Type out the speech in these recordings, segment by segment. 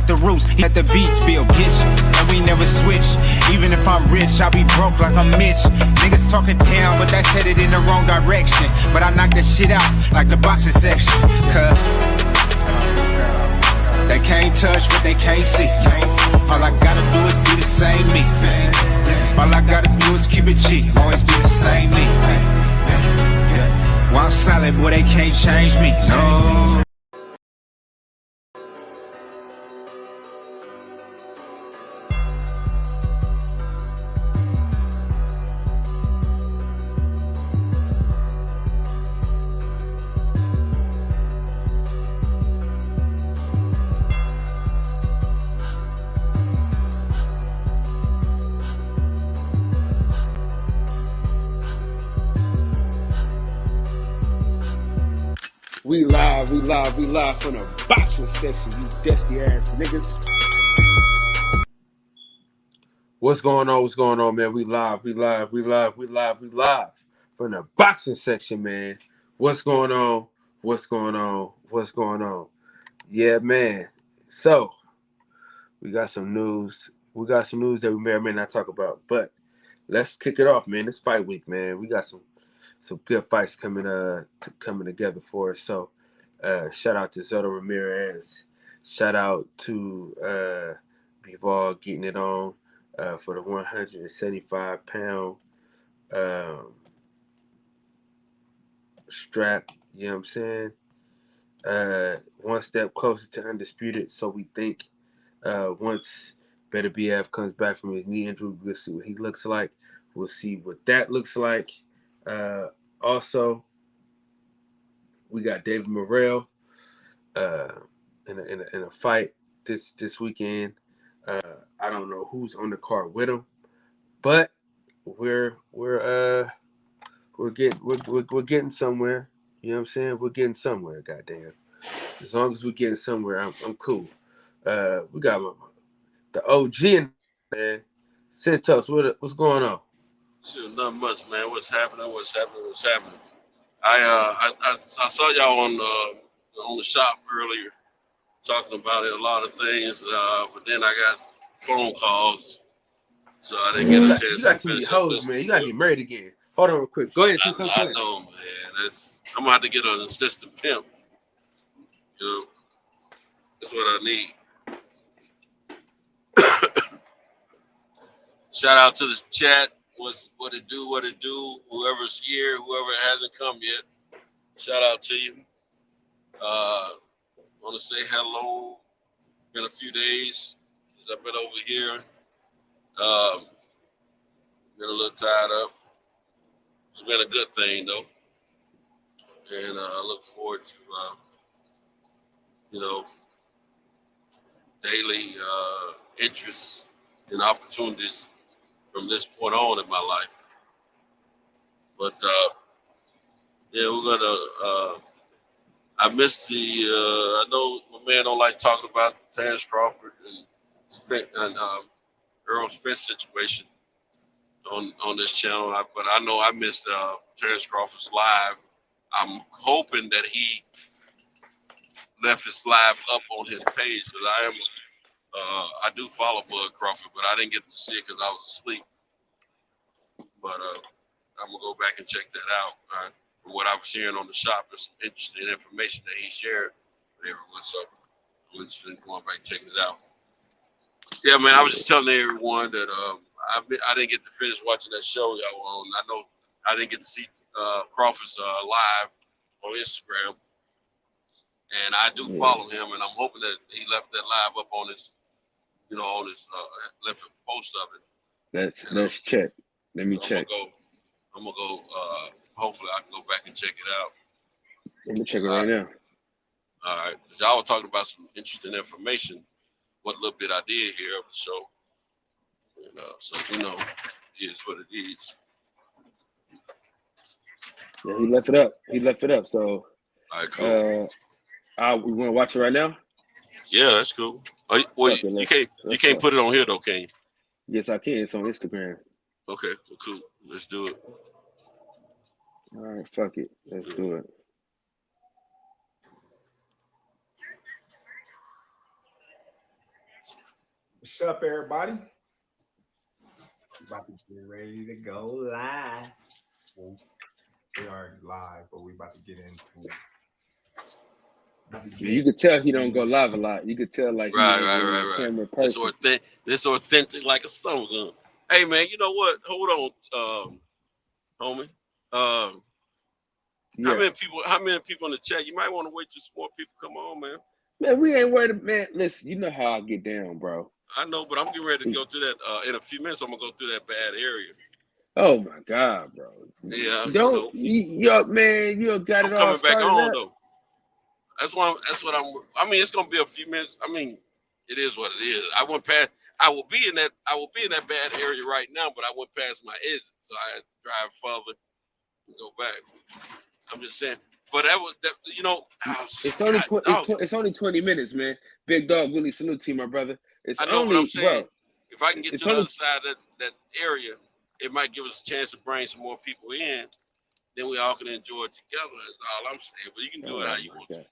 out the roots, he let the beats build, bitch. And we never switch. Even if I'm rich, I'll be broke like I'm Mitch. Niggas talking down, but that's headed in the wrong direction. But I knock that shit out like the boxing section. Cause they can't touch what they can't see. All I gotta do is be the same me. All I gotta do is keep it G. Always be the same me. While I'm solid, boy, they can't change me. No. We live from the boxing section, you dusty ass niggas. What's going on, man? We live from the boxing section, man. What's going on? Yeah, man. So, we got some news. That we may or may not talk about, but let's kick it off, man. It's fight week, man. We got some good fights coming together for us. So, shout out to Zoto Ramirez. Shout out to Bivol getting it on for the 175-pound strap. You know what I'm saying? One step closer to undisputed. So we think once Beterbiev comes back from his knee injury, we'll see what he looks like. We'll see what that looks like. Also, we got David Morrell in a fight this weekend. I don't know who's on the card with him, but we're getting somewhere. You know what I'm saying? We're getting somewhere. Goddamn. As long as we're getting somewhere, I'm cool. We got the OG in man. Santos, what's going on? Shit, nothing much, man. What's happening? I saw y'all on the shop earlier talking about it, a lot of things, but then I got phone calls, so I didn't get a chance. You got too many hoes, man. You gotta get married again. Hold on real quick. Go ahead. I know, man. I'm gonna have to get an assistant pimp. You know, that's what I need. Shout out to the chat. What it do? Whoever's here, whoever hasn't come yet, shout out to you. Want to say hello. Been a few days since I've been over here. Been a little tied up. It's been a good thing though, and I look forward to daily interests and opportunities from this point on in my life. But yeah, we're gonna. I missed the. I know my man don't like talking about the Terrence Crawford and Earl Spence situation on this channel, but I know I missed Terrence Crawford's live. I'm hoping that he left his live up on his page because I do follow Bud Crawford, but I didn't get to see it because I was asleep. But I'm gonna go back and check that out. All right. From what I was hearing on the shop, there's some interesting information that he shared with everyone. So I'm interested in going back and checking it out. Yeah, man, I was just telling everyone that I didn't get to finish watching that show y'all were on. I know I didn't get to see Crawford's live on Instagram, and I do follow him, and I'm hoping that he left that live up on his, left a post of it. Let's check. Let me check. I'm gonna go. Hopefully, I can go back and check it out. Let me check it right now. All right, y'all were talking about some interesting information. What little bit I did here of the show, and so it is what it is. Yeah, he left it up. So, all right, cool. We want to watch it right now. Yeah, that's cool. You can't put it on here though, can you? Yes, I can. It's on Instagram. Okay, cool. Let's do it. All right, fuck it. Let's do it. What's up, everybody? We about to get ready to go live. Well, we already live, but we about to get into it. You could tell he don't go live a lot. You could tell like he Right, ain't right, really right, a right. camera This person. authentic like a song gun. Hey man, you know what? Hold on, homie. How Yeah, many people in the chat? You might want to wait till some more people come on, man. man, we ain't worried. Man, listen, you know how I get down, bro. I know, but I'm getting ready to go through that in a few minutes. I'm gonna go through that bad area. Oh my God, bro. Yeah, Don't so yo, man, you got I'm it all coming back started on up. though. That's what I mean, it's gonna be a few minutes. I mean, it is what it is. I will be in that bad area right now, but I went past my exit, so I had to drive further and go back. I'm just saying. But you know, It's only it's only 20 minutes, man. Big dog, Willie, salute to you, my brother. It's I know, but I'm only, saying bro. if I can get It's to the only other side of that area, it might give us a chance to bring some more people in. Then we all can enjoy it together. That's all I'm saying. But you can do it how you want to,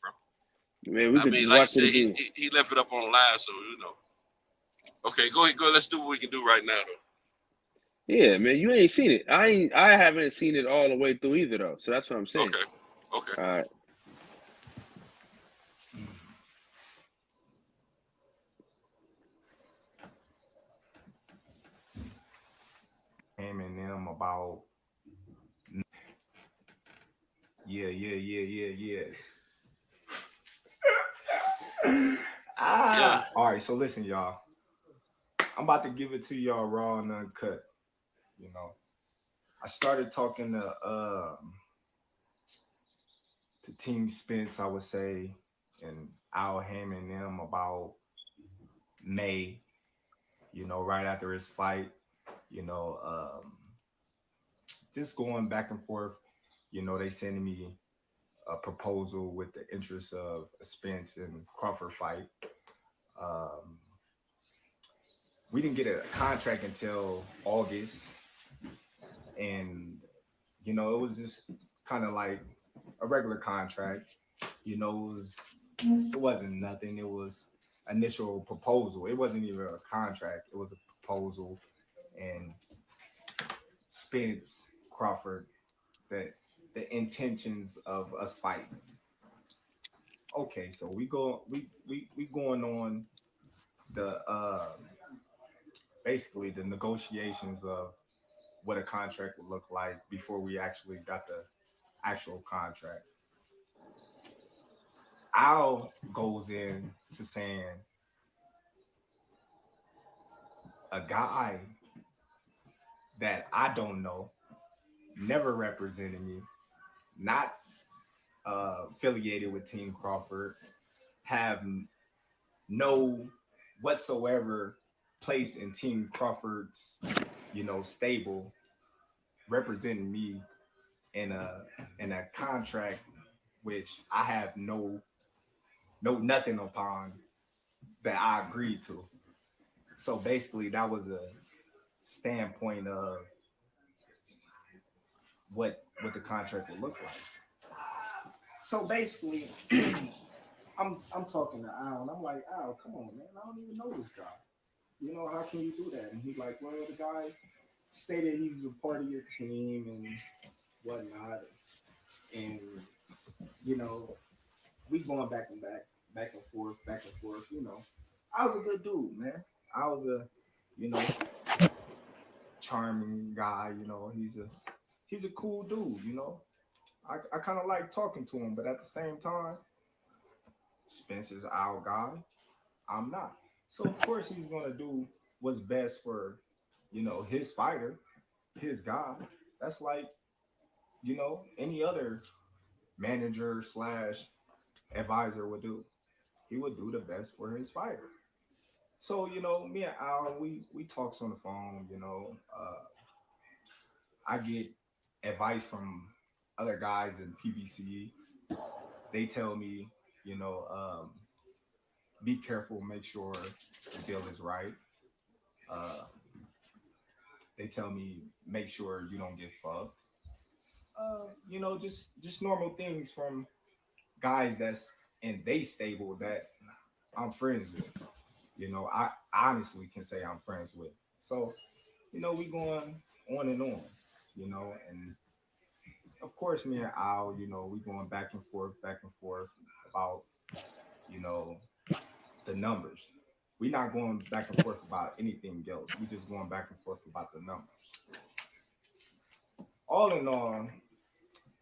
bro. Man, we I could mean, just like you watch said, it again. he left it up on live, so you know. Okay, go ahead, go. Let's do what we can do right now, though. Yeah, man, you ain't seen it. I haven't seen it all the way through either, though. So that's what I'm saying. Okay. All right. Him and them about. Yeah. Yeah. All right, so listen, y'all. I'm about to give it to y'all raw and uncut. You know, I started talking to Team Spence, I would say, and Al Hammond and them about May. You know, right after his fight. You know, just going back and forth. You know, they sending me a proposal with the interest of a Spence and Crawford fight. We didn't get a contract until August, and you know it was just kind of like a regular contract. You know, it wasn't nothing. It was initial proposal. It wasn't even a contract. It was a proposal, and Spence Crawford, the intentions of us fighting. Okay, so we going on the basically the negotiations of what a contract would look like before we actually got the actual contract. Al goes in to saying a guy that I don't know, never represented me, not affiliated with Team Crawford, have no whatsoever place in Team Crawford's, you know, stable, representing me in a contract which I have no nothing upon that I agreed to. So basically that was a standpoint of what the contract would look like. So basically I'm talking to Al and I'm like, Al, come on, man, I don't even know this guy. You know, how can you do that? And he's like, well, the guy stated he's a part of your team and whatnot. And, you know, we going back and forth, you know. I was a good dude, man. I was a, you know, charming guy, you know. He's a cool dude, you know. I kind of like talking to him, but at the same time, Spencer's our guy. I'm not. So of course he's gonna do what's best for, you know, his fighter, his guy. That's like, you know, any other manager slash advisor would do. He would do the best for his fighter. So, you know, me and Al, we talks on the phone, you know. I get advice from other guys in PBC. They tell me, you know, be careful, make sure the deal is right. Uh, they tell me make sure you don't get fucked. You know, just normal things from guys that's in they stable that I'm friends with. I honestly can say I'm friends with. So, we going on and on, and of course me and Al, we going back and forth about, you know, the numbers. We're not going back and forth about anything else. We just going back and forth about the numbers. All in all,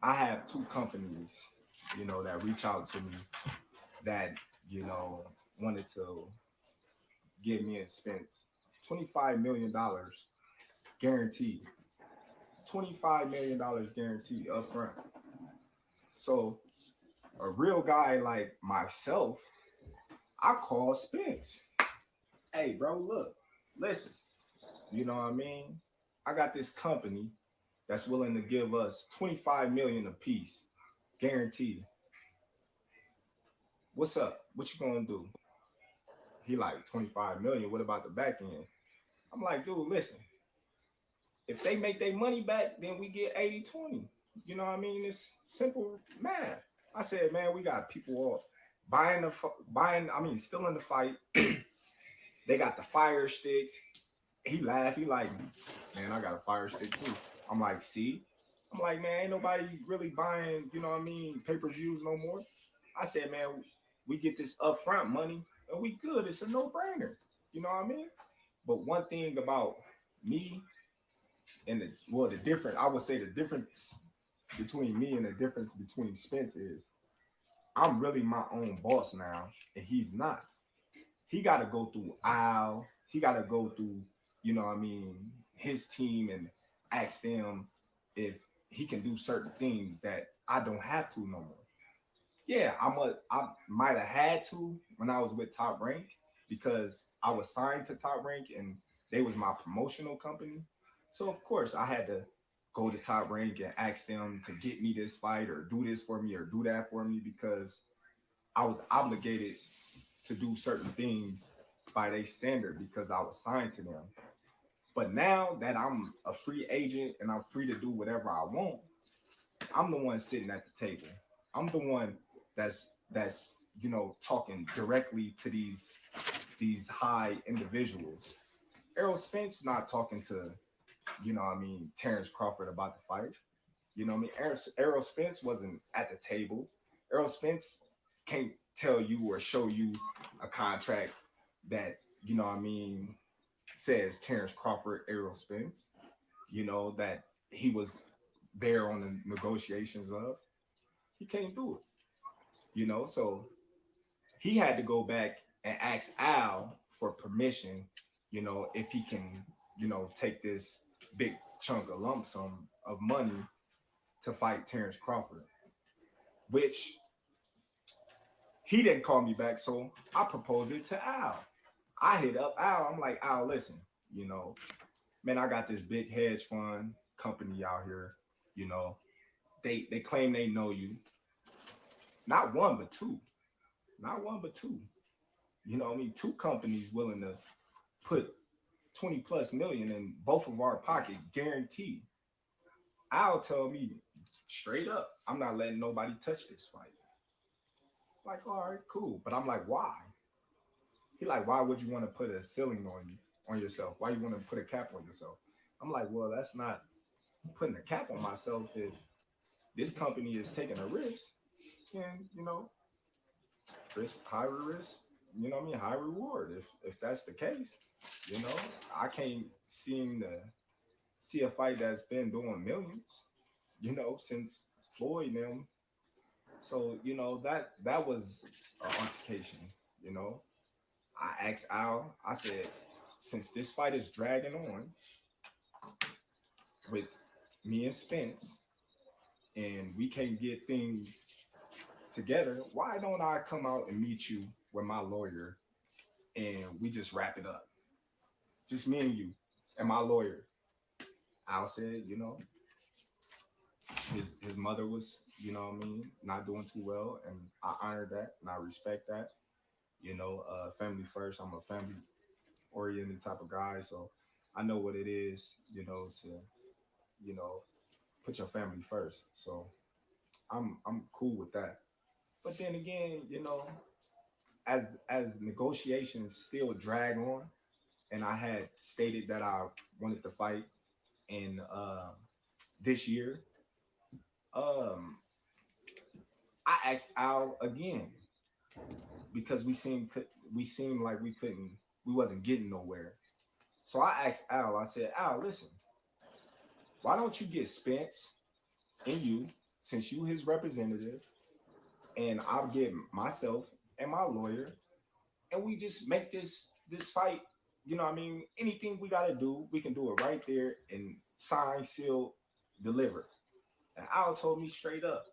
I have two companies, that reach out to me that, wanted to give me expense $25 million guaranteed. $25 million guaranteed up front. So a real guy like myself, I call Spence. Hey, bro, look, listen. You know what I mean? I got this company that's willing to give us 25 million a piece, guaranteed. What's up? What you gonna do? He like 25 million. What about the back end? I'm like, dude, listen. If they make their money back, then we get 80-20. You know what I mean? It's simple math. I said, man, we got people all still in the fight. They got the fire sticks. He laughed. He like, man, I got a fire stick too. I'm like, see? I'm like, man, ain't nobody really buying, pay-per-views no more. I said, man, we get this upfront money and we good. It's a no-brainer. You know what I mean? But one thing about me and the difference, I would say the difference between me and the difference between Spence is I'm really my own boss now, and he's not. He got to go through Al. He got to go through, his team and ask them if he can do certain things that I don't have to no more. Yeah, I might have had to when I was with Top Rank because I was signed to Top Rank and they was my promotional company. So of course I had to go to Top Rank and ask them to get me this fight or do this for me or do that for me because I was obligated to do certain things by their standard because I was signed to them. But now that I'm a free agent and I'm free to do whatever I want, I'm the one sitting at the table. I'm the one that's talking directly to these high individuals. Errol Spence not talking to Terrence Crawford about the fight. Errol Spence wasn't at the table. Errol Spence can't tell you or show you a contract that says Terrence Crawford, Errol Spence. That he was there on the negotiations of. He can't do it. So he had to go back and ask Al for permission. If he can, take this big chunk of lump sum of money to fight Terrence Crawford, which he didn't call me back. So I proposed it to Al. I hit up Al. I'm like, Al, listen, man, I got this big hedge fund company out here. They claim they know you. Not one, but two. Not one, but two. Two companies willing to put 20 plus million in both of our pocket, guaranteed. Al tell me straight up, I'm not letting nobody touch this fight. Like, all right, cool. But I'm like, why? He like, why would you want to put a ceiling on yourself? Why you want to put a cap on yourself? I'm like, well, that's not putting a cap on myself if this company is taking a risk. And, risk, high risk, high reward. If that's the case, I can't seem to see a fight that's been doing millions, since Floyd and them. So, that was an altercation, I asked Al, I said, since this fight is dragging on with me and Spence, and we can't get things together, why don't I come out and meet you with my lawyer and we just wrap it up? Just me and you and my lawyer. Al said, his mother was, not doing too well, and I honor that and I respect that. Family first. I'm a family oriented type of guy, so I know what it is, to, put your family first. So I'm cool with that. But then again, as negotiations still drag on, and I had stated that I wanted to fight in this year, um, I asked Al again because we seemed like we wasn't getting nowhere. So I asked Al. I said, Al, listen, why don't you get Spence and you, since you his representative, and I'll get myself and my lawyer, and we just make this fight. You know what I mean? Anything we gotta do, we can do it right there and sign, seal, deliver. And Al told me straight up,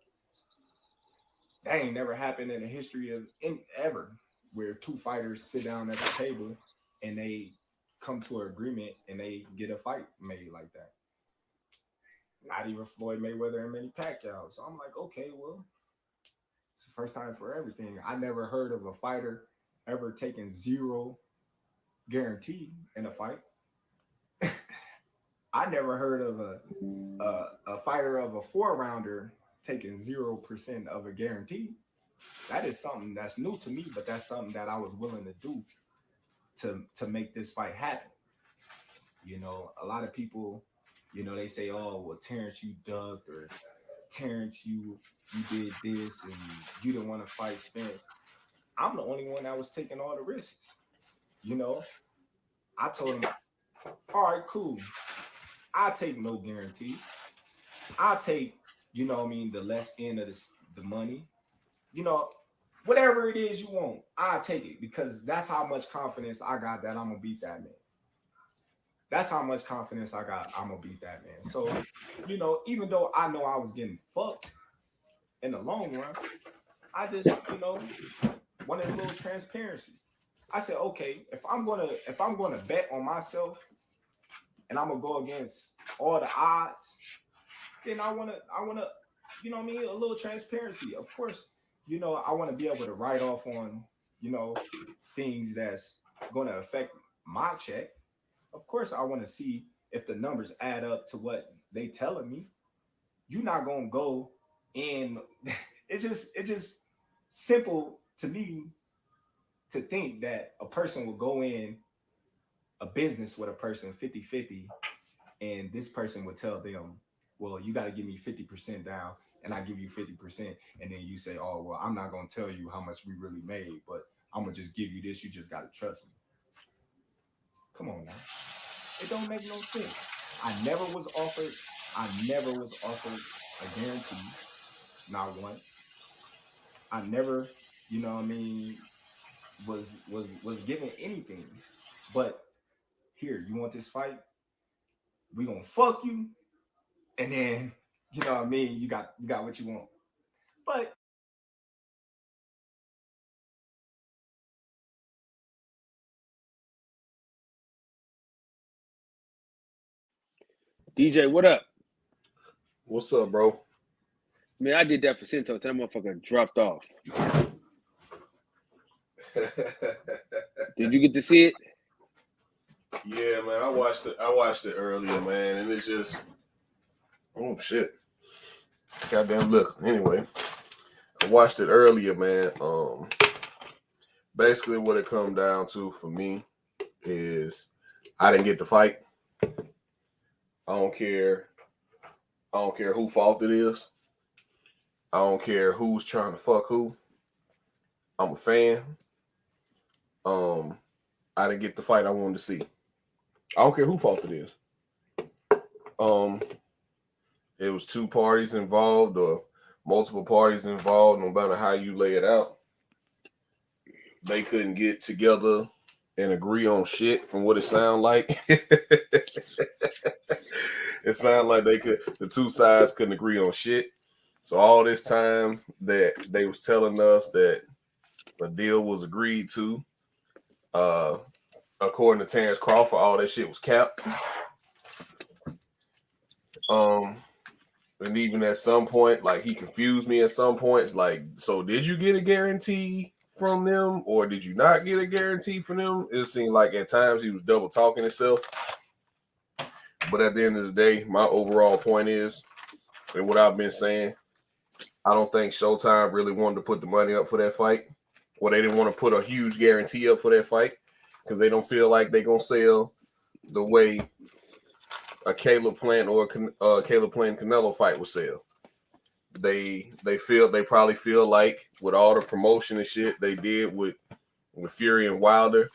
that ain't never happened in the history of ever, where two fighters sit down at the table and they come to an agreement and they get a fight made like that. Not even Floyd Mayweather and Manny Pacquiao. So I'm like, okay, well, it's the first time for everything. I never heard of a fighter ever taking zero guarantee in a fight. I never heard of a fighter of a 4-rounder taking 0% of a guarantee. That is something that's new to me, but that's something that I was willing to do to make this fight happen. You know, a lot of people, you know, they say, oh, well, Terrence, you ducked, or Terrence, you did this and you didn't want to fight Spence. I'm the only one that was taking all the risks. You know, I told him, all right, cool. I take no guarantee. I take, you know what I mean, the less end of the money. You know, whatever it is you want, I take it, because that's how much confidence I got that I'm gonna beat that man. That's how much confidence I got I'm gonna beat that man. So, you know, even though I know I was getting fucked in the long run, I just, you know, wanted a little transparency. I said, okay, if I'm gonna bet on myself and I'm gonna go against all the odds, then I wanna, you know what I mean, a little transparency. Of course, you know, I want to be able to write off on, you know, things that's gonna affect my check. Of course, I want to see if the numbers add up to what they telling me. You're not gonna go in. It's just simple to me to think that a person will go in a business with a person 50-50, and this person would tell them, well, you got to give me 50% down, and I give you 50%, and then you say, oh, well, I'm not going to tell you how much we really made, but I'm going to just give you this. You just got to trust me. Come on now. It don't make no sense. I never was offered a guarantee, not once. I never, you know what I mean, was given anything. But here, you want this fight? We gonna fuck you, and then, you know what I mean, you got what you want. But DJ, what up? What's up, bro? Man, I did that for Santos. That motherfucker dropped off. Did you get to see it? Yeah, man. I watched it earlier, man, and it's just, oh shit. Goddamn look. Anyway, I watched it earlier, man. Basically what it come down to for me is I didn't get to fight. I don't care who fault it is. I don't care who's trying to fuck who. I'm a fan. I didn't get the fight I wanted to see. I don't care who fault it is. It was two parties involved or multiple parties involved, no matter how you lay it out. They couldn't get together and agree on shit from what it sounded like. It sounded like the two sides couldn't agree on shit. So all this time that they was telling us that the deal was agreed to, according to Terrence Crawford, all that shit was capped. And even at some point, like, he confused me at some points. Like, so did you get a guarantee from them, or did you not get a guarantee from them? It seemed like at times he was double talking himself. But at the end of the day, my overall point is, and what I've been saying, I don't think Showtime really wanted to put the money up for that fight. or they didn't want to put a huge guarantee up for that fight because they don't feel like they're gonna sell the way a Caleb Plant or a Caleb Plant Canelo fight would sell. They probably feel like with all the promotion and shit they did with Fury and Wilder,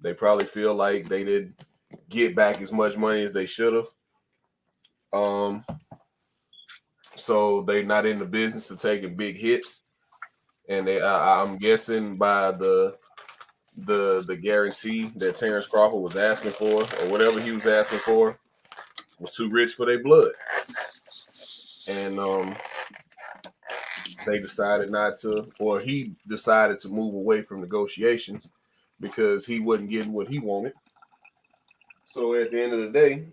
they probably feel like they didn't get back as much money as they should have. So they're not in the business of taking big hits, and I'm guessing by the guarantee that Terrence Crawford was asking for, or whatever he was asking for, was too rich for their blood, and they decided not to, or he decided to move away from negotiations because he wasn't getting what he wanted. So at the end of the day,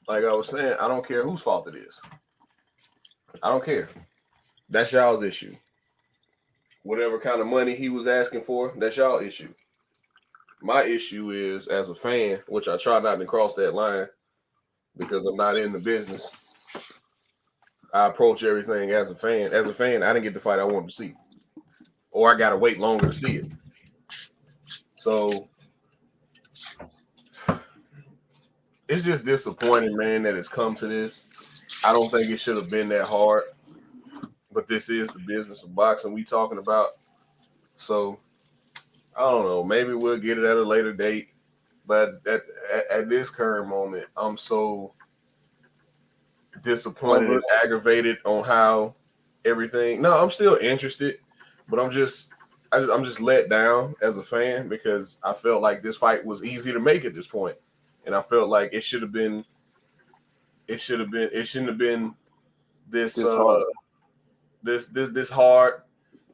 like I was saying, I don't care whose fault it is. I don't care. That's y'all's issue. Whatever kind of money he was asking for, that's y'all issue. My issue is, as a fan, which I try not to cross that line because I'm not in the business, I approach everything as a fan. As a fan, I didn't get the fight I wanted to see, or I got to wait longer to see it. So it's just disappointing, man, that it's come to this. I don't think it should have been that hard, but this is the business of boxing we talking about. So I don't know. Maybe we'll get it at a later date, but at this current moment, I'm so disappointed and aggravated on how everything. No, I'm still interested, but I'm just let down as a fan because I felt like this fight was easy to make at this point, and I felt like it shouldn't have been this hard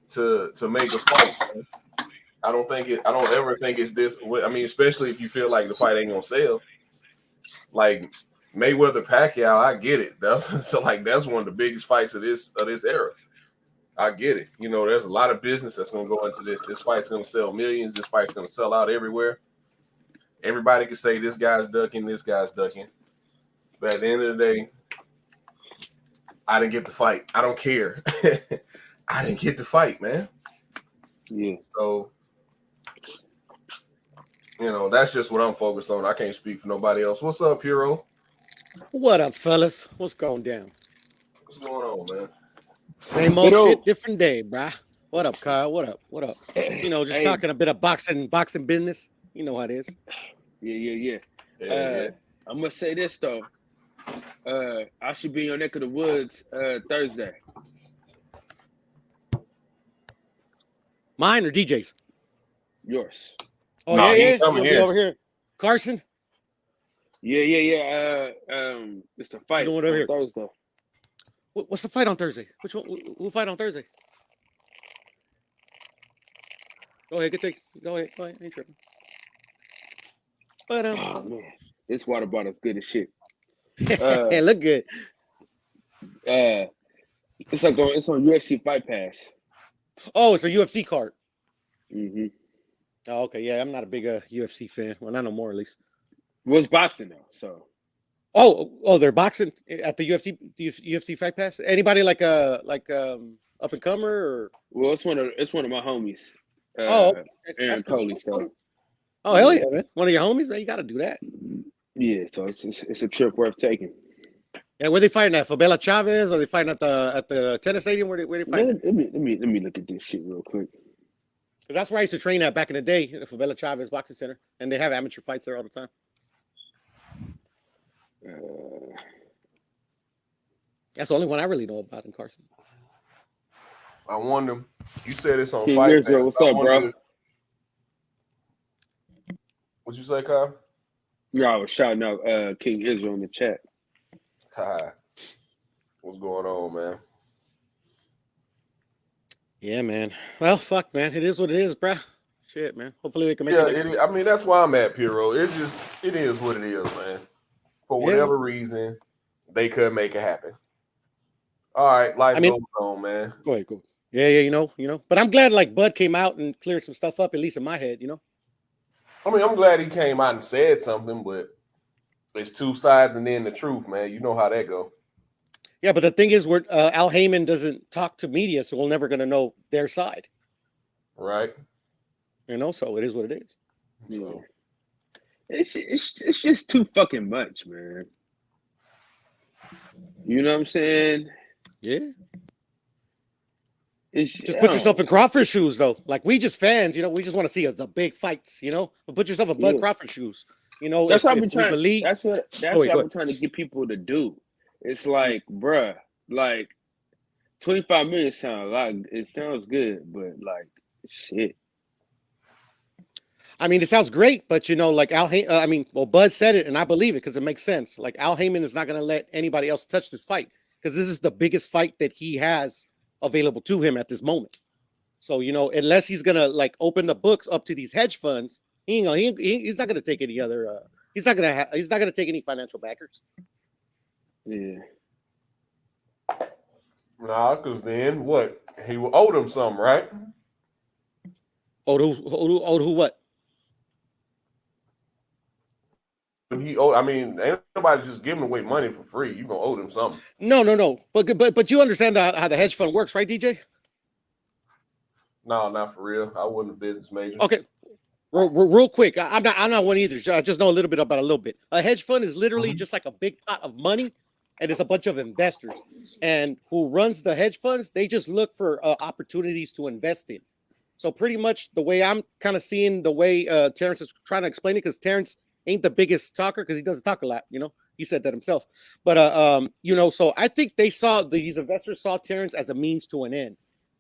to make a fight. I don't ever think it's this. I mean, especially if you feel like the fight ain't gonna sell. Like Mayweather Pacquiao, I get it. That's one of the biggest fights of this era. I get it. You know, there's a lot of business that's gonna go into this. This fight's gonna sell millions. This fight's gonna sell out everywhere. Everybody can say this guy's ducking, this guy's ducking. But at the end of the day, I didn't get the fight. I don't care. I didn't get the fight, man. Yeah. So, you know, that's just what I'm focused on. I can't speak for nobody else. What's up, Puro? What up, fellas? What's going down? What's going on, man? Same old shit, different day, bruh. What up, Kyle? What up? What up? You know, just talking a bit of boxing business. You know how it is. Yeah. Yeah. I'm gonna say this though. I should be in your neck of the woods Thursday. Mine or DJ's? Yours. Oh, No, yeah. he's coming You'll be here. over here. Carson? Yeah. It's a fight doing over here? Thursday. What's the fight on Thursday? Which one? Who fight on Thursday? Go ahead. Go ahead. Ain't tripping. But Oh man, this water bottle's good as shit. it look good. It's on UFC Fight Pass. Oh, it's a UFC card. Mm-hmm. Oh, okay. Yeah, I'm not a big UFC fan. Well, not no more, at least. Well, it's boxing though, so. Oh, they're boxing at the UFC Fight Pass. Anybody like up and comer or? Well, it's one of my homies. Coley. Aaron Coley. So. Oh hell yeah, man! One of your homies, man. You got to do that. Yeah, so it's a trip worth taking. Yeah, where they fighting at? Fabella Chavez, or they fighting at the tennis stadium? Where they fighting? Let me look at this shit real quick. Because that's where I used to train at back in the day, the Fabella Chavez Boxing Center, and they have amateur fights there all the time. That's the only one I really know about in Carson. I wonder. You said it's on King Fight Israel, Pass. what's up, bro? What you say, Kyle? Yeah, I was shouting out King Israel in the chat. Hi. What's going on, man? Yeah, man. Well, fuck, man. It is what it is, bro. Shit, man. Hopefully they can make it. I mean, that's why I'm at Puro. It is what it is, man. For whatever reason, they could make it happen. All right, life goes on, man. Go ahead. Yeah, you know. But I'm glad like Bud came out and cleared some stuff up, at least in my head, you know. I mean, I'm glad he came out and said something, but there's two sides and then the truth, man. You know how that go. Yeah, but the thing is, Al Heyman doesn't talk to media, so we're never going to know their side. Right. You know, so it is what it is. Yeah. It's just too fucking much, man. You know what I'm saying? Yeah. Just I put don't- yourself in Crawford's shoes, though. Like, we just fans, you know, we just want to see the big fights, you know. But put yourself in Bud Yeah. Crawford's shoes. You know, That's what I've if been we trying. believe. That's what Go ahead. I'm trying to get people to do. It's like, bruh, like 25 million sound a lot. It sounds good, but like, shit. I mean, it sounds great, but you know, like Bud said it, and I believe it because it makes sense. Like, Al Heyman is not going to let anybody else touch this fight because this is the biggest fight that he has available to him at this moment. So, you know, unless he's gonna like open the books up to these hedge funds, he's not gonna take any other. He's not gonna take any financial backers. Yeah. Nah, because then what? He owed him something, right? Owed who what? He owed. I mean, ain't nobody just giving away money for free. You gonna owe them something? No. But you understand how the hedge fund works, right, DJ? No, not for real. I wasn't a business major. Okay. Real quick, I'm not one either. I just know a little bit about a little bit. A hedge fund is literally just like a big pot of money, and it's a bunch of investors. And who runs the hedge funds? They just look for opportunities to invest in. So pretty much the way I'm kind of seeing the way Terrence is trying to explain it, because Terrence ain't the biggest talker because he doesn't talk a lot. You know, he said that himself. But you know, so I think these investors saw Terrence as a means to an end.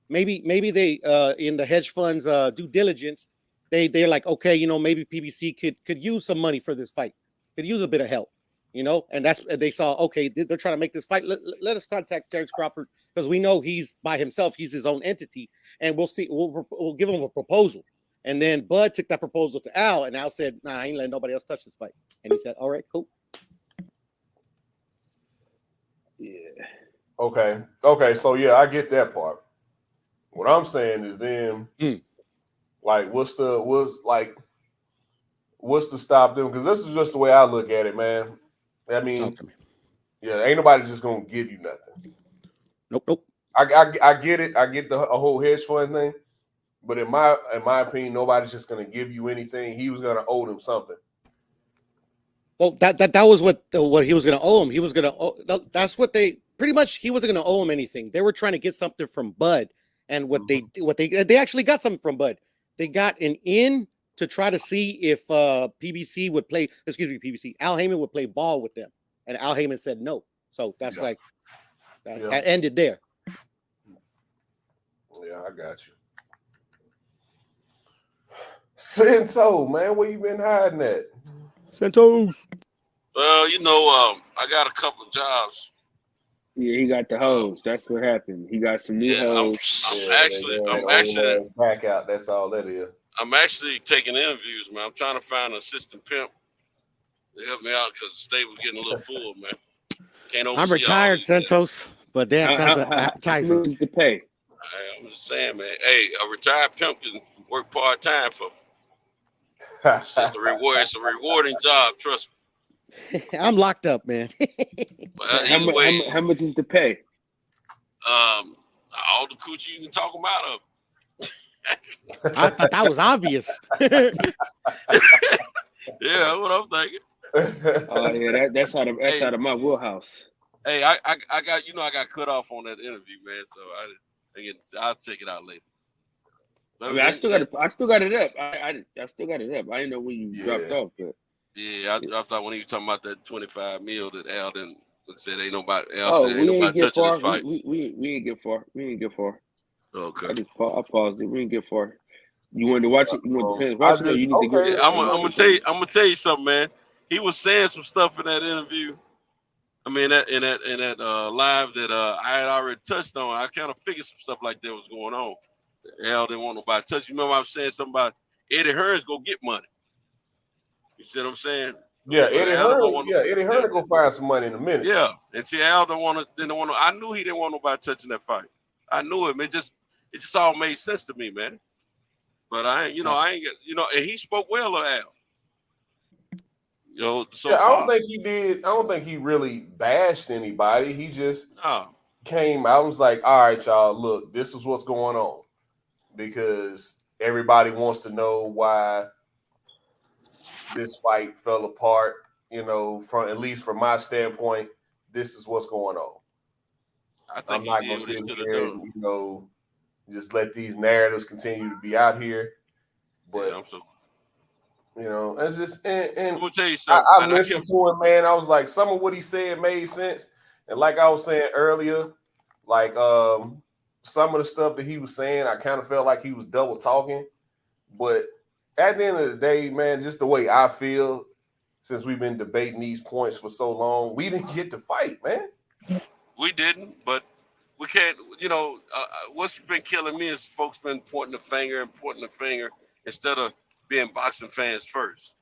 Maybe they in the hedge funds due diligence. They're like, okay, you know, maybe PBC could use some money for this fight, could use a bit of help, you know, and they saw, okay, they're trying to make this fight. Let us contact Terrence Crawford because we know he's by himself, he's his own entity, and we'll see, we'll give him a proposal. And then Bud took that proposal to Al, and Al said, nah, I ain't letting nobody else touch this fight. And he said, all right, cool. Yeah. Okay, so yeah, I get that part. What I'm saying is then, like, what's to stop them? Because this is just the way I look at it, man. I mean, yeah, ain't nobody just gonna give you nothing. Nope. I get it. I get the whole hedge fund thing, but in my opinion, nobody's just gonna give you anything. He was gonna owe them something. Well, that was what he was gonna owe him. He was gonna that's what they pretty much. He wasn't gonna owe him anything. They were trying to get something from Bud. And what they actually got something from Bud. They got an in to try to see if PBC would play. Excuse me, PBC. Al Heyman would play ball with them, and Al Heyman said no. So that's like that ended there. Yeah, I got you. Senso, man, where you been hiding at? Sentos. Well, you know, I got a couple of jobs. Yeah, he got the hose. That's what happened. He got some new hose. I'm actually back out. That's all that is. I'm actually taking interviews, man. I'm trying to find an assistant pimp to help me out because the state was getting a little full, man. I'm retired, Sentos, but damn, sounds appetizing. How much to pay? I'm just saying, man. Hey, a retired pimp can work part time for me. It's just a reward. It's a rewarding job. Trust me. I'm locked up, man. How much is to pay? All the coochie you can talk them out of. I thought that was obvious. Yeah, that's what I'm thinking. Oh yeah, that's out of my wheelhouse. Hey, I got cut off on that interview, man. So I'll check it out later. I mean, I still got it up. I still got it up. I didn't know when you dropped off, but. Yeah, I thought when he was talking about that 25 mil that Al didn't said ain't nobody. We ain't get far. We ain't get far. Okay. I paused it. We didn't get far. You wanted to watch it? You want to watch it? Or you need to go. I'm gonna tell you something, man. He was saying some stuff in that interview. I mean, in that live that I had already touched on. I kind of figured some stuff like that was going on. Al didn't want nobody to touch. You remember I was saying something about Eddie Hearns go get money. You see what I'm saying? Yeah, Eddie Hearn go find some money in a minute. Yeah, and see, Al didn't want to. I knew he didn't want nobody touching that fight. I knew him. It just all made sense to me, man. But I ain't and he spoke well of Al. So I don't think he did. I don't think he really bashed anybody. He just came out and was like, all right, y'all, look, this is what's going on. Because everybody wants to know why this fight fell apart. You know, from at least from my standpoint, this is what's going on. I think I'm not going to sit here and, you know, just let these narratives continue to be out here. But, yeah, you know, it's just, and I'm gonna tell you something. I listened to him, man. I was like, some of what he said made sense. And like I was saying earlier, like some of the stuff that he was saying, I kind of felt like he was double talking. But at the end of the day, man, just the way I feel, since we've been debating these points for so long, we didn't get to fight, man. We didn't, but we can't, you know, what's been killing me is folks been pointing the finger instead of being boxing fans first.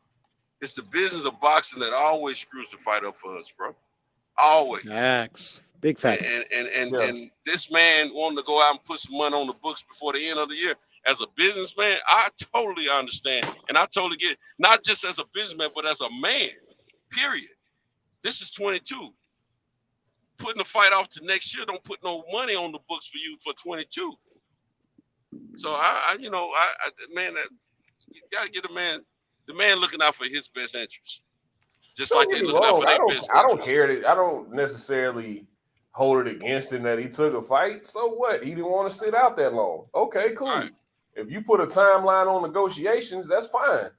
It's the business of boxing that always screws the fight up for us, bro. Always. Facts. Big facts. And this man wanting to go out and put some money on the books before the end of the year. As a businessman, I totally understand. And I totally get it. Not just as a businessman, but as a man, period. This is 22. Putting the fight off to next year don't put no money on the books for you for 22. So man, you gotta get the man looking out for his best interest. Just like they looking out for their best interest. I don't care that I don't necessarily hold it against him that he took a fight. So what? He didn't want to sit out that long. Okay, cool. Right. If you put a timeline on negotiations, that's fine.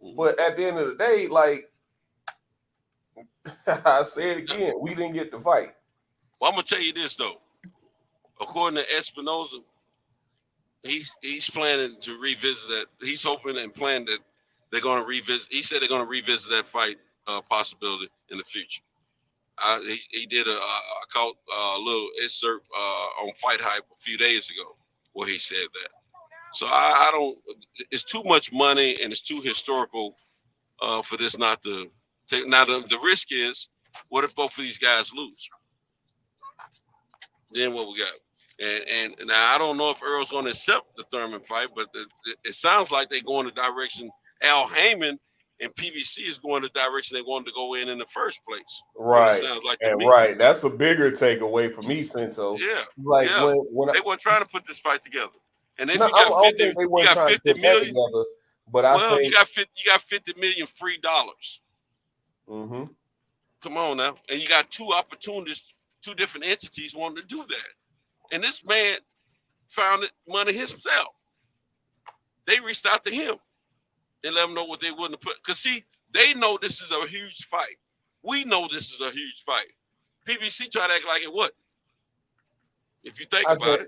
Mm-hmm. But at the end of the day, like I say it again, we didn't get to fight. Well, I'm gonna tell you this though. According to Espinoza, he's planning to revisit that. He's hoping and planning that they're gonna revisit. He said they're gonna revisit that fight possibility in the future. He did a little excerpt on Fight Hype a few days ago where he said that. So I don't. It's too much money and it's too historical for this not to. Now the risk is, what if both of these guys lose? Then what we got? And now I don't know if Earl's going to accept the Thurman fight, but it sounds like they're going the direction Al Heyman and PBC is going the direction they wanted to go in the first place. Right. So sounds like right. That's a bigger takeaway for me, Senso. Yeah. Like when they weren't trying to put this fight together. And if I don't think they weren't trying to put million, together, but I think you got 50 million free dollars. Mm-hmm. Come on now. And you got two opportunities, two different entities wanting to do that. And this man found money himself. They reached out to him and let him know what they wouldn't put. Because see, they know this is a huge fight. We know this is a huge fight. PBC try to act like it wasn't. If you think about it.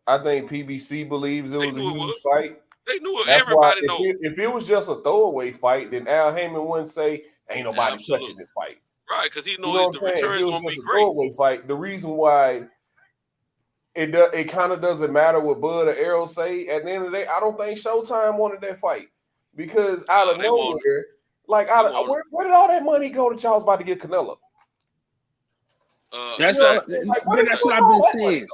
I think PBC believes it was a huge fight. They knew it. That's Everybody why knows. If it was just a throwaway fight, then Al Heyman wouldn't say, ain't nobody touching this fight. Right, because he knows the return is going to be great. Throwaway fight. The reason why it kind of doesn't matter what Bud or Errol say, at the end of the day, I don't think Showtime wanted that fight. Because out of nowhere, where did all that money go that y'all was about to get Canelo? That's what I've been saying.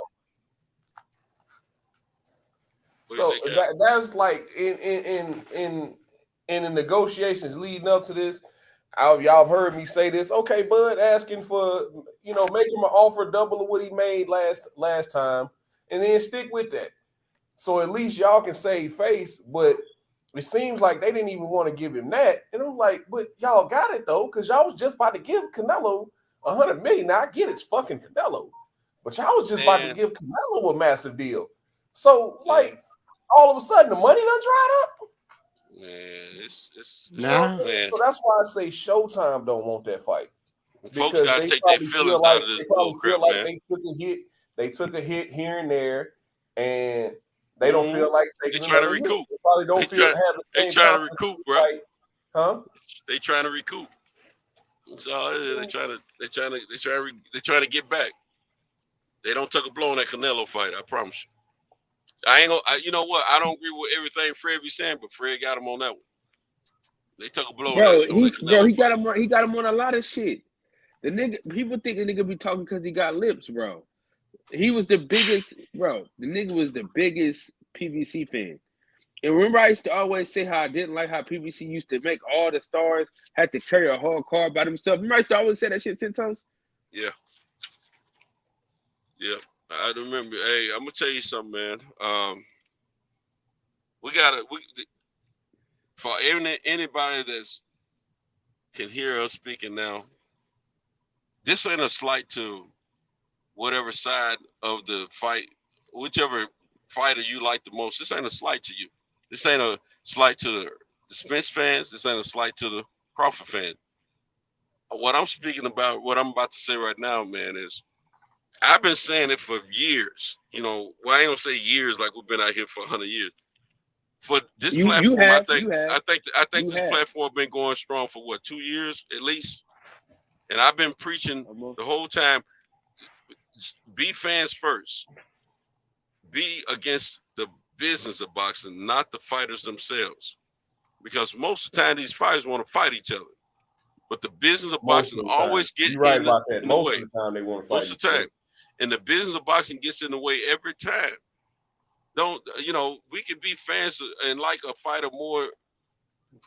So that's like in the negotiations leading up to this, y'all have heard me say this. Okay, Bud asking for, make him an offer double of what he made last time, and then stick with that. So at least y'all can save face. But it seems like they didn't even want to give him that, and I'm like, but y'all got it though, because y'all was just about to give Canelo $100 million. Now I get it's fucking Canelo, but y'all was just about to give Canelo a massive deal. So all of a sudden the money done dried up. Man, it's nah. So that's why I say Showtime don't want that fight. Folks got to take their feelings out of this. They probably feel like man. they took a hit here and there, and they don't feel like they trying to recoup. They probably don't feel have the same. They trying to recoup, bro. Huh? They trying to recoup. So they trying to get back. They don't take a blow on that Canelo fight. I promise you. I ain't gonna. You know what? I don't agree with everything Fred be saying, but Fred got him on that one. They took a blow. He got him. He got him on a lot of shit. The nigga, people think the nigga be talking because he got lips, bro. He was the biggest, bro. The nigga was the biggest PBC fan. And remember, I used to always say how I didn't like how PBC used to make all the stars had to carry a whole car by themselves. Remember, I used to always say that shit sometimes. Yeah. I remember. Hey, I'm gonna tell you something, man. for anybody that's can hear us speaking now, this ain't a slight to whatever side of the fight, whichever fighter you like the most. This ain't a slight to you. This ain't a slight to the Spence fans. This ain't a slight to the Crawford fans. What I'm speaking about, what I'm about to say right now, man, is I've been saying it for years. You know, well, I ain't gonna say years like we've been out here for 100 years. For this platform, I think this platform been going strong for what, 2 years at least. And I've been preaching the whole time. Be fans first. Be against the business of boxing, not the fighters themselves. Because most of the time these fighters want to fight each other. But the business of boxing always gets in the way. Most of the time they want to fight. Most of the time. And the business of boxing gets in the way every time. Don't, you know, we can be fans and like a fighter more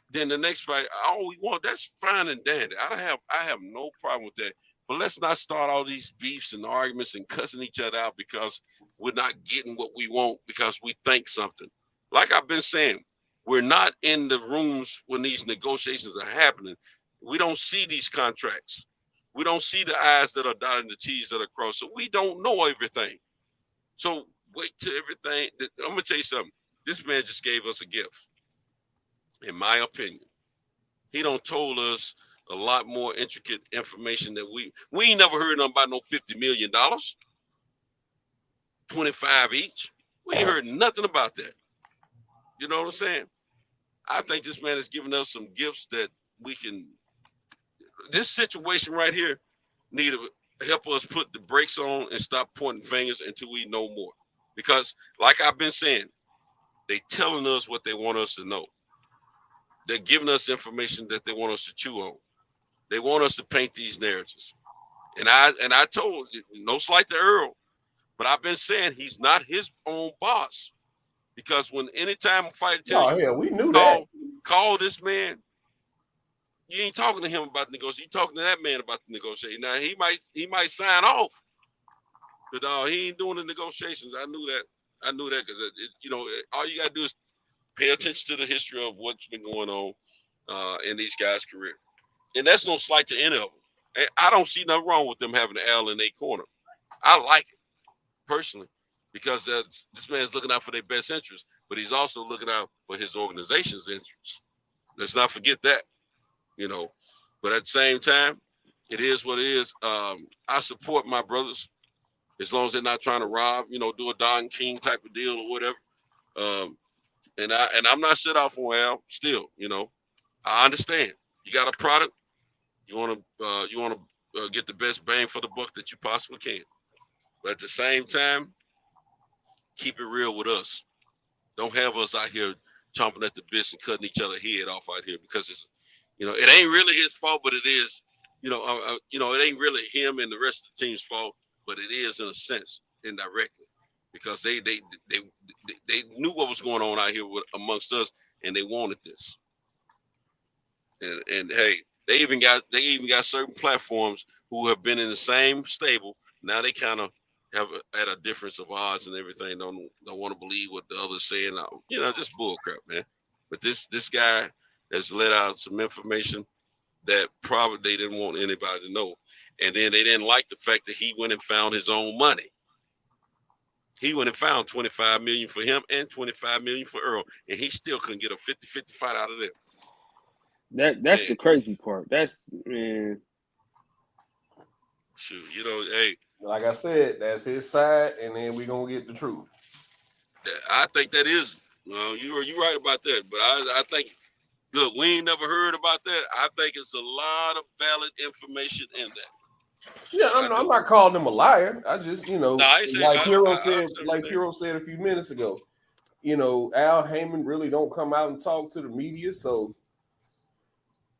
than the next fight. All we want, that's fine and dandy. I have no problem with that. But let's not start all these beefs and arguments and cussing each other out because we're not getting what we want because we think something. Like I've been saying, we're not in the rooms when these negotiations are happening. We don't see these contracts. We don't see the I's that are dotted and the T's that are crossed. So we don't know everything. So wait till everything. I'm going to tell you something. This man just gave us a gift. In my opinion, he don't told us a lot more intricate information that we ain't never heard nothing about no $50 million, 25 each. We ain't heard nothing about that. You know what I'm saying? I think this man has given us some gifts that we can. This situation right here need to help us put the brakes on and stop pointing fingers until we know more. Because, like I've been saying, they telling us what they want us to know. They're giving us information that they want us to chew on. They want us to paint these narratives. And I told you, no slight to Earl, but I've been saying he's not his own boss. Because when anytime a fighter tells you, we knew call this man, you ain't talking to him about the negotiation. You're talking to that man about the negotiation. Now he might sign off, but he ain't doing the negotiations. I knew that because you know, all you gotta do is pay attention to the history of what's been going on in these guys' career, and that's no slight to any of them. And I don't see nothing wrong with them having an L in their corner. I like it personally because this man's looking out for their best interest, but he's also looking out for his organization's interests. Let's not forget that. You know, but at the same time, it is what it is. I support my brothers as long as they're not trying to rob, you know, do a Don King type of deal or whatever. And I'm not set off on Al still, you know. I understand. You got a product, you want to get the best bang for the buck that you possibly can. But at the same time, keep it real with us. Don't have us out here chomping at the bits and cutting each other head off out here because it's, you know, it ain't really his fault, but it is, you know, it ain't really him and the rest of the team's fault, but it is in a sense indirectly because they knew what was going on out here amongst us and they wanted this. And hey, they even got certain platforms who have been in the same stable. Now they kind of have at a difference of odds and everything. Don't want to believe what the others saying. You know, just bull crap, man. But this guy has let out some information that probably they didn't want anybody to know. And then they didn't like the fact that he went and found his own money. He went and found $25 million for him and $25 million for Earl. And he still couldn't get a 50-50 fight out of there. That's the crazy part. That's, man. Shoot, you know, hey. Like I said, that's his side, and then we're going to get the truth. I think that is, you're right about that. But I think, look, we ain't never heard about that. I think it's a lot of valid information in that. Yeah, I'm not calling him a liar. I just, you know, like Hero said a few minutes ago, you know, Al Heyman really don't come out and talk to the media, so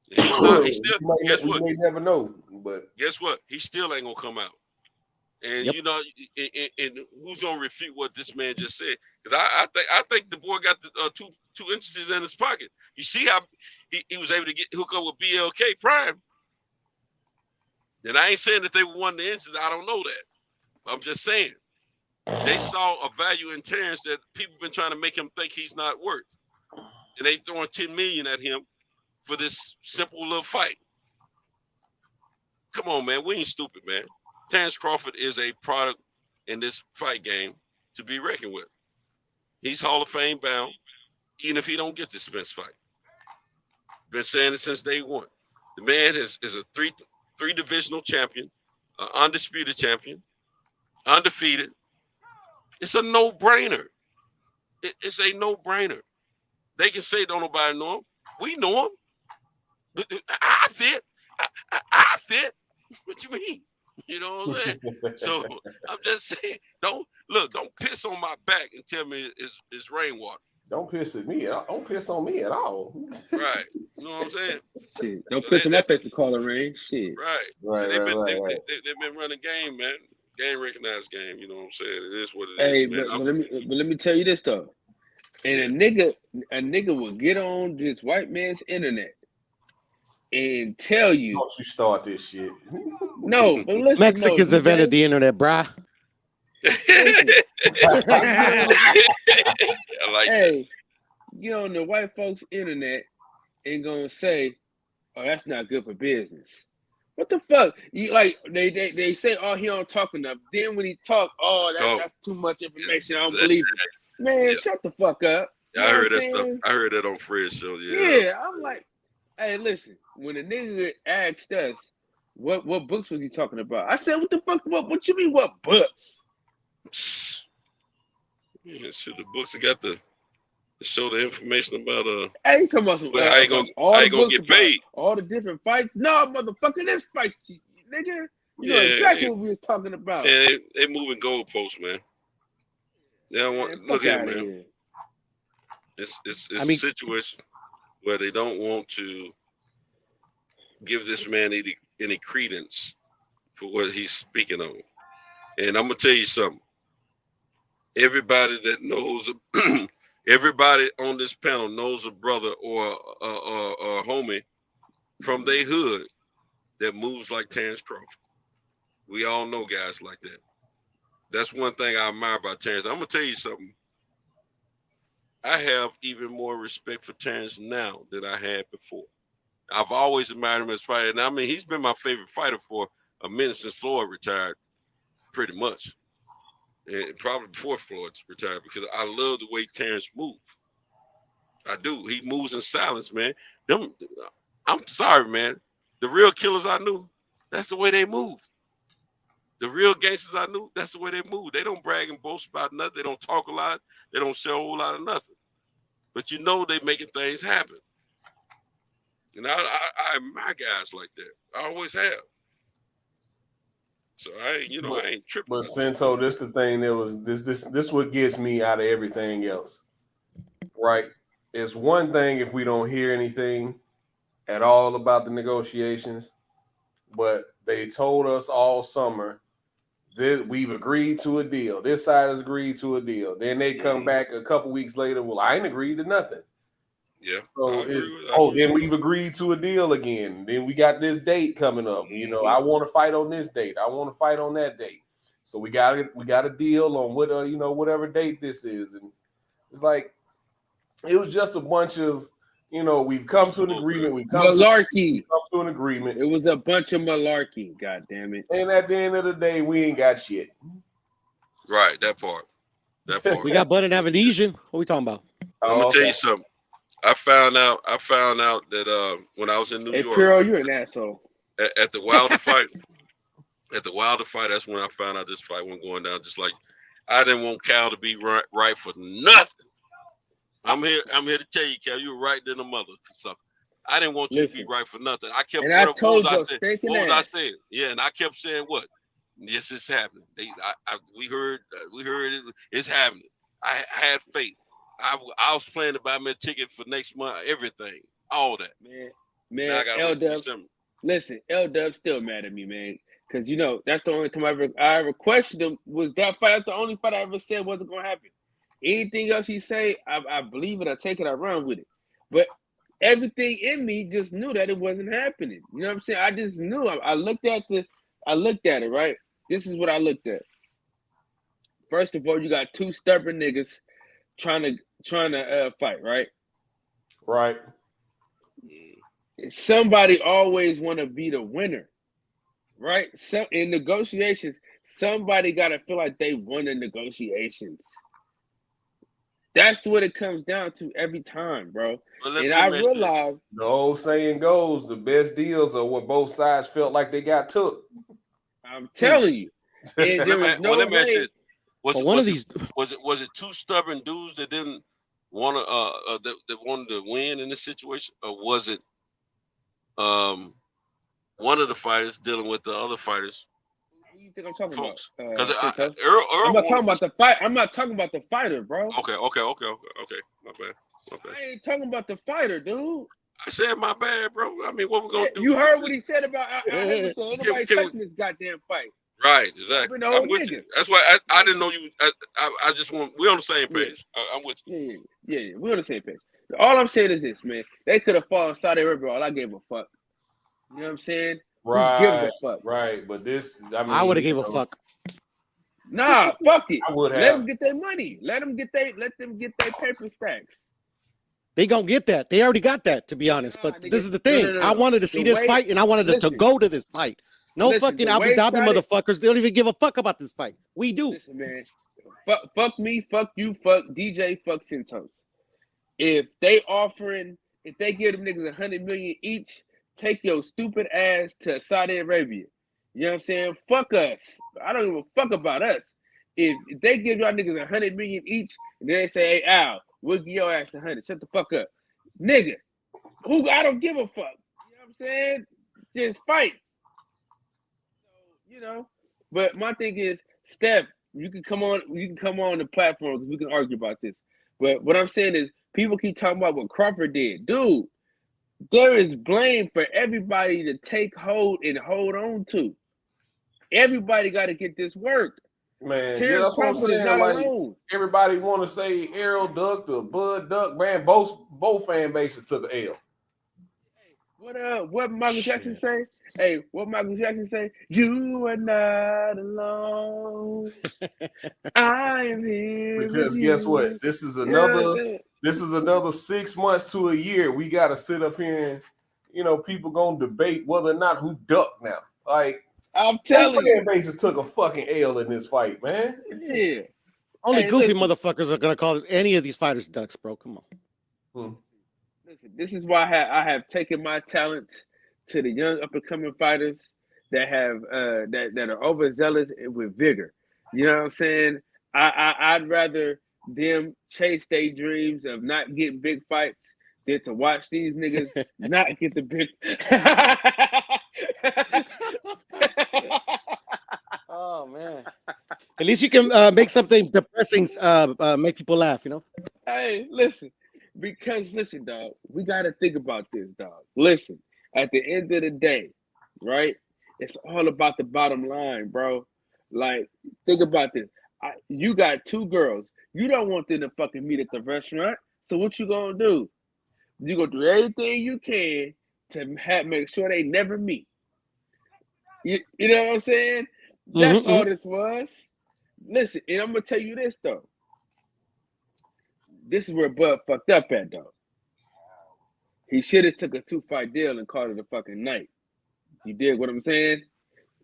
we may never know. But guess what? He still ain't gonna come out. And you know, and who's gonna refute what this man just said? Because I think the boy got the two instances in his pocket. You see how he was able to hook up with BLK Prime. And I ain't saying that they won the instance. I don't know that. I'm just saying They saw a value in Terrence that people been trying to make him think he's not worth, and they throwing $10 million at him for this simple little fight. Come on, man, we ain't stupid, man. Terrence Crawford is a product in this fight game to be reckoned with. He's Hall of Fame bound, even if he don't get the Spence fight. Been saying it since day one. The man is a three divisional champion, undisputed champion, undefeated. It's a no-brainer. It's a no-brainer. They can say don't nobody know him. We know him. I fit. I fit. What you mean? You know what I'm saying? So I'm just saying, don't piss on my back and tell me it's rainwater. Don't piss at me. Don't piss on me at all. Right. You know what I'm saying? Shit. Don't piss on my face to call it rain. Shit. Right. Right, So they've right. been running game, man. Game recognized game. You know what I'm saying? It is what it Hey, is, man. but let me tell you this though. And a nigga will get on this white man's internet and tell you. Don't you start this shit. No, but listen. Mexicans invented the internet, brah. I like that. Hey, get on the white folks' internet and gonna say, "Oh, that's not good for business." What the fuck? You like they say, "Oh, he don't talk enough." Then when he talk, "Oh, that's too much information. I don't believe it." Man, shut the fuck up. Yeah, I heard that stuff. I heard that on Fred's show. Yeah, I'm like, hey, listen. When the nigga asked us what books was he talking about, I said, "What the fuck? What you mean? What books?" Yeah, shit, the books that got to show the information about Hey, you talking about some? I ain't gonna get paid. All the different fights. No, motherfucker, this fight, nigga. You know exactly what we was talking about. Yeah, they moving goalposts, man. They don't want look at it, man. Here. It's a situation where they don't want to give this man any credence for what he's speaking on. And I'm gonna tell you something. Everybody that knows, everybody on this panel knows a brother or a homie from their hood that moves like Terrence Crawford. We all know guys like that. That's one thing I admire about Terrence. I'm gonna tell you something. I have even more respect for Terrence now than I had before. I've always admired him as a fighter. And I mean, he's been my favorite fighter for a minute since Floyd retired, pretty much. And probably before Floyd's retired, because I love the way Terrence moves. I do. He moves in silence, man. I'm sorry, man. The real killers I knew, that's the way they move. The real gangsters I knew, that's the way they move. They don't brag and boast about nothing. They don't talk a lot. They don't show a whole lot of nothing. But you know they making things happen. And I admire guys like that. I always have. So I ain't tripping. But Cento, this the thing that was this what gets me out of everything else. Right? It's one thing if we don't hear anything at all about the negotiations, but they told us all summer that we've agreed to a deal. This side has agreed to a deal. Then they come back a couple weeks later. Well, I ain't agreed to nothing. Yeah. So then we've agreed to a deal again. Then we got this date coming up. You know, I want to fight on this date. I want to fight on that date. So we got a deal on what whatever date this is, and it's like it was just a bunch of we've come to an agreement. We've come to an agreement. It was a bunch of malarkey. God damn it! And at the end of the day, we ain't got shit. Right, that part. We got Bud and Avenesian. What we talking about? I'm gonna tell you something. I found out that when I was in New York. Hey, Piro, you're an asshole. At the Wilder fight, that's when I found out this fight wasn't going down. Just like I didn't want Cal to be right for nothing. I'm here to tell you, Cal, you were right than a mother. So I didn't want you to be right for nothing. I kept. And I told you, what was I saying? Yeah, and I kept saying what? Yes, it's happening. We heard it. It's happening. I had faith. I was planning to buy me a ticket for next month. Everything, all that. Man, L-Dub still mad at me, man. Because that's the only time I ever questioned him was that fight. That's the only fight I ever said wasn't gonna happen. Anything else he say, I believe it, I take it, I run with it. But everything in me just knew that it wasn't happening. You know what I'm saying? I just knew. I looked at it, right? This is what I looked at. First of all, you got two stubborn niggas trying to fight, right? Right. Somebody always want to be the winner, right? So in negotiations, somebody got to feel like they won the negotiations. That's what it comes down to every time, bro. And I realized the old saying goes, the best deals are what both sides felt like they got took. I'm telling you. And there was no way. Was it two stubborn dudes that didn't want to that wanted to win in this situation, or was it one of the fighters dealing with the other fighters? What do you think I'm talking folks? about? Because Earl I'm not talking about the fight. I'm not talking about the fighter, bro. Okay. My bad. I ain't talking about the fighter, dude. I said my bad, bro. I mean, what we gonna do? You heard what he said about ain't nobody touching this goddamn fight. Right, exactly. I'm with you. That's why I didn't know you. I just want we're on the same page. I'm with you. Yeah, we're on the same page. All I'm saying is this, man. They could have fought in Saudi Arabia. All I gave a fuck. You know what I'm saying? Right. Who gives a fuck? Right. But this, I would have gave a fuck. Nah, fuck it. I would have. Let them get their money. Let them get their paper stacks. They gonna get that. They already got that, to be honest. But this is the thing. No. I wanted to see this fight, and I wanted to go to this fight. No fucking Abu Dhabi motherfuckers. They don't even give a fuck about this fight. We do. Listen, man. Fuck me. Fuck you. Fuck DJ. Fuck Santos. If they give them niggas $100 million each, take your stupid ass to Saudi Arabia. You know what I'm saying? Fuck us. I don't give a fuck about us. If they give y'all niggas $100 million each, and then they say, "Hey Al, we'll give your ass 100. Shut the fuck up, nigga." I don't give a fuck. You know what I'm saying? Just fight. You know. But my thing is, Steph, you can come on the platform because we can argue about this. But what I'm saying is, people keep talking about what Crawford did, dude. There is blame for everybody to take hold and hold on to. Everybody got to get this work. Man, Terrence Crawford is not alone. Everybody want to say Errol ducked or Bud ducked. Man, both fan bases took an L. What Michael Jackson say? Hey, what Michael Jackson say? You are not alone. I am here. Because guess what? This is another 6 months to a year. We got to sit up here and, people gonna debate whether or not who ducked now. Like, I'm telling you, fan bases took a fucking L in this fight, man. Yeah. Only goofy motherfuckers are gonna call any of these fighters ducks, bro. Come on. Listen, this is why I have taken my talents to the young up and coming fighters that have that are overzealous with vigor. You know what I'm saying? I'd rather them chase their dreams of not getting big fights than to watch these niggas not get the big. Oh man! At least you can make something depressing, make people laugh. Hey, listen, dog. We got to think about this, dog. Listen. At the end of the day, right? It's all about the bottom line, bro. Like, think about this. You got two girls. You don't want them to fucking meet at the restaurant. So what you gonna do? You gonna do everything you can to make sure they never meet. You know what I'm saying? That's all this was. Listen, and I'm gonna tell you this though. This is where Bud fucked up at though. He should have took a 2-fight deal and called it a fucking night. You dig what I'm saying?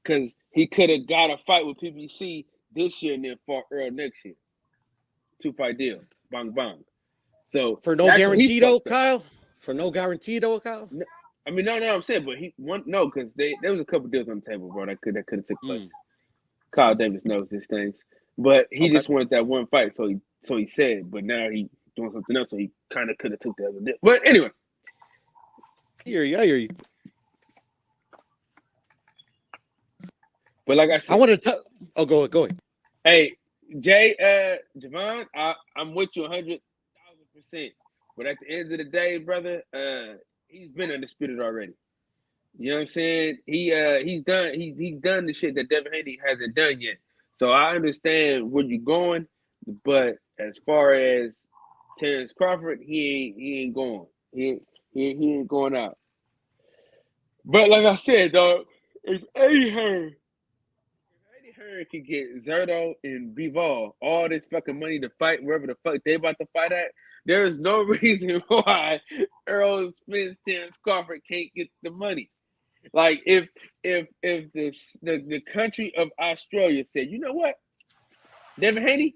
Because he could have got a fight with PBC this year and then fought Earl next year. 2-fight deal. Bang, bang. So for no guarantee though, Kyle? For no guarantee though, Kyle? No, I mean, no, I'm saying, but because there was a couple deals on the table, bro, that could have took place. Kyle Davis knows these things. But he just wanted that one fight, so he said, but now he doing something else, so he kind of could have took the other deal. But anyway. I hear you. But like I said, I wanted to go ahead. Hey, Jay, Javon, I'm with you 100,000%. But at the end of the day, brother, he's been undisputed already. You know what I'm saying? He's done the shit that Devin Haney hasn't done yet. So I understand where you're going, but as far as Terrence Crawford, he ain't going. He ain't going out. But like I said, dog, if Eddie Hearn could get Zerto and Bivol all this fucking money to fight wherever the fuck they about to fight at, there is no reason why Errol Spence, Terrence Crawford can't get the money. Like if the country of Australia said, you know what, Devin Haney,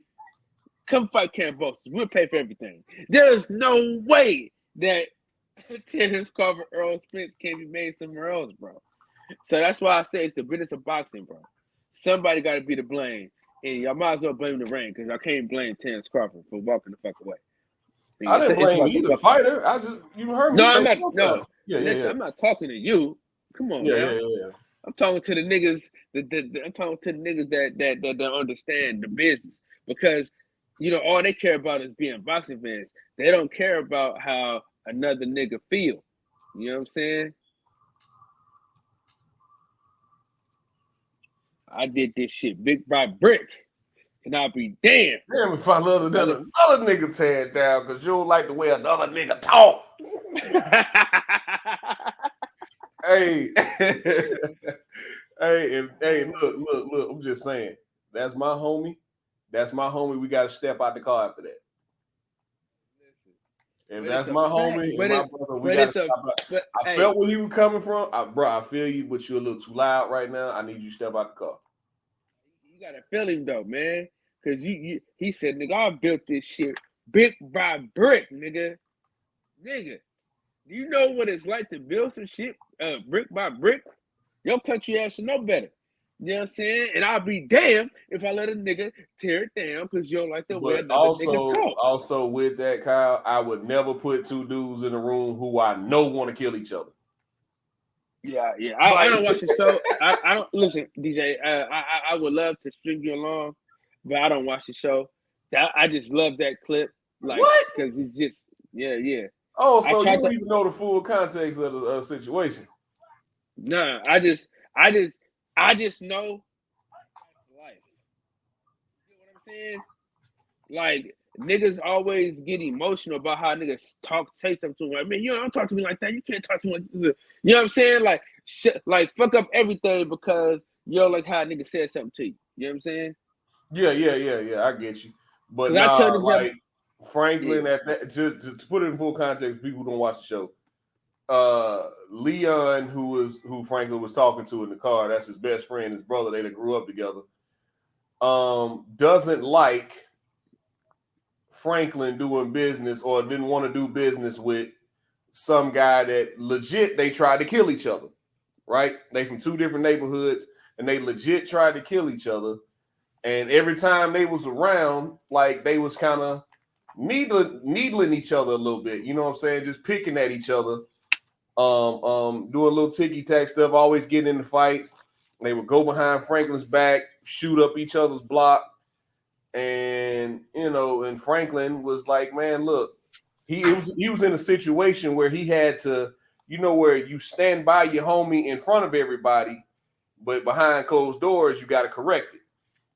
come fight Kambosos, we'll pay for everything. There's no way that Terrence Crawford, Errol Spence can't be made somewhere else, bro. So that's why I say it's the business of boxing, bro. Somebody got to be to blame, and y'all might as well blame the rain because y'all can't blame Terrence Crawford for walking the fuck away. I didn't blame either fighter. I just you heard me. No, I'm not. No, I'm not talking to you. Come on, man. I'm talking to the niggas. I'm talking to the niggas that don't understand the business because you know all they care about is being boxing fans. They don't care about how another nigga feel. You know what I'm saying? I did this shit brick by brick, and I'll be damned. Damn, if I love another nigga tear down because you don't like the way another nigga talk. Hey, hey, look, I'm just saying. That's my homie. That's my homie. We got to step out the car after that. And that's my homie and my brother. We got to stop out. I felt where he was coming from. I feel you, but you're a little too loud right now. I need you to step out the car. You got to feel him, though, man. Because he said, nigga, I built this shit brick by brick, nigga. Nigga, do you know what it's like to build some shit brick by brick? Your country ass should know better. You know what I'm saying? And I'll be damned if I let a nigga tear it down because you don't like the way another nigga talk. Also, with that, Kyle, I would never put two dudes in a room who I know want to kill each other. Yeah. I don't watch the show. I don't listen, DJ. I would love to string you along, but I don't watch the show. I just love that clip, like because it's just yeah. Oh, so you don't even know the full context of the situation? Nah, I just know life. You know what I'm saying? Like niggas always get emotional about how niggas say something to them. Like, man, you don't talk to me like that. You can't talk to me like this. You know what I'm saying? Like like fuck up everything because you don't like how a nigga said something to you. You know what I'm saying? Yeah. I get you. But like Franklin, at that, to put it in full context, people don't watch the show. Leon, who Franklin was talking to in the car, that's his best friend, his brother, they grew up together. Doesn't like Franklin doing business or didn't want to do business with some guy that legit they tried to kill each other, right? They from two different neighborhoods and they legit tried to kill each other. And every time they was around, like they was kind of needling each other a little bit, you know what I'm saying? Just picking at each other, doing a little ticky-tack stuff, always getting into fights. They would go behind Franklin's back, shoot up each other's block. And, you know, and Franklin was like, man, look, he was in a situation where he had to, you know, where you stand by your homie in front of everybody, but behind closed doors, you got to correct it.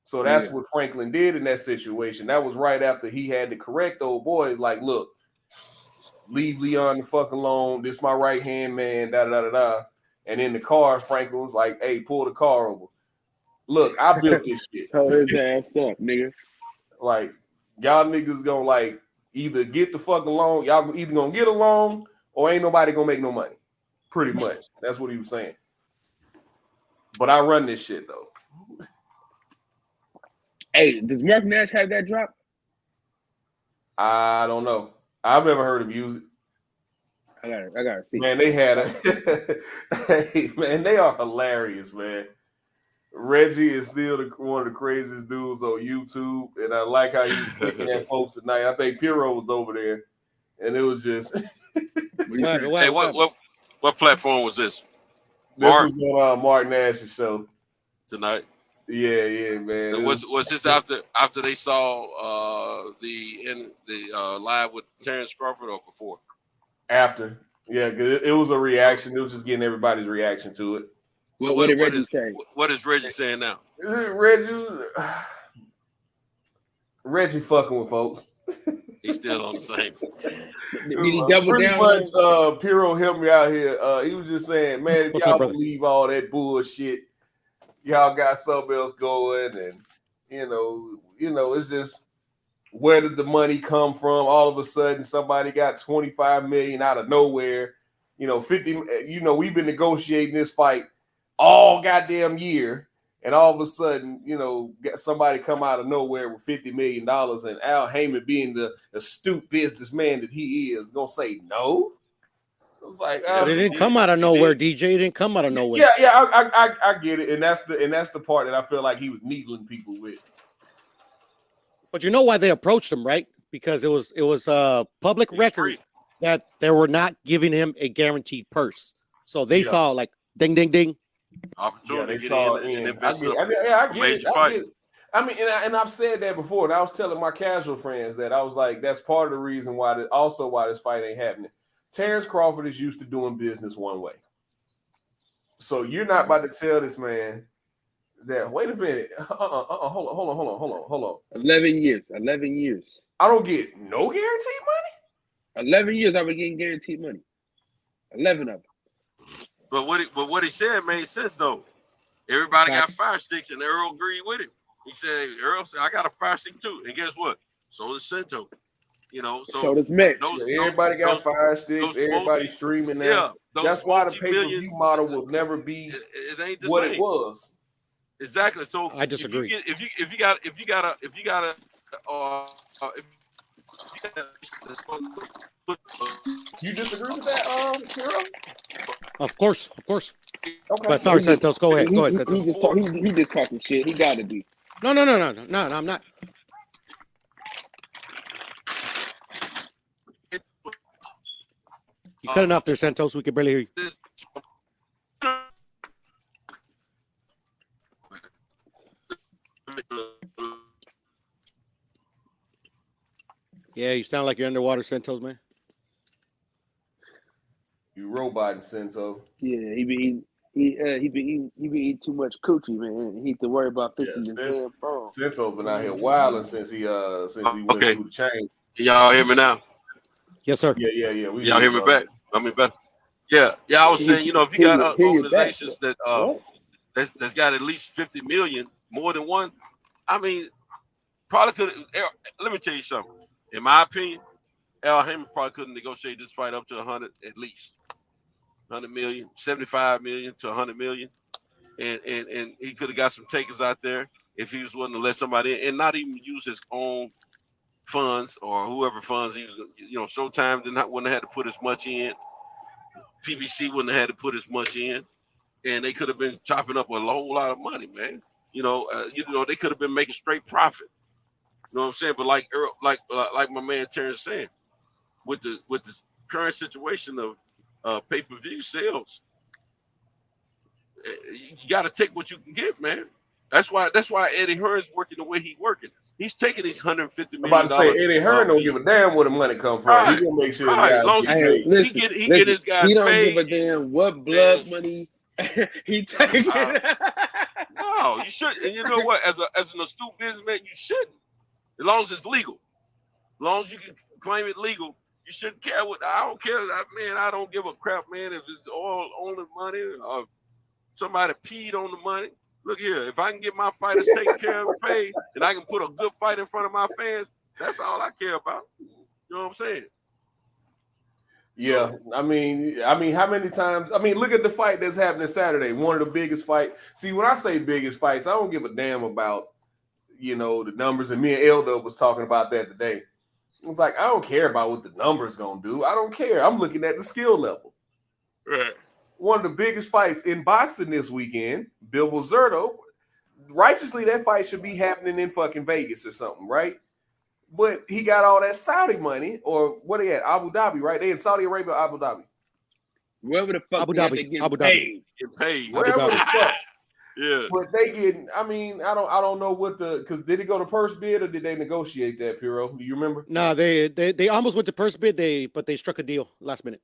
So that's what Franklin did in that situation. That was right after he had to correct old boys. Like, look, leave Leon the fuck alone. This my right hand man. Da. And in the car, Franklin was like, "Hey, pull the car over. Look, I built this shit. Hold his ass up, nigga. Like, y'all niggas gonna like either get the fuck along. Y'all either gonna get along or ain't nobody gonna make no money. Pretty much. That's what he was saying. But I run this shit though. Hey, does Mark Nash have that drop? I don't know. I've never heard him use it. I gotta see. Man, they had a hey, man, they are hilarious, man. Reggie is still one of the craziest dudes on YouTube, and I like how he's picking at folks tonight. I think Piro was over there, and it was just hey, what platform was this? This was on Mark Nash's show tonight. Yeah, man. Was this after they saw the live with Terrence Crawford or before? After, yeah, because it was a reaction. It was just getting everybody's reaction to it. What did Reggie say? What is Reggie saying now? Reggie fucking with folks. He's still on the same. Did he double pretty down? Much, Piro helped me out here. He was just saying, man, if y'all believe all that bullshit, y'all got something else going, and you know, it's just where did the money come from? All of a sudden, somebody got 25 million out of nowhere. 50. We've been negotiating this fight all goddamn year, and all of a sudden, get somebody come out of nowhere with $50 million, and Al Heyman, being the astute businessman that he is, gonna say no. It was like, But it didn't come out of nowhere, DJ. It didn't come out of nowhere. Yeah, I get it, and that's the part that I feel like he was needling people with. But you know why they approached him, right? Because it was public record that they were not giving him a guaranteed purse. So they saw like ding, ding, ding. Opportunity they saw it in. I get it. I mean, and I've said that before. And I was telling my casual friends that I was like, that's part of the reason why this fight ain't happening. Terrence Crawford is used to doing business one way. So you're not about to tell this man that, wait a minute, hold on. 11 years. I don't get no guaranteed money? 11 years I've been getting guaranteed money. 11 of them. But what he said made sense though. Everybody got fire sticks, and Earl agreed with him. He said, Earl said, I got a fire stick too. And guess what? So does Cento. So does Mick. Everybody got fire sticks. Everybody streaming now. Yeah, that's why the pay-per-view model will never be what it was. Exactly. So I disagree. If you got you disagree with that, Hero? Of course. Okay. But sorry, Santos. Go ahead. Santos. He just talking shit. He got to be. No, I'm not. You cutting off there, Santos. We can barely hear you. Yeah, you sound like you're underwater, Santos, man. You roboting, Cento. Yeah, he be eating too much coochie, man. He need to worry about fixing his damn phone. Cento's been out here wilding since he went through the chain. Y'all hear me now? Yes, sir. Yeah. Y'all hear me back? I mean, better. Yeah. I was saying, if you got organizations that's got at least 50 million, more than one, I mean, probably could. Let me tell you something. In my opinion, Al Heyman probably couldn't negotiate this fight up to 100 at least. 100 million, 75 million to 100 million. And he could have got some takers out there if he was willing to let somebody in and not even use his own funds or whoever funds he was. Showtime wouldn't have had to put as much in. PBC wouldn't have had to put as much in. And they could have been chopping up a whole lot of money, man. They could have been making straight profit. You know what I'm saying? But like my man Terrence saying, with the current situation of pay-per-view sales, you got to take what you can get, man. That's why Eddie Hearn's working the way he's working. He's taking these $150 million. I'm about to say Eddie Hearn don't give a damn where the money come from. Right, He gonna make sure he get his guys he don't paid. give a damn what blood money he taking. No, you shouldn't. And you know what? As an astute businessman, you shouldn't. As long as it's legal. As long as you can claim it legal, you shouldn't care what. I don't care, man. I don't give a crap, man. If it's all on the money or somebody peed on the money. Look here, if I can get my fighters taken care of and paid, and I can put a good fight in front of my fans, that's all I care about. You know what I'm saying? Yeah, I mean, how many times? I mean, look at the fight that's happening Saturday. One of the biggest fights. See, when I say biggest fights, I don't give a damn about the numbers. And me and Eldo was talking about that today. It's like I don't care about what the numbers gonna do. I don't care. I'm looking at the skill level. Right. One of the biggest fights in boxing this weekend, Bilbo Zerto. Righteously, that fight should be happening in fucking Vegas or something, right? But he got all that Saudi money, or what they at? Abu Dhabi, right? They in Saudi Arabia, Abu Dhabi. Wherever the fuck Abu they Dhabi, get Abu paid. Get paid. Wherever the fuck. Yeah. But they getting, I don't know what because did it go to purse bid or did they negotiate that, Piro? Do you remember? No, they almost went to purse bid, but they struck a deal last minute.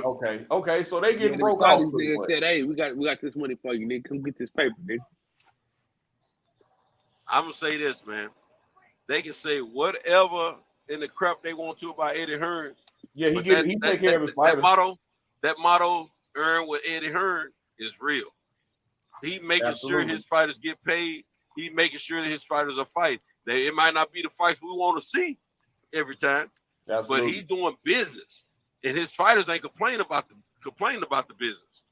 Okay. So they getting broke off. They said, hey, we got this money for you, nigga. Come get this paper, nigga. I'm gonna say this, man. They can say whatever in the crap they want to about Eddie Hearn. Yeah, he take care of his fighters. That motto, earn with Eddie Hearn is real. He making Absolutely. sure his fighters get paid. He making sure that his fighters are fighting. It might not be the fights we want to see every time, Absolutely. but he's doing business, and his fighters ain't complaining about the business.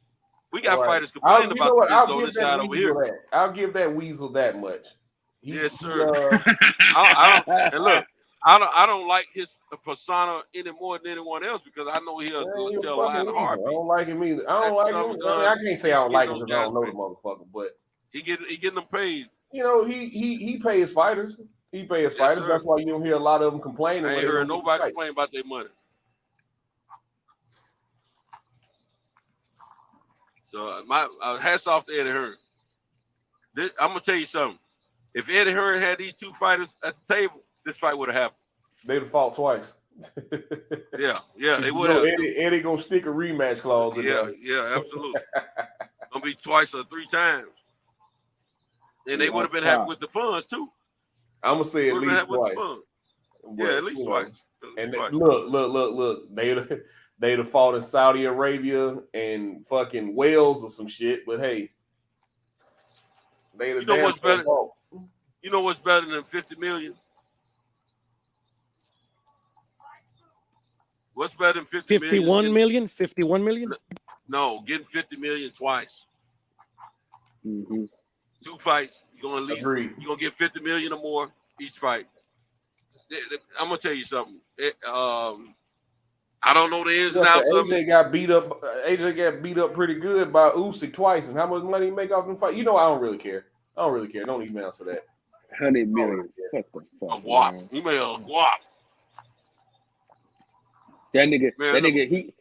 We got Right. fighters complaining about the business on this side over here. I'll give that weasel that much. Yes, sir. And look, I don't like his persona any more than anyone else because I know he'll tell a lie in a I heartbeat. don't like him either. I don't like him. I mean, I can't say I don't like him because I don't know the paid. motherfucker, but He getting them paid. you know, he pays fighters. He pays fighters. sir. That's why you don't hear a lot of them complaining. I when ain't they heard don't nobody fight. complain about their money. So my hats off to Eddie Hearn. I'm gonna tell you something. If Eddie Hearn had these two fighters at the table, this fight would have happened. They'd have fought twice. Yeah, they You would know, have. Eddie gonna stick a rematch clause in there. Yeah, absolutely. Gonna be twice or three times, and they Yeah, would have been wow. happy with the funds too. I'm gonna say at Would've been least happy with the twice. funds. But, Yeah, at least you know, twice. And Twice. look, they'd have fought in Saudi Arabia and fucking Wales or some shit. But hey, they'd have You know what's better? fought. You know what's better than 50 million? What's better than 50 million? 51 million? 51 million? No, getting 50 million twice. Mm-hmm. Two fights. You're gonna at least Agreed. you're gonna get 50 million or more each fight. I'm gonna tell you something. I don't know the ins and outs of it. AJ got beat up. AJ got beat up pretty good by Usyk twice. And how much money he make off them fight? You know, I don't really care. Don't even answer that. 100 million. What the A fuck? guap. Man? He made a guap. That nigga, Man,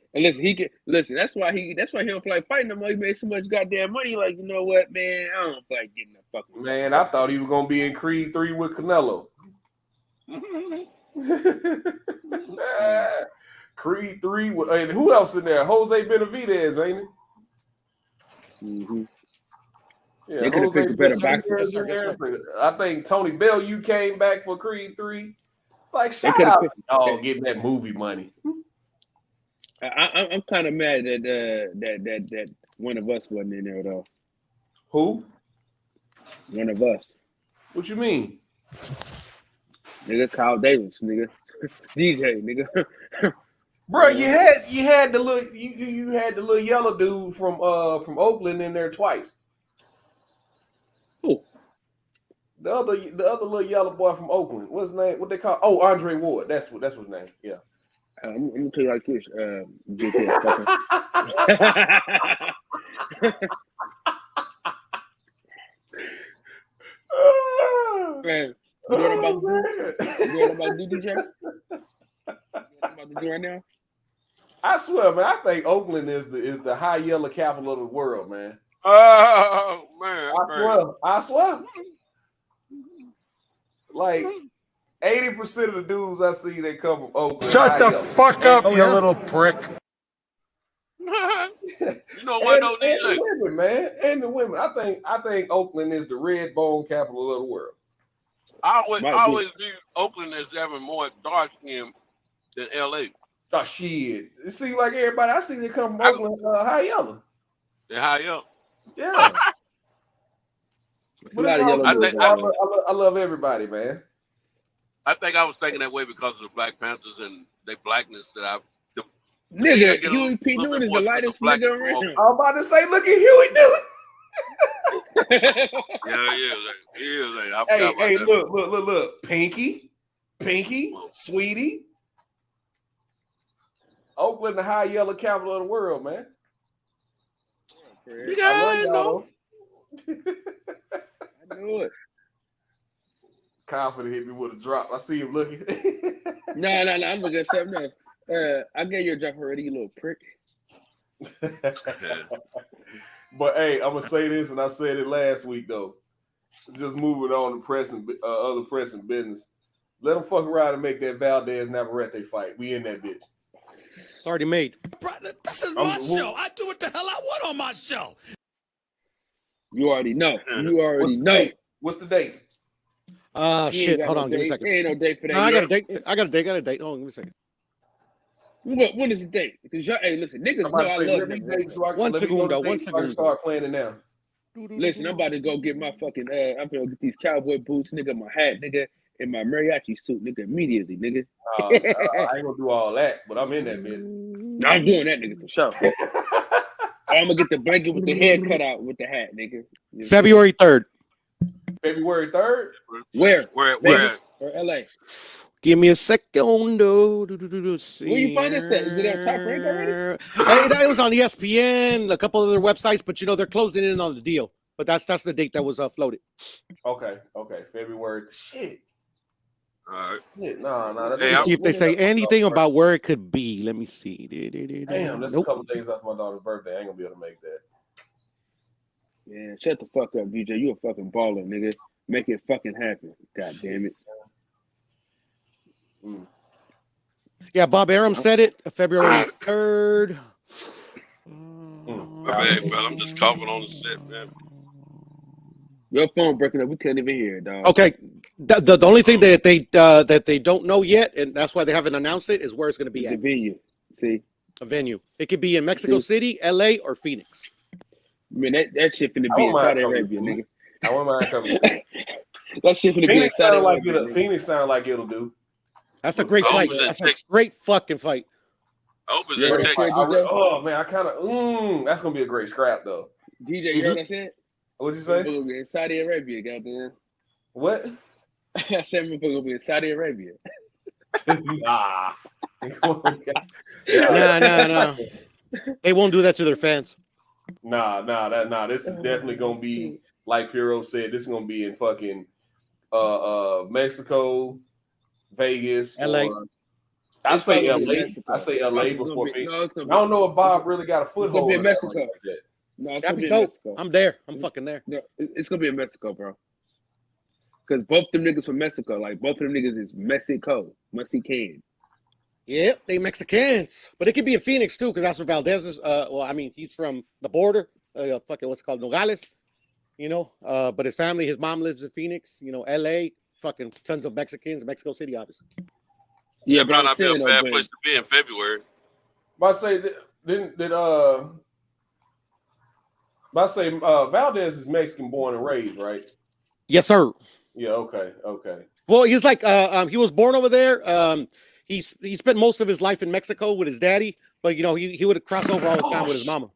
listen. That's why he don't feel like fighting no more. He made so much goddamn money. Like, you know what, man? I don't feel like getting that fucking Man, I thought he was gonna be in Creed 3 with Canelo. Creed 3 with and who else in there? Jose Benavidez, ain't it? Mm-hmm. Yeah, They could've picked a better boxer. Benavidez in there. I think Tony Bell, you came back for Creed 3. It's like They shout could've out picked- to y'all getting that movie money. I'm kind of mad that one of us wasn't in there though. Who? One of us, What you mean? nigga, Kyle Davis, nigga, DJ, nigga. Bro, you had the little you had the little yellow dude from Oakland in there twice. Who? The other little yellow boy from Oakland. What's his name? What they call? Oh, Andre Ward. That's his name. Yeah. I'm gonna tell you like this, DJ, fucker. Man, you know what I'm about to do? You know what I'm about to do, DJ? You know what I'm about to do right now? I swear, man. I think Oakland is the high yellow capital of the world, man. Oh man. I swear. Like 80% of the dudes I see they come from Oakland. Shut the fuck up, you little prick. You know what though, and DJ? the women, man, and the women. I think Oakland is the red bone capital of the world. I always view Oakland as having more dark skin than LA. Oh shit! It seems like everybody I see they come from Oakland high yellow. They're high up. Yeah. But it's all good. I I love everybody, man. I think I was thinking that way because of the Black Panthers and their blackness that I. Nigga, Huey P. Newton is the lightest nigga around. I'm about to say, look at Huey Newton. Yeah, he is. I forgot about Hey, that. look. Pinky, Sweetie. Oakland, the high yellow capital of the world, man. Yeah, I know. I knew it. Confident hit me with a drop. I see him looking. No, I'm looking at something else. I gave you a drop already, you little prick. But hey, I'm gonna say this, and I said it last week though. Just moving on to other pressing business. Let them fuck around and make that Valdez Navarrete fight. We in that bitch. It's already made. This is my show. I do what the hell I want on my show. You already know. What's the date? Shit. Hold on. Give me a second. There ain't no date for that. No, I got a date. Got a date. Hold on. Give me a second. When is the date? Because hey, listen, niggas know I love me date so I can, One let me segundo, know the one date so I can segundo. start planning now. Listen, I'm about to go get my fucking I'm gonna get these cowboy boots, nigga, my hat, nigga, and my mariachi suit, nigga, immediately, nigga. I ain't gonna do all that, but I'm in that bitch. No, I'm doing that, nigga, for sure. I'm gonna get the blanket with the hair cut out with the hat, nigga. You know? February 3rd. February 3rd? Where? Where? Vegas or LA? Give me a second. Where you find this at? Is it on Top Rank already? It was on ESPN, a couple other websites, but you know they're closing in on the deal. But that's the date that was floated. Okay. February. Shit. All right. Shit. Nah. That's Hey, Let's see if they say anything about where it could be. Let me see. Damn, that's a couple days after my daughter's birthday. I ain't gonna be able to make that. Yeah, shut the fuck up, DJ. You a fucking baller, nigga. Make it fucking happen. God damn it. Yeah, Bob Arum said it. February 3rd. My bad, bro. I'm just coughing on the set, man. Your phone breaking up. We couldn't even hear it, dog. Okay. The only thing that they don't know yet, and that's why they haven't announced it, is where it's going to be The at. venue. See? A venue. It could be in Mexico City, LA, or Phoenix. I mean, that shit finna be in Saudi Arabia, nigga. I wouldn't mind coming. That shit finna be in Phoenix Saudi sound like Arabia. it'll. Phoenix sound like it'll do. That's a great I hope fight. it's in That's a Texas. great fucking fight. I hope it's Yeah, in that's Texas. right. Oh man, I kind of. That's gonna be a great scrap though. DJ, you heard what I said? What'd you say? We're gonna be in Saudi Arabia, goddamn. What? I said we're gonna be in Saudi Arabia. Nah. No. They won't do that to their fans. Nah. This is definitely gonna be like Piro said. This is gonna be in fucking Mexico, Vegas, LA. I say probably LA. Mexico. I say LA It's gonna before be- Phoenix. no, it's gonna I be- don't know if Bob really got a It's gonna foothold. be in in that Mexico. like that. No, it's That'd gonna be be in dope. Mexico. I'm there. I'm fucking there. No, it's gonna be in Mexico, bro. Because both them niggas from Mexico, like both of them niggas is Mexico. Mexican. Yep, they Mexicans. But it could be in Phoenix too, because that's where Valdez is. Well, I mean, he's from the border. Fucking what's it called, Nogales. You know, but his family, his mom lives in Phoenix. You know, LA. Fucking tons of Mexicans. Mexico City, obviously. Yeah, It but might I'm not be a saying bad though, place to be in February. But I say Valdez is Mexican born and raised, right? Yes, sir. Yeah. Okay. Well, he's like he was born over there. He spent most of his life in Mexico with his daddy, but you know he would cross over all the time with his mama.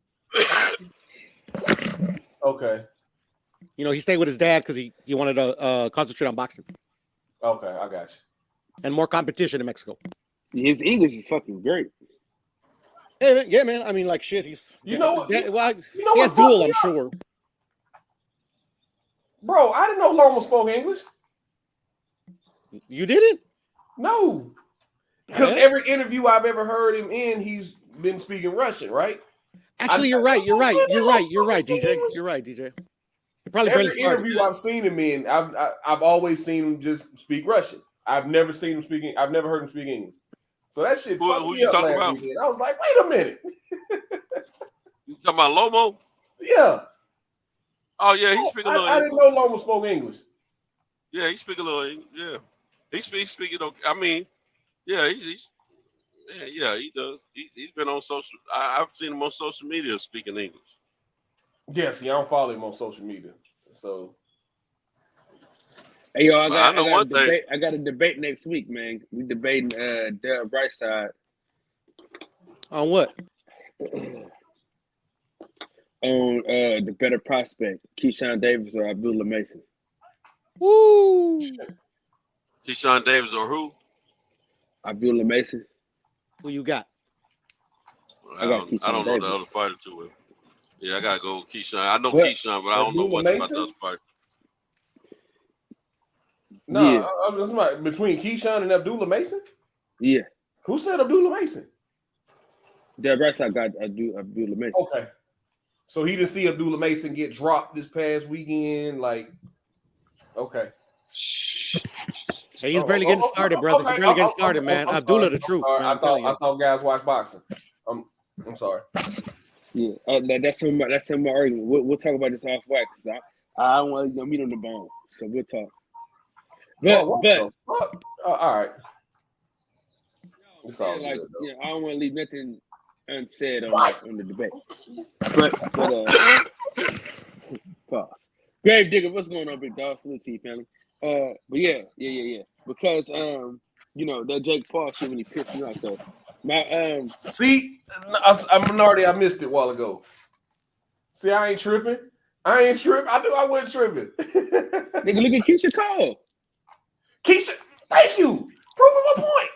Okay. You know, he stayed with his dad because he wanted to concentrate on boxing Okay. I got you. and more competition in Mexico. his English is fucking great. Hey, man, yeah, man. I mean, like shit. He's You know what? well, You know he has what fucked dual, me I'm up? sure. Bro, I didn't know Loma spoke English. You didn't? No. Because Yeah. every interview I've ever heard him in, he's been speaking Russian, right? Actually, you're right. You're right, DJ. You're right, DJ. You probably barely Every started. interview I've seen him in, I've always seen him just speak Russian. I've never seen him speaking. I've never heard him speak English. So that shit fucked Who me you up talking last about? weekend. I was like, wait a minute. You talking about Lomo? Yeah. Oh yeah, he speak a little. I didn't know Loma spoke English. Yeah, he speak a little. Yeah, he speaking. Okay. I mean, yeah, he does. He's been on social. I've seen him on social media speaking English. Yeah, see, I don't follow him on social media. So Hey, yo, I I know got one a debate. I got a debate next week, man. We debating Darryl Brightside On what? on the better prospect, Keyshawn Davis or Abdullah Mason. Woo! Keyshawn Davis or who? Abdullah Mason. Who you got? I got don't Keyshawn know Davis. the other fighter too well. Yeah, I gotta go with Keyshawn. I know What? Keyshawn, but I don't know Abdullah much about Mason? the other fighter. no, Yeah. I'm just like between Keyshawn and Abdullah Mason. Yeah. Who said Abdullah Mason? Darryl Brightside got Abdullah Mason. Okay. So he didn't see Abdullah Mason get dropped this past weekend. Like, okay. Hey, he's barely getting started, brother. He's barely getting started, man. I'm Abdullah, sorry. the truth, I'm sorry. man. I'm telling I you. thought guys watch boxing. I'm sorry. Yeah. That's some of my argument. We'll talk about this off wax. I don't want to meet on the bone, so we'll talk. But What the fuck? All right. It's all like, good, though. you know, I don't want to leave nothing unsaid on the debate. But Grave Digger, what's going on, big dog? Salute to you, family. But yeah. Because you know that Jake Paul shit when he pissed me off. So my See, I'm minority. I missed it a while ago. See, I ain't tripping. I knew I wasn't tripping. nigga, look at Keisha Cole. Keisha, thank you. Proving my point.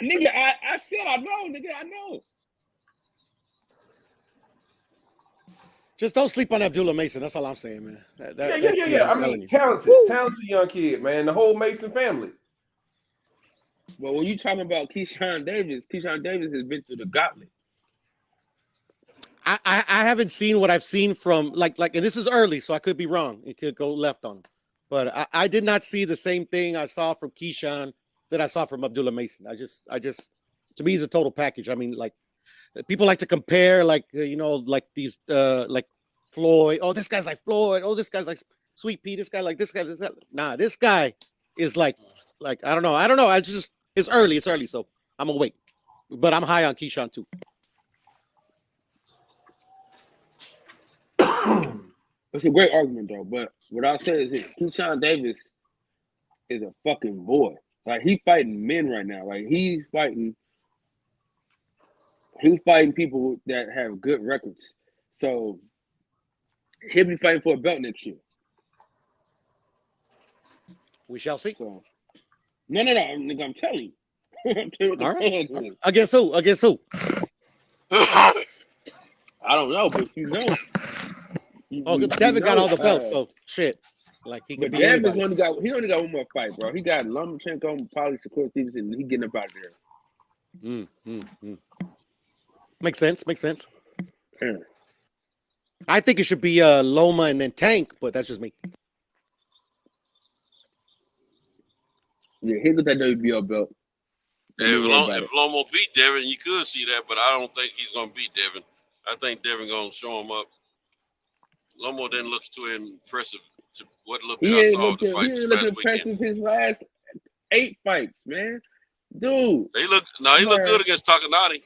Nigga, I said I know, nigga, I know. Just don't sleep on Abdullah Mason. That's all I'm saying, man. Yeah. I mean, talented young kid, man. The whole Mason family. But when you talking about Keyshawn Davis has been through the gauntlet. I haven't seen what I've seen from like, and this is early, so I could be wrong. It could go left on him. But I did not see the same thing I saw from Keyshawn that I saw from Abdullah Mason. I just, to me, he's a total package. I mean, like, people like to compare, like, like these, like Floyd. Oh, this guy's like Floyd. Oh, this guy's like Sweet Pea. This guy like this guy. Nah, this guy is like I don't know. It's early, so I'm gonna wait. But I'm high on Keyshawn too. It's a great argument though. But what I'll say is this: Keyshawn Davis is a fucking boy. Like he's fighting men right now. Like he's fighting people that have good records. So he'll be fighting for a belt next year. We shall see. So, no, nigga, I'm telling you. All right. Against who? I don't know, but you know. Devin got all the belts, so shit. Like he could But be Devin's anybody. only got one more fight, bro. He got Lomachenko, Paulie Shakur Stevenson, and he getting up out of there. Makes sense. Yeah. I think it should be Loma and then Tank, but that's just me. Yeah, he'll get that WBO belt. If Lomo beat Devin, you could see that, but I don't think he's going to beat Devin. I think Devin going to show him up. Lomo didn't look too impressive to what little bit I saw of the fight this last impressive his last 8 fights, man. Dude. He looked good against Takanati.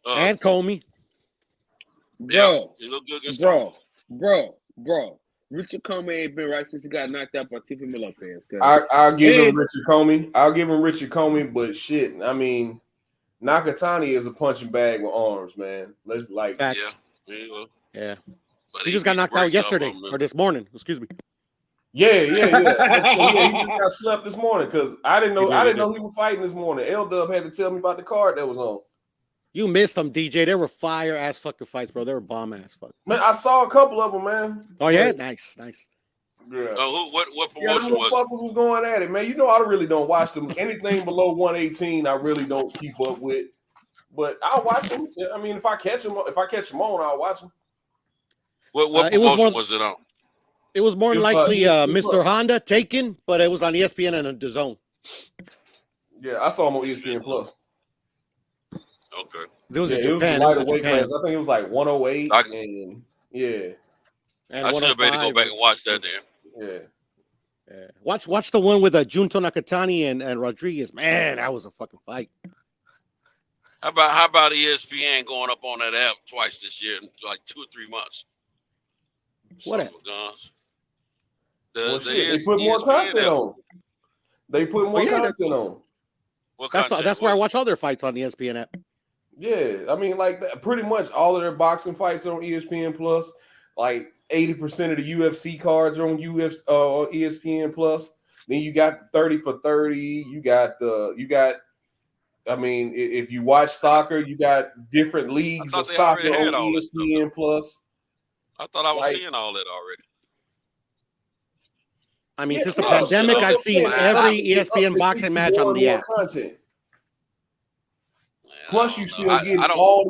And Comey. Bro. He looked good against Bro. Richard Comey ain't been right since he got knocked out by Tiffany Lopez. I'll give him Richard Comey, but shit, I mean, Nakatani is a punching bag with arms, man. Let's like Facts. Yeah. But he just got knocked out yesterday or this morning. Excuse me. Yeah. He just got slept this morning because I didn't know he was fighting this morning. L-Dub had to tell me about the card that was on. You missed them, DJ. They were fire ass fucking fights, bro. They were bomb ass fuck. Man, I saw a couple of them, man. Oh yeah, nice. Yeah. What promotion was? Motherfuckers was going at it, man. You know, I really don't watch them. Anything below 118, I really don't keep up with. But I'll watch them. I mean, if I catch them on, I'll watch them. What promotion was it on? It was more likely Mr. Honda Taken, but it was on ESPN and the DAZN. Yeah, I saw him on ESPN Plus. Okay. It was in Japan. I think it was like 108. And I should have better go back and watch that there. Yeah. Watch the one with Junto Nakatani and Rodriguez. Man, that was a fucking fight. How about ESPN going up on that app twice this year in like 2 or 3 months? What app? They put more content on. They put more content on. That's where I watch all their fights on the ESPN app. Yeah, I mean, like pretty much all of their boxing fights are on ESPN Plus. Like 80% of the UFC cards are on ESPN Plus. Then you got 30 for 30. You got. I mean, if you watch soccer, you got different leagues of soccer on ESPN Plus. I thought I was seeing all that already. I mean, since the pandemic, I've seen every ESPN boxing match on the app. Content. Plus, you still getting all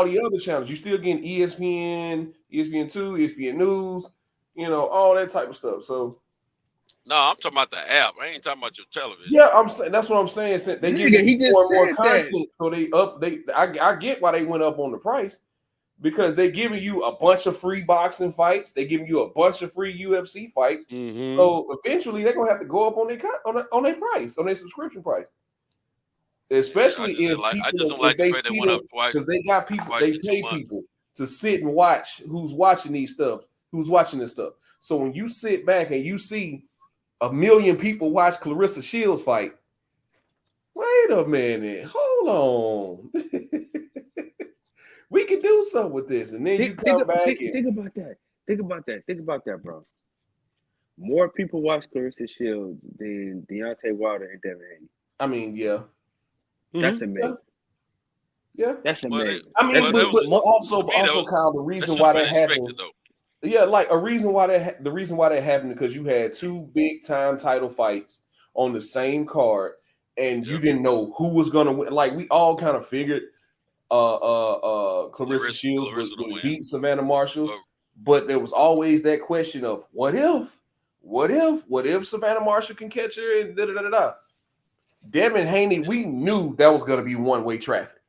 the other channels. You still getting ESPN, ESPN2, ESPN News, all that type of stuff. So, no, I'm talking about the app. I ain't talking about your television. Yeah, I'm saying that's what I'm saying. They give more and more content, so they update. I get why they went up on the price because they're giving you a bunch of free boxing fights. They're giving you a bunch of free UFC fights. Mm-hmm. So eventually, they're gonna have to go up on their price, on their subscription price. Especially if they see because they got people, they pay people to sit and watch who's watching these stuff, who's watching this stuff. So when you sit back and you see 1 million people watch Clarissa Shields fight, wait a minute, hold on. We can do something with this, and then you come back and think about that. Think about that, bro. More people watch Clarissa Shields than Deontay Wilder and Devin Haney. I mean, yeah. That's amazing. Yeah. That's amazing. I mean, but also, Kyle, the reason why that happened. Yeah, like the reason why that happened because you had 2 big time title fights on the same card, and you didn't know who was gonna win. Like we all kind of figured Clarissa Shields would beat Savannah Marshall, but there was always that question of what if Savannah Marshall can catch her and da da da da. Devin Haney, we knew that was gonna be one-way traffic.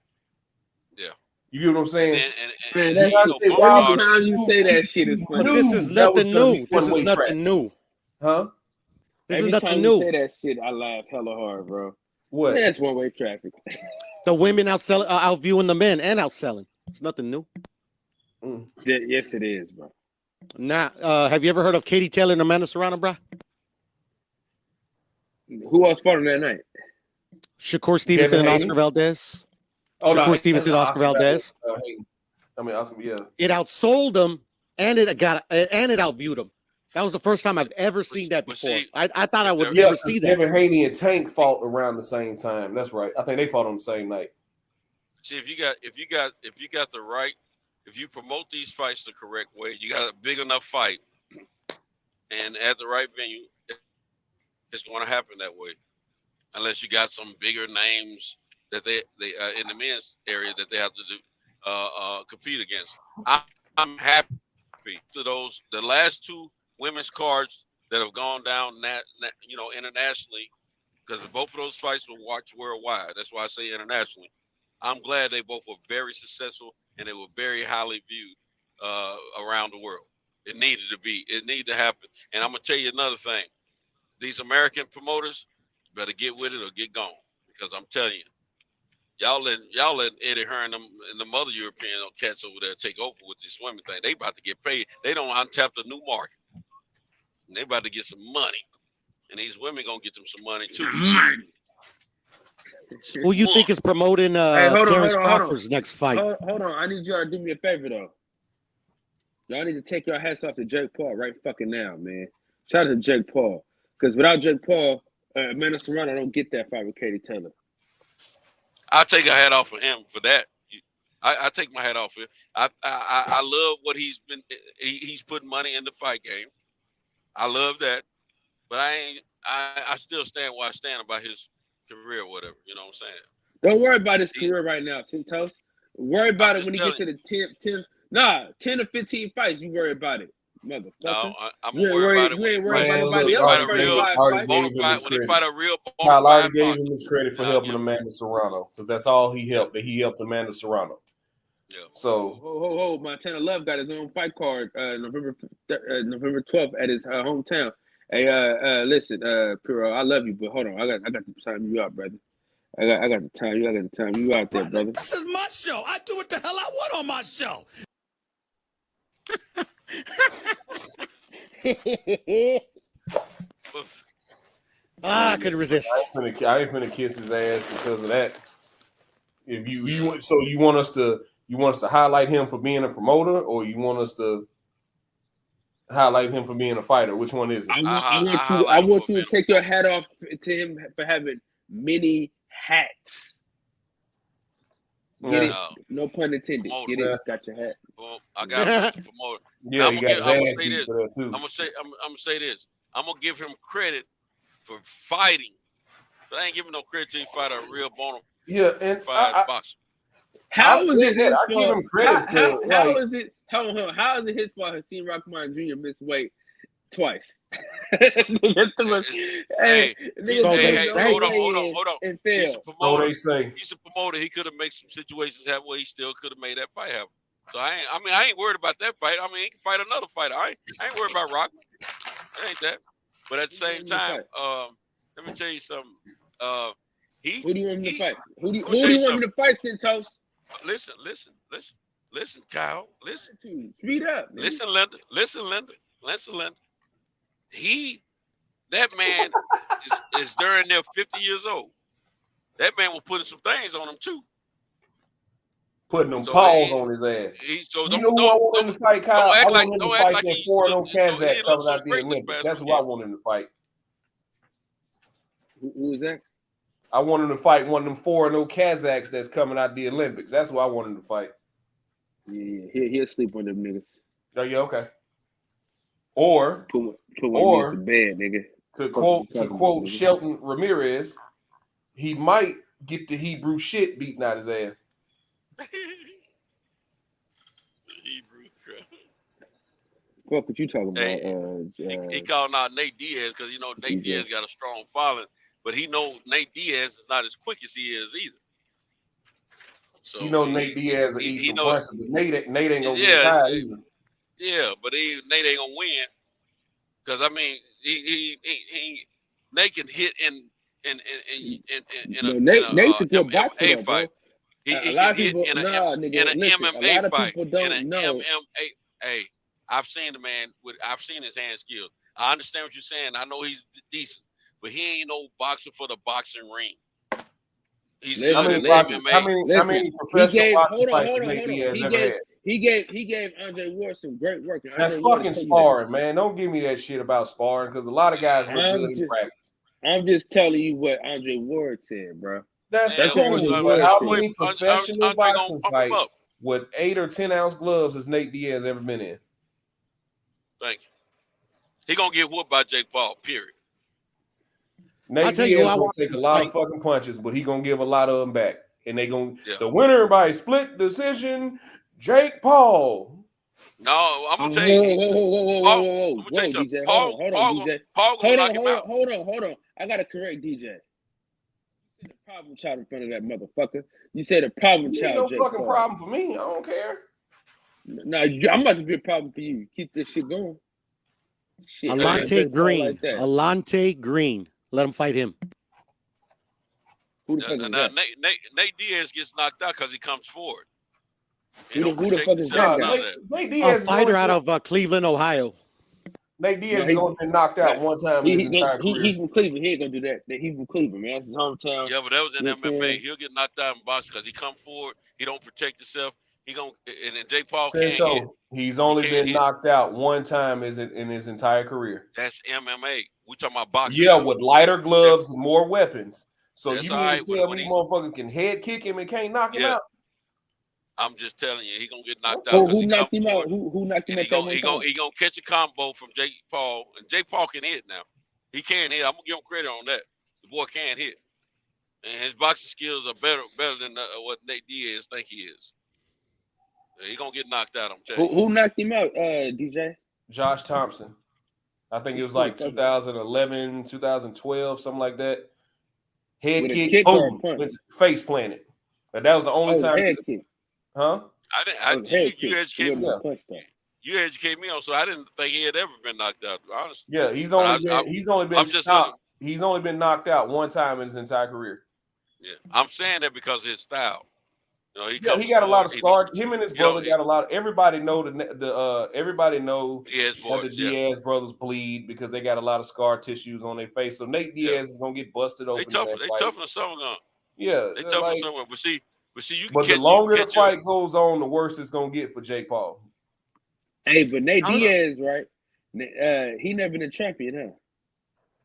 Yeah. You get what I'm saying? Man, every time you say that shit is funny. But this is nothing new. This is nothing new. Huh? This is nothing new. Say that shit, I laugh hella hard, bro. What? Man, that's one-way traffic. The women outviewing the men and outselling. It's nothing new. Yes, it is, bro. Now, have you ever heard of Katie Taylor and Amanda Serrano, bro? Who else fought on that night? Shakur Stevenson and Oscar Valdez. Shakur Stevenson and Oscar Valdez. Oscar, yeah. It outsold them, and it outviewed them. That was the first time I've ever seen that before. I thought I would never see that. Devin Haney and Tank fought around the same time. That's right. I think they fought on the same night. See, if you got the right, if you promote these fights the correct way, you got a big enough fight, and at the right venue, it's going to happen that way. Unless you got some bigger names that they in the men's area that they have to do compete against. I'm happy to the last 2 women's cards that have gone down internationally, because both of those fights were watched worldwide. That's why I say internationally. I'm glad they both were very successful and they were very highly viewed around the world. It needed to be. It needed to happen. And I'm gonna tell you another thing. These American promoters better get with it or get gone, because I'm telling you, y'all let Eddie Hearn and the other European cats over there take over with this women thing. They about to get paid. They don't untap the new market. And they about to get some money, and these women gonna get them some money too. Who you think is promoting Terrence Crawford's next fight? Hold on, I need y'all to do me a favor though. Y'all need to take your hats off to Jake Paul right fucking now, man. Shout out to Jake Paul, because without Jake Paul, Amanda Serrano don't get that fight with Katie Taylor. I'll take a hat off for him for that. I take my hat off for him. I love what he's putting money in the fight game. I love that, but I still stand where I stand about his career or whatever. You know what I'm saying? Don't worry about his career right now, Tintos. Worry about it when he gets to the 10 or 15 fights. You worry about it, motherfucker. No, I'm worried about it. You ain't worried about anybody else. When he fight a real Kyle already gave him his credit for helping Amanda Serrano, because that's all he helped. That he helped Amanda Serrano. Yeah. So, Montana Love got his own fight card November 12th at his hometown. Hey, listen, Piro, I love you, but hold on, I got to time you out, brother. I got the time you. I got the time you out there, brother. This is my show. I do what the hell I want on my show. I couldn't resist. I ain't finna kiss his ass because of that. If you want us to highlight him for being a promoter, or you want us to highlight him for being a fighter? Which one is it? I want you to take your hat off to him for having many hats. Get it? No pun intended. Get it? Got your hat. Well, I got to promote. Yeah, I'm gonna say this. I'm gonna say this. I'm gonna give him credit for fighting, but I ain't giving no credit till he fight a real bona fide boxer. How is it his I give him credit. How is it? Hold on. How is it his fault? Hakeem Rahman Jr. missed weight twice. Hey, hold on. And He's a fail. promoter. They say. He's a promoter. He could have made some situations happen where he still could have made that fight happen. So I ain't worried about that fight. I mean, he can fight another fighter. I ain't worried about Rockman. It ain't that. But at the same time, let me tell you something. Who do you want him to fight? Who do you want him to fight, Santos? Listen. Listen, Kyle. Listen. Speed up. Nigga. Listen, Linda. Listen, Linda. Listen, Linda. That man is during near 50 years old. That man was putting some things on him too. Putting them So paws on his ass. You know who I want him to fight, Kyle? I want him to fight that 4-0 Kazakh coming out the Olympics. That's who I want him to fight. Who is that? I want him to fight one of them 4-0 Kazakhs that's coming out the Olympics. That's who I want him to fight. Yeah, he'll sleep on them niggas. Oh yeah, okay. Or put one to bed, nigga. To quote Shelton Ramirez, he might get the Hebrew shit beaten out his ass. Hebrew crap. What you talking about? He calling out Nate Diaz because Nate Diaz got a strong following, but he know Nate Diaz is not as quick as he is either. So Nate Diaz will eat some punches, but Nate ain't gonna get tired either. Yeah, but Nate ain't gonna win because Nate can hit in Nate's a good boxer, fight. A lot of people, in an MMA fight. In an MMA, hey, I've seen the man. I've seen his hand skills. I understand what you're saying. I know he's decent, but he ain't no boxer for the boxing ring. He's good in MMA. How many professional boxing fights has Nate Diaz ever had? He gave Andre Ward some great work. That's fucking sparring, man. Don't give me that shit about sparring because a lot of guys look good in practice. I'm just telling you what Andre Ward said, bro. That's cool. But how many professional boxing fights with 8 or 10 ounce gloves has Nate Diaz ever been in? Thank you. He gonna get whooped by Jake Paul. Period. Nate Diaz gonna take a lot of fucking punches, but he gonna give a lot of them back, and they gonna the winner by split decision, Jake Paul. No, I'm gonna tell you. Whoa, DJ. Hold on. I gotta correct DJ. The problem child in front of that motherfucker. You said a problem child. No fucking problem for me. I don't care. No, I'm about to be a problem for you. Keep this shit going. Shit, Alante Green. Alante Green. Let him fight him. Who the fuck is that? Nate Diaz gets knocked out because he comes forward. Who the fuck is that? Nate Diaz, a fighter out of Cleveland, Ohio. Nate Diaz has only been knocked out one time. He's from Cleveland. He ain't gonna do that. He's from Cleveland, man. That's his hometown. Yeah, but that was in MMA. He'll get knocked out in boxing because he come forward. He don't protect himself. He gonna and then Jake Paul can't hit. He's only been knocked out one time in his entire career. That's MMA. We talking about boxing. Yeah, with lighter gloves and more weapons. So you mean to tell me motherfucker can head kick him and can't knock him out? I'm just telling you, he gonna get knocked out. Who knocked him out? Who knocked him out? He gonna catch a combo from Jake Paul, and Jake Paul can hit now. He can hit. I'm gonna give him credit on that. The boy can hit, and his boxing skills are better than what Nate Diaz think he is. He gonna get knocked out. I'm telling you. Who knocked him out? DJ. Josh Thompson. I think it was like 2011, 2012, something like that. Head kick, boom, with face planted. But that was the only time. Head kick. Huh? You educated me. You educated me on, so I didn't think he had ever been knocked out. Honestly. Yeah, he's only been knocked out one time in his entire career. Yeah, I'm saying that because of his style. He got a lot of scars. Him and his brother got a lot of. Everybody know everybody know how the Diaz brothers bleed because they got a lot of scar tissues on their face. So Nate Diaz is gonna get busted open. They toughen the summer gun. Yeah, they toughen the summer. But see, you. But the longer the fight goes on, the worse it's gonna get for Jake Paul. Hey, but Nate Diaz, right? He never been a champion, huh?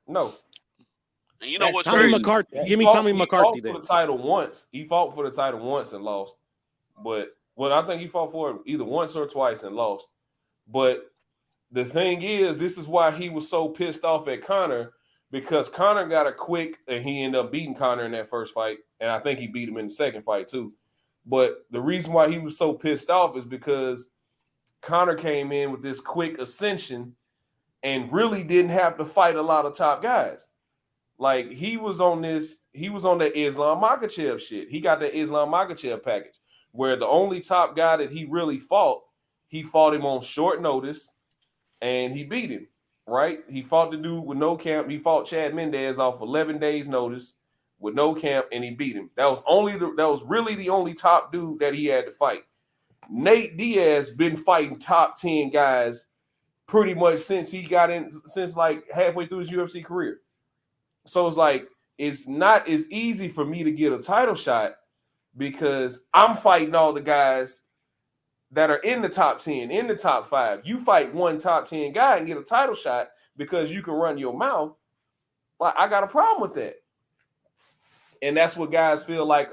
No. And you know what's Tommy crazy? McCarthy. Give me Tommy McCarthy. He fought for the title once. He fought for the title once and lost. But I think he fought for it either once or twice and lost. But the thing is, this is why he was so pissed off at Conor, because Conor got a quick, and he ended up beating Conor in that first fight, and I think he beat him in the second fight too. But the reason why he was so pissed off is because Conor came in with this quick ascension and really didn't have to fight a lot of top guys. Like he was on that Islam Makhachev shit. He got that Islam Makhachev package where the only top guy that he really fought him on short notice and he beat him, right? He fought the dude with no camp. He fought Chad Mendez off 11 days notice with no camp and he beat him. That was really the only top dude that he had to fight. Nate Diaz been fighting top 10 guys pretty much since like halfway through his UFC career. So it's like it's not as easy for me to get a title shot because I'm fighting all the guys that are in the top 10, in the top 5. You fight one top 10 guy and get a title shot because you can run your mouth. Like, I got a problem with that. And that's what guys feel like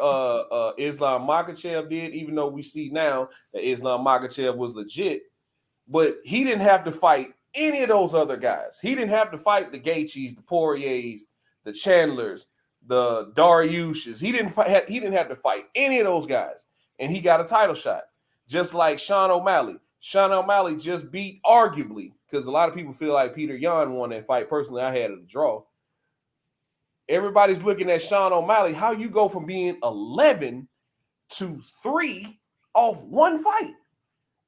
Islam Makhachev did, even though we see now that Islam Makhachev was legit. But he didn't have to fight any of those other guys. He didn't have to fight the Gaethjes, the Poiriers, the Chandlers, the Dariushs. He didn't have to fight any of those guys. And he got a title shot. Just like Sean O'Malley. Sean O'Malley just beat, arguably, because a lot of people feel like Peter Yan won that fight. Personally, I had it a draw. Everybody's looking at Sean O'Malley. How you go from being 11 to 3 off one fight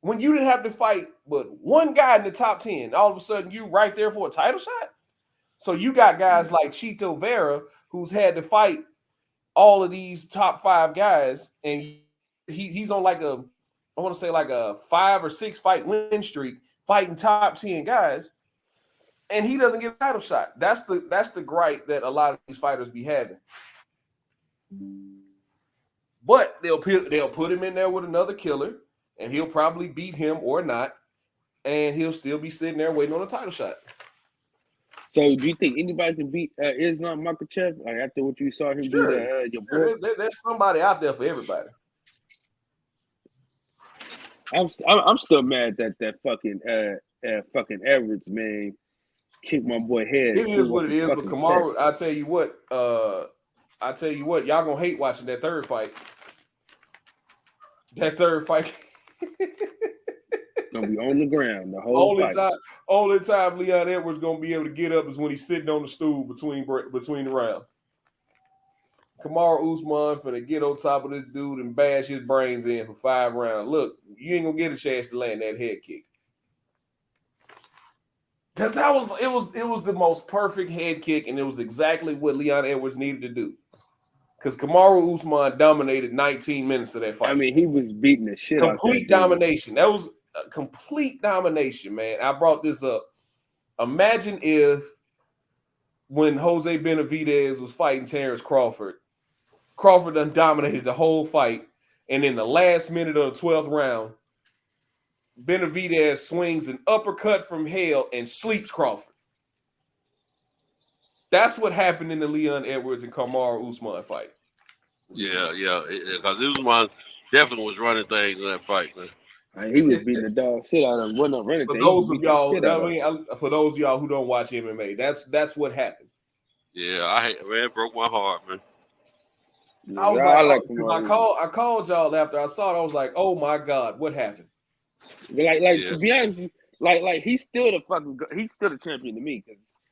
when you didn't have to fight but one guy in the top 10. All of a sudden, you right there for a title shot. So you got guys like Chito Vera who's had to fight all of these top 5 guys, and he's on like a 5 or 6 fight win streak fighting top 10 guys, and he doesn't get a title shot. That's the gripe that a lot of these fighters be having. But they'll put him in there with another killer, and he'll probably beat him or not, and he'll still be sitting there waiting on a title shot. So, do you think anybody can beat Islam Makhachev? Like after what you saw him do to your boy? There's somebody out there for everybody. I'm still mad that fucking Edwards, man, kicked my boy head. It is what it is. But Kamaru, I tell you what, y'all gonna hate watching that third fight. That third fight gonna be on the ground the whole fight. Only time Leon Edwards gonna be able to get up is when he's sitting on the stool between the rounds. Kamaru Usman finna get on top of this dude and bash his brains in for 5 rounds. Look, you ain't gonna get a chance to land that head kick. Because it was the most perfect head kick, and it was exactly what Leon Edwards needed to do. Because Kamaru Usman dominated 19 minutes of that fight. I mean, he was beating the shit out of complete domination. That was a complete domination, man. I brought this up. Imagine if when Jose Benavidez was fighting Terrence Crawford done dominated the whole fight, and in the last minute of the 12th round, Benavidez swings an uppercut from hell and sleeps Crawford. That's what happened in the Leon Edwards and Kamaru Usman fight. Yeah, because Usman definitely was running things in that fight, man. He was beating the dog shit out of him. Wasn't running For things. those of y'all who don't watch MMA, that's what happened. Yeah, it broke my heart, man. I was I called y'all after I saw it. I was like, oh my God, what happened? To be honest, he's still the champion to me.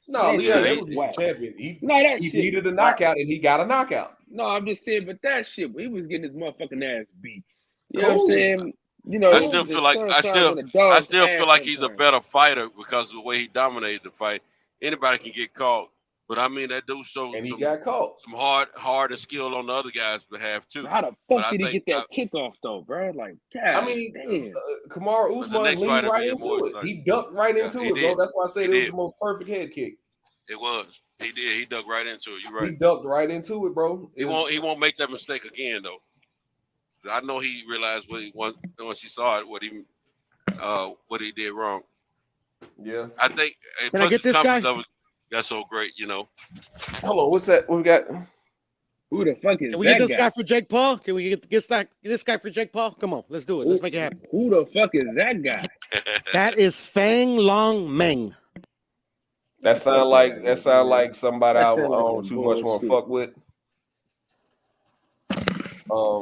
No, Leon Edwards is the champion. He needed a knockout, and he got a knockout. No, I'm just saying, but that shit, he was getting his motherfucking ass beat. You know what I'm saying? You know, I still feel like he's a better fighter because of the way he dominated the fight. Anybody can get caught. But I mean, that dude showed got caught. Some hard and skill on the other guy's behalf too. How the fuck did he get that kickoff though, bro? Like, God, I mean, Kamaru Usman leaned right into it. He ducked right into it, bro. That's why I said it was the most perfect head kick. It was. He did. He ducked right into it. You're right. He ducked right into it, bro. He won't make that mistake again though. I know he realized once he saw it what he did wrong. Yeah, I think. Can I get this guy? That's so great, you know. Hold on, what's that? What we got? Who the fuck is that? Can we get this guy for Jake Paul? Can we get this guy for Jake Paul? Come on, let's do it. Let's make it happen. Who the fuck is that guy? That is Fang Long Meng. That sound like somebody I don't too much want to fuck with.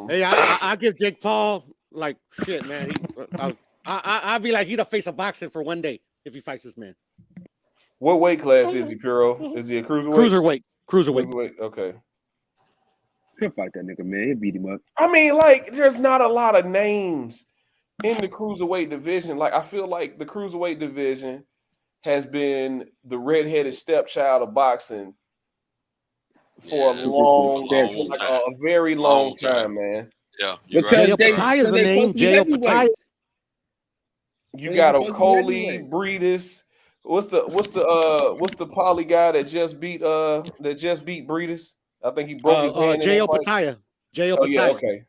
Hey, I give Jake Paul like shit, man. I'd be like he'd face a boxing for one day if he fights this man. What weight class is he, Puro? Is he a cruiserweight? Cruiserweight. Okay. He'll fight that nigga, man. He'll beat him up. I mean, like, there's not a lot of names in the cruiserweight division. Like, I feel like the cruiserweight division has been the redheaded stepchild of boxing for a very long time, man. Yeah, you're right. Because Jay they Opataya is the they name. supposed to be Jay Opataya. heavyweights. You They got supposed to be Okoli, heavyweights. Breedis. What's the poly guy that just beat Breedis? I think he broke his hand in Jay that fight. Opataya. Jay Oh yeah, Opataya. okay.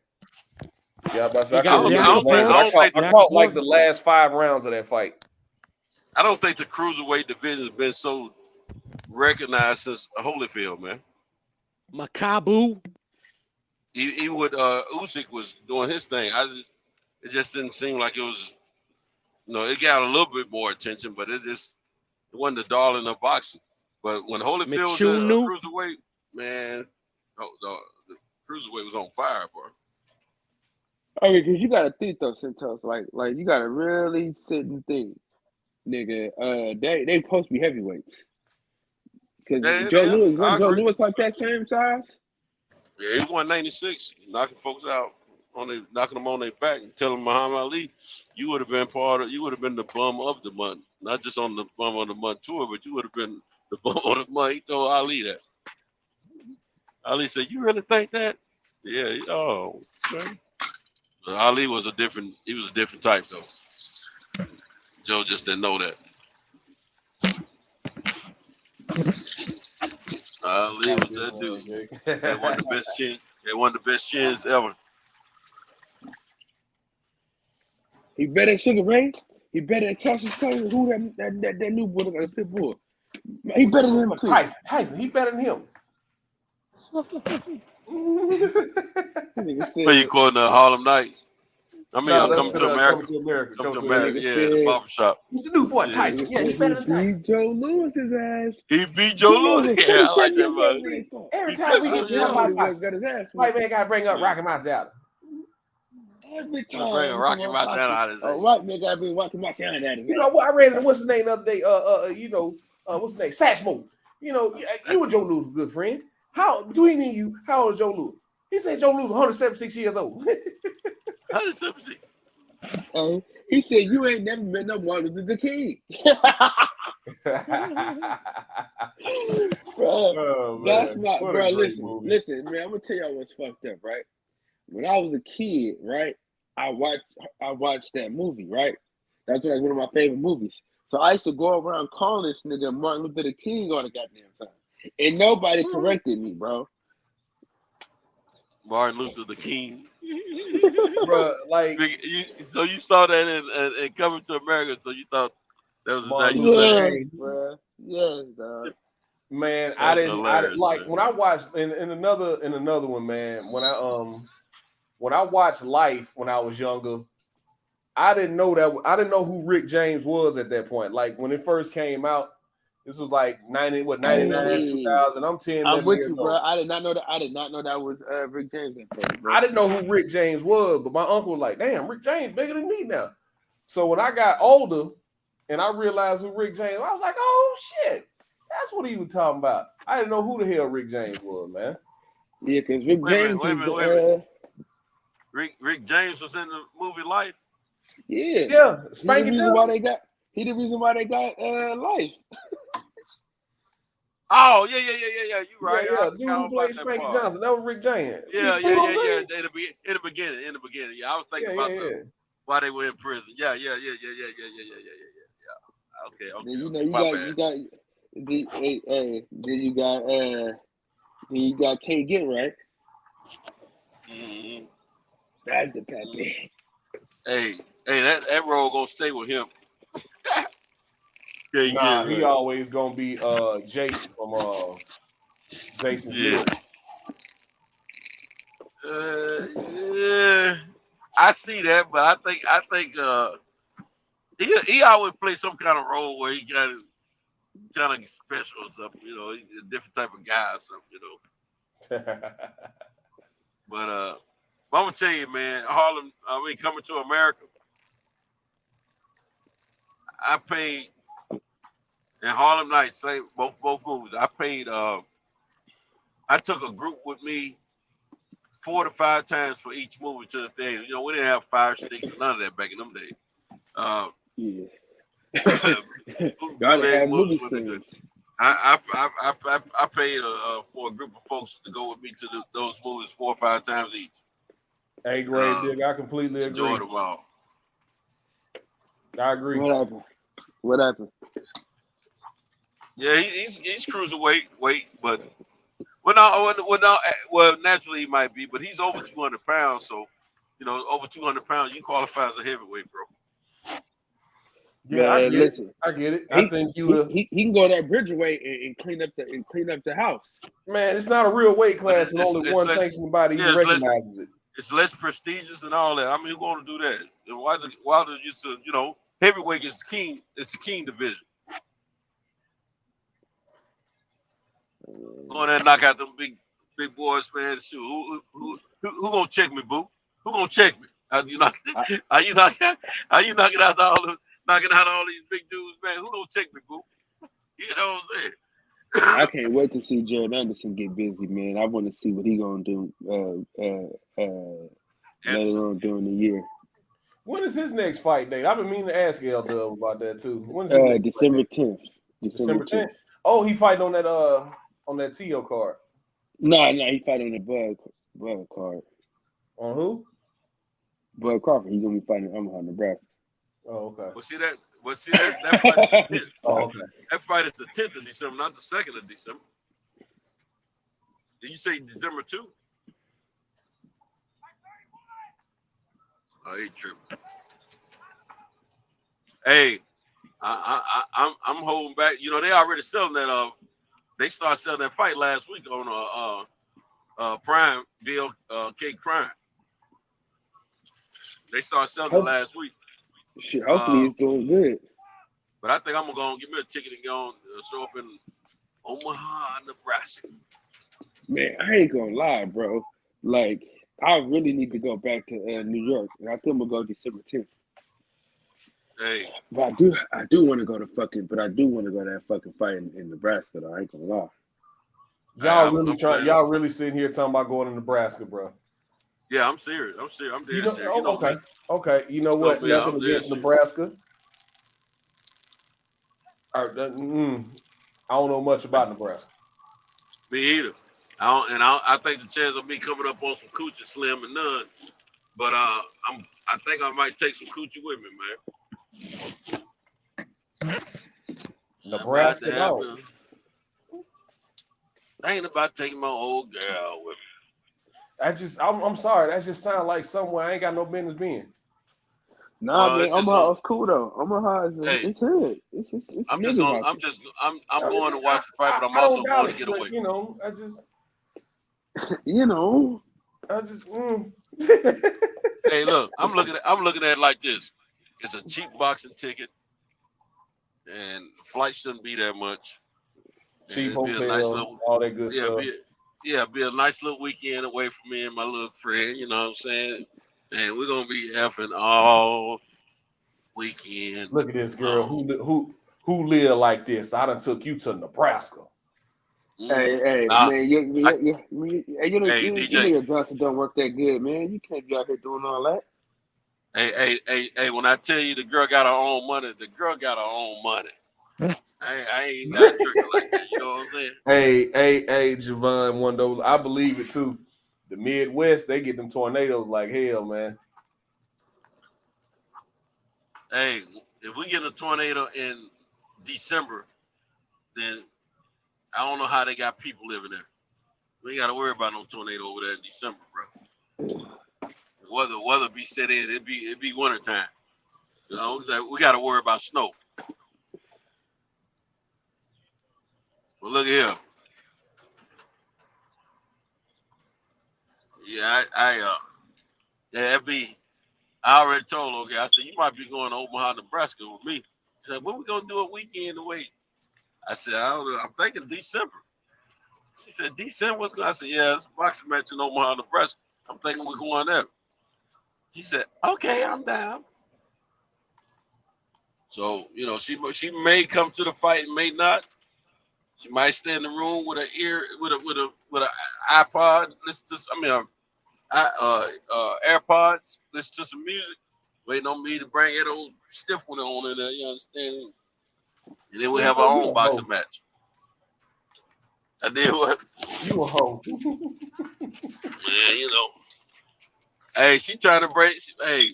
Yeah, but He I got couldn't I remember don't his think- name, I but don't think- I caught like the last 5 rounds of that fight. I don't think the cruiserweight division has been so recognized since Holyfield, man. Makabu. Even with Usyk was doing his thing, it just didn't seem like it was. It got a little bit more attention, but it wasn't the darling of boxing. But when Holyfield was in a Michunu. cruiserweight, man, the cruiserweight was on fire, bro. Okay, because you gotta think though, Santos. Like you gotta really sit and think, nigga. They supposed to be heavyweights. Because Joe Louis wasn't Joe Louis like that same size. Yeah, he won 96, knocking folks out knocking them on their back and telling Muhammad Ali, you would have been the bum of the month, not just on the bum of the month tour, but you would have been the bum of the month. He told Ali that. Ali said, "You really think that?" Yeah. Oh, okay. But Ali was a different type though. Joe just didn't know that. Ali was that dude. They won the best chin. They won the best chins ever. He better than Sugar Ray. He better than Cassius Clay. Who that new boy got a pit bull? He better than him too. Tyson, he better than him. What you calling the Harlem Night? I mean, No, Coming to America. Come to America. America. Yeah, the barbershop. He's the new boy, Tyson. Yeah, he better than He Tyson. beat Joe Lewis's ass. He beat Joe Lewis. Yeah, I like that. Man. Every time we get to talk about Tyson, got his ass. white man got to bring up Rocky Marciano. Every Bring time. Rocky Marciano out of A white man got to bring Rocky Marciano out of You know what? I read what's his name the other day. What's his name? Satchmo. You and Joe Louis, good friend. How between me and you? How old is Joe Louis? He said Joe Louis 176 years old. 176. He said you ain't never met no Martin Luther King. Bro, that's my bro. Listen, man. I'm gonna tell y'all what's fucked up, right? When I was a kid, right, I watched that movie, right? That's like one of my favorite movies. So I used to go around calling this nigga Martin Luther King all the goddamn time, and nobody corrected me, bro. Martin Luther the King. Bro, like so you saw that in Coming to America, so you thought that was Martin exactly Luther Yes, bro. Yes, dog. Man, That's I didn't like man. when I watched in another one, man. When I watched Life when I was younger, I didn't know who Rick James was at that point. Like when it first came out, this was like 99, 2000. I'm 10. I'm with you, old. bro. I did not know that. I did not know that was Rick James at first, bro. I didn't know who Rick James was, but my uncle was like, "Damn, Rick James bigger than me now." So when I got older and I realized who Rick James, I was like, "Oh shit, that's what he was talking about." I didn't know who the hell Rick James was, man. Yeah, because Rick James. Wait a minute. Rick James was in the movie Life. Yeah, Spanky Johnson. He the reason why they got Life. Oh yeah. You right. Yeah, dude who played Spanky Johnson. That was Rick James. Yeah. In the beginning. Yeah, I was thinking about why they were in prison. Yeah. Okay. Then you got K Get right. Mm-hmm. That's the Pepe. Hey, that role gonna stay with him. Nah, he always gonna be Jake from Jason's League. Yeah, I see that, but I think he always plays some kind of role where he kind of special or something, he's a different type of guy or something, But I'm gonna tell you, man, Coming to America, I paid in Harlem Nights, same both movies. I paid. I took a group with me 4 to 5 times for each movie to the theater. We didn't have 5 sticks and none of that back in them days. Gotta have movie screens. I paid for a group of folks to go with me to those movies 4 or 5 times each. Hey, Grave Digger, I completely agree. Enjoy them all. I agree. What happened? Yeah, he's cruiserweight, but naturally he might be, but he's over 200 pounds, so over 200 pounds, you qualify as a heavyweight, bro. Yeah, Man, I get listen, it. I get it. He, I think he can go that Bridgerweight and clean up the house. Man, it's not a real weight class when it's only one sanctioned body even recognizes it. It's less prestigious and all that. I mean, who's going to do that? And Wilder used to, heavyweight is king. It's the king division. Going there and knock out them big boys, man. Shoot, who gonna check me, boo? Who gonna check me? Are you knocking out all these big dudes, man? Who gonna check me, boo? You know what I'm saying? I can't wait to see Jared Anderson get busy, man. I want to see what he gonna do later on during the year. When is his next fight date? I've been meaning to ask L Dub about that too. When is December 10th. December 10th. Oh, he fighting on that T.O. card. No, he fighting on the Bud card. On who? Bud Crawford. He's gonna be fighting Omaha, Nebraska. Oh, okay. Well, see that fight is the 10th. Oh, okay. That fight is the 10th of December, not the 2nd of December. Did you say December 2? Oh, he tripping. Hey, I'm holding back. They already selling that. They started selling that fight last week on Prime, BLK Prime. They started selling it last week. Shit, hopefully it's doing good. But I think I'm gonna give me a ticket and go show up in Omaha, Nebraska. Man, I ain't gonna lie, bro. Like, I really need to go back to New York, and I think I'm gonna go December 10th. Hey, but I do want to go to that fucking fight in Nebraska, though. I ain't gonna lie. Y'all really sitting here talking about going to Nebraska, bro. Yeah, I'm serious. I'm dead serious. Okay. You know what? Nothing against Nebraska. I don't know much about Nebraska. Me either. I think the chance of me coming up on some coochie slim and none. But I think I might take some coochie with me, man. Nebraska, no. I ain't about taking my old girl with me. I'm sorry. That just sounds like somewhere I ain't got no business being. Nah, man, Omaha's cool though. Omaha is it's hood. I'm going to watch the fight, but I'm also going to get away. Hey, look, I'm looking at it like this. It's a cheap boxing ticket, and flight shouldn't be that much. Cheap hotel, all that good stuff. Be a nice little weekend away from me and my little friend. You know what I'm saying? And we're gonna be effing all weekend. Look at this girl who live like this. I done took you to Nebraska. Hey, man, your Johnson don't work that good, man. You can't be out here doing all that. Hey, when I tell you the girl got her own money, I ain't got drinking like that, you know what I'm saying? Hey, Javon, one of those, I believe it too. The Midwest, they get them tornadoes like hell, man. Hey, if we get a tornado in December, then I don't know how they got people living there. We ain't got to worry about no tornado over there in December, bro. Weather be set in. It'd be wintertime. You know, we got to worry about snow. Well, look here. Yeah, I already told, I said, you might be going to Omaha, Nebraska with me. She said, what we going to do a weekend away? I said, I don't know. I'm thinking December. She said, December? What's going on? I said, yeah, it's a boxing match in Omaha, Nebraska. I'm thinking we're going there. She said, okay, I'm down. So, she may come to the fight and may not. She might stay in the room with an iPod, AirPods, listen to some music, waiting on me to bring that old stiff one on in there, you understand? And then we have our own boxing match. I did what? You a hoe. Yeah, Hey, she trying to break. Hey,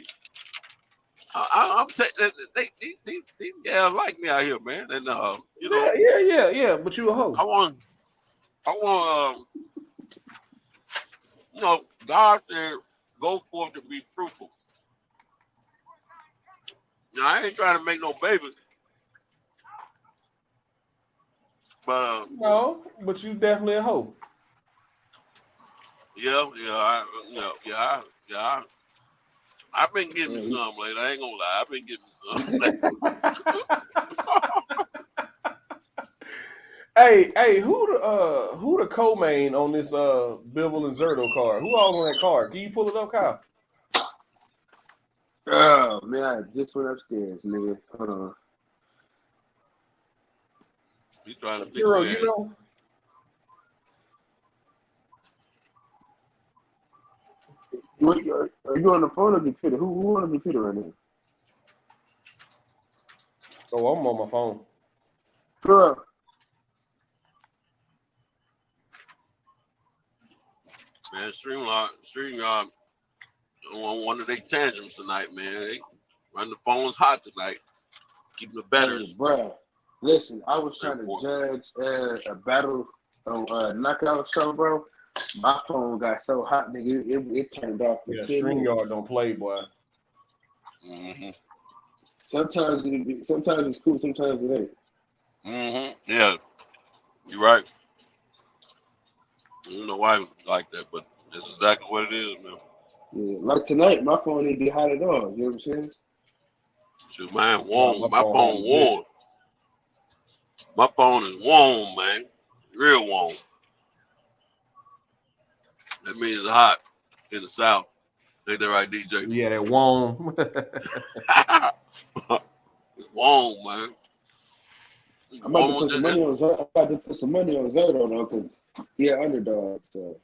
I'm these gals like me out here, man. And you know, Yeah. But you a hoe. I want, you know, God said, "Go forth to be fruitful." Now I ain't trying to make no babies, but No, but you definitely a hoe. I've been getting me some lately. I ain't gonna lie. I've been getting me some. Hey, who the co-main on this Bivol and Zerto card? Who all on that card? Can you pull it up, Kyle? Oh man, I just went upstairs, nigga. Hold on. You trying to Hero, you know? Are you on the phone or the computer? Who on the computer right now? Oh, I'm on my phone. Bro. Man, StreamYard on one of their tantrums tonight, man. They run the phones hot tonight. Keeping the betters. Hey, bro, listen, I was trying to judge a battle knockout show, bro. My phone got so hot, nigga, it turned off. Yeah, StreamYard don't play, boy. Mm-hmm. Sometimes it's cool, sometimes it ain't. Mm-hmm. Yeah, you're right. I don't know why it's like that, but that's exactly what it is, man. Yeah, like tonight, my phone didn't get hot at all. You know what I'm saying? Shoot, mine warm. My phone warm. warm. My phone is warm, man. Real warm. That means it's hot in the South. Ain't that right, DJ? Yeah, that warm. It's warm, man. I'm about to put some money on Zerto. I'm about to put some money on Zerto though, because he an underdog. So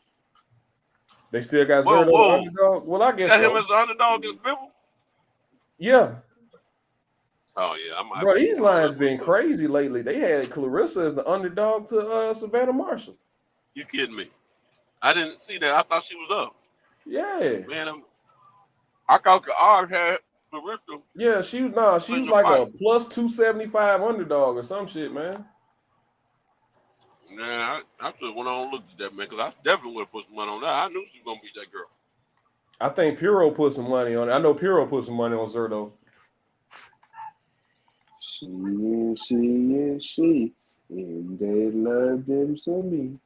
they still got Zerto underdog. Well, I guess got so. him as the underdog against Bivol? Yeah. Oh yeah, Bro, these lines been crazy lately. They had Clarissa as the underdog to Savannah Marshall. You kidding me? I didn't see that. I thought she was up. Yeah. Man, I thought the odds had Clarissa. Yeah, she was like a plus 275 underdog or some shit, man. Nah, I should have went on and looked at that, man, because I definitely would have put some money on that. I knew she was gonna beat that girl. I think Puro put some money on it. I know Puro put some money on Zerto. She, and they love them so me.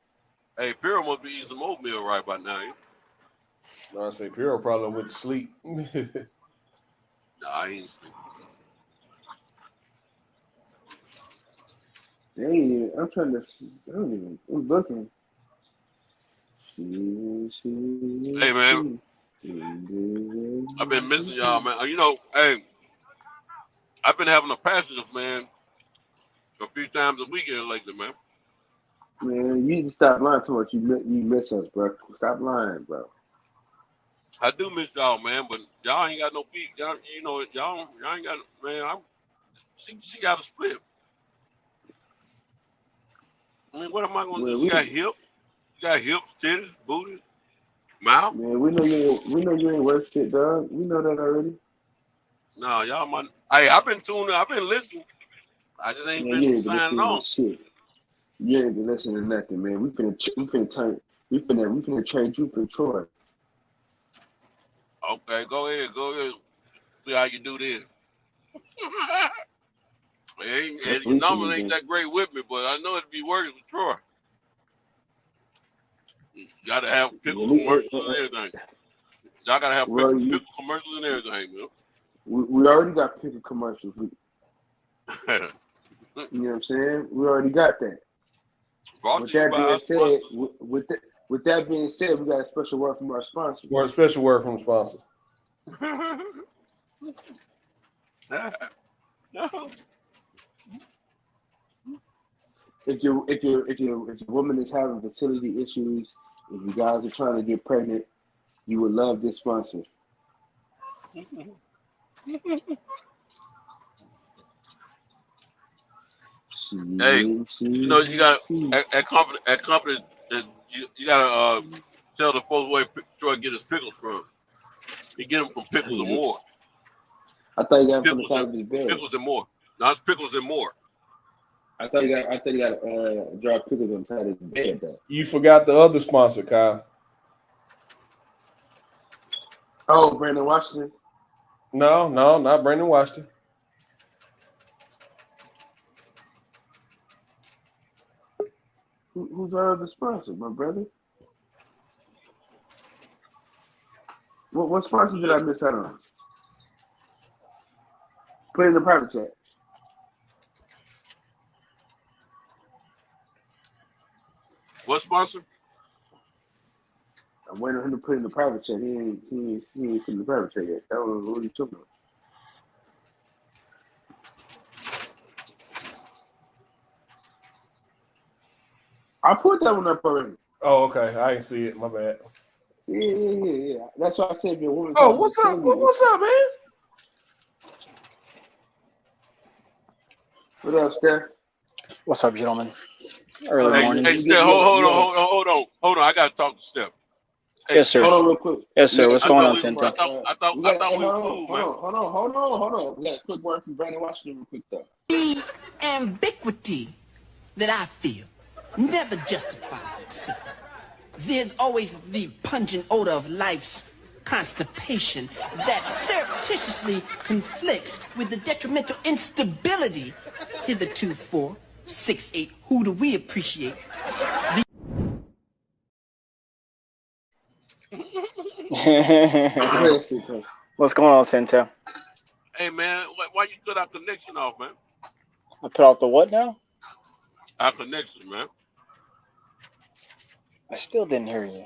Hey, Puro must be eating some oatmeal right by now. I say Puro probably went to sleep. Nah, I ain't sleeping. Dang, I'm looking. Hey, man. I've been missing y'all, man. You know, hey, I've been having a passenger, man, a few times a weekend lately, man. Man, you need to stop lying to us. You miss us, bro. Stop lying, bro. I do miss y'all, man, but y'all ain't got no feet. Y'all, you know, y'all ain't got, man. She got a split. I mean, what am I gonna do? She got hips. She got hips, titties, booty, mouth. Man, we know you ain't worth shit, dog. We know that already. No, y'all might. Hey, I've been tuning. I've been listening. I just ain't been signing on. Shit. You ain't been listening to nothing, man. We finna trade you for Troy. Okay, go ahead. See how you do this. Your numbers ain't that great with me, but I know it'd be working with Troy. You gotta have pickle commercials and everything. Y'all gotta have pickle commercials and everything, man. We already got pickle commercials. You know what I'm saying? We already got that. With that being said, we got a special word from our sponsor. A special word from the sponsor. If your woman is having fertility issues, if you guys are trying to get pregnant, you would love this sponsor. Hey, you know you got at company you gotta tell the folks where Troy get his pickles from. He get them from Pickles and More. I thought you got him from the Pickles side and, of his bed. Pickles and More. No, it's Pickles and More. I thought you got dry pickles on the side of his bed though. You forgot the other sponsor, Kyle. Oh, Brandon Washington. No, not Brandon Washington. Who's our other sponsor, my brother? What sponsor did I miss out on? Put it in the private chat. What sponsor? I'm waiting for him to put in the private chat. He ain't put in the private chat yet. I don't know what he's talking about. I put that one up already. Oh, okay. I didn't see it. My bad. Yeah. That's why I said if your woman. Oh, what's up? What's up, man? What up, Steph? What's up, gentlemen? Early morning. Hey, Steph, hold on. I gotta talk to Steph. Hey, Yes, sir. Hold on, real quick. Yes, sir. What's I going thought on, we- Tinto? I thought we were cool, man. Hold on. We got a quick word from Brandon Washington real quick though. The ambiguity that I feel never justifies itself. There's always the pungent odor of life's constipation that surreptitiously conflicts with the detrimental instability hitherto 4-6-8. Who do we appreciate? What's going on, Tinto? Hey, man, why you cut our connection off, man? I put out the what now? Our connection, man. I still didn't hear you.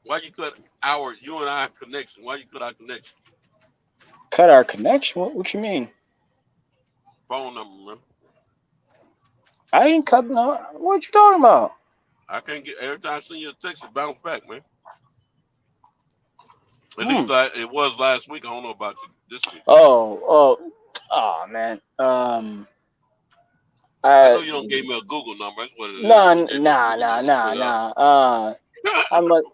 Why you cut you and I connection? Why you cut our connection? Cut our connection? What you mean? Phone number, man. I didn't cut no. What you talking about? I can't get every time I send you a text, it bounce back, man. At least it was last week. I don't know about this week. Oh, man. I know you don't give me a Google number. That's what it is. Nah.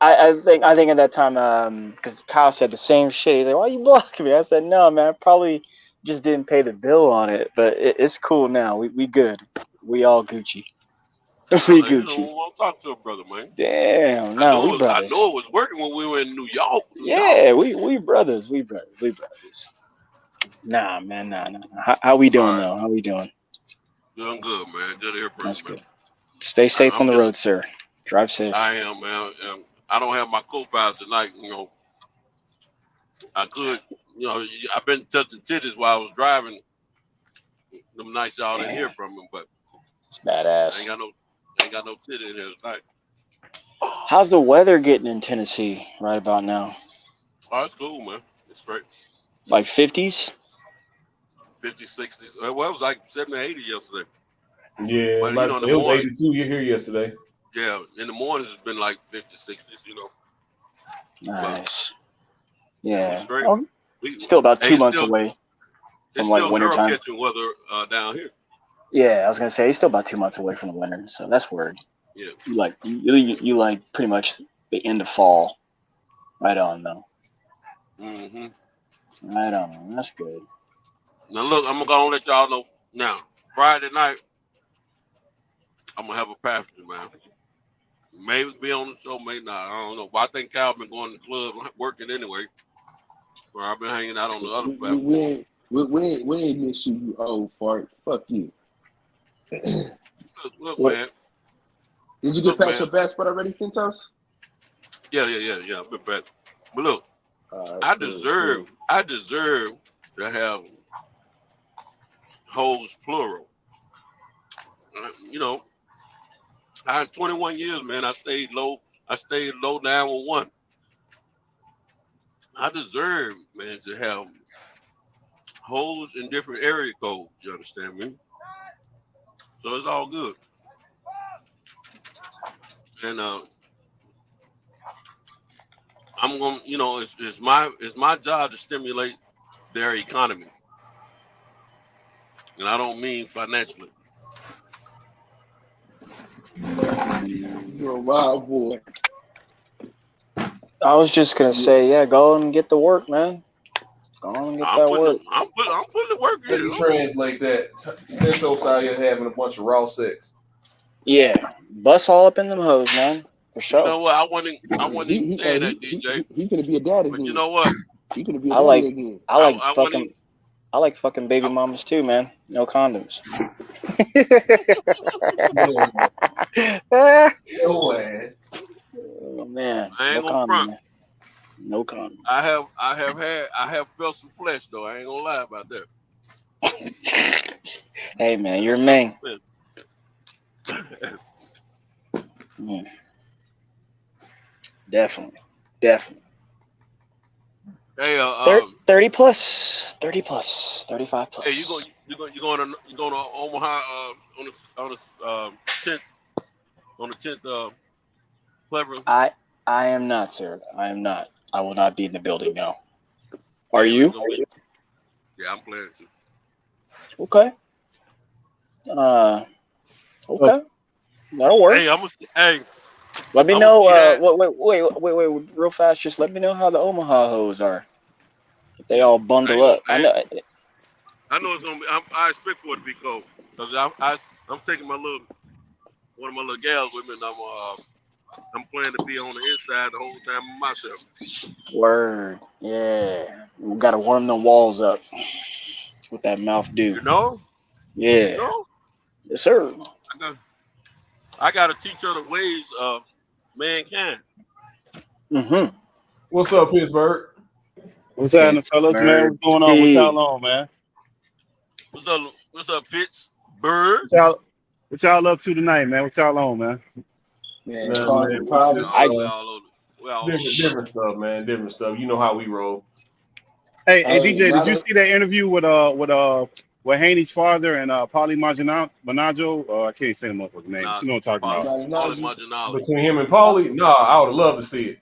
I think at that time, because Kyle said the same shit. He's like, "Why you blocking me?" I said, "No, man. I probably just didn't pay the bill on it, but it's cool now. We good. We all Gucci. We Gucci." You don't want to talk to a brother, man. Damn, no, we brothers. I know it was working when we were in New York. Yeah, we brothers. We brothers. Nah, man, nah. How we doing though? How we doing? Doing good, man. Good to hear from you. That's good. Stay safe on the road, sir. Drive safe. I am, man. I don't have my co-pilot tonight. You know, I could. You know, I've been touching titties while I was driving. Them nights y'all didn't hear from him, but it's badass. I ain't got no titty in here tonight. How's the weather getting in Tennessee right about now? Oh, it's cool, man. It's straight. Like 50s? 50s, 60s. Well, it was like 70, 80 yesterday. Yeah, but, like, it was 82 here yesterday. Yeah, in the mornings it's been like 50, 60s, you know. Nice. Yeah. Still about 2 months away from like wintertime. It's still catching weather down here. Yeah, I was gonna say it's still about 2 months away from the winter, so that's word. Yeah. You like pretty much the end of fall. Right on though. Mhm. Right on. That's good. Now look, I'm gonna let y'all know now. Friday night, I'm gonna have a passenger, man. Maybe be on the show, maybe not. I don't know. But I think Cal been going to the club working anyway. Where I've been hanging out on the other platform. We ain't miss you old fart. Fuck you. Look, man. Did you get past your bad spot already, Cintos? Yeah. I've been back. But look, I deserve to have hoes plural. You know, I had 21 years, man. I stayed low down with one. I deserve, man, to have hoes in different area codes. You understand me? So it's all good. And I'm gonna, you know, it's my job to stimulate their economy, and I don't mean financially. You're a wild boy. I was just gonna say, yeah, go and get the work, man. Go on and get that work. I'm putting the work Let me in. translate that. Santos out here having a bunch of raw sex. Yeah, bust all up in them hoes, man. For sure. You know what? I wasn't even saying that, DJ. He's gonna be a dad again. But you know what? He's gonna be a dad again. I like fucking baby mamas too, man. No condoms. No way. Oh man. I ain't No gonna condom, front. man. No condom. I have felt some flesh though. I ain't gonna lie about that. Hey man, you're man. Definitely. Hey, 30 plus, 35 plus. Hey, you going to Omaha on the 10th Clever? I am not, sir. I am not. I will not be in the building now. Are you? Yeah, I'm playing too. Okay. Okay. That'll work. Hey, let me know. Wait, real fast. Just let me know how the Omaha hoes are. If they all bundle up. I know it's gonna be. I expect for it to be cold because I'm taking one of my little gals with me, and I'm planning to be on the inside the whole time myself. Word. Yeah. We gotta warm the walls up. That's what that mouth do. You know? Yeah. You know? Yes, sir. I gotta teach her the ways of mankind. Mm-hmm. What's up, Pittsburgh? What's happening, fellas, man? What's going on? What y'all on, man? What's up, Pittsburgh? What y'all up to tonight, man? What y'all on, man? Man, causing problems. Different stuff, man. Different stuff. You know how we roll. Hey, DJ, did you see that interview with Haney's father and Paulie Maldonado? I can't say the motherfucker's name. You know what I'm talking about? Between him and Paulie? No, I would have loved to see it.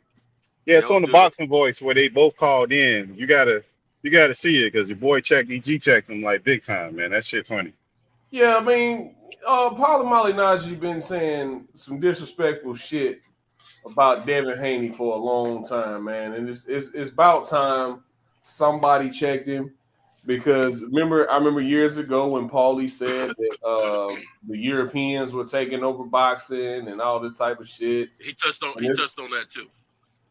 Yeah, it's on the Boxing Voice where they both called in. You gotta see it because your boy EG checked him like big time, man. That shit funny. Yeah, I mean, Paulie Malignaggi been saying some disrespectful shit about Devin Haney for a long time, man, and it's about time somebody checked him because I remember years ago when Paulie said that the Europeans were taking over boxing and all this type of shit. He touched on that too.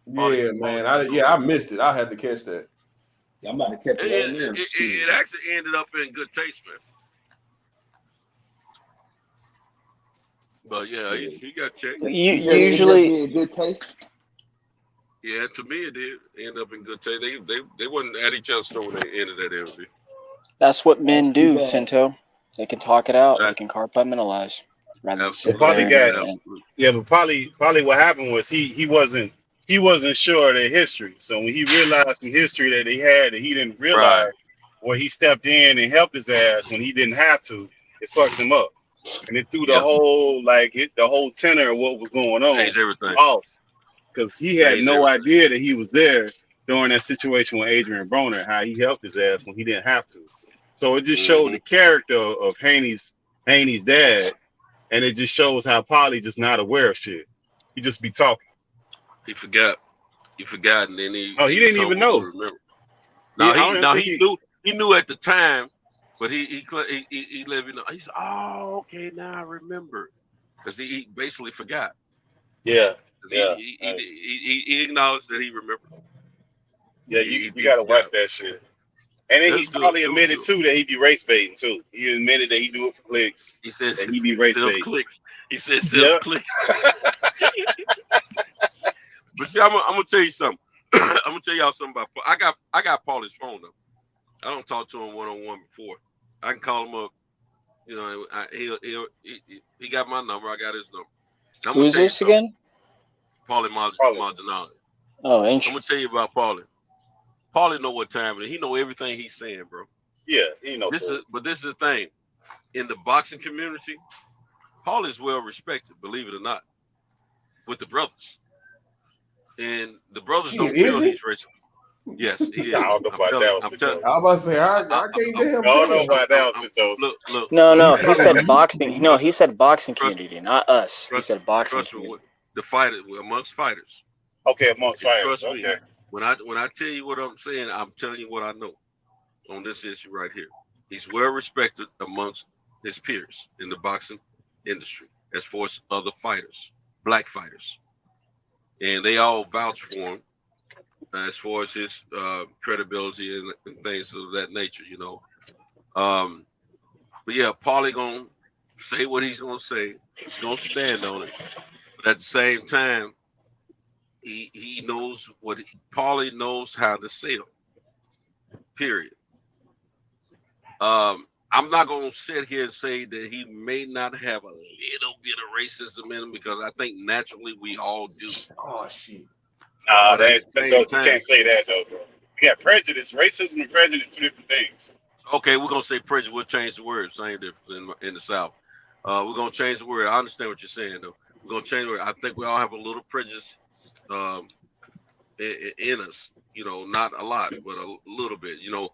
Yeah, man. I missed it. I had to catch that. Yeah, I'm about to catch it. It actually ended up in good taste, man. But yeah, he got checked. Usually in good taste. Yeah, to me it did end up in good taste. They wasn't at each other's store when they ended that interview. that's what men do, Cinto. They can talk it out. They can compartmentalize. Rather than sit there but Paulie, what happened was he wasn't sure of their history. So when he realized some history that they had that he didn't realize, or he stepped in and helped his ass when he didn't have to, it fucked him up. And it threw the whole tenor of what was going on off. Because he had no idea that he was there during that situation with Adrian Broner, how he helped his ass when he didn't have to. So it just showed the character of Haney's dad, and it just shows how Paulie just not aware of shit. He just be talking. He forgot, and then he didn't even know. He knew at the time, but he let me know. He said, "Oh, okay, now I remember," because he basically forgot. Yeah. He acknowledged that he remembered. Yeah, you gotta watch that shit. And then he probably admitted too that he be race baiting too. He admitted that he do it for clicks. He said that he be race baiting. Clicks. He said clicks. But see, I'm gonna tell you something. I'm gonna tell y'all something about. I got Paulie's phone though. I don't talk to him one-on-one before. I can call him up. You know, he got my number. I got his number. Who's this again? Paulie Maldonado. Oh, interesting. I'm gonna tell you about Paulie. Paulie know what time it is. He know everything he's saying, bro. Yeah, he knows. But this is the thing. In the boxing community, Paulie is well respected, believe it or not, with the brothers. And the brothers don't feel he's racist. Yes, he is. I don't know about that. I was about to say, I can't damn. I don't know about that. Look. No, he said boxing. No, he said boxing community, not us. He said boxing community. The fighters, amongst fighters, Okay, amongst fighters. Trust me. Okay. When I tell you what I'm saying, I'm telling you what I know on this issue right here. He's well respected amongst his peers in the boxing industry as far as other fighters, black fighters. And they all vouch for him as far as his credibility and things of that nature, you know. But yeah, Paulie gonna say what he's gonna say. He's gonna stand on it. But at the same time, he knows Paulie knows how to sell. Period. I'm not gonna sit here and say that he may not have a little bit of racism in him because I think naturally we all do. Oh shit. Nah, But at the you same time- can't say that though, bro. You got prejudice. Racism and prejudice, two different things. Okay, we're gonna say prejudice. We'll change the word. Same difference in the South. We're gonna change the word. I understand what you're saying though. We're gonna change the word. I think we all have a little prejudice in us. You know, not a lot, but a little bit. You know,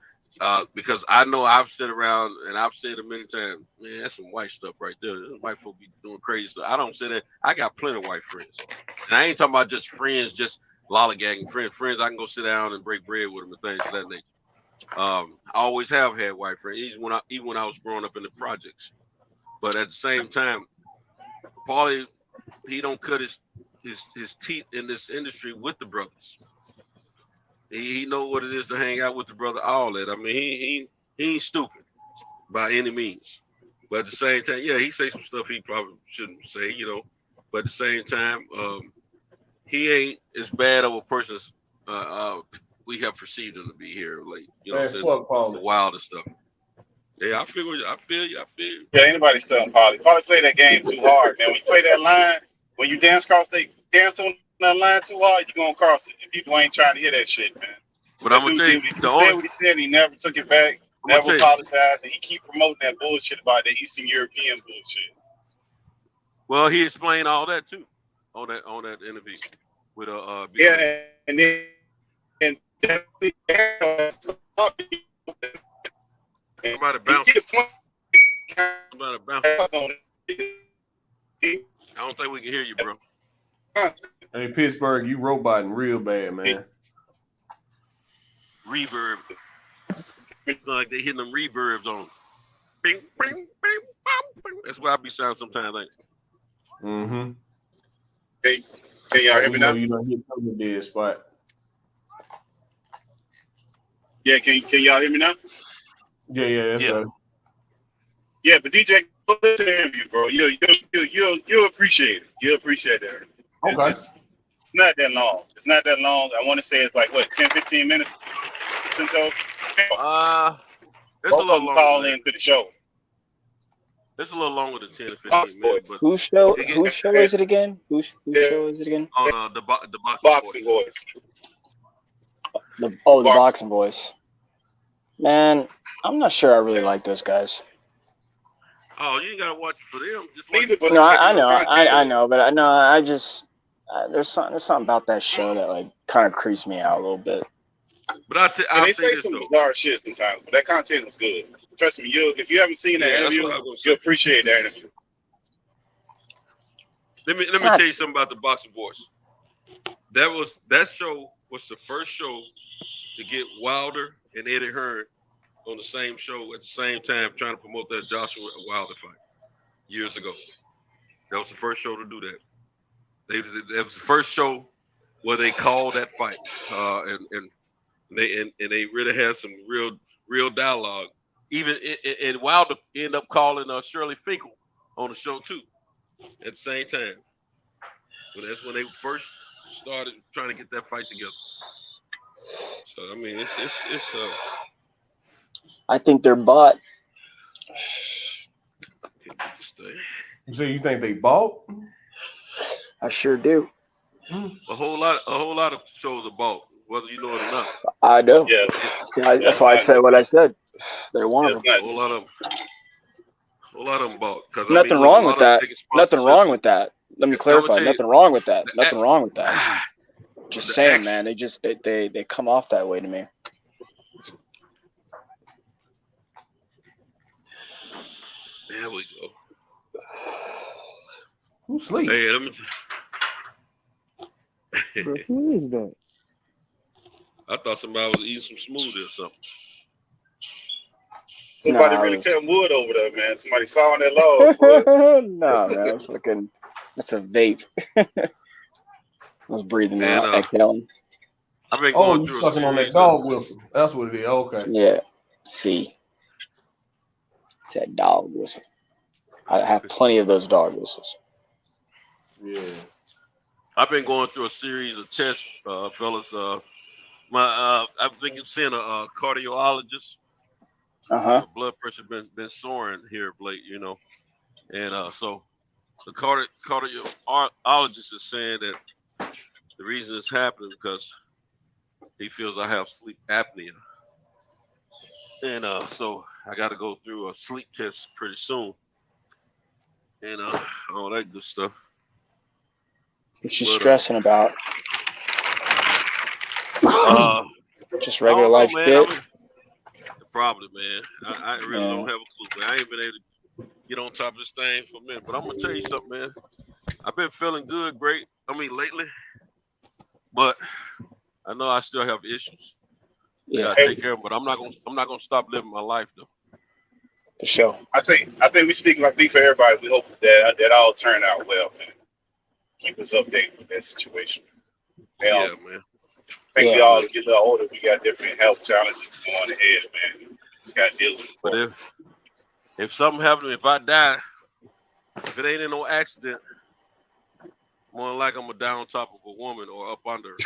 because I know I've sit around and I've said it many times. Man, that's some white stuff right there. Those white folk be doing crazy stuff. I don't say that. I got plenty of white friends, and I ain't talking about just friends, just lollygagging friends. Friends I can go sit down and break bread with them and things of that nature. I always have had white friends, even when I was growing up in the projects. But at the same time, Paulie, he don't cut his teeth in this industry with the brothers. He know what it is to hang out with the brother. All that. I mean, he ain't stupid by any means. But at the same time, yeah, he say some stuff he probably shouldn't say, you know. But at the same time, he ain't as bad of a person as we have perceived him to be here, like you know, Man, since fuck Paulie. the wildest stuff. Yeah, I feel you. Yeah, anybody's telling Paulie. Paulie play that game too hard, man. When you play that line, when you dance on that line too hard, you're gonna cross it. And people ain't trying to hear that shit, man. But I'm gonna tell you, he said what he said. He never took it back. Never apologized, and he keep promoting that bullshit about the Eastern European bullshit. Well, he explained all that too on that interview with yeah, and then somebody bounced. I don't think we can hear you, bro. Hey, Pittsburgh, you roboting real bad, man. Reverb. It's like they hitting them reverbs on. Bing, bing, bing, bing, bing. That's why I be sounding sometimes like. Mm-hmm. Hey, can y'all hear me now? You don't hit the dead spot. Yeah, can y'all hear me now? Yeah, that's better. Yeah, but DJ, go listen to the interview, bro. You'll appreciate it. You'll appreciate that. Okay. It's not that long. It's not that long. I want to say it's like what, 10, 15 minutes until it's a little longer. Call in to the show. It's a little longer than 10 to 15 minutes. But Whose show is it again? Whose show is it again? On the Boxing Voice. The Boxing Voice. Man, I'm not sure I really like those guys. Oh, you ain't gotta watch it for them. Just watch Neither, No, I know, but I just there's something about that show that like kind of creeps me out a little bit. But they say some bizarre shit sometimes, but that content was good. Trust me, if you haven't seen that interview, you'll appreciate that interview. Let me tell you something about the Boxing Voice. That show was the first show to get Wilder and Eddie Hearn on the same show at the same time, trying to promote that Joshua Wilder fight years ago. That was the first show to do that. That was the first show where they called that fight, and they really had some real dialogue. Even and Wilder ended up calling Shirley Finkel on the show too at the same time. But that's when they first started trying to get that fight together. So I mean, it's I think they're bought. So you think they bought? I sure do. A whole lot of shows are bought, whether you know it or not. I know. Yeah. See, that's why I said what I said. They're one of them. A whole lot of them bought. Nothing wrong with that. Nothing wrong with that. Let me clarify. Nothing wrong with that. Nothing wrong with that. Just saying, man. They come off that way to me. There we go. Who's sleep? Hey, let me. Bro, who is that? I thought somebody was eating some smoothie or something. Somebody Nah, really was... cutting wood over there, man. Somebody saw on that log, boy. Nah, man, that's a vape. I was breathing And out, exhaling. I've been Oh, going you through a sucking on that series dog whistle. That's what it is. Okay. Yeah. See, it's that dog whistle. I have plenty of those dog whistles. Yeah. I've been going through a series of tests, fellas. I've been seeing a cardiologist. Uh-huh. Blood pressure been soaring here of late, you know, and so the cardiologist is saying that the reason it's happening because he feels I have sleep apnea, and so I got to go through a sleep test pretty soon, and all that good stuff. What you stressing about? Just regular I life don't know, man. shit. Probably, man. I really don't have a clue, man. I ain't been able to get on top of this thing for a minute, but I'm gonna tell you something, man. I've been feeling good, great. I mean, lately, but I know I still have issues. I gotta take care of them, but I'm not gonna stop living my life though. For sure. I think we speak like for everybody. We hope that all turn out well, man. Keep us updated with that situation. Yeah, man. I think we all get a little older. We got different health challenges going ahead, man. Just got to deal with it. But if something happens, if I die, if it ain't in no accident, more than like I'm gonna die on top of a woman or up under her.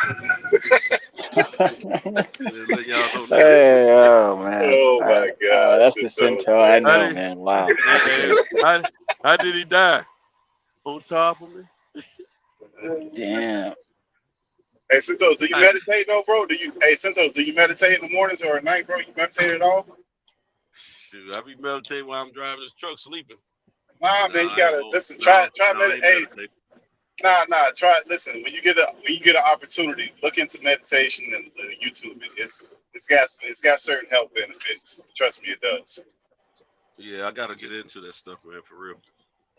Let y'all know that. Hey, oh man. Oh my God. That's the Cinto I know, man. Wow. How did he die? On top of me? Damn. Hey, Cintos, do you meditate though, bro? Cintos, do you meditate in the mornings or at night, bro? You meditate at all? Shoot, I be meditating while I'm driving this truck, sleeping. Nah, man, you gotta listen. Try meditate. Nah. Try listen. When you get an opportunity, look into meditation and YouTube. It's got certain health benefits. Trust me, it does. Yeah, I gotta get into that stuff, man, for real.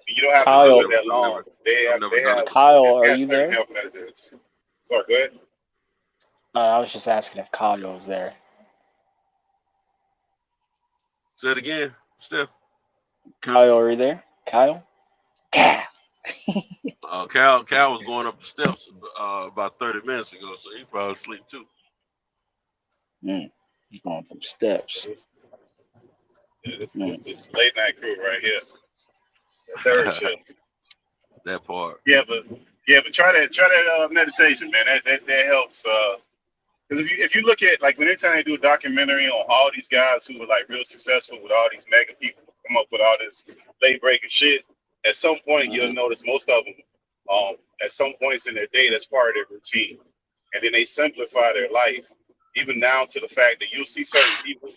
You don't have to do it that long. They have Kyle, are you there? health benefits. Sorry, go ahead. I was just asking if Kyle was there. Say it again, Steph. Kyle, are you there? Kyle? Cal was going up the steps about 30 minutes ago, so he probably asleep too. He's going up some steps. This is the late night crew right here. The third shift. That part. Yeah, but try that meditation, man. That helps. Because if you look at like when they're trying to do a documentary on all these guys who were like real successful with all these mega people who come up with all this late breaking shit, at some point you'll notice most of them, at some points in their day, that's part of their routine, and then they simplify their life, even down to the fact that you'll see certain people,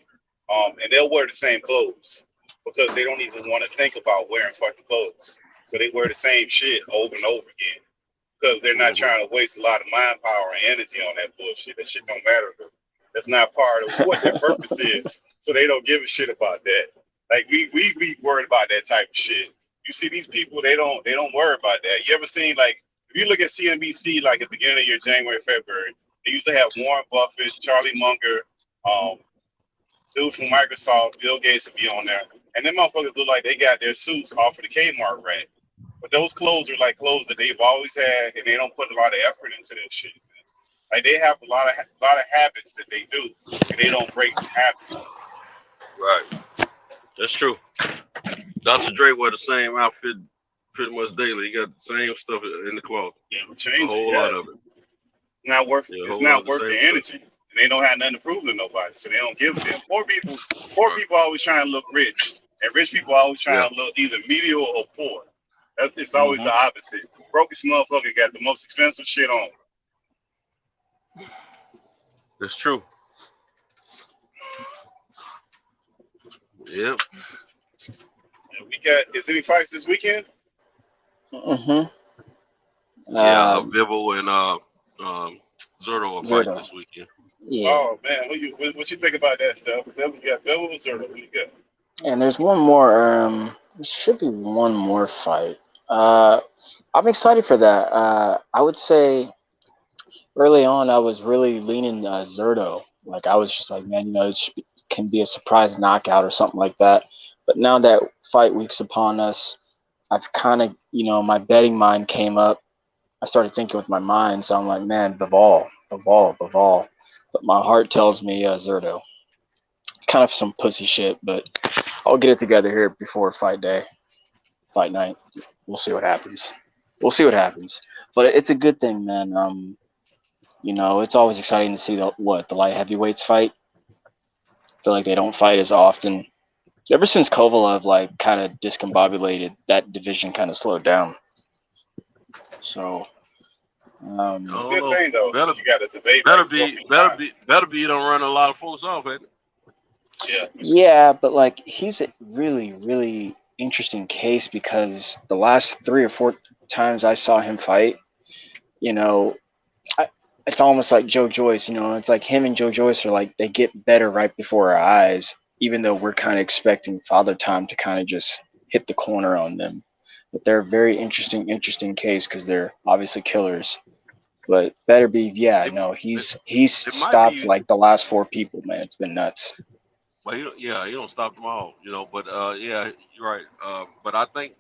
and they'll wear the same clothes because they don't even want to think about wearing fucking clothes, so they wear the same shit over and over again. Because they're not trying to waste a lot of mind power and energy on that bullshit. That shit don't matter to them. That's not part of what their purpose is. So they don't give a shit about that. Like we be worried about that type of shit. You see these people, they don't worry about that. You ever seen like if you look at CNBC like at the beginning of your January, February, they used to have Warren Buffett, Charlie Munger, dude from Microsoft, Bill Gates would be on there. And them motherfuckers look like they got their suits off of the Kmart rack. But those clothes are like clothes that they've always had, and they don't put a lot of effort into that shit. Like they have a lot of habits that they do, and they don't break the habits. Right, that's true. Dr. Dre wear the same outfit pretty much daily. He got the same stuff in the closet. Yeah, change a whole lot of it. It's not worth. It's not worth the energy, and they don't have nothing to prove to nobody, so they don't give a damn. Poor people always trying to look rich, and rich people always trying to look either mediocre or poor. It's always the opposite. Brokest motherfucker got the most expensive shit on. That's true. Yep. And we got. Is any fights this weekend? Yeah, Vivo and Zerto are fighting this weekend. Yeah. Oh man, what you think about that stuff? You got Vivo or Zerto? What you got? And there's one more. There should be one more fight. I'm excited for that. I would say early on, I was really leaning Zerto. Like I was just like, man, can be a surprise knockout or something like that. But now that fight week's upon us, I've kind of, my betting mind came up. I started thinking with my mind, so I'm like, man, Bivol. But my heart tells me Zerto. Kind of some pussy shit, but I'll get it together here before fight night. We'll see what happens. But it's a good thing, man. It's always exciting to see the light heavyweights fight. I feel like they don't fight as often. Ever since Kovalev kind of discombobulated, that division kind of slowed down. So, It's a good thing though. You got to debate. Better be. You don't run a lot of folks off, ain't it? Yeah. Yeah, but he's a really, really interesting case because the last 3 or 4 times I saw him fight, it's almost like Joe Joyce. It's like him and Joe Joyce are they get better right before our eyes, even though we're kind of expecting Father Time to kind of just hit the corner on them. But they're a very interesting case because they're obviously killers. But Better be, he's stopped the last 4 people, man. It's been nuts. Well, you don't stop them all, But you're right. But I think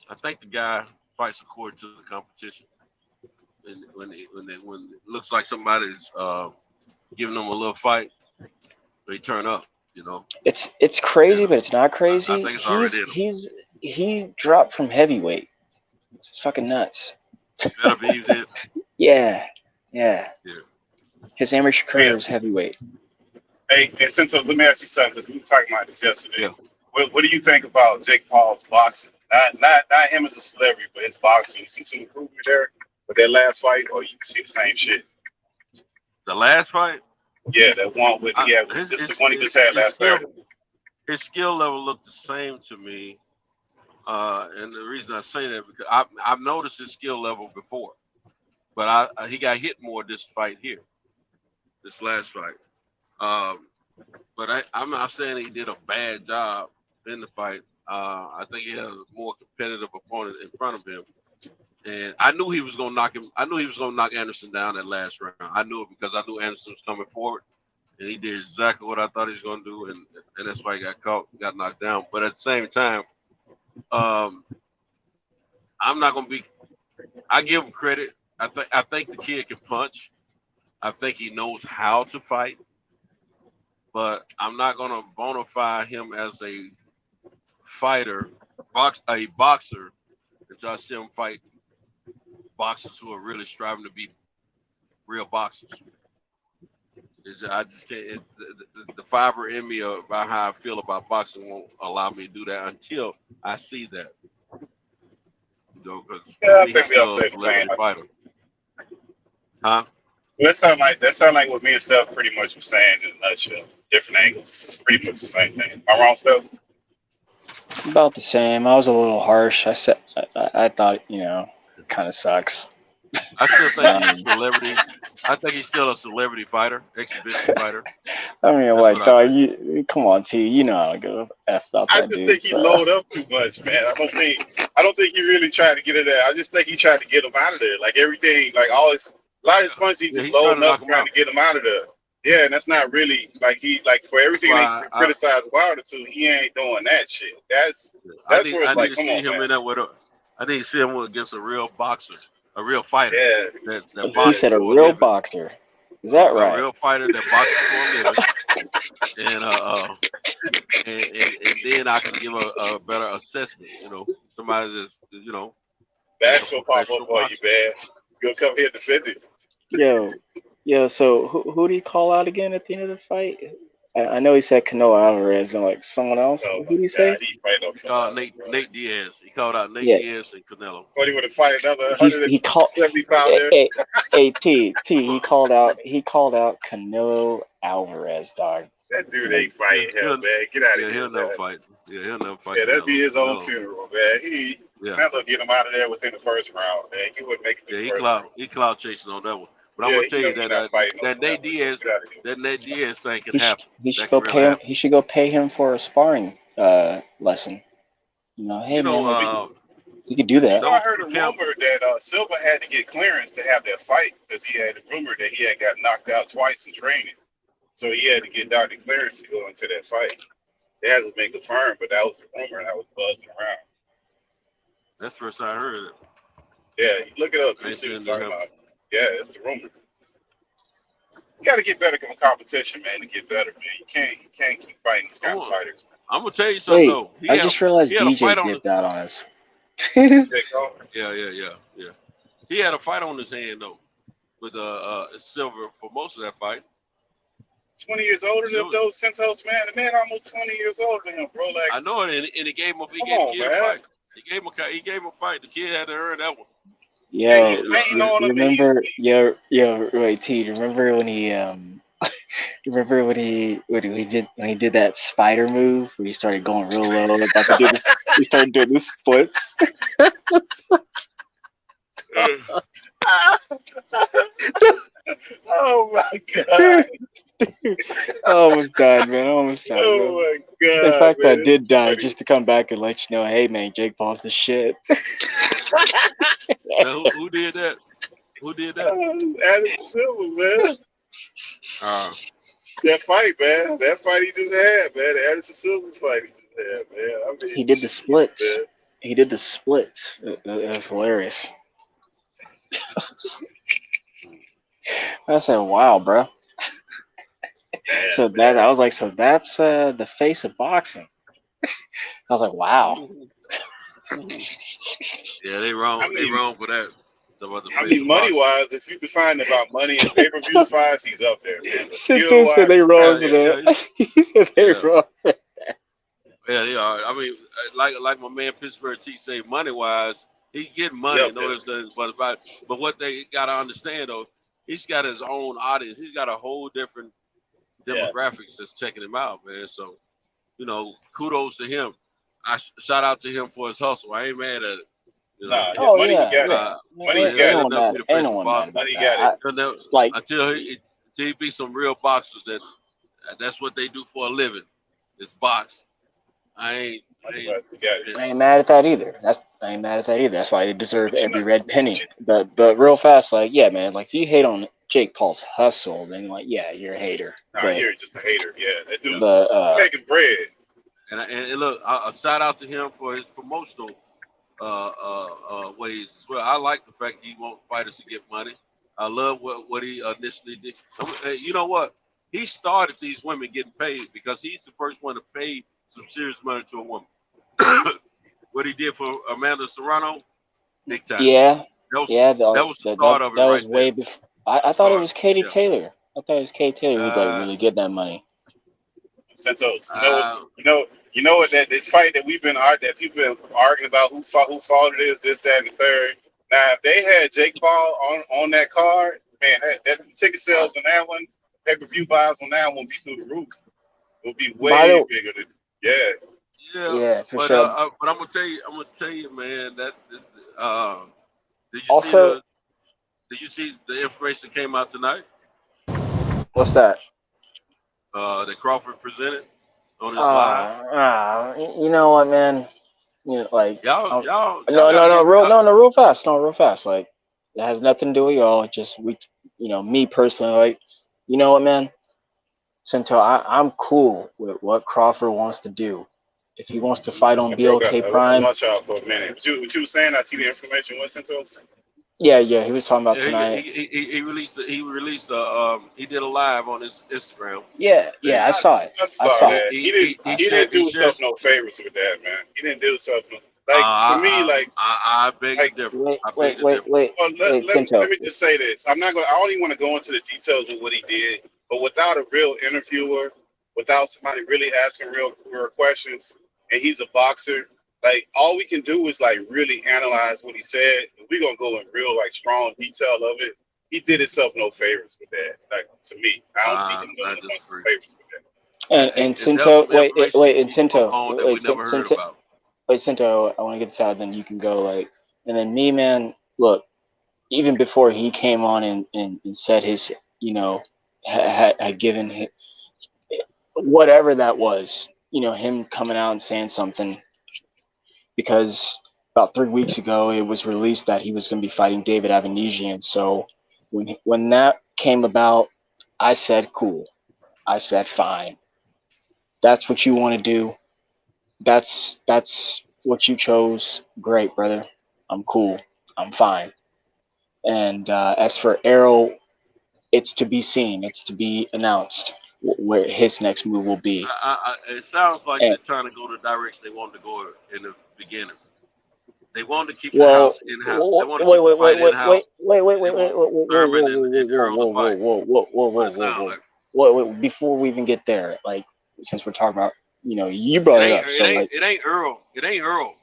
the guy fights according to the competition. And when it looks like somebody's giving them a little fight, they turn up. It's crazy, but it's not crazy. I think it's already in him. He dropped from heavyweight. It's fucking nuts. Better be it. Yeah. His amateur career is heavyweight. Hey, and let me ask you something because we were talking about this yesterday. Yeah. What do you think about Jake Paul's boxing? Not him as a celebrity, but his boxing. You see some improvement there with that last fight, or you can see the same shit? The last fight? Yeah, that one with the one he just had last Saturday. His skill level looked the same to me, and the reason I say that because I've noticed his skill level before, but he got hit more this fight here, this last fight. But I'm not saying he did a bad job in the fight. I think he had a more competitive opponent in front of him, and I knew he was gonna knock him. I knew he was gonna knock Anderson down that last round. I knew it because I knew Anderson was coming forward, and he did exactly what I thought he was gonna do, and that's why he got knocked down. But at the same time, I'm not gonna be. I give him credit. I think the kid can punch. I think he knows how to fight. But I'm not gonna bona fide him as a fighter, a boxer, until I see him fight boxers who are really striving to be real boxers. I just can't. The fiber in me about how I feel about boxing won't allow me to do that until I see that. Because I think we all say the same. Fighter. Huh? That sound like what me and Steph pretty much was saying in a nutshell. Different angles. It's pretty much the same thing. Am I wrong, Steph? About the same. I was a little harsh. I said I thought it kind of sucks. I still think he's a celebrity. I think he's still a celebrity fighter, exhibition fighter. I mean, dog, you come on, T. You know how to go F up that I just think he loaded up too much, man. I don't think he really tried to get it there. I just think he tried to get him out of there. Like everything, like a lot of his punches, he just loading up trying to get him out of there. Yeah, and that's not really for everything they criticize Wilder to, he ain't doing that shit. That's where it's come on, man. I need to see him against a real boxer, a real fighter. Yeah. He said a real boxer. Is that right? A real fighter that boxes for a living. And then I can give a better assessment. Somebody that's Bash will pop up for you, man. You'll come here and defend it. Yo, so who did he call out again at the end of the fight? I know he said Canelo Alvarez and someone else. Who did he say? He called Nate Diaz. He called out Nate Diaz and Canelo. What, he would have fight another 170 pounder? Hey, T. He called out Canelo Alvarez, dog. That dude ain't fighting him, man. Get out of here. He'll never fight. Yeah, he'll never fight. Yeah, that'd be his own funeral, man. Canelo get him out of there within the first round, man. He wouldn't make it. He clout chasing on that one. But I'm gonna tell you that Nate Diaz thing can happen. He should go pay him. He should go pay him for a sparring lesson. You could do that. I heard a rumor that Silva had to get clearance to have that fight because he had a rumor that he had got knocked out twice in training. So he had to get doctor clearance to go into that fight. It hasn't been confirmed, but that was the rumor that was buzzing around. That's the first I heard it. Yeah, you look it up. You see what I'm talking about. Yeah, it's the rumor. You got to get better from competition, man, to get better, man. You can't keep fighting these kind of fighters. I'm going to tell you something, though. I just realized DJ dipped out on us. Yeah. He had a fight on his hand, though, with Silver for most of that fight. 20 years older than those Santos, man. The man almost 20 years older than him, bro. Like, I know it, and he gave him a fight. He gave him a fight. The kid had to earn that one. Yo, remember? Wait, T. Remember when he remember when he did that spider move where he started going real low, about to do this, he started doing the splits. Oh my god! I almost died, man. Oh my god! In fact, I did die just to come back and let you know, hey man, Jake Paul's the shit. Now, who did that? Who did that? Anderson Silva, man. That fight, man. That fight he just had, man. The Anderson Silva fight he just had, man. I mean, he did the splits. Man. He did the splits. It was hilarious. I said, "Wow, bro." So that I was like, "So that's the face of boxing." I was like, "Wow." Yeah, they wrong. They wrong for that. I mean, money wise, if you define about money and pay per view fights, he's up there, man. Sinto said they wrong for that. He said they wrong. Yeah, they are. I mean, like my man Pittsburgh T say, money wise, he getting money. But what they gotta understand though, he's got his own audience. He's got a whole different demographics that's checking him out, man. So, kudos to him. I shout out to him for his hustle. I ain't mad at it. Money got it. Money got it. Like until he be some real boxers that's what they do for a living. It's box. I ain't mad at that either. I ain't mad at that either. That's why they deserve every red penny. But real fast, like, yeah, man, like if you hate on Jake Paul's hustle, then like, yeah, you're a hater. You're just a hater. Yeah, that dude's making bread. And look, a shout out to him for his promotional ways as well. I like the fact he wants fighters to get money. I love what he initially did. You know what? He started these women getting paid because he's the first one to pay some serious money to a woman. What he did for Amanda Serrano, big time. Yeah. That was the start of it. That was way before. I thought it was Katie Taylor. I thought it was Katie Taylor who was like really getting that money. Santos, you know what that this fight that that people been arguing about who fought it is, this, that, and the third. Now, if they had Jake Paul on that card, man, that ticket sales on that one, pay-per-view buys on that one be through the roof. It'll be way bigger than Yeah, for sure. But I'm gonna tell you, man, that did you see the information that came out tonight? What's that? That Crawford presented on his live. You know what, man? Like y'all real fast. Like it has nothing to do with y'all. Just me personally, like, you know what, man? Santo, I'm cool with what Crawford wants to do. If he wants to fight on BLK Prime. Watch out for a minute. What you were saying? I see the information. What, Santos? Yeah, he was talking about tonight. He released he did a live on his Instagram. Yeah, I saw it. I saw that. He didn't do himself no favors with that, man. He didn't do himself no. Like for me, like I beg to differ. Wait. Let me just say this. I don't even want to go into the details of what he did, but without a real interviewer, without somebody really asking real questions, and he's a boxer. Like, all we can do is, like, really analyze what he said. We're going to go in real, like, strong detail of it. He did himself no favors with that. Like, to me, I don't see him doing favors with that. And Tinto, wait, Tinto, I want to get this out, then you can go, like, and then me, man, look, even before he came on and said his, had given his, whatever that was, him coming out and saying something, because about 3 weeks ago, it was released that he was going to be fighting David Avanesian. So when that came about, I said, cool. I said, fine. That's what you want to do. That's what you chose. Great, brother. I'm cool. I'm fine. And as for Errol, it's to be seen. It's to be announced where his next move will be. It sounds like And- they're trying to go the direction they wanted to go in the beginning. They wanted to keep the house in house. They wanted to keep the fight in house. Wait, before we even get there, like, since we're talking about, you brought it up, so like, It ain't Earl. It ain't Earl.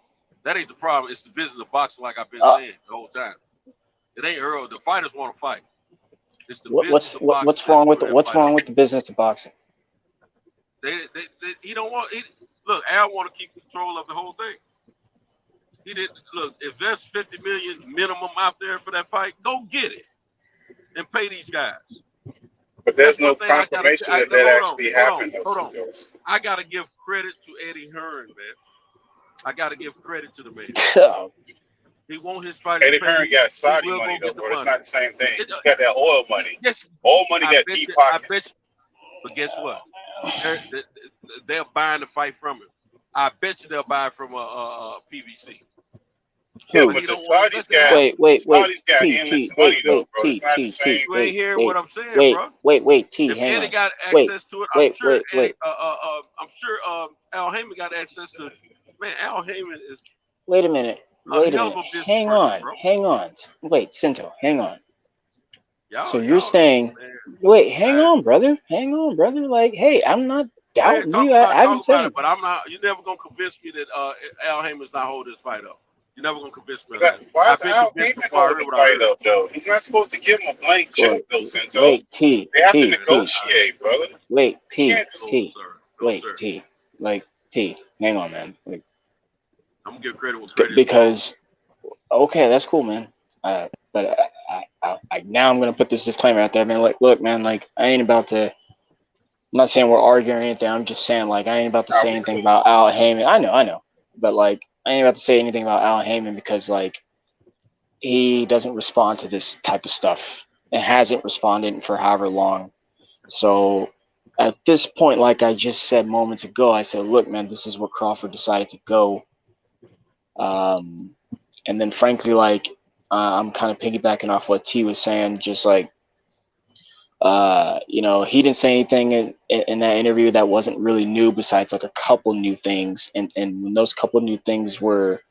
That ain't the problem. It's the business of boxing, like I've been saying the whole time. It ain't Earl. The fighters want to fight. It's the business of boxing. what's wrong with the business of boxing? He don't want. Look, Al want to keep control of the whole thing. He did. Look, if there's $50 million minimum out there for that fight, go get it and pay these guys. But there's no confirmation that actually happened. Hold on. I gotta give credit to Eddie Hearn, man. I gotta give credit to the man. He won his fight. Eddie Hearn got Saudi money though, bro. It's not the same thing. He got that oil money. Yes, oil money got deep pockets. But guess what? They're buying the fight from him. I bet you they'll buy it from PVC. Yeah, but the Saudis got Saudis got endless money though, bro. It's not the same. You ain't hearing what I'm saying, bro. Wait, T, if hang Eddie on. got access to it, I'm sure. Wait. I'm sure Al Heyman got access to it. Man, Al Heyman is. Wait a minute. Hang on. Wait, Cinto, hang on. So you're saying, wait, hang on, brother. Like, hey, I'm not doubting you. I haven't said it. But I'm not. You're never gonna convince me that Al Heyman's not holding this fight up. You're never gonna convince me of that. Why is Al Heyman holding the fight up though? He's not supposed to give him a blank check, though, Cinto. Wait, T. They have to negotiate, brother. Wait, T. Like, T. Hang on, man. Like, I'm gonna give credit with credit. Because, okay, that's cool, man. But I now I'm gonna put this disclaimer out there, man. Like, look, man. Like, I ain't about to. I'm not saying we're arguing or anything. I'm just saying, like, I ain't about to say anything about Al Heyman. I know. But like, I ain't about to say anything about Al Heyman because, like, he doesn't respond to this type of stuff and hasn't responded for however long. So at this point, like I just said moments ago, I said, look, man, this is where Crawford decided to go. And then, frankly, like, I'm kind of piggybacking off what T was saying, just like, he didn't say anything in that interview that wasn't really new besides like a couple new things. And when those couple new things were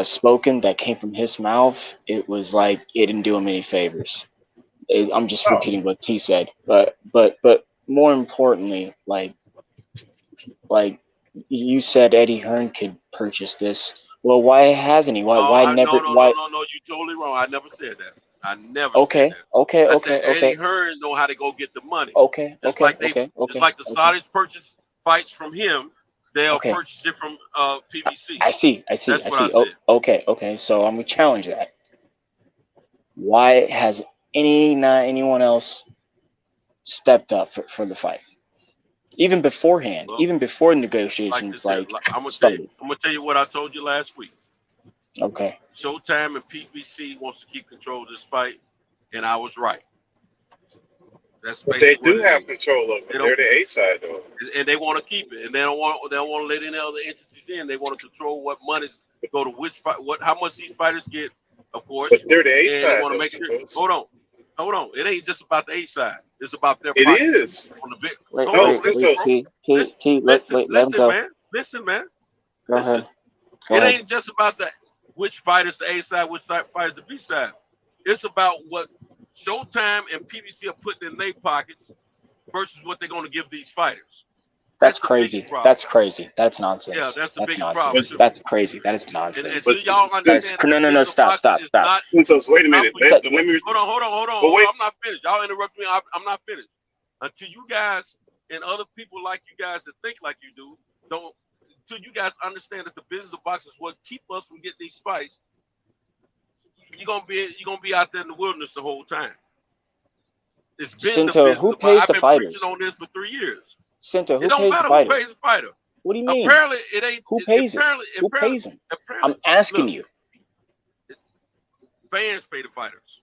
spoken that came from his mouth, it was like it didn't do him any favors. I'm just repeating what T said. But more importantly, like you said Eddie Hearn could purchase this. Well, why hasn't he? Why never? No, you're totally wrong. I never said that. I never said that. Okay. Eddie Hearn know how to go get the money. Just like the Saudis purchase fights from him, they'll purchase it from PVC. I see. That's what I said. Okay. So I'm gonna challenge that. Why has not anyone else stepped up for the fight? Even beforehand, even before negotiations, I'm gonna tell you what I told you last week. Okay. Showtime and PBC wants to keep control of this fight, and I was right. That's but they do have control of it. They're the A side though, and they want to keep it, and they don't want to let any other entities in. They want to control what monies go to which fight, how much these fighters get, of course. But they're the A side. They want to make sure. Hold on. It ain't just about the A side. It's about their. It is. On the big. Listen, man. Go ahead. It ain't just about which fighters the A side, which fighters the B side. It's about what Showtime and PBC are putting in their pockets versus what they're going to give these fighters. That's crazy. That's crazy. That's nonsense. Yeah, that's the biggest nonsense. problem. That's crazy. That is nonsense. And so y'all understand no. Stop. Wait a minute. Let me. Hold on. I'm not finished. Y'all interrupt me. I'm not finished. Until you guys and other people like you guys that think like you do, until you guys understand that the business of boxing is what keep us from getting these fights, you're gonna be out there in the wilderness the whole time. It's been Cinto, who pays the fighters? I've been preaching on this for 3 years. Cinto, who it don't pays matter the fighters? who pays the fighter. What do you mean? Apparently, it ain't. Who pays him? Who pays him? I'm asking you. Fans pay the fighters.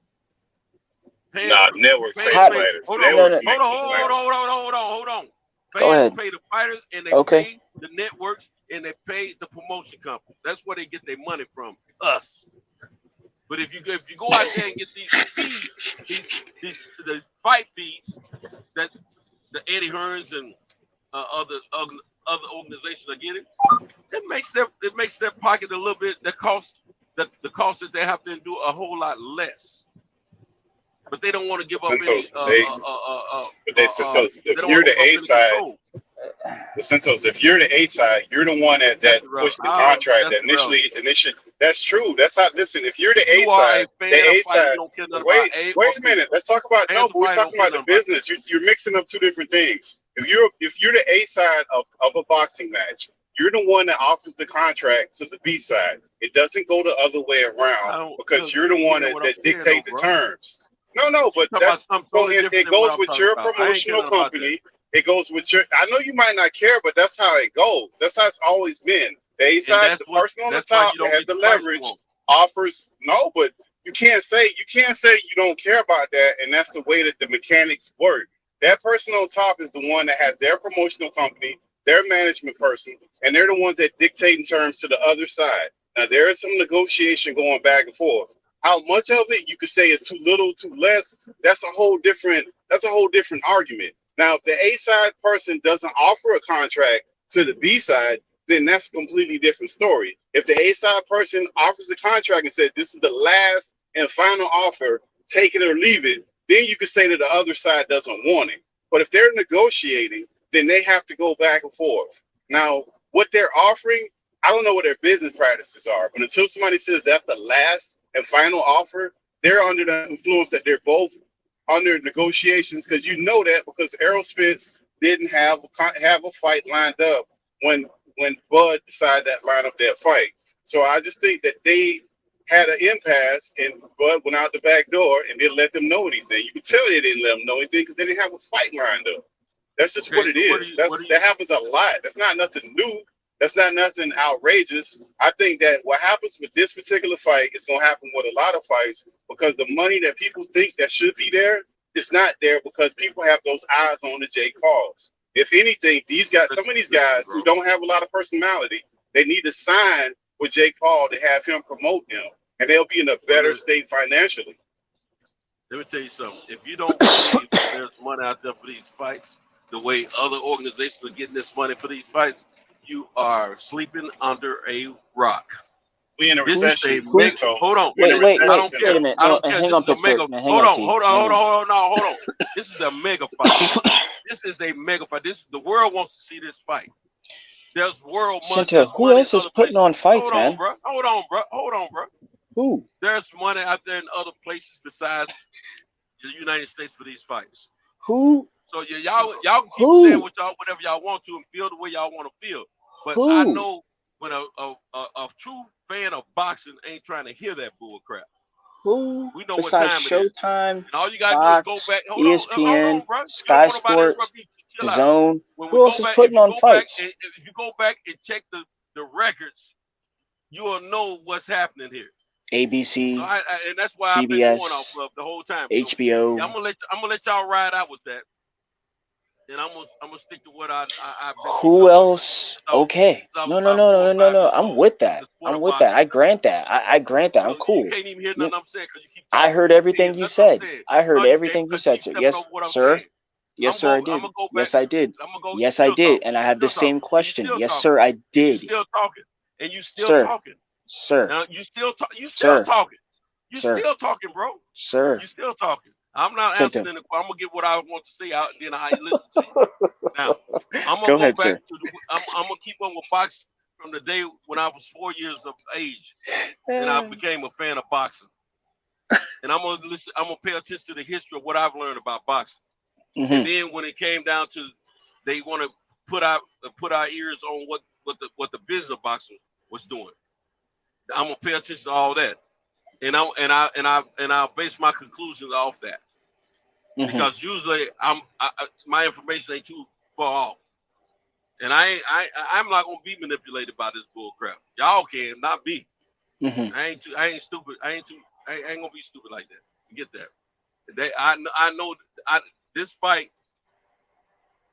Nah, networks pay the How- fighters. Hold on, Networks hold make the fighters. on. Go Fans ahead. pay the fighters and they Okay. pay the networks and they pay the promotion companies. That's where they get their money from, us. But if you go out there and get these feeds, these fight feeds that the Eddie Hearns and other organizations are getting, it makes their pocket a little bit. The cost that they have to do a whole lot less. But they don't want to give up any. Santos, if you're the A side, the Santos, if you're the A side, you're the one that pushed the contract. That initially, that's true. That's how. Listen, if you're the A side, the A side. Wait a minute. Let's talk about. No, but we're talking about the business. You're mixing up two different things. If you're the A side of a boxing match, you're the one that offers the contract to the B side. It doesn't go the other way around because you're the one that dictate the terms. No, but that's so it goes with your promotional company. It goes with your. I know you might not care, but that's how it goes. That's how it's always been. The A side, the person on the top that has the leverage, offers. No, but you can't say you don't care about that, and that's the way that the mechanics work. That person on top is the one that has their promotional company, their management person, and they're the ones that dictate in terms to the other side. Now there is some negotiation going back and forth. How much of it you could say is too little, too less? That's a whole different argument. Now, if the A side person doesn't offer a contract to the B side, then that's a completely different story. If the A side person offers a contract and says this is the last and final offer, take it or leave it, then you could say that the other side doesn't want it. But if they're negotiating, then they have to go back and forth. Now, what they're offering, I don't know what their business practices are, but until somebody says that's the last and final offer, they're under the influence that they're both under negotiations, because you know that because Errol Spence didn't have a fight lined up when Bud decided that line up that fight. So I just think that they had an impasse and Bud went out the back door and didn't let them know anything. You can tell they didn't let them know anything because they didn't have a fight lined up. That's just what it is. That happens a lot. That's not nothing new. That's not nothing outrageous. I think that what happens with this particular fight is going to happen with a lot of fights because the money that people think that should be there is not there because people have those eyes on the Jake Pauls. If anything, some of these guys who don't have a lot of personality, they need to sign with Jake Paul to have him promote them, and they'll be in a better state financially. Let me tell you something. If you don't believe that there's money out there for these fights, the way other organizations are getting this money for these fights, you are sleeping under a rock. We in a recession. Hold on. Wait I don't care. a minute. I don't care. Hang on, Pittsburgh. Hold on. This is a mega fight. This is a mega fight. The world wants to see this fight. There's world money. Center, who else is putting on fights, man? Hold on, bro. Who? There's money out there in other places besides the United States for these fights. Who? So y'all can keep saying whatever y'all want to and feel the way y'all want to feel. But I know when a true fan of boxing ain't trying to hear that bull crap. Who? We know besides what time Showtime, it is. And all you gotta Fox, do is go back. ESPN, Bro. Sky Sports, DAZN. Who else is putting on fights? If you go back and check the records, you will know what's happening here. ABC, so and that's why CBS, I've been going off of the whole time. HBO. Yeah, I'm gonna let y'all ride out with that, and I'm gonna stick to what I've been. Who else? Okay. No. I'm with that. I grant that. I grant that. I'm cool. You can't even hear nothing I'm saying because you keep. I heard everything you said. I heard everything you said, sir. Yes, sir. Yes, sir, I did. Yes, I did. Yes, I did. And I have the same question. Yes, sir, I did. You still talking, and you still talking. Sir. Now you still talking. You still talking, bro. Sir. You still talking. I'm not answering. I'm gonna get what I want to say out, then I listen to you. Now I'm gonna go back to I'm gonna keep on with boxing from the day when I was 4 years of age, and I became a fan of boxing. And I'm gonna listen. I'm gonna pay attention to the history of what I've learned about boxing. Mm-hmm. And then when it came down to, they want to put our ears on what the business of boxing was doing. I'm gonna pay attention to all that, and I'll base my conclusions off that, because usually my information ain't too far off. And I'm not gonna be manipulated by this bull crap. Y'all can, not me. Mhm. I ain't stupid. I ain't gonna be stupid like that. You get that? I know this fight.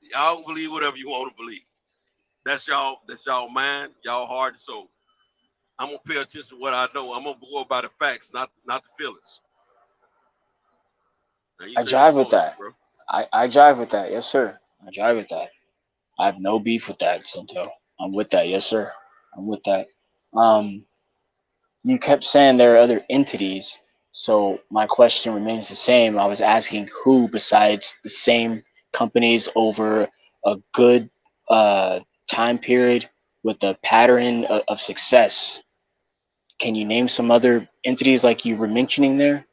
Y'all can believe whatever you want to believe. That's y'all mind, y'all heart and soul. I'm gonna pay attention to what I know. I'm gonna go by the facts, not the feelings. Now, you I say jive what with you want that. to, bro. I jive with that. Yes, sir. I jive with that. I have no beef with that, Cinto. I'm with that. Yes, sir. I'm with that. You kept saying there are other entities, so my question remains the same. I was asking who besides the same companies over a good time period with a pattern of success. Can you name some other entities like you were mentioning there?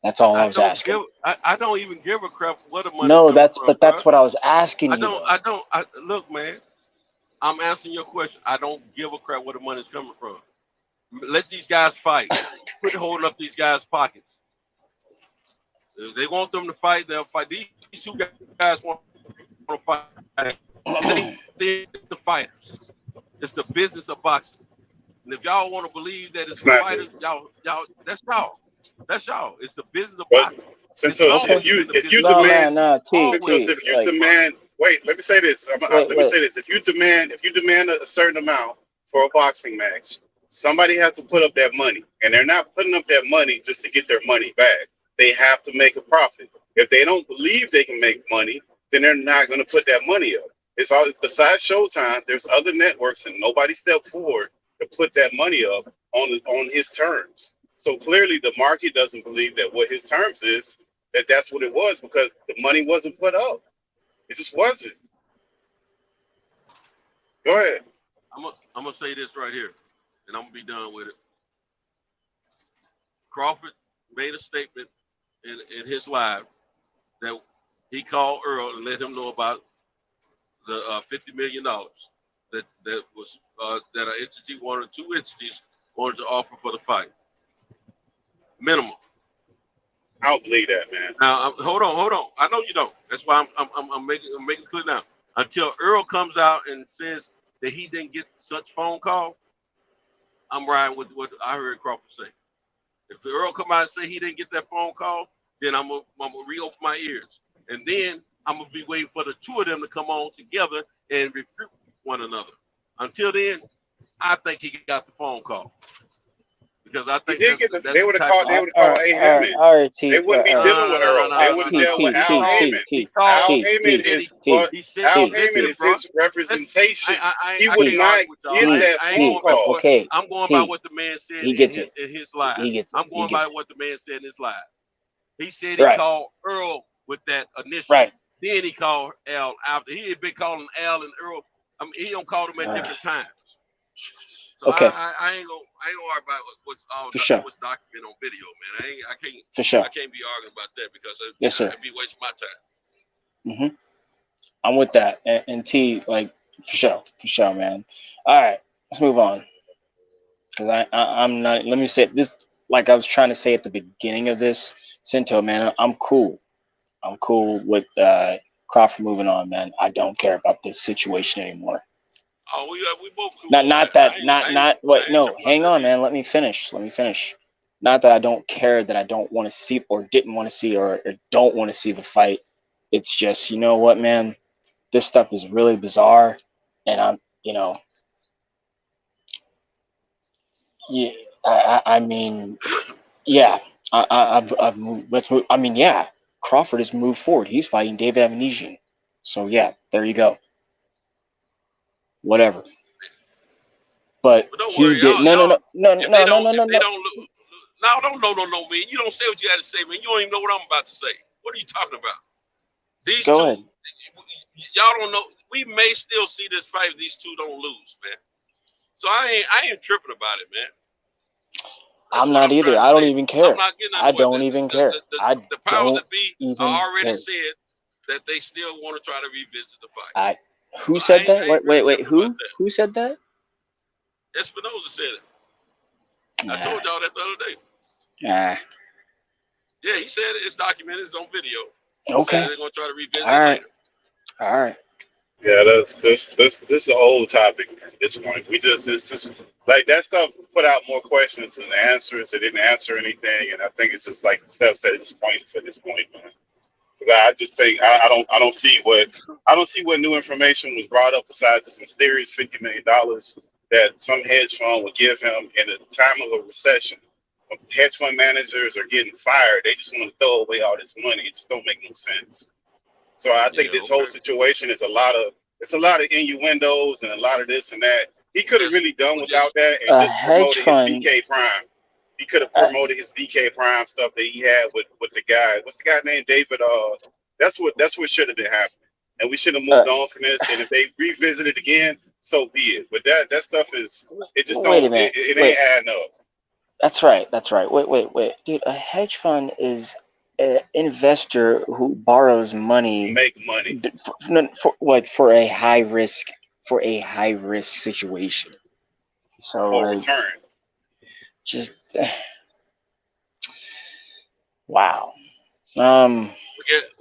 That's all I was asking. I don't even give a crap where the money's No, coming from, bro. that's what I was asking you though. Look, man. I'm answering your question. I don't give a crap where the money's coming from. Let these guys fight. Quit holding up these guys' pockets. If they want them to fight, they'll fight. These two guys want to fight. They're the fighters. It's the business of boxing. And if y'all want to believe that it's It's the not fighters, y'all, that's y'all. That's y'all. It's the business of But boxing. It's Santos, always if been the you business No, of boxing. demand, no, T, Always Santos, been if the you like, business of boxing. demand, wait, let me say this. Let me say this. If you demand a certain amount for a boxing match, somebody has to put up that money, and they're not putting up that money just to get their money back. They have to make a profit. If they don't believe they can make money, then they're not going to put that money up. It's all besides Showtime. There's other networks, and nobody stepped forward to put that money up on his terms. So clearly, the market doesn't believe that what his terms is, that's what it was, because the money wasn't put up. It just wasn't. Go ahead. I'm gonna say this right here, and I'm gonna be done with it. Crawford made a statement in his live that he called Earl and let him know about the $50 million that was that an entity, one or two entities, wanted to offer for the fight. Minimum. I don't believe that, man. Now, hold on. I know you don't. That's why I'm making clear now. Until Earl comes out and says that he didn't get such phone call, I'm riding with what I heard Crawford say. If Earl come out and say he didn't get that phone call, then I'm gonna reopen my ears, and then I'm gonna be waiting for the two of them to come on together and refute one another. Until then, I think he got the phone call. Because I think they would have called A. Hammond. All right, T. They wouldn't be dealing with Earl. They would have dealt with Al Heyman. Al Heyman is his representation. He would not get that phone call. Okay, I'm going by what the man said in his live. He gets it. I'm going by what the man said in his live. He said he Right. called Earl with that initial. Right. Then he called Al after. He had been calling Al and Earl. I mean, he don't call them at different times. So Okay. I ain't gonna worry about what's documented on video, man. I can't. For sure. I can't be arguing about that because Yes, sir. I'd be wasting my time. Mm-hmm. I'm with that. And T, like, for sure, man. All right, let's move on. Because I'm not, let me say this, like I was trying to say at the beginning of this, Cinto, man, I'm cool. I'm cool with Crawford moving on, man. I don't care about this situation anymore. Oh, we both cool. Hang on, man. Let me finish. Not that I don't care, that I don't want to see or didn't want to see or don't want to see the fight. It's just, you know what, man? This stuff is really bizarre. And I'm, yeah, I mean, yeah, I've moved. Let's move. I mean, yeah, Crawford has moved forward. He's fighting David Avanesian. So, yeah, there you go. Whatever. But he did. No. They don't know me. You don't say what you had to say, man. You don't even know what I'm about to say. What are you talking about? These Go two, ahead. Y'all don't know. We may still see this fight if these two don't lose, man. So I ain't tripping about it, man. I'm not either. I don't even care. I don't even care. The powers that be already said that they still want to try to revisit the fight. Who said that? Wait. Who said that? Espinosa said it. I told y'all that the other day. Yeah, he said it. It's documented. It's on video. Okay. They're gonna try to revisit it later. All right. Yeah, this is an old topic at this point. It's just like that stuff put out more questions than answers. It didn't answer anything, and I think it's just like Steph said, it's pointless at this point, man. Because I just think I don't see what new information was brought up besides this mysterious $50 million that some hedge fund would give him in a time of a recession. When hedge fund managers are getting fired, they just want to throw away all this money. It just don't make no sense. So I think this whole situation is a lot of innuendos and a lot of this and that. He could have really done without that and just promoted his BK Prime. He could have promoted his BK Prime stuff that he had with the guy. What's the guy named David? That's what should have been happening. And we should have moved on from this. And if they revisit it again, so be it. But that stuff is it just don't it ain't adding up. That's right. Wait. Dude, a hedge fund is an investor who borrows money to make money for a high risk situation. So for return. Just wow. I'm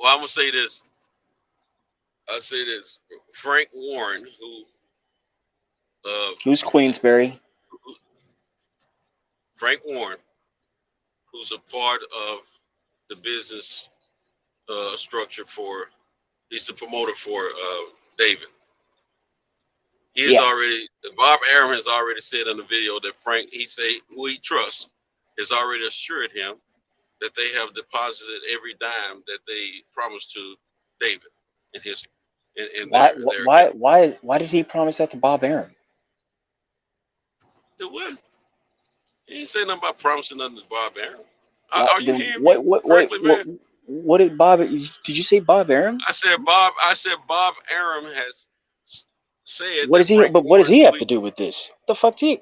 gonna say this. I'll say this. Frank Warren, who's Queensberry? Frank Warren, who's a part of the business structure he's the promoter for David. Bob Arum has already said in the video that Frank, who he trusts, has already assured him that they have deposited every dime that they promised to David in his. Why did he promise that to Bob Arum? To what? He didn't say nothing about promising nothing to Bob Arum. Are you hearing me correctly, man? What did Bob? Did you say Bob Arum? I said Bob Arum has said. What does he? But what does he have to do with this? The fuck do you?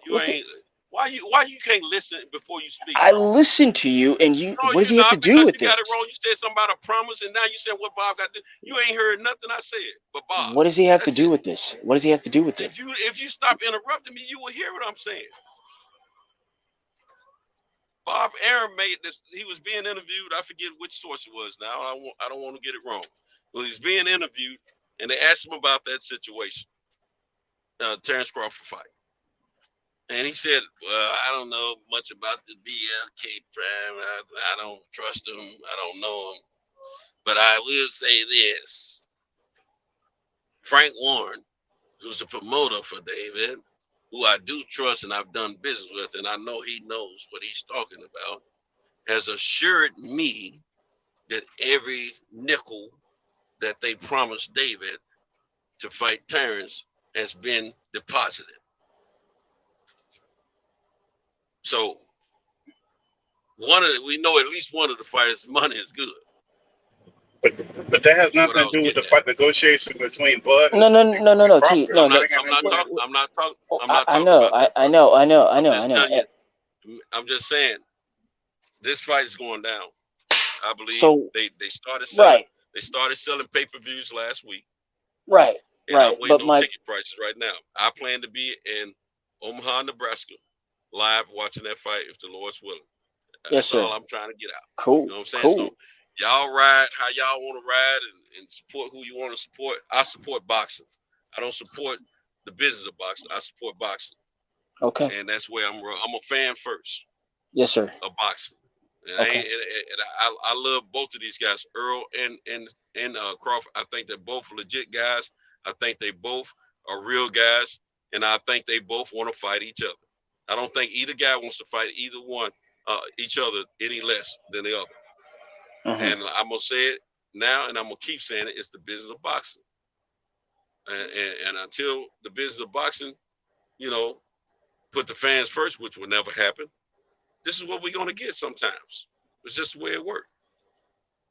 Why you can't listen before you speak? I listened to you, and you. No, what does he have to do with this? You got it wrong. You said something about a promise, and now you said what Bob got to do. You ain't heard nothing I said. But Bob, what does he have to do with this? What does he have to do with it? If you stop interrupting me, you will hear what I'm saying. Bob Arum made this. He was being interviewed. I forget which source it was now. I don't want to get it wrong. But he was being interviewed, and they asked him about that situation, Terrence Crawford fight. And he said, well, I don't know much about the BK Prime. I don't trust him. I don't know him. But I will say this. Frank Warren, who's the promoter for David, who I do trust and I've done business with, and I know he knows what he's talking about, has assured me that every nickel that they promised David to fight Terrence has been deposited. So we know at least one of the fighters' money is good. But that has nothing to do with the fight negotiation between Bud. No. I'm not talking. I know. I'm just saying, this fight is going down. I believe they started selling. Right. They started selling pay-per-views last week. Right. And I'm waiting on ticket prices right now. I plan to be in Omaha, Nebraska, live watching that fight if the Lord's willing. That's all I'm trying to get out. Cool. You know what I'm saying? Cool. So y'all ride how y'all want to ride and support who you want to support. I support boxing. I don't support the business of boxing. I support boxing. Okay. And that's where I'm a fan first. Yes, sir. Of boxing. And I love both of these guys, Earl and Crawford. I think they're both legit guys. I think they both are real guys, and I think they both want to fight each other. I don't think either guy wants to fight each other any less than the other. Mm-hmm. And I'm gonna say it now, and I'm gonna keep saying it. It's the business of boxing, and until the business of boxing, put the fans first, which will never happen. This is what we're gonna get sometimes. It's just the way it works.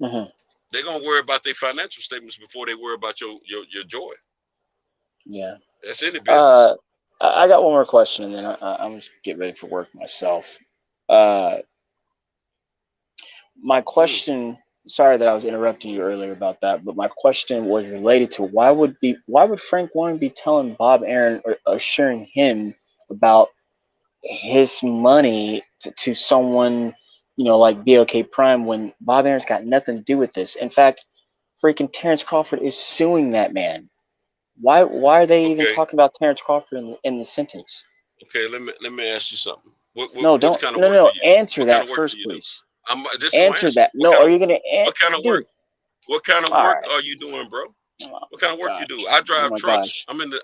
Mm-hmm. They're gonna worry about their financial statements before they worry about your joy. Yeah, that's any business. I got one more question, and then I'm just get ready for work myself. My question. Sorry that I was interrupting you earlier about that, but my question was related to why would Frank Warren be telling Bob Arum or assuring him about his money to someone, like BK Prime when Bob Arum's got nothing to do with this. In fact, freaking Terrence Crawford is suing that man. Why are they even Okay. talking about Terrence Crawford in the sentence? Okay. Let me ask you something. No, What don't. kind of No, work no. do you do? Answer What kind that of work first, do you do? please. I'm this gonna Answer answer. that. No, are you gonna? What kind of work? Dude. What kind of All work right. are you doing, bro? Oh What kind of my work you gosh. do? I Oh drive my trucks. gosh. I'm in the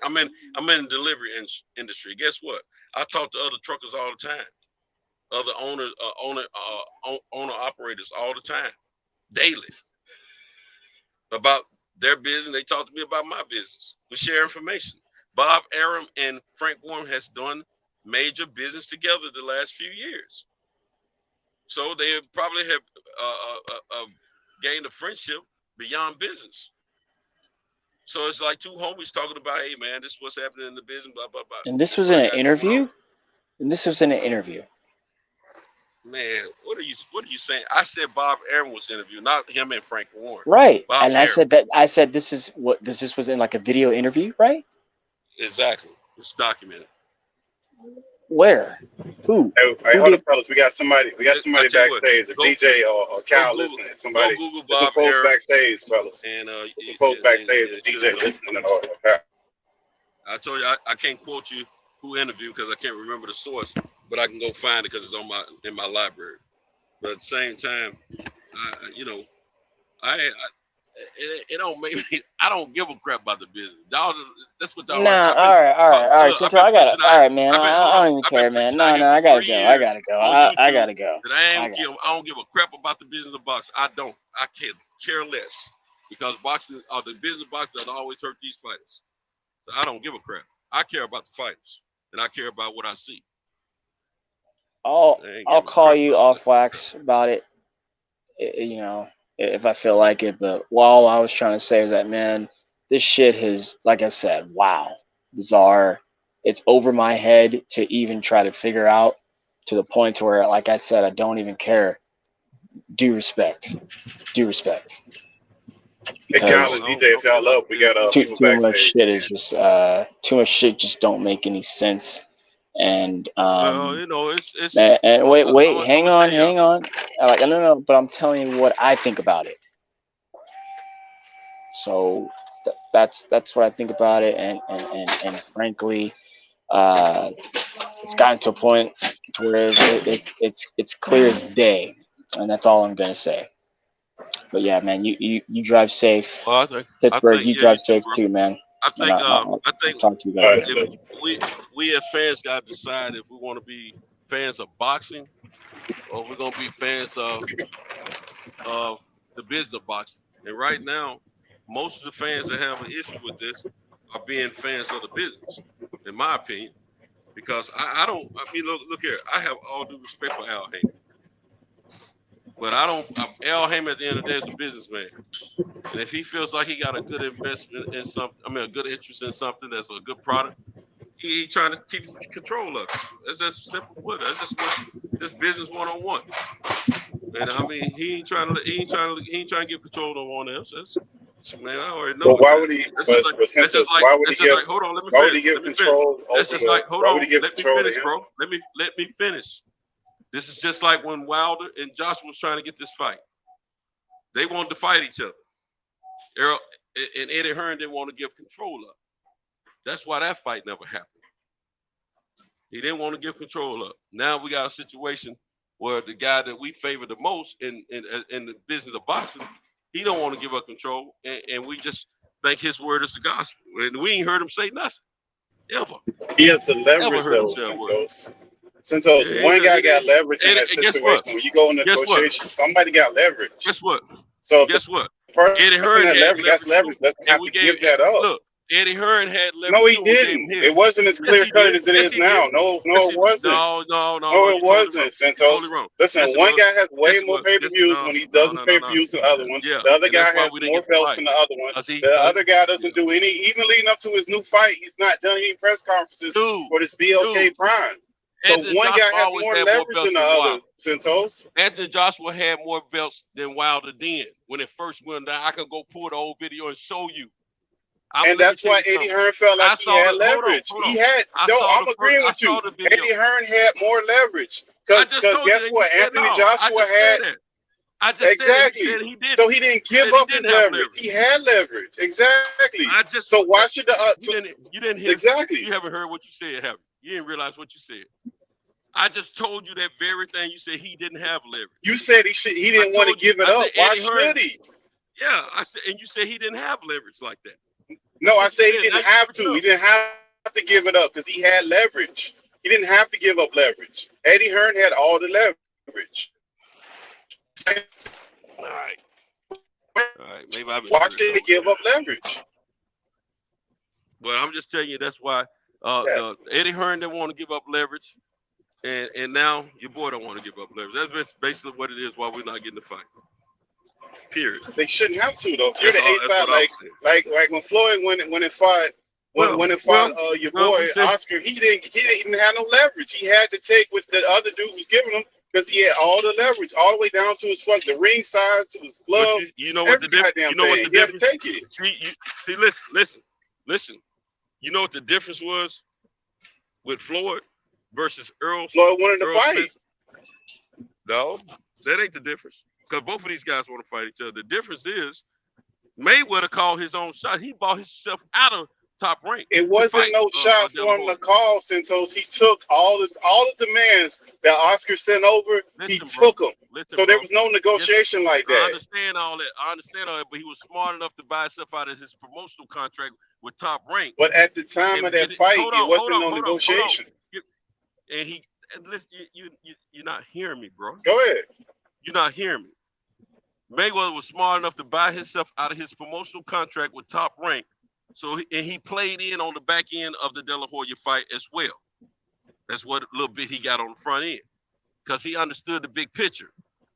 delivery industry. Guess what? I talk to other truckers all the time, other owner operators all the time, daily, about their business. They talk to me about my business. We share information. Bob Arum and Frank Warren has done major business together the last few years, so they probably have gained a friendship beyond business. So it's like two homies talking about, hey man, this is what's happening in the business, blah blah blah. And this This was what in I an got going interview. on. And this was in an interview. Man, what are you saying? I said Bob Arum was interviewed, not him and Frank Warren. Right. Bob And I Arum. said this is what this was in like a video interview, right? Exactly. It's documented. Where? Who? Hey, Who hold did? up, fellas. We got somebody I tell you what, backstage. A go DJ or Cal Google listening. Somebody. Google There's some Bob folks Arum backstage, fellas. and There's some folks backstage. A it should DJ come. listening. Okay. I told you I can't quote you who interviewed because I can't remember the source, but I can go find it because it's in my library. But at the same time, it don't make me. I don't give a crap about the business. Y'all, that's what y'all. Nah. I've All right. look, I've Cynthia, been I gotta. preaching All right, man. hold I on. don't even I've been care, man. preaching No, out here I for gotta 3 go. years on I YouTube gotta go. that I don't give a crap about the business of boxing. I don't. I can't care less because boxing or the business of boxing has always hurt these fighters. So I don't give a crap. I care about the fighters and I care about what I see. I'll I ain't I'll giving a call crap you about off wax about it. You know, if I feel like it. But all I was trying to say is that, man, this shit has, like I said, wow, bizarre. It's over my head to even try to figure out, to the point where, like I said, I don't even care. Due respect. Hey, Cal Because and DJ, if y'all up, we got people too much backstage. shit is just too much shit just don't make any sense. And well, it's and wait, I'm hang gonna tell on. Like, no, but I'm telling you what I think about it. So that's what I think about it, and frankly, it's gotten to a point to where it's clear as day, and that's all I'm gonna say. But yeah, man, you drive safe. Well, Pittsburgh, you yeah, drive you too, safe bro. too, man. I And think I'll talk to you All right, guys so later. if we as fans got to decide if we want to be fans of boxing or we're gonna be fans of the business of boxing. And right now, most of the fans that have an issue with this are being fans of the business, in my opinion. Because I mean, look here, I have all due respect for Al Haymon. But Al Haymon at the end of the day is a businessman. And if he feels like he got a good investment in something, a good interest in something that's a good product, he trying to keep control of it. That's just simple put. That's just what this business 101. And I mean, he ain't trying to get control of one else. Man, I already know. But why would he? Why would he give? Hold on, let me Why finish. would he give control over the? Hold Why on, would he give let me control to finish, him? bro. Let me finish. This is just like when Wilder and Joshua was trying to get this fight. They wanted to fight each other. Errol and Eddie Hearn didn't want to give control up. That's why that fight never happened. He didn't want to give control up. Now we got a situation where the guy that we favor the most in the business of boxing, he don't want to give up control, and we just think his word is the gospel. And we ain't heard him say nothing ever. He has the leverage though, Santos. One guy got leverage in that situation. When you go in negotiation, somebody got leverage. Guess what? So guess what? Eddie Hearn had leverage. That's leverage. Let's have to give that up. Look, Eddie Hearn had leverage. No, he didn't. It wasn't as clear cut as it is now. No, it wasn't. No, it wasn't, Santos. Listen, one guy has way more pay-per-views when he does his pay-per-views than the other one. The other guy has more belts than the other one. The other guy doesn't do any. Even leading up to his new fight, he's not done any press conferences for this BLK Prime. So one guy has more leverage than the other, Santos. Anthony Joshua had more belts than Wilder then. When it first went down, I could go pull the old video and show you. And that's why Eddie Hearn felt like he had leverage. He had. No, I'm agreeing with you. Eddie Hearn had more leverage because guess what? Anthony Joshua had. I just said Exactly. he did. So he didn't give said he up his didn't have leverage. He had leverage. Exactly. I just So why should the you didn't hear exactly? You haven't heard what you said, have you? You didn't realize what you said. I just told you that very thing. You said he didn't have leverage. You said he didn't want to give it up. Why should he? Yeah, I said, and you said he didn't have leverage like that. No, I said he didn't have to. He didn't have to give it up because he had leverage. He didn't have to give up leverage. Eddie Hearn had all the leverage. All right. Maybe why should he give up leverage? Well, I'm just telling you that's why Eddie Hearn didn't want to give up leverage, and now your boy don't want to give up leverage. That's basically what it is. Why we're not getting the fight. Period. They shouldn't have to though. If you're the A side, like when Floyd when it fought. Your boy Oscar, he didn't have no leverage. He had to take what the other dude was giving him because he had all the leverage, all the way down to his the ring size, to his gloves. You know what the difference? You know what the difference? He had to take it. See, listen. You know what the difference was with Floyd versus Earl? Floyd wanted to fight. Smith? No, that ain't the difference. Because both of these guys want to fight each other. The difference is Mayweather called his own shot. He bought himself out of Top Rank. It wasn't no shot for him to call, Santos. He took all the demands that Oscar sent over. He took them. So there was no negotiation like that. I understand all that. But he was smart enough to buy himself out of his promotional contract with Top Rank. But at the time of that fight, it wasn't no negotiation. And listen, you're not hearing me, bro. Go ahead. You're not hearing me. Mayweather was smart enough to buy himself out of his promotional contract with Top Rank. So he played in on the back end of the De La Hoya fight as well. That's what little bit he got on the front end, because he understood the big picture.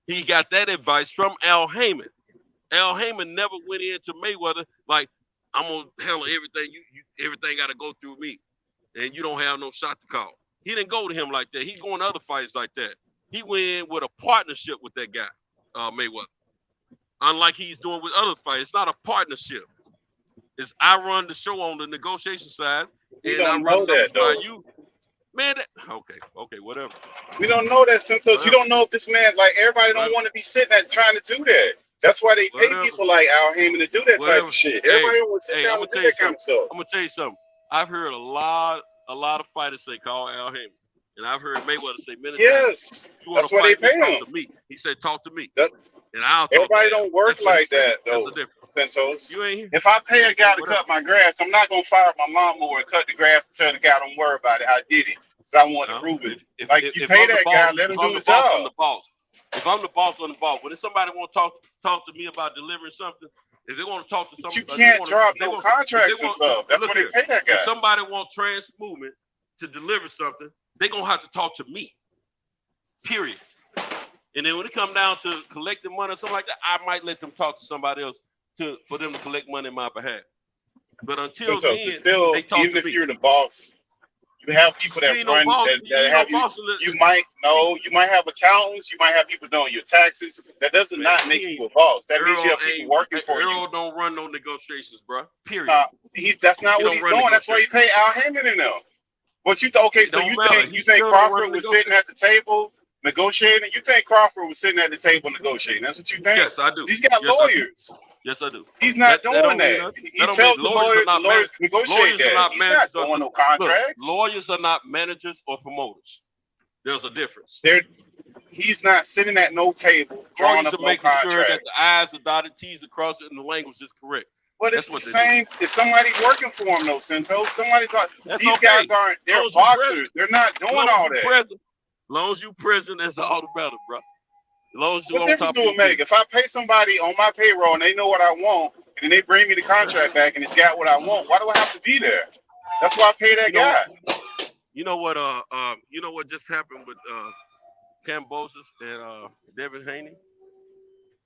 He got that advice from Al Heyman. Al Heyman never went into Mayweather like, I'm gonna handle everything. You everything got to go through me, and you don't have no shot to call. He didn't go to him like that. He going to other fights like that. He went in with a partnership with that guy, Mayweather. Unlike he's doing with other fights, it's not a partnership. It's I run the show on the negotiation side, and I run that by you. Man, okay, whatever. We don't know that, Santos. You don't know if this man, like, everybody don't want to be sitting there trying to do that. That's why they pay people like Al Heyman to do that type of shit. Everybody don't want to sit down and do that kind of stuff. I'm gonna tell you something. I've heard a lot of fighters say call Al Heyman, and I've heard Mayweather say many times. Yes, that's why they pay him. To me. He said, "Talk to me." And everybody don't work like that, though, Santos. If I pay a guy to cut my grass, I'm not gonna fire my lawnmower and cut the grass and tell the guy don't worry about it. I did it because I want to prove it. If you pay that guy, let him do his job. If I'm the boss on the ball, but if somebody want to talk to me about delivering something, if they want to talk to somebody, you can't drop no contracts and stuff. That's what they pay that guy. If somebody want Trans Movement to deliver something, they're gonna have to talk to me. Period. And then when it come down to collecting money or something like that, I might let them talk to somebody else for them to collect money on my behalf. But until then, they talk even to if me. you're the boss, you have people that run that have you. You might have accountants. You might have people doing your taxes. That does not make you a boss. That means you have people working for you. Earl don't run no negotiations, bro. Period. That's not what he's doing. That's why you pay Al Heyman in them. But you okay? So you think Crawford was sitting at the table negotiating? You think Crawford was sitting at the table negotiating? That's what you think? Yes, I do. He's got lawyers. Yes, I do. He's not doing that. He tells the lawyers to negotiate that. He's not doing no contracts. Lawyers are not managers or promoters. There's a difference. He's not sitting at no table drawing up no contracts. Making sure that the I's are dotted, T's are crossed, and the language is correct. But it's the same. It's somebody working for him, though, Santos. These guys aren't. They're boxers. They're not doing all that. As long as you present, that's all the better, bro. As long as you what difference do it make? If I pay somebody on my payroll and they know what I want, and then they bring me the contract back and it's got what I want, why do I have to be there? That's why I pay that guy. You know what? You know what just happened with Kambosos and Devin Haney?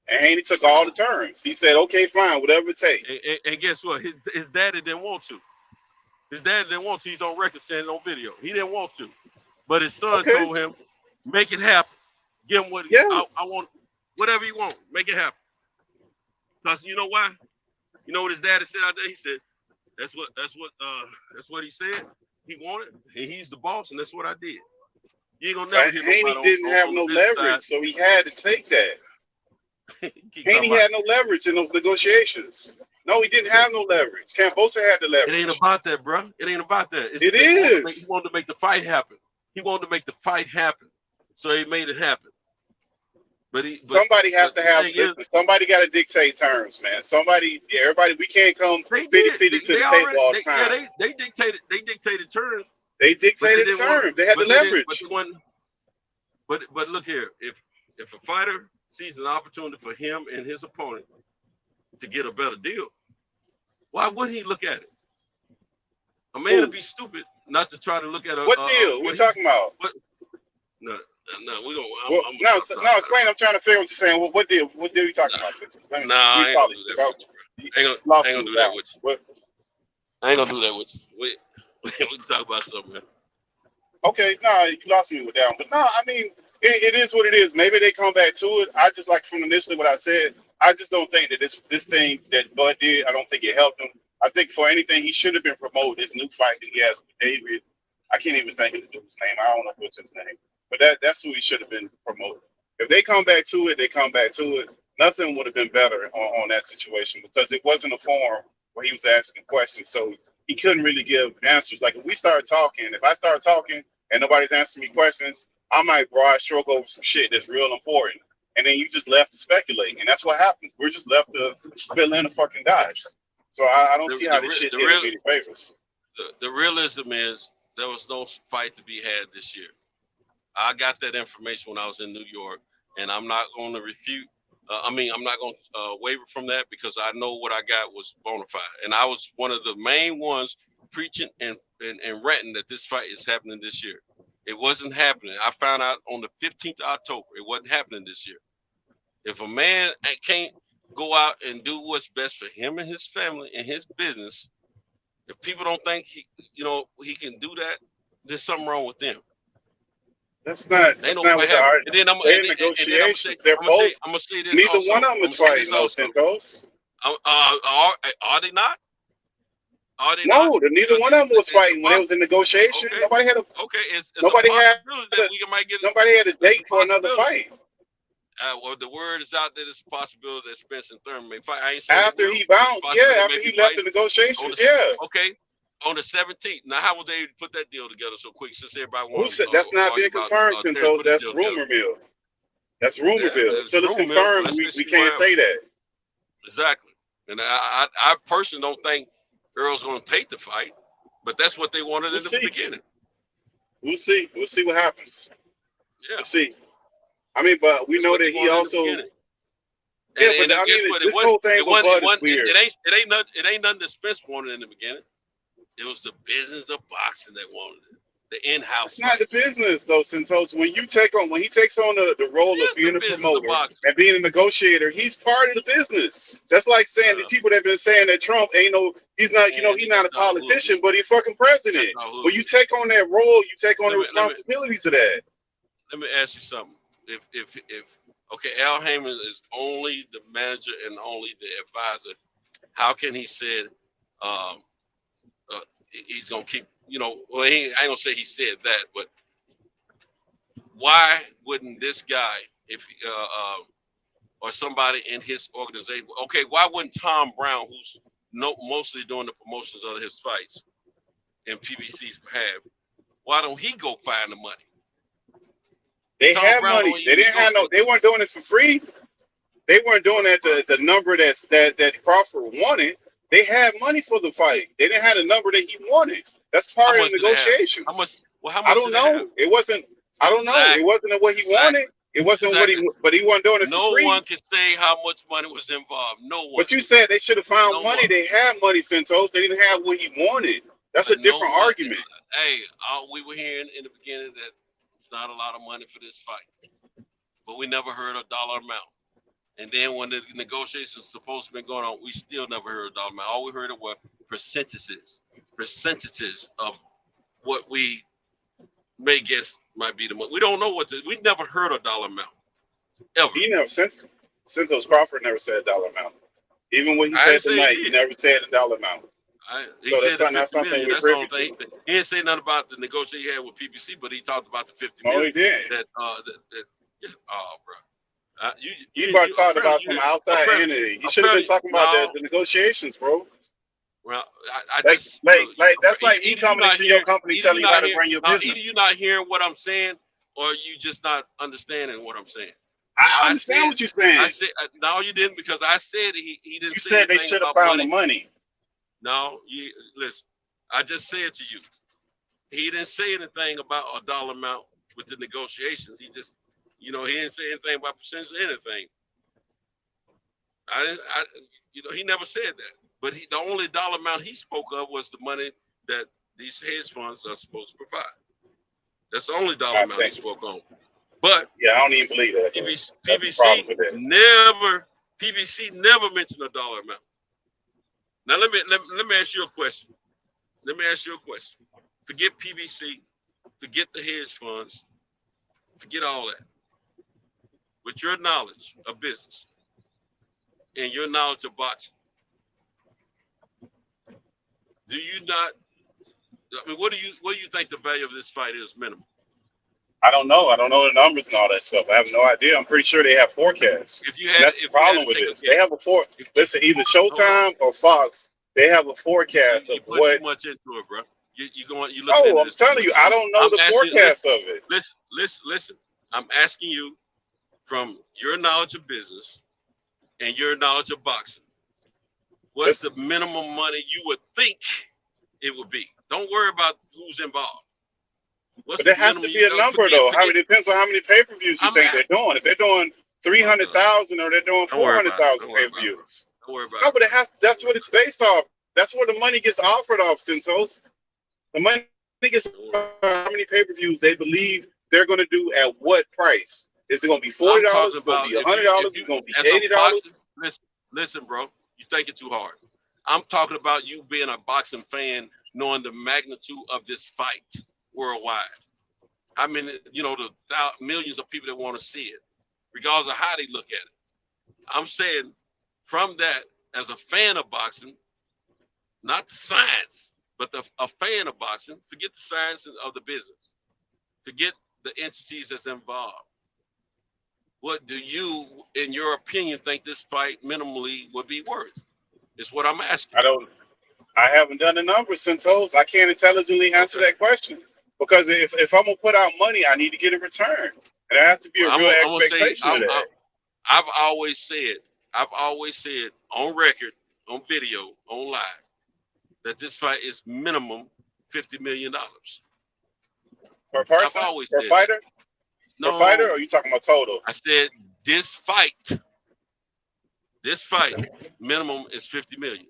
And Haney took all the terms. He said, "Okay, fine, whatever it takes." And guess what? His daddy didn't want to. His daddy didn't want to. He's on record saying it on video. He didn't want to, but his son told him, "Make it happen. Give him what I want. Whatever you want, make it happen." Because you know why? You know what his daddy said out there? He said, "That's what he said. He wanted, and he's the boss, and that's what I did." You ain't gonna never hear Haney didn't have no leverage, so he had to take that. And he had no leverage in those negotiations. No, he didn't have no leverage. Kambosos had the leverage. It ain't about that, bro. It ain't about that. It is. He wanted to make the fight happen. He wanted to make the fight happen, so he made it happen. Somebody has to have business. Somebody got to dictate terms, man. Somebody, everybody, we can't come 50-50 to the table all the time. Yeah, they dictated terms. They dictated terms. They had the leverage. But look here, if a fighter sees an opportunity for him and his opponent to get a better deal, why wouldn't he look at it? A man would be stupid not to try to look at what deal we talking about? No, we don't. No, explain. I'm trying to figure what you're saying. What deal? What deal are you talking about? I ain't gonna do that with you. I ain't gonna do that with you. I ain't gonna do that with you. We can talk about something, man. Okay, you lost me with that one. But I mean, it is what it is. Maybe they come back to it. I just like from initially what I said. I just don't think that this thing that Bud did, I don't think it helped him. I think for anything, he should have been promoted. This new fight that he has with David. I can't even think of the dude's name. I don't know what's his name. But that's who he should have been promoted. If they come back to it, they come back to it. Nothing would have been better on that situation because it wasn't a forum where he was asking questions. So he couldn't really give answers. Like if I start talking and nobody's answering me questions, I might broad stroke over some shit that's real important. And then you just left to speculate. And that's what happens. We're just left to fill in the fucking dots. So I don't see how this shit did any favors. The realism is there was no fight to be had this year. I got that information when I was in New York, and I'm not going to refute. I'm not going to waver from that because I know what I got was bona fide. And I was one of the main ones preaching and ranting that this fight is happening this year. It wasn't happening. I found out on the 15th of October, it wasn't happening this year. If a man can't go out and do what's best for him and his family and his business, if people don't think he can do that, there's something wrong with them. That's not what they are. They're in negotiations. They're both. I'm gonna say this. Neither one of them is fighting, no, Santos. Are they not? Are they no, not? Neither one of them was fighting when it was in negotiation. Okay. Nobody had nobody had a date for another fight. Well, the word is out that it's a possibility that Spencer Thurman may fight. I ain't after he bounced, after he left the negotiations, Okay. On the 17th. Now, how would they put that deal together so quick since everybody wants to that's not being confirmed, Santos. That's rumor mill. That's rumor mill. Until it's confirmed, we can't say that. Exactly. And I personally don't think Earl's going to take the fight, but that's what they wanted in the beginning. We'll see. We'll see what happens. Yeah. We'll see. I mean, but we know that he also. Yeah, but I mean, this whole thing with Bud is weird. It ain't nothing that Spence wanted in the beginning. It was the business of boxing that wanted it. The in-house. It's not the business though, Santos. When he takes on the role of being a promoter and being a negotiator, he's part of the business. That's like saying the people that have been saying that Trump he's not a politician, but he's fucking president. When you take on that role, you take on the responsibilities of that. Let me ask you something. If Al Heyman is only the manager and only the advisor, how can he say he's gonna keep? I ain't gonna say he said that, but why wouldn't this guy, or somebody in his organization, why wouldn't Tom Brown, who's mostly doing the promotions of his fights in PBC's behalf, why don't he go find the money? They have money. They didn't have they weren't doing it for free. They weren't doing it at the number that Crawford wanted. They had money for the fight. They didn't have the number that he wanted. That's part of the negotiations. How much I don't know. It wasn't. I don't know. It wasn't what he wanted. It wasn't what he. But he wasn't doing it for free. No one can say how much money was involved. No one. But you said they should have found money. They had money, Santos. They didn't have what he wanted. That's a different argument. Hey, we were hearing in the beginning that it's not a lot of money for this fight, but we never heard a dollar amount. And then when the negotiations supposed to be going on, we still never heard a dollar amount. All we heard were percentages of what we may guess might be the money. We don't know we never heard a dollar amount ever. He never Santos Crawford never said a dollar amount. Even when he said tonight, he never said a dollar amount. That's something we're privy to. He didn't say nothing about the negotiation he had with PBC, but he talked about the $50 million. Oh, he did. Bro. You about talking about some outside entity. You should have been talking about the negotiations, bro. Well, that's like me coming into your company telling you how to run your business. Either you're not hearing what I'm saying, or you just not understanding what I'm saying. I understand what you're saying. I said no, you didn't, because I said he didn't. You said they should have found the money. No, you listen. I just said to you, he didn't say anything about a dollar amount with the negotiations. He just, he didn't say anything about percentage or anything. He never said that. But the only dollar amount he spoke of was the money that these hedge funds are supposed to provide. That's the only dollar amount he spoke on. But yeah, I don't even believe that. PBC never mentioned a dollar amount. Now let me ask you a question. Forget PBC, forget the hedge funds, forget all that. With your knowledge of business and your knowledge of boxing, do you not? I mean, what do you think the value of this fight is minimum? I don't know. I don't know the numbers and all that stuff. I have no idea. I'm pretty sure they have forecasts. That's the problem with this. They have a listen, either Showtime or Fox. They have a forecast of what. Too much into it, bro. I'm telling you, I don't know the forecast of it. Listen. I'm asking you, from your knowledge of business and your knowledge of boxing, what's the minimum money you would think it would be? Don't worry about who's involved. But there has to be a number, though. It depends on how many pay-per-views you think they're doing. If they're doing 300,000 or they're doing 400,000 pay-per-views. Don't worry about it. No, but that's what it's based off. That's where the money gets offered off, Santos. The money gets offered how many pay-per-views they believe they're going to do at what price. Is it going to be $40? It's going to be $100? It's going to be $80? Listen, bro, you're thinking too hard. I'm talking about you being a boxing fan, knowing the magnitude of this fight worldwide. I mean, the millions of people that want to see it, regardless of how they look at it. I'm saying from that, as a fan of boxing, not the science, but a fan of boxing, forget the science of the business. Forget the entities that's involved. What do you, in your opinion, think this fight minimally would be worth? Is what I'm asking. I haven't done the numbers, Santos. I can't intelligently answer that question. Because if I'm going to put out money, I need to get a return. And there has to be a real expectation of that. I've always said on record, on video, on live, that this fight is minimum $50 million. Per person? Per fighter? No. Per fighter, or are you talking about total? I said this fight, minimum is $50 million.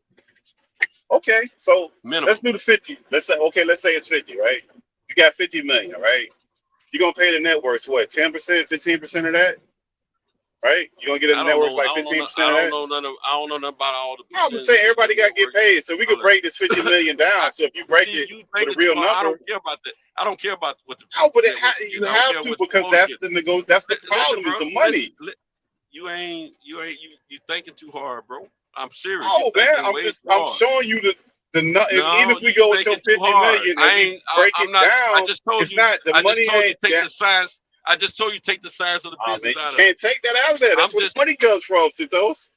Okay, so minimum. Let's do the 50. Let's say it's 50, right? You got 50 million, right? You're gonna pay the networks what, 10%, 15% of that? Right? You're gonna get the networks like 15% of that? I don't know nothing about all the I'm just saying everybody gotta get paid. So we can break this 50 million down. So if you break it with a real number. I don't care about that. I don't care about what the but you have to, because that's the problem is the money. You thinking too hard, bro. I'm serious. Oh man, I'm showing you even if we go with your 50 million and break it down, it's not the money. I just told you take the science of the business out of it. You can't take that out of there. That's where the money comes from, Santos.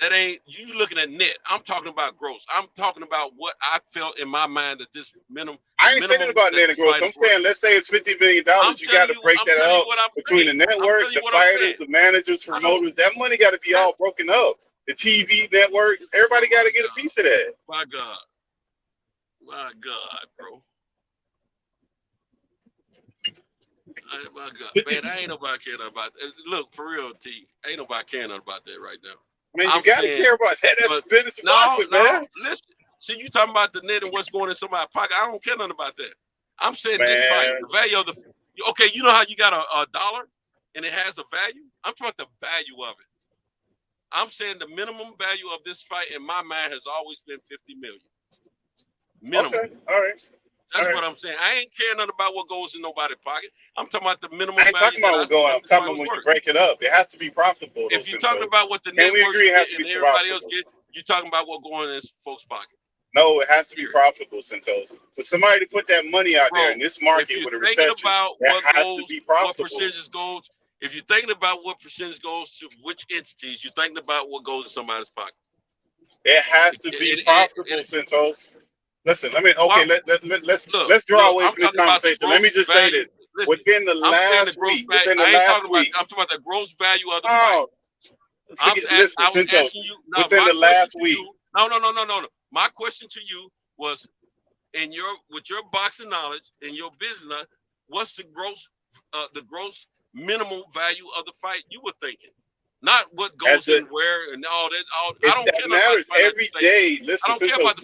That ain't you looking at net. I'm talking about gross. I'm talking about what I felt in my mind that this minimum. I ain't saying about net and gross. I'm saying let's say it's $50 million. You got to break that up between the network, the fighters, the managers, promoters. That money got to be all broken up. The TV networks, everybody got to get a piece of that. My God, bro. My God, man, I ain't nobody caring about that. Look, for real, T, ain't nobody caring about that right now. Man, you got to care about that. That's the business of boxing, man. Listen, see, you talking about the net and what's going in somebody's pocket. I don't care nothing about that. I'm saying this fight, the value of okay, you know how you got a dollar and it has a value? I'm talking about the value of it. I'm saying the minimum value of this fight in my mind has always been $50 million. Minimum. Okay, all right. That's what I'm saying. I ain't caring nothing about what goes in nobody's pocket. I'm talking about the minimum value. I ain't talking about what's going on. I'm talking about when you break it up. It has to be profitable. If you're talking about what the networks get and everybody else get, you're talking about what going in folks' pocket. No, it has to be profitable, Santos. For somebody to put that money out there in this market with a recession, it has to be profitable. What percentage goes, if you're thinking about what percentage goes to which entities, you're thinking about what goes in somebody's pocket. It has to be profitable, Santos. Listen, let's draw away from this conversation. Let me just say this. Within the last week, I'm talking about the gross value of the fight. Listen, Santos, within the last week. No. My question to you was, with your boxing knowledge and your business, what's the gross minimal value of the fight you were thinking? Not what goes in where and all that. I don't care matters every day. Listen, Santos,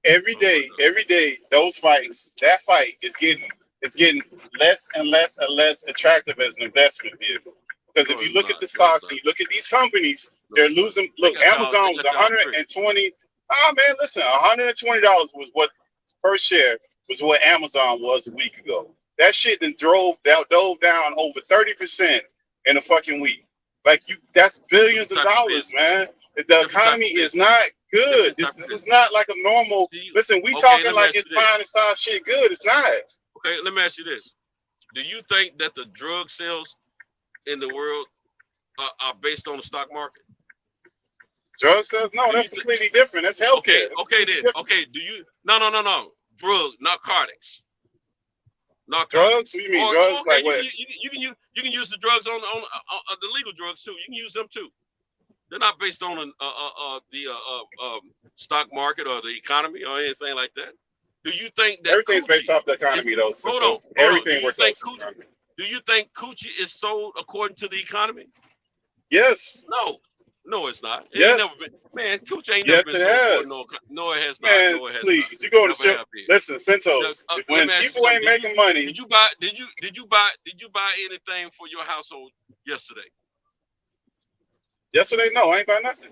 every day, those fights, that fight is getting less and less and less attractive as an investment vehicle. Because if you look at the stocks and you look at these companies, they're losing. Look, Amazon was 120. Oh man, listen, $120 was what per share was what Amazon was a week ago. That shit then dove down over 30% in a fucking week. Like that's billions of dollars, man. The economy is not good. This is not like a normal. Listen, we talking like it's fine and style shit good. It's not. Okay, let me ask you this: do you think that the drug sales in the world are based on the stock market? Drug sales? No, that's completely different. That's healthcare. Okay, then. Okay, do you? No. Drug, narcotics. Drugs? What do you mean drugs? Okay, like what? You can use the drugs on the legal drugs too. You can use them too. They're not based on the stock market or the economy or anything like that. Do you think that everything's based off the economy though? Everything works off the economy. Do you think coochie is sold according to the economy? Yes. No, it's not. Yes. Man, coochie ain't never been sold. No, it has not. Man, no, it has please, not. you go to strip. Listen, Santos, when people ain't making money. Did you buy anything for your household yesterday? Yesterday, no, I ain't buy nothing.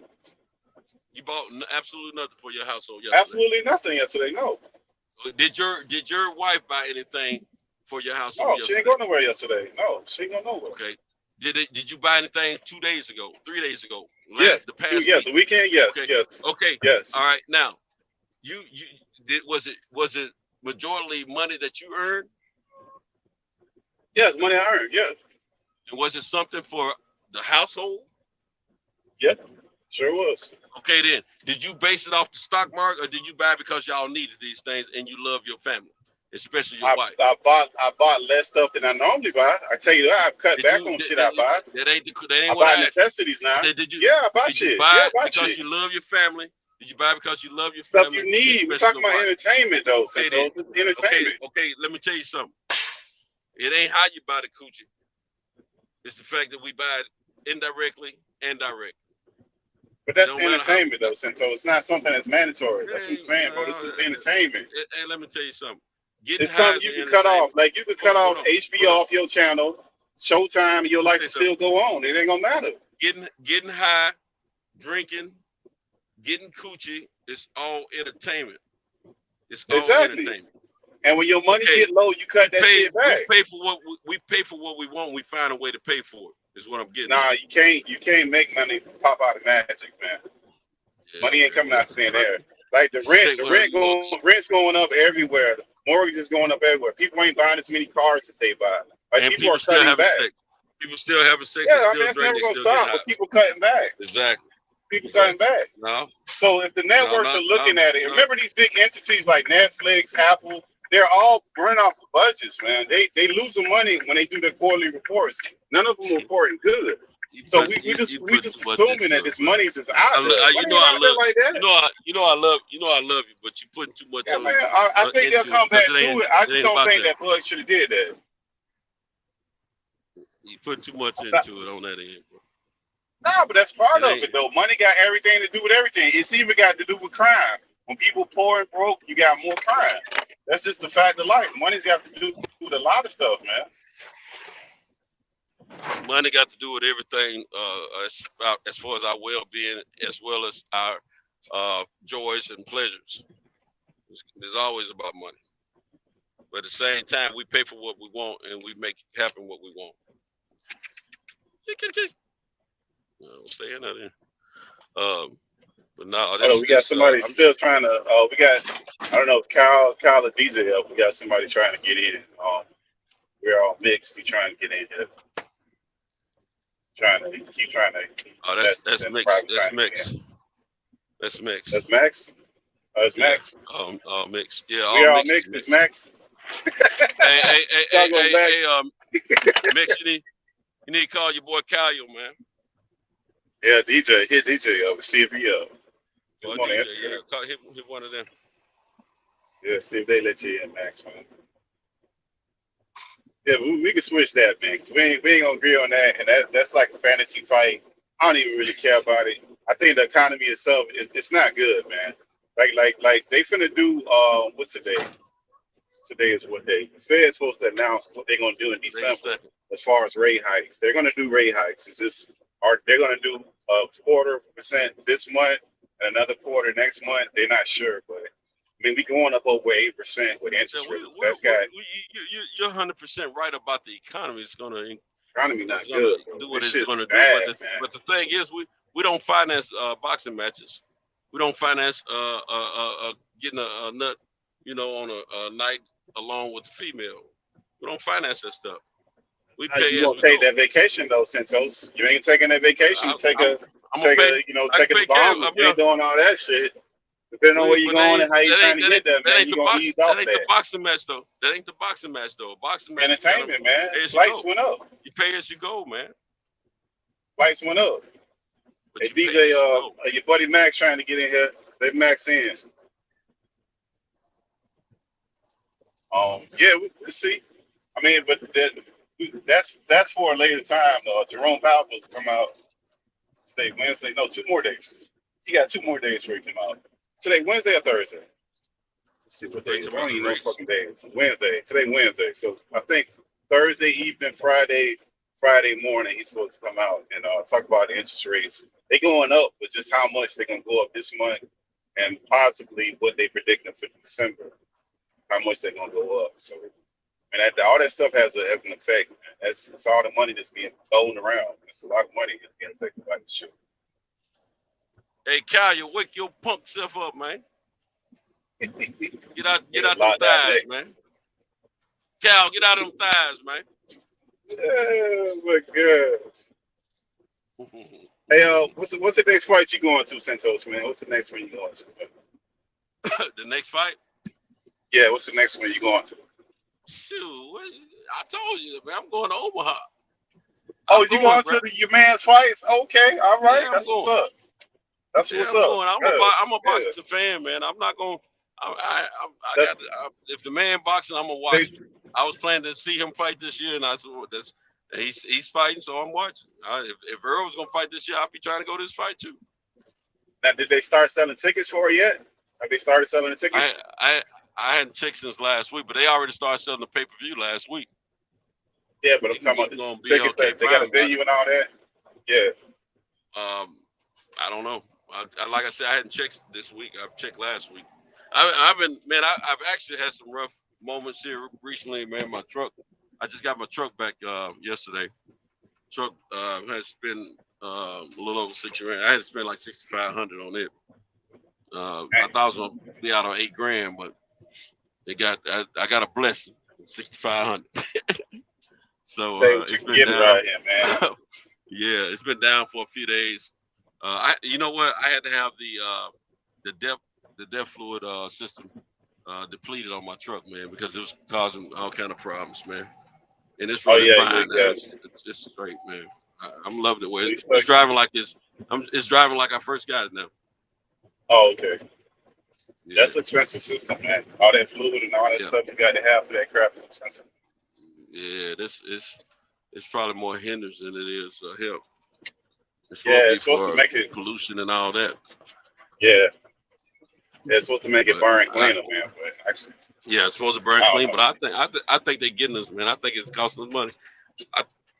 You bought absolutely nothing for your household yesterday? Absolutely nothing yesterday, no. Did your wife buy anything for your household No, yesterday? she ain't go nowhere yesterday. No, she ain't go nowhere. Okay. Did you buy anything 2 days ago, 3 days ago? Yes, the past week? the weekend, yes, okay. yes. Okay. Yes. All right. Now, was it majority money that you earned? Yes, money I earned, yes. And was it something for the household? Yep, sure was. Okay, then. Did you base it off the stock market, or did you buy because y'all needed these things and you love your family, especially your wife? I bought less stuff than I normally buy. I tell you that, I've cut back on shit I buy. That ain't I buy necessities now. I buy shit. I buy because shit. you love your family? Did you buy because you love your stuff family? You need. We're talking about entertainment, though. Okay, so entertainment. Okay, let me tell you something. It ain't how you buy the coochie. It's the fact that we buy it indirectly and directly. But that's entertainment, though, so it's not something that's mandatory. That's what I'm saying, bro. This is entertainment. And let me tell you something. It's something you can cut off. Like you could cut off HBO off your channel, Showtime, and your life will still go on. It ain't gonna matter. Getting high, drinking, getting coochie, it's all entertainment. It's all entertainment. And when your money get low, you cut that shit back. We pay for what we want. We find a way to pay for it. Is what I'm getting. Nah, you can't make money pop out of magic, man. Yeah, money ain't coming out of thin air. Like rent's going up everywhere. The mortgage is going up everywhere. People ain't buying as many cars as they buy. Like and people are cutting back. People still having sex. Yeah, I mean that's never gonna stop. But people cutting back. Exactly. People cutting back. No. So if the networks are looking at it, remember these big entities like Netflix, Apple, they're all running off the budgets, man. They losing money when they do their quarterly reports. None of them reporting good. So we just assuming that this money's just out there. You know I love you, but you putting too much. Yeah, man. I think they'll come back to it. I just don't think that Bud should have did that. You put too much into it on that end, bro. No, but that's part of it, though. Money got everything to do with everything. It's even got to do with crime. When people poor and broke, you got more crime. That's just the fact of life. Money's got to do with a lot of stuff, man. Money got to do with everything as far as our well-being, as well as our joys and pleasures. It's always about money. But at the same time, we pay for what we want and we make happen what we want. I'm saying that in. But no, we got somebody still trying to. We got. I don't know if Kyle or DJ help. We got somebody trying to get in. We're all mixed. He's trying to get in here. keep trying to. Oh, invest that's in mixed. private That's banking, mixed. man. That's mixed. That's Max. Oh, it's Yeah. Max. All mixed. Yeah, We all all mixed is mixed. It's mixed. Max. Hey, Y'all go back. Mix, you need to call your boy Kyle, man. Yeah, DJ. Hit DJ up. See if he Or come on DJ, Instagram. hit one of them. Yeah, see if they let you in, Max, man. Yeah, we can switch that, man. 'Cause we ain't gonna agree on that, and that's like a fantasy fight. I don't even really care about it. I think the economy itself it's not good, man. Like they finna do what's today? Today is what day? The Fed's supposed to announce what they're gonna do in December as far as rate hikes. They're gonna do rate hikes. They're gonna do a 0.25% this month and another quarter next month. They're not sure, but I mean we going up over 8% with interest rates. You're 100% right about the economy. It's gonna Economy not good. Bro. Do what This it's shit's gonna bad, do, man. but the thing is, we don't finance boxing matches. We don't finance getting a nut, on a night along with the female. We don't finance that stuff. We pay. You gonna take that vacation though, Santos? You ain't taking that vacation. Take a Bahamas. You ain't doing all that shit. Depending on where you're going and how you're trying to get there, man, you're gonna ease off that. That ain't the boxing match though. That ain't the boxing match though. Boxing match. Entertainment, man. Flights went up. You pay as you go, man. Flights went up. Hey DJ, your buddy Max trying to get in here. Let Max in. Yeah, let's see. I mean, but that's for a later time. Jerome Powell will come out today, Wednesday. No, 2 more days. He got 2 more days for he come out. Today, Wednesday or Thursday? Let's see what day it is. I don't even know fucking days. Wednesday. Today, Wednesday. So I think Thursday evening, Friday morning, he's supposed to come out and talk about the interest rates. They're going up, but just how much they're gonna go up this month, and possibly what they predicting for December, how much they're gonna go up. So, and all that stuff has an effect. It's all the money that's being thrown around. It's a lot of money that's being affected by this shit. Hey, Kyle, you wake your punk self up, man. Get out them thighs, man. Cal, get out them thighs, man. Oh my gosh. Hey, what's the next fight you going to, Santos, man? What's the next one you going to? The next fight? Yeah, what's the next one you going to? Shoot, I told you, man. I'm going to Omaha. Oh, you going to your man's fights? Okay, all right. Yeah, that's what's up. That's what's up. I'm a boxing fan, man. I'm not going. If the man boxing, I'm gonna watch. I was planning to see him fight this year, and I said, he's fighting, so I'm watching. If Earl was gonna fight this year, I'll be trying to go to this fight too. Now, did they start selling tickets for it yet? Have they started selling the tickets? I hadn't checked since last week, but they already started selling the pay-per-view last week. Yeah, but I'm talking about the tickets that they got a venue and all that. Yeah. I don't know. Like I said, I hadn't checked this week. I've checked last week. I've actually had some rough moments here recently, man. My truck, I just got my truck back yesterday. Truck has been a little over $6,000. I had to spend like $6,500 on it. I thought I was gonna be out on $8,000, but I got a blessing, $6,500. So it's been down. Right here, man. Yeah, it's been down for a few days. You know what? I had to have the DEF fluid system depleted on my truck, man, because it was causing all kind of problems, man. And it's running fine now. It's straight, man. I'm loving it. It's driving like this. It's driving like I first got it now. Oh, okay. Yeah. That's an expensive system, man. All that fluid and all that stuff you got to have for that crap is expensive. Yeah, it's probably more hinders than it is help. It's supposed to make it pollution and all that. Yeah. It's supposed to make it burn cleaner, man. But actually, it's supposed to burn clean. But I think they're getting us, man. I think it's costing us money.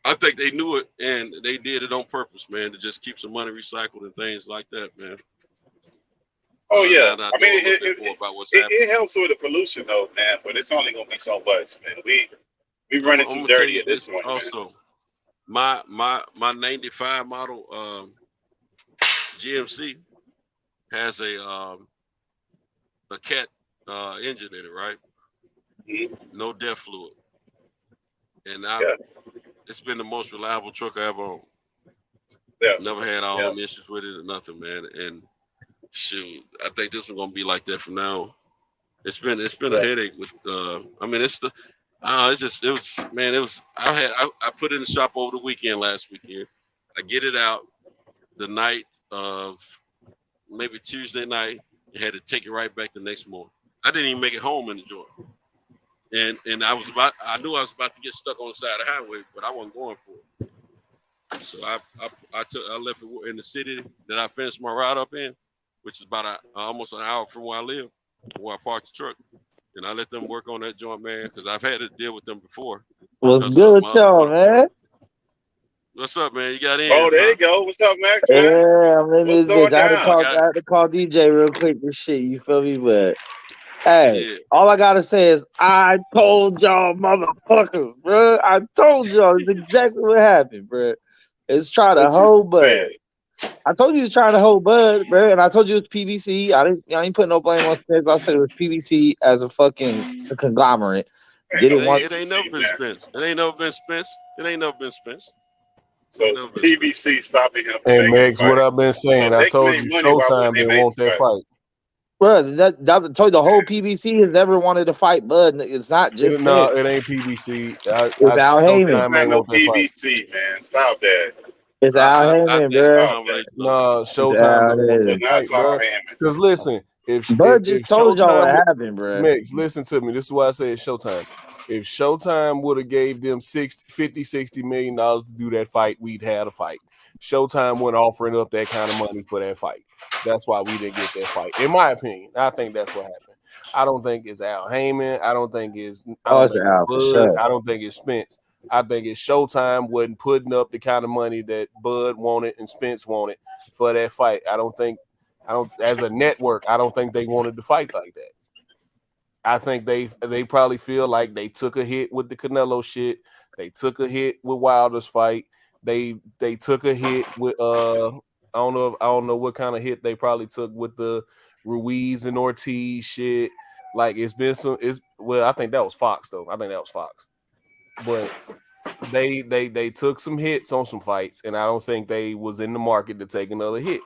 I think they knew it and they did it on purpose, man, to just keep some money recycled and things like that, man. Oh yeah, I mean it helps with the pollution though, man. But it's only gonna be so much, man. We run too dirty at this point. Also, man. my 95 model GMC has a cat engine in it, right? Mm-hmm. No DEF fluid, and it's been the most reliable truck I ever owned. Yeah. Never had all them issues with it or nothing, man. And shoot, I think this is gonna be like that from now on. It's been a headache with I mean it's the I put it in the shop over the weekend last weekend. I get it out the night of maybe Tuesday night and had to take it right back the next morning. I didn't even make it home in the joint. And I knew I was about to get stuck on the side of the highway, but I wasn't going for it. So I left it in the city that I finished my ride up in, which is about almost an hour from where I live, where I parked the truck. And I let them work on that joint, man, because I've had to deal with them before. What's good with y'all, man? What's up, man? You got in? Oh, there you go. What's up, Max? Man? Yeah, I'm in this bitch. I down? had to call DJ real quick. This shit, you feel me? But hey, all I gotta say is I told y'all, motherfuckers, bro. I told y'all. It's exactly what happened, bro. It's trying to hold Bud. I told you it's trying to hold Bud, bro, and I told you it's PBC. I didn't put no blame on Spence. I said it was PBC as a fucking conglomerate. It ain't never been Spence. It ain't never been Spence. It ain't never been Spence. So it's PBC stopping him. Hey, Max, what I've been saying, I told you Showtime didn't want that fight. Bro, that told you the whole PBC has never wanted to fight Bud. It's not just no, it ain't PBC. It's Al Heyman. No PBC, man. Stop that. It's Al Heyman, bro. No, Showtime. Because listen, Bud just told y'all what happened, bro. Max, listen to me. This is why I say it's Showtime. If Showtime would have gave them $50-60 million to do that fight, we'd had a fight. Showtime wasn't offering up that kind of money for that fight. That's why we didn't get that fight. In my opinion, I think that's what happened. I don't think it's Al Heyman. I don't think it's Al. Bud. I don't think it's Spence. I think it's Showtime wasn't putting up the kind of money that Bud wanted and Spence wanted for that fight. As a network, I don't think they wanted to fight like that. I think they probably feel like they took a hit with the Canelo shit. They took a hit with Wilder's fight. They took a hit with I don't know what kind of hit they probably took with the Ruiz and Ortiz shit. Like I think that was Fox though. I think that was Fox. But they took some hits on some fights, and I don't think they was in the market to take another hit.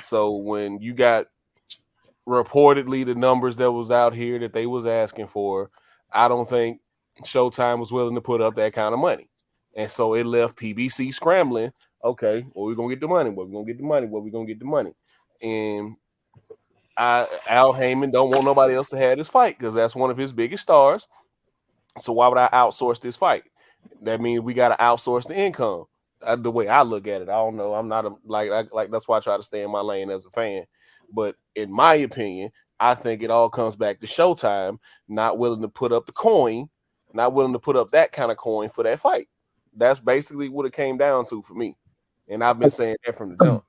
So when you got reportedly the numbers that was out here that they was asking for, I don't think Showtime was willing to put up that kind of money. And so it left PBC scrambling. Okay, well, we're going to get the money. We're going to get the money. We're going to get the money. And Al Heyman don't want nobody else to have this fight because that's one of his biggest stars. So why would I outsource this fight? That means we got to outsource the income. The way I look at it, I don't know. I'm not like that's why I try to stay in my lane as a fan. But in my opinion, I think it all comes back to Showtime not willing to put up the coin, not willing to put up that kind of coin for that fight. That's basically what it came down to for me. And I've been saying that from the jump.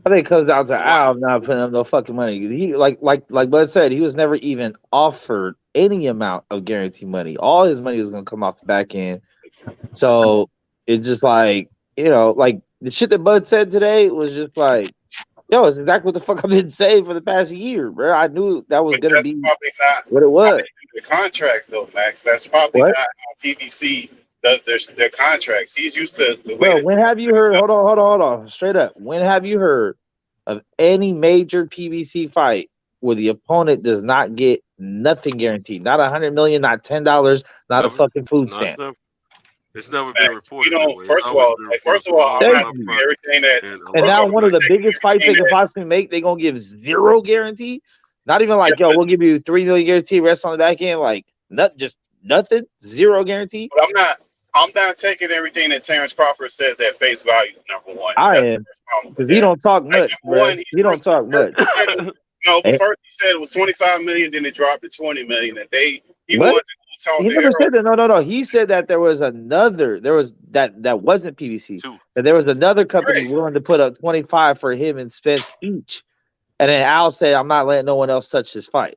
I think it comes down to Al not putting up no fucking money. He like Bud said, he was never even offered any amount of guaranteed money. All his money was gonna come off the back end. So it's just like, like the shit that Bud said today was just like, yo, it's exactly what the fuck I've been saying for the past year, bro. I knew that was gonna be what it was. The contracts though, Max. That's probably not how PBC does their contracts. He's used to the way. Bro, when have you heard? Hold on, straight up. When have you heard of any major PBC fight where the opponent does not get nothing guaranteed? Not $100 million, not $10, not a fucking food stamp. It's never been reported. First of all, I'm not doing everything that. And now one of the biggest fights they could possibly make, they're gonna give zero guarantee. Not even like, yo, we'll give you $3 million guarantee, rest on the back end, like just nothing, zero guarantee. But I'm not taking everything that Terrence Crawford says at face value. Number one, I am, because he don't talk much. He don't talk much. No, but first he said it was 25 million, then it dropped to 20 million, and he wanted to talk. He never said that. No. He said that there was that wasn't PBC. That there was another company willing to put up 25 for him and Spence each, and then Al said, "I'm not letting no one else touch this fight."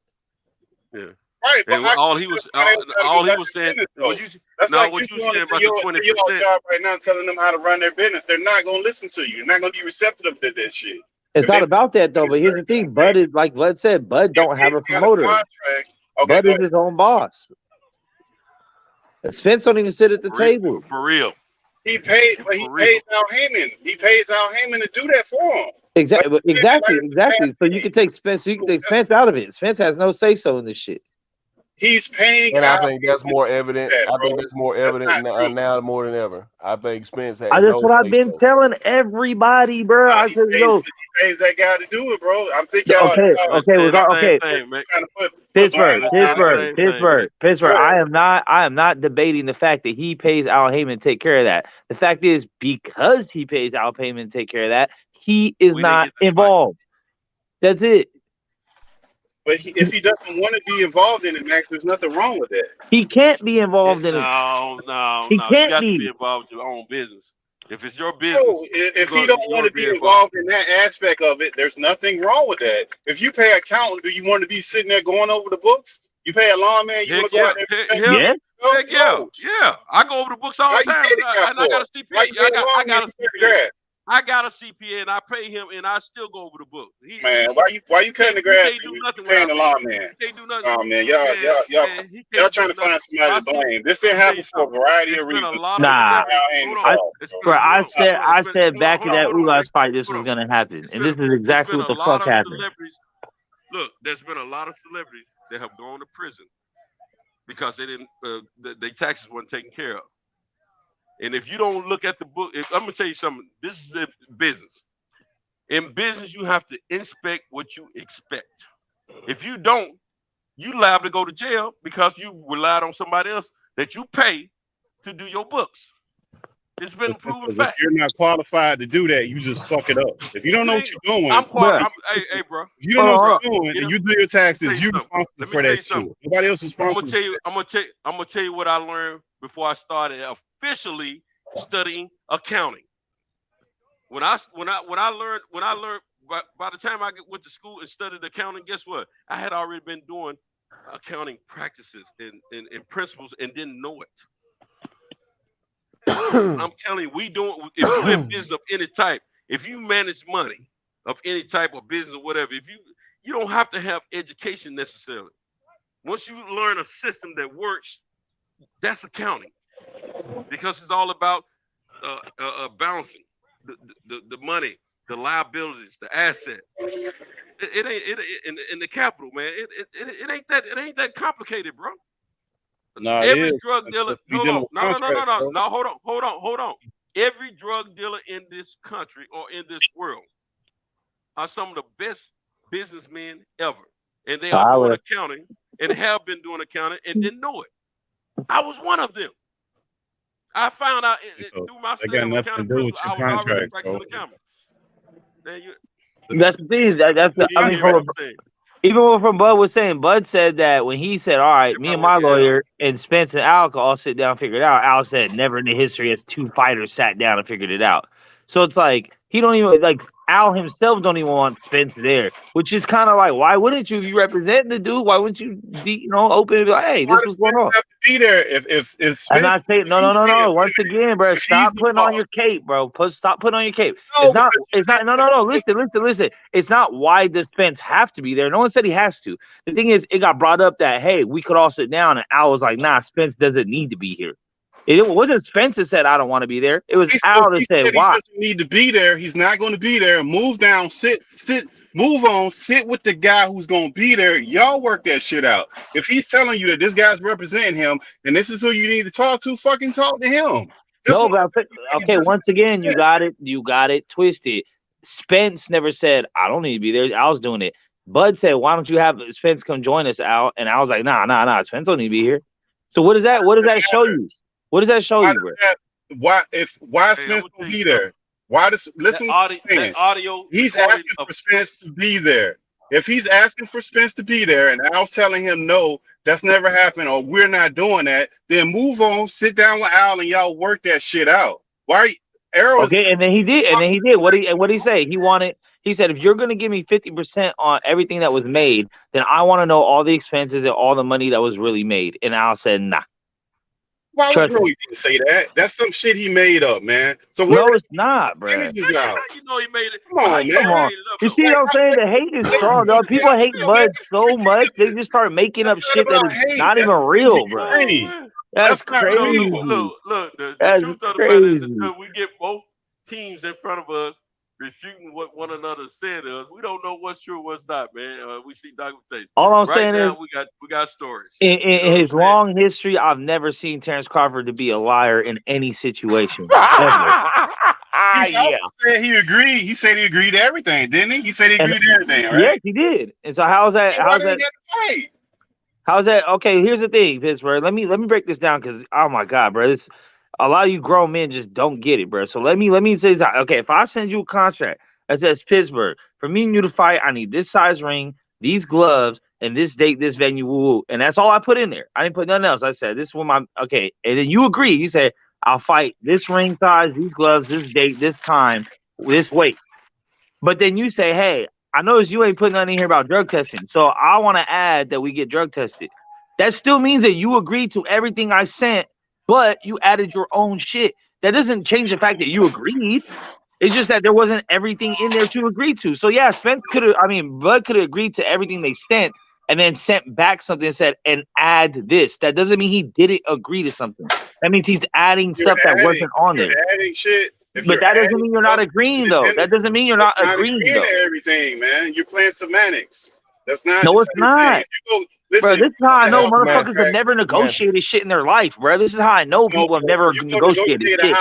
Yeah. Right, but all he was saying. That's like you going into your job right now, telling them how to run their business. They're not going to listen to you. You're not going to be receptive to this shit. It's not about that though. But here's the thing: Bud is like Bud said. Bud don't have a promoter. Bud is his own boss. And Spence don't even sit at the table. For real. He pays Al Heyman. He pays Al Heyman to do that for him. Exactly. Like, Exactly. So you can take Spence. So you can take Spence out of it. Spence has no say so in this shit. He's paying. And I Al think that's more evident. that, I think bro. that's more That's evident not true. now more than ever. I think Spence has That's no what I've been say-so. telling everybody, bro. I He said, yo, pays that guy to do it, bro. I'm thinking y'all. okay, we got okay. Trying to put Pittsburgh. Bro. I am not debating the fact that he pays Al Heyman to take care of that. The fact is, because he pays Al Heyman to take care of that, he is not involved. That's it. But if he doesn't want to be involved in it, Max, there's nothing wrong with that. He can't be involved in it. No. He You can't got to be. be involved in your own business. If it's your business, No, if he don't want to be involved in that aspect of it, there's nothing wrong with that. If you pay an accountant, do you want to be sitting there going over the books? You pay a lawman, you want to go out there? Yeah. I go over the books all the time. And I got a CPA. I got a CPA and I pay him and I still go over the book. Man, why you cutting the grass and you paying the lawman? Oh man, y'all trying to find somebody to blame. This didn't happen for a variety of reasons. Nah, I said back in that Ugas fight this was gonna happen, and this is exactly what the fuck happened. Look, there's been a lot of celebrities that have gone to prison because they didn't, their taxes weren't taken care of. And if you don't look at the book, I'm gonna tell you something. This is a business. In business, you have to inspect what you expect. If you don't, you liable to go to jail because you relied on somebody else that you pay to do your books. It's been proven fact. If you're not qualified to do that, you just fuck it up. If you don't know what you're doing, hey, bro. If you don't know what you're doing and you do your taxes, you're responsible for that shit. Nobody else is responsible. I'm gonna tell you what I learned before I started officially studying accounting. When I learned by the time I went to school and studied accounting, guess what? I had already been doing accounting practices and principles and didn't know it. I'm telling you, if you're in business of any type, if you manage money of any type of business or whatever, if you don't have to have education necessarily. Once you learn a system that works, that's accounting, because it's all about balancing the money, the liabilities, the asset. It ain't in the capital, man. It ain't that complicated, bro. No, every drug dealer. No, hold on. Every drug dealer in this country or in this world are some of the best businessmen ever, and they are doing accounting and have been doing accounting and didn't know it. I was one of them. I found out through my study of accounting principles, I was already practicing accounting. That's the thing. Even what from Bud was saying, Bud said that when he said, all right, me and my lawyer and Spence and Al all sit down and figure it out. Al said never in the history has two fighters sat down and figured it out. So it's like he don't even like Al himself don't even want Spence there, which is kind of like, why wouldn't you? If you represent the dude, why wouldn't you be, open and be like, hey, this was going on? Have to be there if I'm not saying no. Once again, bro, stop putting on your cape, bro. Stop putting on your cape. It's not. No. Listen. It's not why does Spence have to be there. No one said he has to. The thing is, it got brought up that hey, we could all sit down, and Al was like, nah, Spence doesn't need to be here. It wasn't Spence that said I don't want to be there. It was Al that said why. He doesn't need to be there. He's not going to be there. Move down. Sit. Move on. Sit with the guy who's going to be there. Y'all work that shit out. If he's telling you that this guy's representing him and this is who you need to talk to, fucking talk to him. Once again, you got it twisted. Spence never said I don't need to be there. Al's doing it. Bud said, why don't you have Spence come join us, Al? And I was like, nah. Spence don't need to be here. So what does that show you? What does that show you, bro? Why Spence will be there? Why does listen? He's asking for Spence to be there. If he's asking for Spence to be there, and Al's telling him no, that's never happened, or we're not doing that, then move on, sit down with Al, and y'all work that shit out. Why? And then he did. What did he say? He said, if you're going to give me 50% on everything that was made, then I want to know all the expenses and all the money that was really made. And Al said, nah. Why would he didn't say that? That's some shit he made up, man. So no, it's not, bro. You know he made it. Come on, man. You see what I'm saying? The hate is strong, dog. People hate Bud so much they just start making up shit that is not even real, bro. That's not crazy. real. Look. The That's truth of the matter is, crazy. until we get both teams in front of us refuting what one another said to us, we don't know what's true, what's not, man. We see documentation. All I'm Right saying now, is, we got stories. in You know what I'm his saying? long history, I've never seen Terrence Crawford to be a liar in any situation. Ever. He's also said he agreed. He said he agreed to everything, didn't he? He said he And agreed to everything, right? yes, he did. And so how's that? Then why How's did he that? get the fight? How's that? Okay, here's the thing, Pittsburgh. Let me break this down because oh my god, bro, this a lot of you grown men just don't get it, bro. So let me say this. Okay, if I send you a contract that says Pittsburgh, for me and you to fight, I need this size ring, these gloves, and this date, this venue, woo, and that's all I put in there. I didn't put nothing else. I said this is what my okay, and then you agree. You said I'll fight this ring size, these gloves, this date, this time, this weight. But then you say, hey, I noticed you ain't putting nothing in here about drug testing. So I want to add that we get drug tested. That still means that you agreed to everything I sent, but you added your own shit. That doesn't change the fact that you agreed. It's just that there wasn't everything in there to agree to. So yeah, Bud could have agreed to everything they sent and then sent back something and said, and add this. That doesn't mean he didn't agree to something. That means he's adding stuff that wasn't on there. Adding shit. But that doesn't mean you're not agreeing, though. That doesn't mean you're not agreeing, though. To everything, man. You're playing semantics. That's not. No, it's not. Bro, this is how I know motherfuckers have never negotiated shit in their life, bro. This is how I know people have never negotiated shit,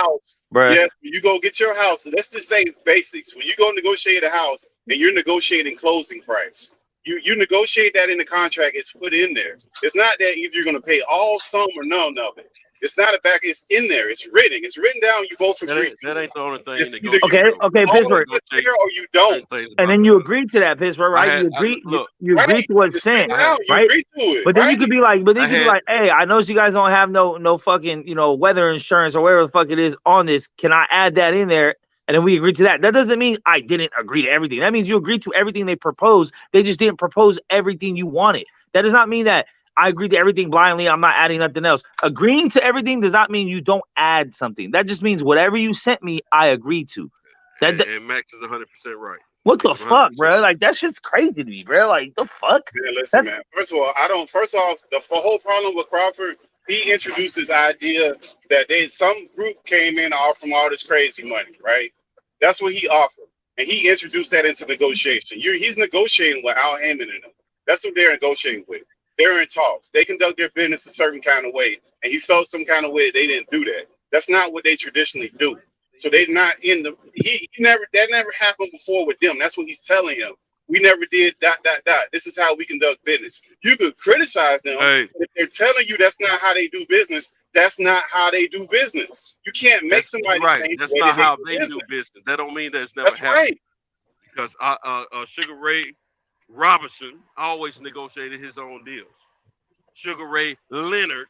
bro. Yes, when you go get your house. Let's just say basics. When you go negotiate a house and you're negotiating closing price, you negotiate that in the contract. It's put in there. It's not that either you're going to pay all, some, or none of it. It's not a back. It's in there. It's written. It's written down. You both agree. That ain't the only thing. Okay, Pittsburgh. Or you don't. And then you agreed to that, Pittsburgh, right? You agreed to what's sent, right? But then you could be like, hey, I noticed you guys don't have no fucking weather insurance or whatever the fuck it is on this. Can I add that in there? And then we agreed to that. That doesn't mean I didn't agree to everything. That means you agreed to everything they proposed. They just didn't propose everything you wanted. That does not mean that I agree to everything blindly. I'm not adding nothing else. Agreeing to everything does not mean you don't add something. That just means whatever you sent me, I agreed to. And Max is 100% right. What the fuck, bro? Like that shit's crazy to me, bro. Like the fuck. Man, listen, man. First of all, the whole problem with Crawford, he introduced this idea that some group came in to offer him all this crazy money, right? That's what he offered, and he introduced that into negotiation. He's negotiating with Al Heyman and them. That's what they're negotiating with. They're in talks. They conduct their business a certain kind of way, and he felt some kind of way they didn't do that. That's not what they traditionally do. So they're not in the. That never happened before with them. That's what he's telling him. We never did ... This is how we conduct business. You could criticize them, but if they're telling you that's not how they do business. That's not how they do business. You can't make somebody change. That's not how they do business. That don't mean that it's never happened. Right. Because Sugar Ray Robinson always negotiated his own deals. Sugar Ray Leonard,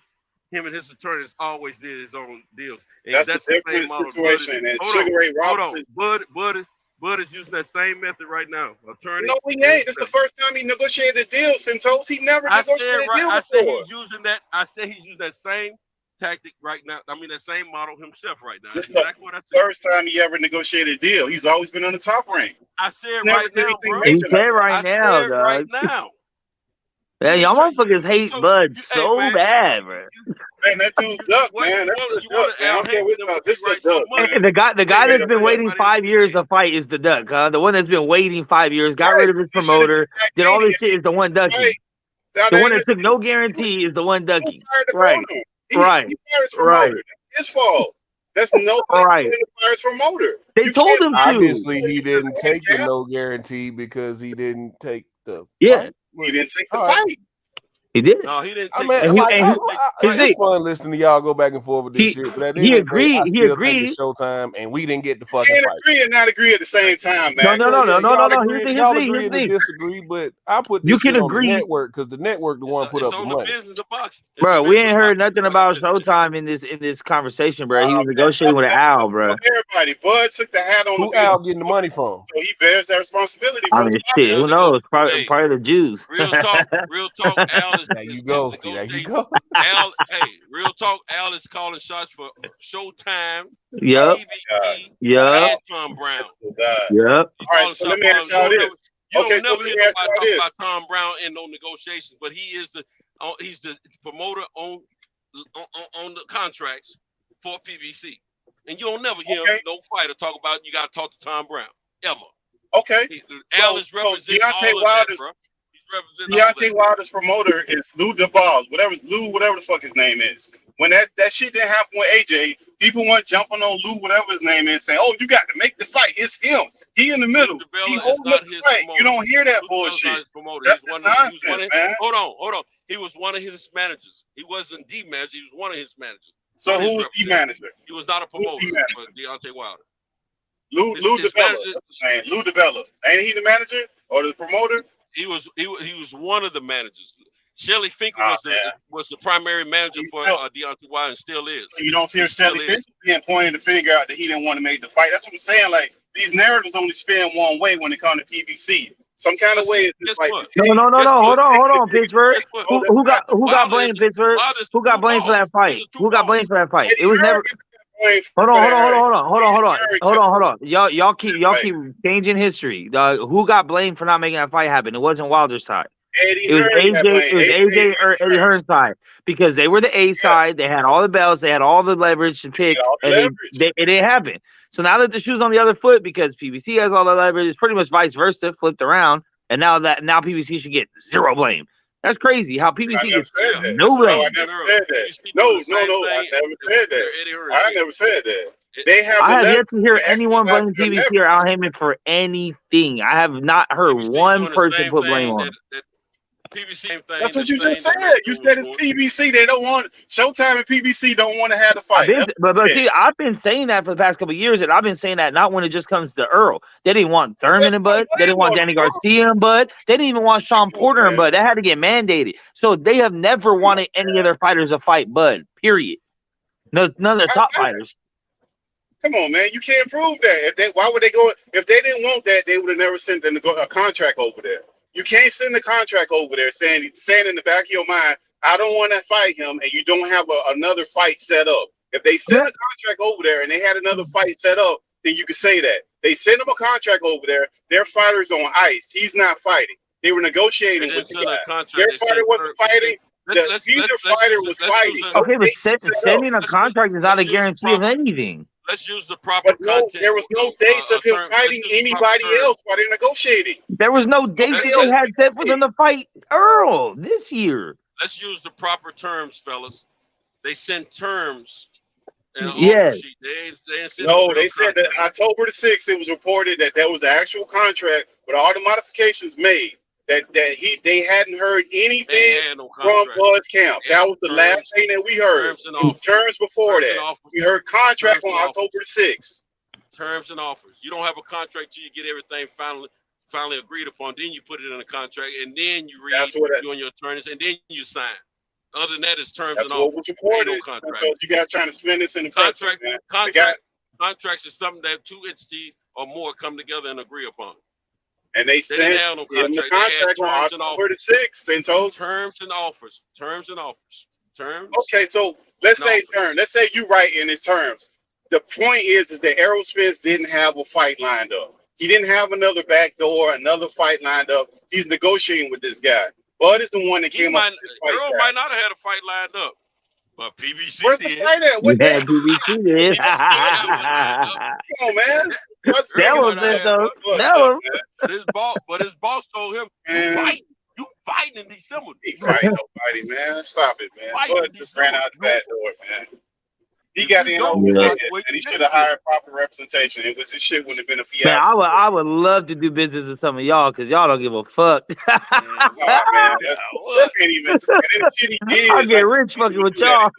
him and his attorneys always did his own deals. And that's a different situation. And Sugar Ray Robinson, Bud is using that same method right now. Attorneys. No, he ain't. This is the first time he negotiated a deal, Santos. He never negotiated a deal before. I said he's using that. I said he's using that same tactic right now. I mean, that same model himself right now. This is the first time he ever negotiated a deal. He's always been on the top rank. I said right now, bro. He said right now, dog. Right now. Man, y'all motherfuckers hate Bud so bad, bro. Man, that dude's duck, man. That's a duck, man. I don't care what this is a duck, man. The guy that's been waiting 5 years to fight is the duck, huh? The one that's been waiting 5 years, got rid of his promoter, did all this shit is the one ducking. The one that took no guarantee is the one ducking. Right. He fired his promoter. That's his fault. That's no place to fire his promoter. They told him to. Obviously, he didn't take the no guarantee because he didn't take the fight. He didn't take the fight. He did. No, he didn't. It's fun listening to y'all go back and forth with this shit. But he agreed. He agreed. It's Showtime, and we didn't get the fucking fight. Agree and not agree at the same time, man. No. Here's the thing. Disagree, but I put this shit on the network because the network the one put up the money. Bro, we ain't heard nothing about Showtime in this conversation, bro. He was negotiating with Al, bro. Everybody, Bud took the hat on. Who Al getting the money from? So he bears that responsibility. I mean, shit. Who knows? Probably the Jews. Real talk. Al is. There you go. See, there you go. Al, real talk. Al is calling shots for Showtime. Yep. And Tom Brown. Yep. All right, so let me ask y'all this. Okay, so let me ask y'all this. About Tom Brown in no negotiations, but he's the promoter on on the contracts for PBC. And you don't never hear Okay. no fighter talk about you got to talk to Tom Brown ever. Okay. Alice represents all Deontay of Wilder's that, bro. He's representing all Deontay that. Wilder's promoter is Lou DeBall, whatever the fuck his name is. When that shit didn't happen with AJ, people weren't jumping on Lou, whatever his name is, saying, "Oh, you got to make the fight. It's him. He in the middle. DeBella He is holding not up the his fight." promoter. You don't hear that Lou DeBella's bullshit. not his promoter. That's He's just one of- he was nonsense, one of- man. Hold on. He was one of his managers. He wasn't the manager. He was one of his managers. So One of who his was the representatives. manager? He was not a Who was promoter the manager? for Deontay Wilder. Lou his DeBella. manager- That's his name. Lou DeBella. Ain't he the manager or the promoter? He was one of the managers. Shelly Finkel Ah, was the primary manager He's for still- Deontay Wilder and still is. You don't hear He still Shelly is. Finkel being pointed the finger out that he didn't want to make the fight. That's what I'm saying. Like, these narratives only spin one way when it comes to PBC. Some kind of way is Guess just like what? this. No. Hold on, Pittsburgh. Guess what? Who got Wilder blamed, is- Pittsburgh? Wilder is Who got two blamed for balls. that fight? He's a two Who got balls. blamed for that fight? Eddie It was never. Hearn got blamed for Hold on. that. Hold on. Y'all keep changing history. Who got blamed for not making that fight happen? It wasn't Wilder's side. Eddie It was Hearn got blamed. AJ or Eddie Hearn's side because they were the A side. They had all the belts. They had all the leverage to pick, all the and it didn't happen. So now that the shoe's on the other foot because PBC has all the leverage, it's pretty much vice versa, flipped around. And now PBC should get zero blame. That's crazy. How I PBC never gets said that. no No, blame. I never said that. No, I never said that. I never said that. They have. I have the yet to hear leverage to anyone blame exercise PBC their or Al Heyman for anything. I have not heard PBC one doing the person same put thing blame on. that PBC same thing. That's what the you just thing said. that You Red said Bull's it's doing. PBC. They don't want Showtime and PBC don't want to have the fight. I've been saying that for the past couple of years, and I've been saying that not when it just comes to Earl. They didn't want Thurman and Bud. They didn't want Danny Garcia and Bud. They didn't even want Sean Porter and Bud. That had to get mandated. So they have never wanted any other fighters to fight Bud. Period. No, none of the top fighters. Come on, man. You can't prove that. Why would they go? If they didn't want that, they would have never sent a contract over there. You can't send a contract over there saying in the back of your mind, I don't want to fight him, and you don't have another fight set up. If they sent a contract over there and they had another fight set up, then you could say that. They sent him a contract over there. Their fighter's on ice. He's not fighting. They were negotiating with the guy. Their fighter wasn't fighting. Either fighter was fighting. Okay, but sending a contract is not a guarantee of anything. Let's use the proper context. There was no dates of him fighting anybody else while they're negotiating. There was no date that they had set for them to fight Earl this year. Let's use the proper terms, fellas. They sent terms. Yes. They said that October the 6th, it was reported that there was an actual contract with all the modifications made. That they hadn't heard anything from Bud's camp. That was the last thing that we heard. Terms before that. We heard contract on October the 6th. Terms and offers. You don't have a contract till you get everything finally agreed upon. Then you put it in a contract, and then you read you and your attorneys, and then you sign. Other than that, it's terms and offers. What was reported. No contract. So you guys trying to spin this in the press. Contracts is something that two entities or more come together and agree upon. And they sent him the contract on October the 6th, Santos. Terms and offers. Terms and offers. Terms. Okay, so let's say terms. Let's say you write in his terms. The point is that Errol Spence didn't have a fight lined up. He didn't have another back door, another fight lined up. He's negotiating with this guy. Bud is the one that came up with this fight. Earl might not have had a fight lined up, but PBC Where's did. the fight at? What Yeah, PBC did. Come on, man. Tell him, But his boss told him, you fighting in December. He fighting nobody, man. Stop it, man. Bud just ran out the back door, man. He got in over his head, and he should have hired proper representation. This shit wouldn't have been a fiasco. Man, I would love to do business with some of y'all because y'all don't give a fuck. I can't even. And the shit he did, I get rich fucking with y'all.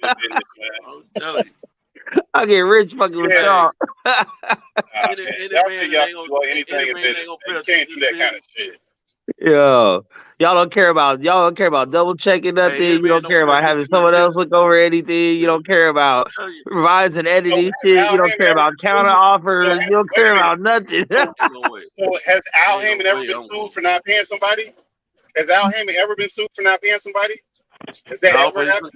I get rich fucking with y'all. Y'all think y'all can do anything in business. You can't do that kind of shit. Yo, y'all don't care about double checking nothing. You don't care about having someone else look over anything. You don't care about revising editing shit. You don't care about counter offers. You don't care about nothing. So has Al Heyman ever been sued for not paying somebody? Has Al Heyman ever been sued for not paying somebody? Has that ever happened?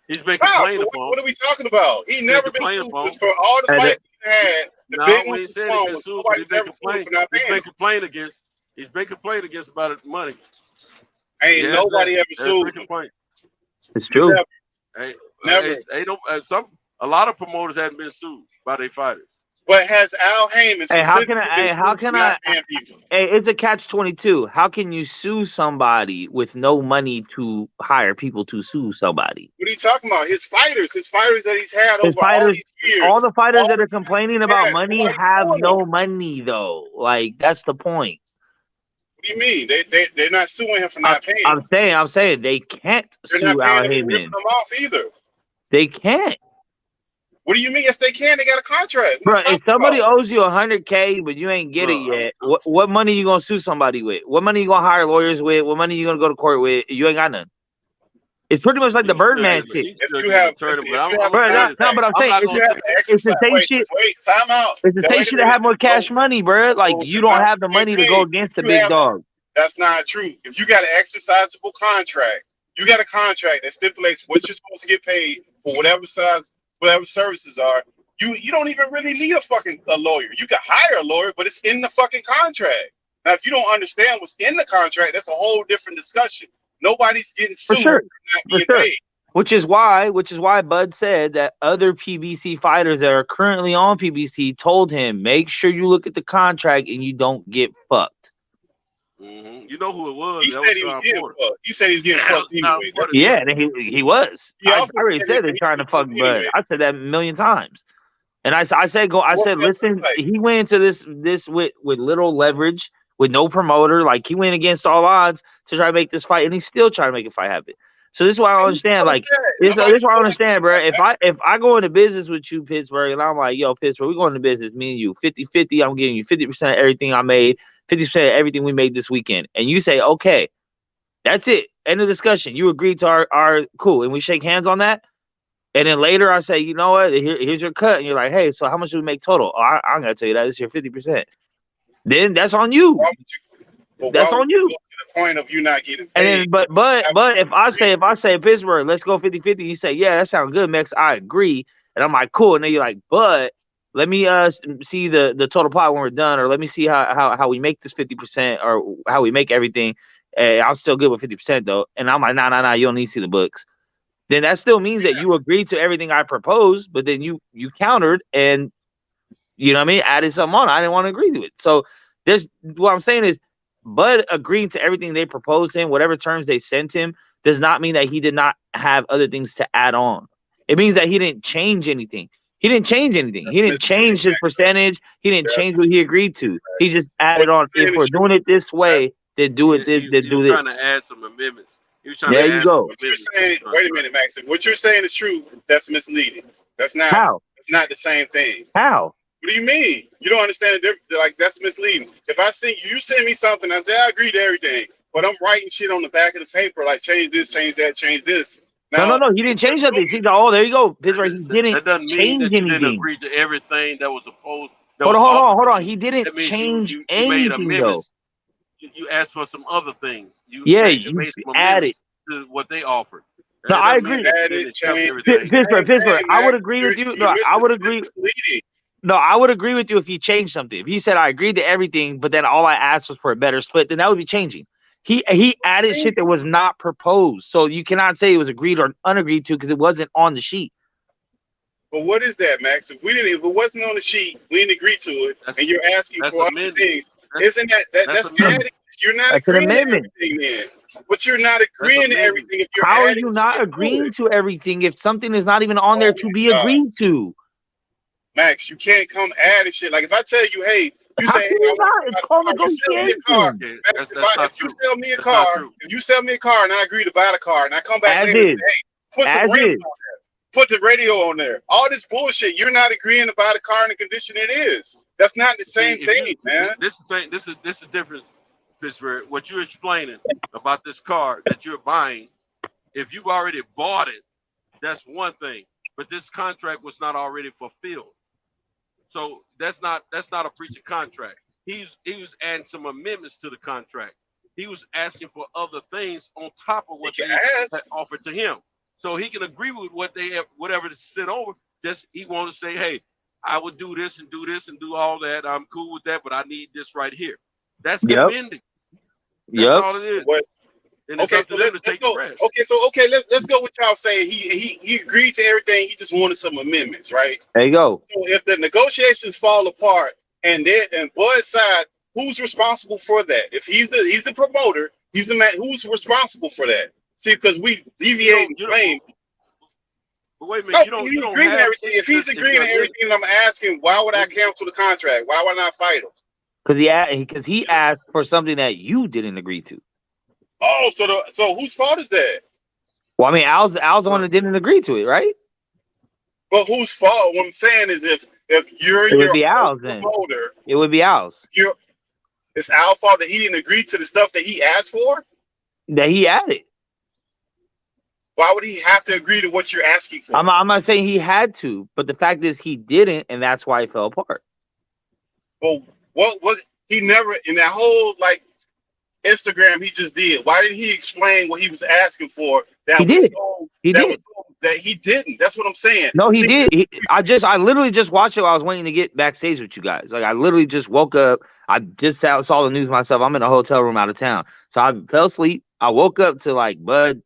He's been complaining upon. What are we talking about? He never been sued for all the fights he had. The big one, he's been complained against. He's been complained against about his money. Ain't nobody ever sued him. It's true. Hey, Never. A lot of promoters haven't been sued by their fighters. But has Al Heyman Hey, how specifically can I? been Hey, how sued can for I? not paying people? Hey, it's a catch-22. How can you sue somebody with no money to hire people to sue somebody? What are you talking about? His fighters that he's had His over all fighters, these years. all the fighters all that are the fights complaining he's about had, money nobody's have suing no him. money though. Like that's the point. What do you mean? They're not suing him for not paying. I'm saying they can't They're sue not paying Al him for ripping Heyman. them off either. They can't. What do you mean? Yes, they can. They got a contract. Bro, What are you if talking somebody about? owes you $100K but you ain't get it Bro, yet, what money you gonna sue somebody with? What money you gonna hire lawyers with? What money you gonna go to court with? You ain't got none. It's pretty much like the Birdman shit. If you have, Bro, no, but I'm saying it's the same shit. Wait, time out. It's the same shit that have more cash money, bro. Like you don't have the money to go against the big dog. That's not true. If you got an exercisable contract, you got a contract that stipulates what you're supposed to get paid for whatever size, whatever services are. You don't even really need a lawyer. You can hire a lawyer, but it's in the fucking contract. Now, if you don't understand what's in the contract, that's a whole different discussion. Nobody's getting sued For not sure. being paid. Which is why Bud said that other PBC fighters that are currently on PBC told him, make sure you look at the contract and you don't get fucked. Mm-hmm. You know who it was? He said he was getting fucked. He said he's getting fucked anyway. Yeah, he was. I already said said that they're he trying to was fuck getting Bud. anyway. I said that a million times. And I said, listen, he went into this with little leverage, with no promoter. Like he went against all odds to try to make this fight, and he's still trying to make a fight happen. So this is why I don't understand. Like this is why I understand, bro. If I go into business with you, Pittsburgh, and I'm like, yo, Pittsburgh, we're going into business, me and you, 50-50. I'm giving you 50% of everything I made, 50% of everything we made this weekend. And you say, okay, that's it. End of discussion. You agreed to our cool, and we shake hands on that. And then later I say, you know what? Here's your cut. And you're like, hey, so how much do we make total? Oh, I'm going to tell you that. This is your 50%. Then that's on you. That's on you. To the point of you not getting paid. And then, but if I say Pittsburgh, let's go 50-50, you say, yeah, that sounds good, Max. I agree. And I'm like, cool. And then you're like, but let me see the total pot when we're done, or let me see how we make this 50% or how we make everything. I'm still good with 50% though. And I'm like, nah, you don't need to see the books. Then that still means that you agreed to everything I proposed, but then you countered and, you know what I mean, added something on. I didn't want to agree to it. So what I'm saying is Bud agreeing to everything they proposed him, whatever terms they sent him, does not mean that he did not have other things to add on. It means that he didn't change anything. He didn't change anything. He didn't change his percentage. He didn't change what he agreed to. He just added on, if we're doing it this way, then do it. Then do this. Trying to add some amendments. There you go. What you're saying, wait a minute, Max. What you're saying is true. That's misleading. That's not. How? It's not the same thing. How? What do you mean? You don't understand the difference? Like that's misleading. If I see you send me something, I say I agree to everything, but I'm writing shit on the back of the paper like change this, change that, change this. Now, no. He didn't change nothing. He's like, oh, there you go. Pittsburgh. He didn't that doesn't mean change that you anything. didn't agree to everything that was opposed. Hold on. He didn't change anything though. You asked for some other things. You added to what they offered. No, I agree. Pittsburgh. I would agree with you. No, I would agree. No, I would agree with you if he changed something. If he said I agreed to everything, but then all I asked was for a better split, then that would be changing. He added shit that was not proposed, so you cannot say it was agreed or unagreed to because it wasn't on the sheet. But what is that, Max? If it wasn't on the sheet, we didn't agree to it, and you're asking for other things, isn't that's adding? You're not agreeing to everything then. But you're not agreeing to everything if you're How are you not agreeing to everything if something is not even on there to be agreed to? Max, you can't come adding shit. Like if I tell you, hey, you say, it's called negotiation. If you sell me a car, if you sell me a car and I agree to buy the car and I come back later, hey, put some radio on there. Put the radio on there. All this bullshit, you're not agreeing to buy the car in the condition it is. That's not the same thing, man. This is the difference, Pittsburgh. What you're explaining about this car that you're buying, if you've already bought it, that's one thing. But this contract was not already fulfilled. So that's not a breach of contract. He was adding some amendments to the contract. He was asking for other things on top of what they had offered to him. So he can agree with whatever is sent over. Just he want to say, hey, I would do this and do this and do all that. I'm cool with that, but I need this right here. That's amending. That's all it is. And it's Okay, up to so them let's to take go. the rest. Okay, let's go with y'all saying he agreed to everything. He just wanted some amendments, right? There you go. So if the negotiations fall apart and Bud's side, who's responsible for that? If he's the promoter, he's the man. Who's responsible for that? See, because we deviate and blame. But wait a No, minute, he's agreeing to everything. If he's agreeing to everything, I'm asking, why would I cancel the contract? Why would I not fight him? Because he asked for something that you didn't agree to. Oh, so whose fault is that? Well, I mean, Al's the one that didn't agree to it, right? But whose fault? What I'm saying is, if you're It would be your Al's then. promoter, It would be Al's. It's Al's fault that he didn't agree to the stuff that he asked for. That he added. Why would he have to agree to what you're asking for? I'm not saying he had to, but the fact is he didn't, and that's why it fell apart. Well, what he never in that whole like Instagram he just did. Why didn't he explain what he was asking for? That He was did. so, He that did. was so, that he didn't. That's what I'm saying. No, he See, did. I literally just watched it while I was waiting to get backstage with you guys. Like I literally just woke up. I just saw the news myself. I'm in a hotel room out of town, so I fell asleep. I woke up to like Bud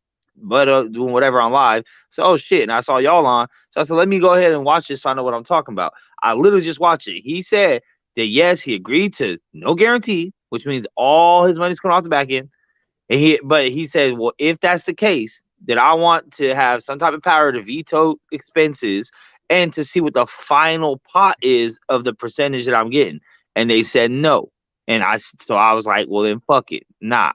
doing whatever on live. So oh shit, and I saw y'all on. So I said, let me go ahead and watch this so I know what I'm talking about. I literally just watched it. He said that yes, he agreed to no guarantee, which means all his money's coming off the back end. And but he said, well, if that's the case, then I want to have some type of power to veto expenses and to see what the final pot is of the percentage that I'm getting. And they said no. And I was like, well, then fuck it. Nah.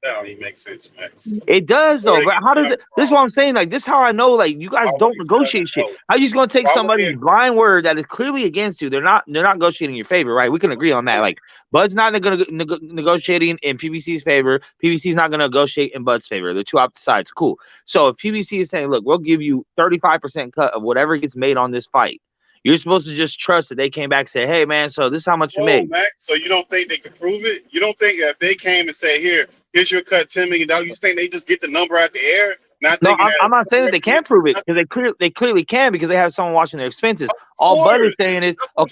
that don't even make sense, Max. It does though, but how does it? This is what I'm saying. Like this, is how I know. Like you guys don't negotiate shit. How you just gonna take somebody's blind word that is clearly against you? They're not negotiating in your favor, right? We can agree on that. Like Bud's not gonna negotiating in PBC's favor. PBC's not gonna negotiate in Bud's favor. They're two opposite sides. Cool. So if PBC is saying, look, we'll give you 35% cut of whatever gets made on this fight, you're supposed to just trust that they came back and said, hey man, so this is how much you made. Max, so you don't think they could prove it? You don't think if they came and say, here's your cut, $10 million, you think they just get the number out the air? No, I'm not saying that they can't prove it because they clearly can because they have someone watching their expenses. All Bud is saying is all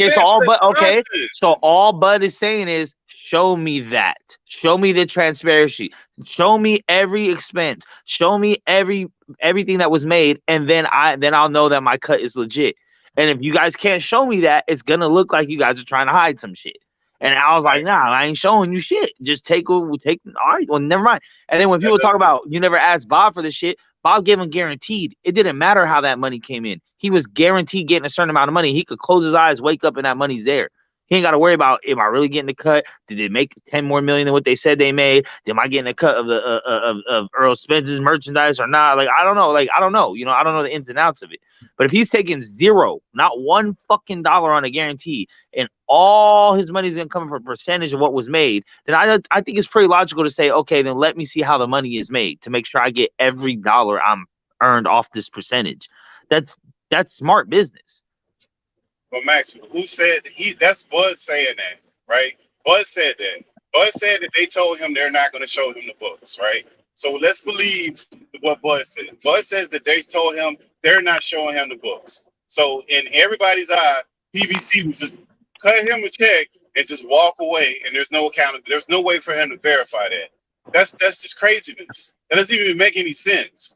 Bud is saying is show me that. Show me the transparency. Show me every expense. Show me everything that was made, and then I'll know that my cut is legit. And if you guys can't show me that, it's gonna look like you guys are trying to hide some shit. And I was like, nah, I ain't showing you shit. Just take. All right, well, never mind. And then when people talk about you never asked Bob for this shit, Bob gave him guaranteed. It didn't matter how that money came in. He was guaranteed getting a certain amount of money. He could close his eyes, wake up, and that money's there. He ain't got to worry about, am I really getting the cut? Did they make 10 more million than what they said they made? Am I getting a cut of the of Earl Spence's merchandise or not? Like, I don't know. Like, I don't know. You know, I don't know the ins and outs of it. But if he's taking zero, not $1 fucking on a guarantee, and all his money is going to come from a percentage of what was made, then I think it's pretty logical to say, okay, then let me see how the money is made to make sure I get every dollar I'm earned off this percentage. That's smart business. But Max, who said that's Bud saying that, right? Bud said that. Bud said that they told him they're not going to show him the books, right? So let's believe what Bud says. Bud says that they told him they're not showing him the books. So in everybody's eye, PBC would just cut him a check and just walk away, and there's no there's no way for him to verify that. That's just craziness. That doesn't even make any sense.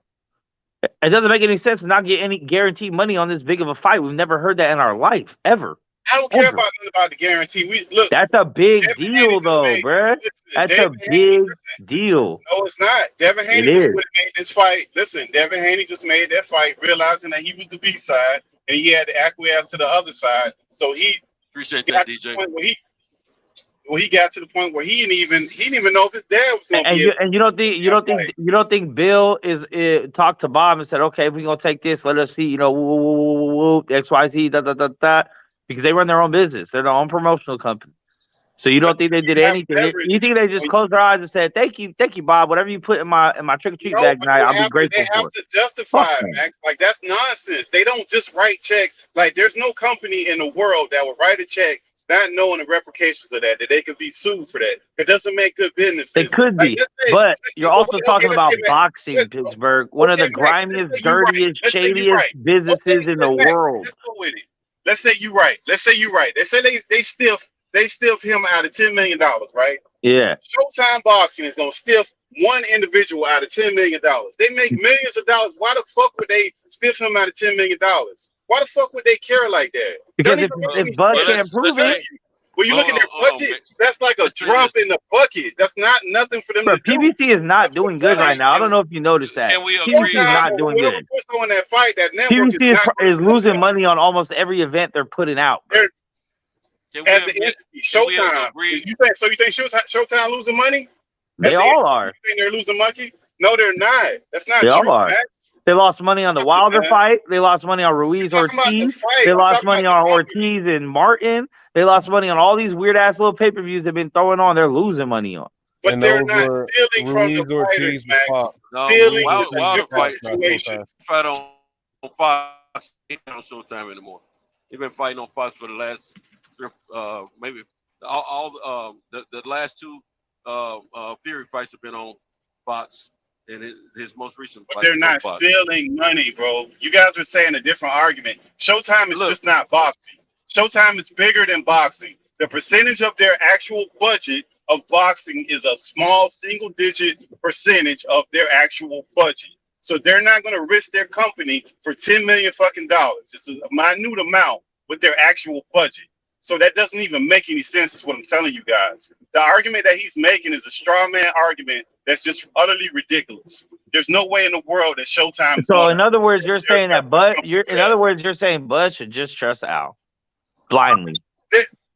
It doesn't make any sense to not get any guaranteed money on this big of a fight. We've never heard that in our life, ever. I don't care about the guarantee. That's a big deal, though, bruh. That's a big deal. No, it's not. Devin Haney just made this fight. Listen, Devin Haney just made that fight, realizing that he was the B side and he had to acquiesce to the other side. So he appreciate that, DJ. He got to the point where he didn't even know if his dad was going to be. And you don't think Bill is talked to Bob and said, okay, if we're gonna take this, let us see, you know, XYZ, because they run their own business, they're their own promotional company. So you don't think they did anything? You think they just closed their eyes and said, "Thank you, Bob. Whatever you put in my trick or treat bag tonight, I'll be grateful for." They have to justify it, Max. Like that's nonsense. They don't just write checks. Like there's no company in the world that would write a check not knowing the repercussions of that they could be sued for that. It doesn't make good business. It could be, but you're also talking about boxing, Pittsburgh, one of the grimiest, dirtiest, shadiest businesses in the world. Let's go with it. Let's say you're right. They say they stiff him out of $10 million, right? Yeah. Showtime Boxing is gonna stiff one individual out of $10 million. They make millions of dollars. Why the fuck would they stiff him out of $10 million? Why the fuck would they care like that? Because Don't even make any if Bud sense. can't prove it, When you look at their budget, that's like a drop in the bucket. That's not nothing for them bro, to do. PBC is not doing good right now. I don't know if you noticed that. Can we PBC agree? is not doing Whoever good. puts on that fight, that network PBC not is losing money on almost every event they're putting out. They're, Can we as the admit- entity, Showtime. agree? You think Showtime losing money? They As the all entity, are. You think they're losing money? No, they're not. That's not They all true, are. Max. They lost money on the Wilder fight. They lost money on Ruiz I'm talking about the Ortiz. fight. They I'm lost talking money about on the Ortiz and Martin. They lost money on all these weird ass little pay per views they've been throwing on. They're losing money on. But And they're those not were stealing from the Ruiz fighters, Ortiz Max. with Fox. No, Stealing Wilder is a fight different not situation. fight on Fox. Ain't on Showtime anymore. They've been fighting on Fox for the last maybe all the last two Fury fights have been on Fox, and his most recent But fight they're was not on Fox. stealing money, bro. You guys were saying a different argument. Showtime is just not boxing. Showtime is bigger than boxing. The percentage of their actual budget of boxing is a small single-digit percentage of their actual budget. So they're not going to risk their company for $10 million fucking dollars. It's a minute amount with their actual budget. So that doesn't even make any sense, is what I'm telling you guys. The argument that he's making is a straw man argument that's just utterly ridiculous. There's no way in the world that Showtime is So going in other words, you're saying that you're saying Bud should just trust Al blindly.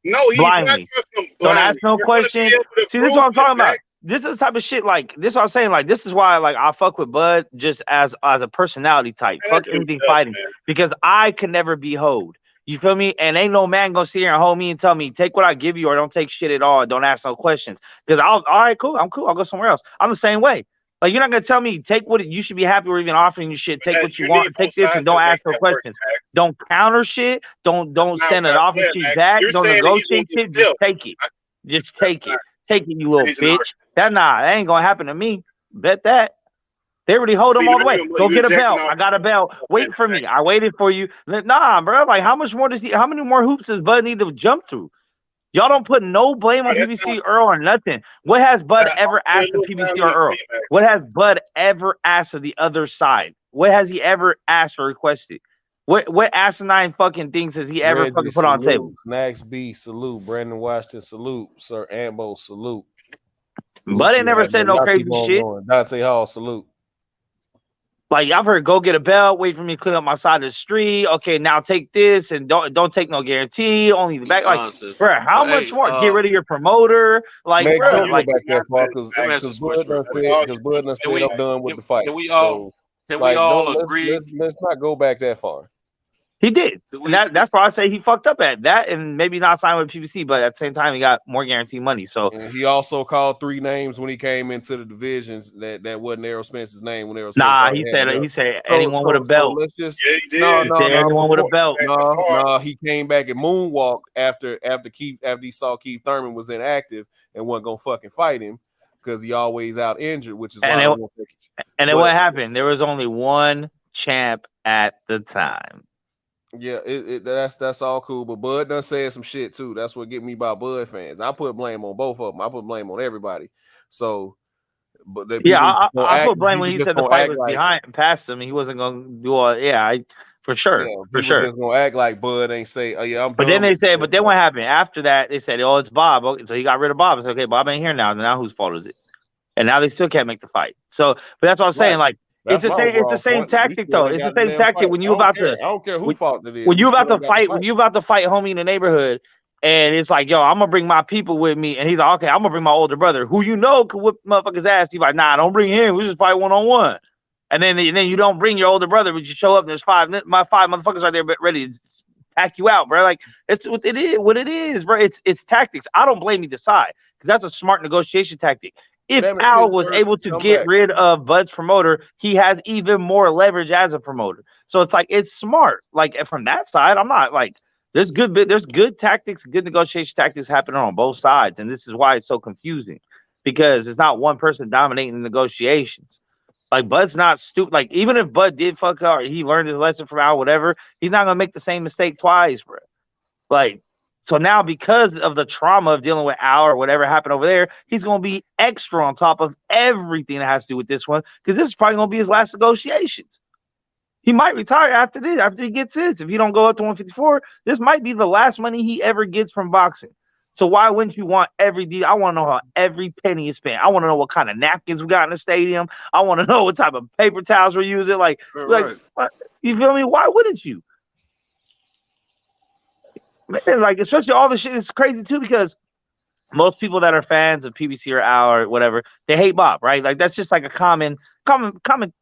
No, he's blindly. not trusting him Don't blindly. ask no You're gonna be questions. able to See, this is what I'm prove talking it, about. Max. This is the type of shit like this. Is what I'm saying, like, this is why like I fuck with Bud just as a personality type. Man, Fuck that dude anything does, fighting, man. because I could never be hoed. You feel me? And ain't no man gonna sit here and hold me and tell me take what I give you or don't take shit at all. Don't ask no questions. Because all right, cool. I'm cool. I'll go somewhere else. I'm the same way. Like, you're not gonna tell me take what you should be happy or even offering you shit. Take what you want. need Take both this sides and don't to ask make no that work, questions. Max. Don't counter shit. Don't send an offer yeah, shit Max. back. You're Don't saying that he's negotiate gonna shit. get Just killed. take it. Just take it. Take it, you little He's an bitch. That ain't gonna happen to me. Bet that. They already hold See, them all the now way. you- Go you get a injecting belt. all- I got a belt. Wait for me. I waited for you. Nah, bro. Like, how many more hoops does Bud need to jump through? Y'all don't put no blame on That's PBC, not- Earl, or nothing. What has Bud That- ever asked of that PBC was or Earl? me, Max. What has Bud ever asked of the other side? What has he ever asked or requested? What asinine fucking things has he ever Reggie, fucking put on the table? salute. Max B, salute. Brandon Washington, salute. Sir Ambo, salute. Bud ain't never said no Y'all crazy keep on shit. going. Dante Hall, salute. Like, I've heard go get a belt, wait for me to clean up my side of the street. Okay, now take this and don't take no guarantee. Only the back. Like, Nonsense. bro, how But, much hey, more? Get rid of your promoter. Like, Max, bro, don't like, go back that far because Let me ask this Bud question. done That's said, all because you- Bud done Can said we- I'm done with can- the fight. can we all- So, Can like, we all don't- agree? Let's not go back that far. he did. Do And that's why I say he fucked up at that, and maybe not sign with PBC, but at the same time, he got more guaranteed money. So And he also called 3 names when he came into the divisions that wasn't Errol Spence's name when Errol Spence nah, already he had it said up. So- anyone with a belt. let's just Yeah, he did. no, He said anyone with a belt. No, he came back and moonwalked after he saw Keith Thurman was inactive and wasn't gonna fucking fight him because he always out injured, which is why And I it- don't think. And then But- what happened? There was only one champ at the time. Yeah, that's all cool, but Bud done said some shit too. That's what get me by Bud fans. I put blame on both of them. I put blame on everybody. So, but the Yeah, people I act- put blame when he people said just the gonna fight act was like- behind past him. He wasn't gonna do all. Yeah, for sure, Yeah, for people sure. just gonna act like Bud ain't say, "Oh yeah, I'm." But then done they with said, this." but then what happened after that? They said, "Oh, it's Bob." Okay, so he got rid of Bob. I said, "Okay, Bob ain't here now. Now whose fault is it?" And now they still can't make the fight. So, but that's what I'm saying. Right. Like, That's it's the my same. It's the overall same point. We tactic still though. ain't It's the got the same damn tactic fight. when you I don't about care. to I don't care who when- fault it is. when you We about still to ain't got the fight when you about to fight homie in the neighborhood, and it's like, yo, I'm gonna bring my people with me, and he's like, okay, I'm gonna bring my older brother, who you know could whip motherfuckers ass. You like, nah, don't bring him. We just fight 1-on-1. And then you don't bring your older brother, but you show up and there's five motherfuckers right there ready to pack you out, bro. Like, it's what it is. What it is, bro. It's tactics. I don't blame either side because that's a smart negotiation tactic. If Damn it, Al Pittsburgh, was able to come get back. rid of Bud's promoter, he has even more leverage as a promoter. So it's like, it's smart. Like, from that side, I'm not like, there's good tactics, good negotiation tactics happening on both sides. And this is why it's so confusing, because it's not one person dominating the negotiations. Like, Bud's not stupid. Like, even if Bud did fuck up or he learned his lesson from Al, whatever, he's not gonna make the same mistake twice, bro. Like, So now, because of the trauma of dealing with Al or whatever happened over there, he's going to be extra on top of everything that has to do with this one, because this is probably going to be his last negotiations. He might retire after this, after he gets this. If he don't go up to 154, this might be the last money he ever gets from boxing. So why wouldn't you want every deal? I want to know how every penny is spent. I want to know what kind of napkins we got in the stadium. I want to know what type of paper towels we're using. Like, you feel me? Why wouldn't you? Man, like, especially all the shit is crazy too, because most people that are fans of PBC or Al or whatever, they hate Bob, right? Like, that's just like a common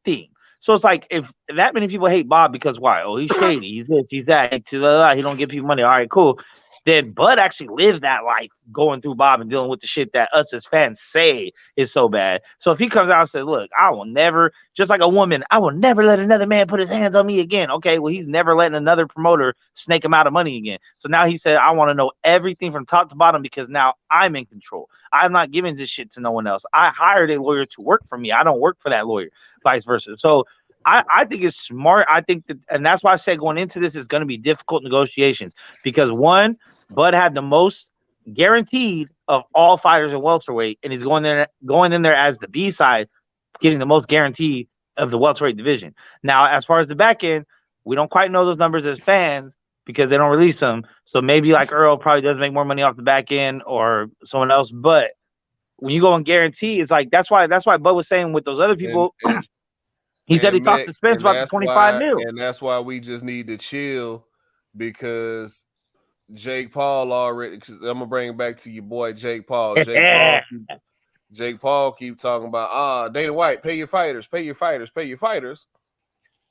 theme. So it's like, if that many people hate Bob because why? Oh, he's shady, he's this, he's that, he don't give people money. All right, cool. Then Bud actually lived that life going through Bob and dealing with the shit that us as fans say is so bad. So if he comes out and says, look, I will never, just like a woman, I will never let another man put his hands on me again. Okay, well, he's never letting another promoter snake him out of money again. So now he said, I want to know everything from top to bottom because now I'm in control. I'm not giving this shit to no one else. I hired a lawyer to work for me. I don't work for that lawyer, vice versa. So I think it's smart. I think that, and that's why I said going into this is going to be difficult negotiations because one, Bud had the most guaranteed of all fighters in welterweight, and he's going in there as the B side, getting the most guaranteed of the welterweight division. Now, as far as the back end, we don't quite know those numbers as fans because they don't release them. So maybe like Earl probably does make more money off the back end or someone else. But when you go on guarantee, it's like that's why Bud was saying with those other people. He said he talked to Spence about the 25 mil. And that's why we just need to chill because Jake Paul already, I'm going to bring it back to your boy, Jake Paul. Jake Paul keep talking about, Dana White, pay your fighters.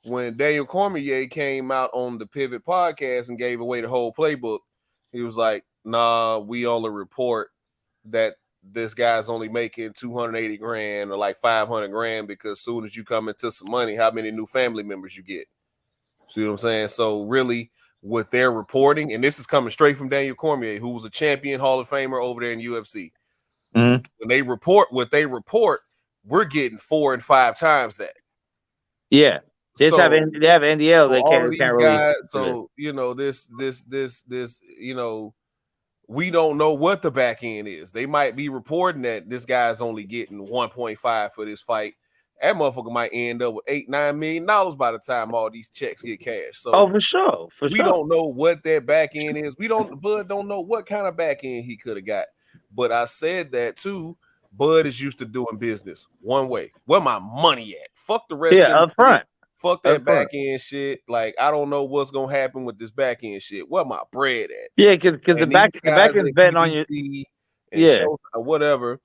When Daniel Cormier came out on the Pivot podcast and gave away the whole playbook, he was like, nah, we only report that this guy's only making 280 grand or like 500 grand because as soon as you come into some money, how many new family members you get? See what I'm saying? So really what they're reporting, and this is coming straight from Daniel Cormier, who was a champion Hall of Famer over there in UFC. Mm-hmm. When they report what they report, we're getting 4 and 5 times that. Yeah. They have NDL. They can't release. So, you know, this, you know, we don't know what the back end is. They might be reporting that this guy's only getting 1.5 for this fight. That motherfucker might end up with $8-9 million by the time all these checks get cashed. So, for sure. We don't know what that back end is. Bud don't know what kind of back end he could have got. But I said that too. Bud is used to doing business one way. Where my money at? Fuck the rest. Up front. Fuck that back end shit. Like, I don't know what's gonna happen with this back end shit. Where my bread at? Yeah, because the back end's betting on you. Yeah, or whatever.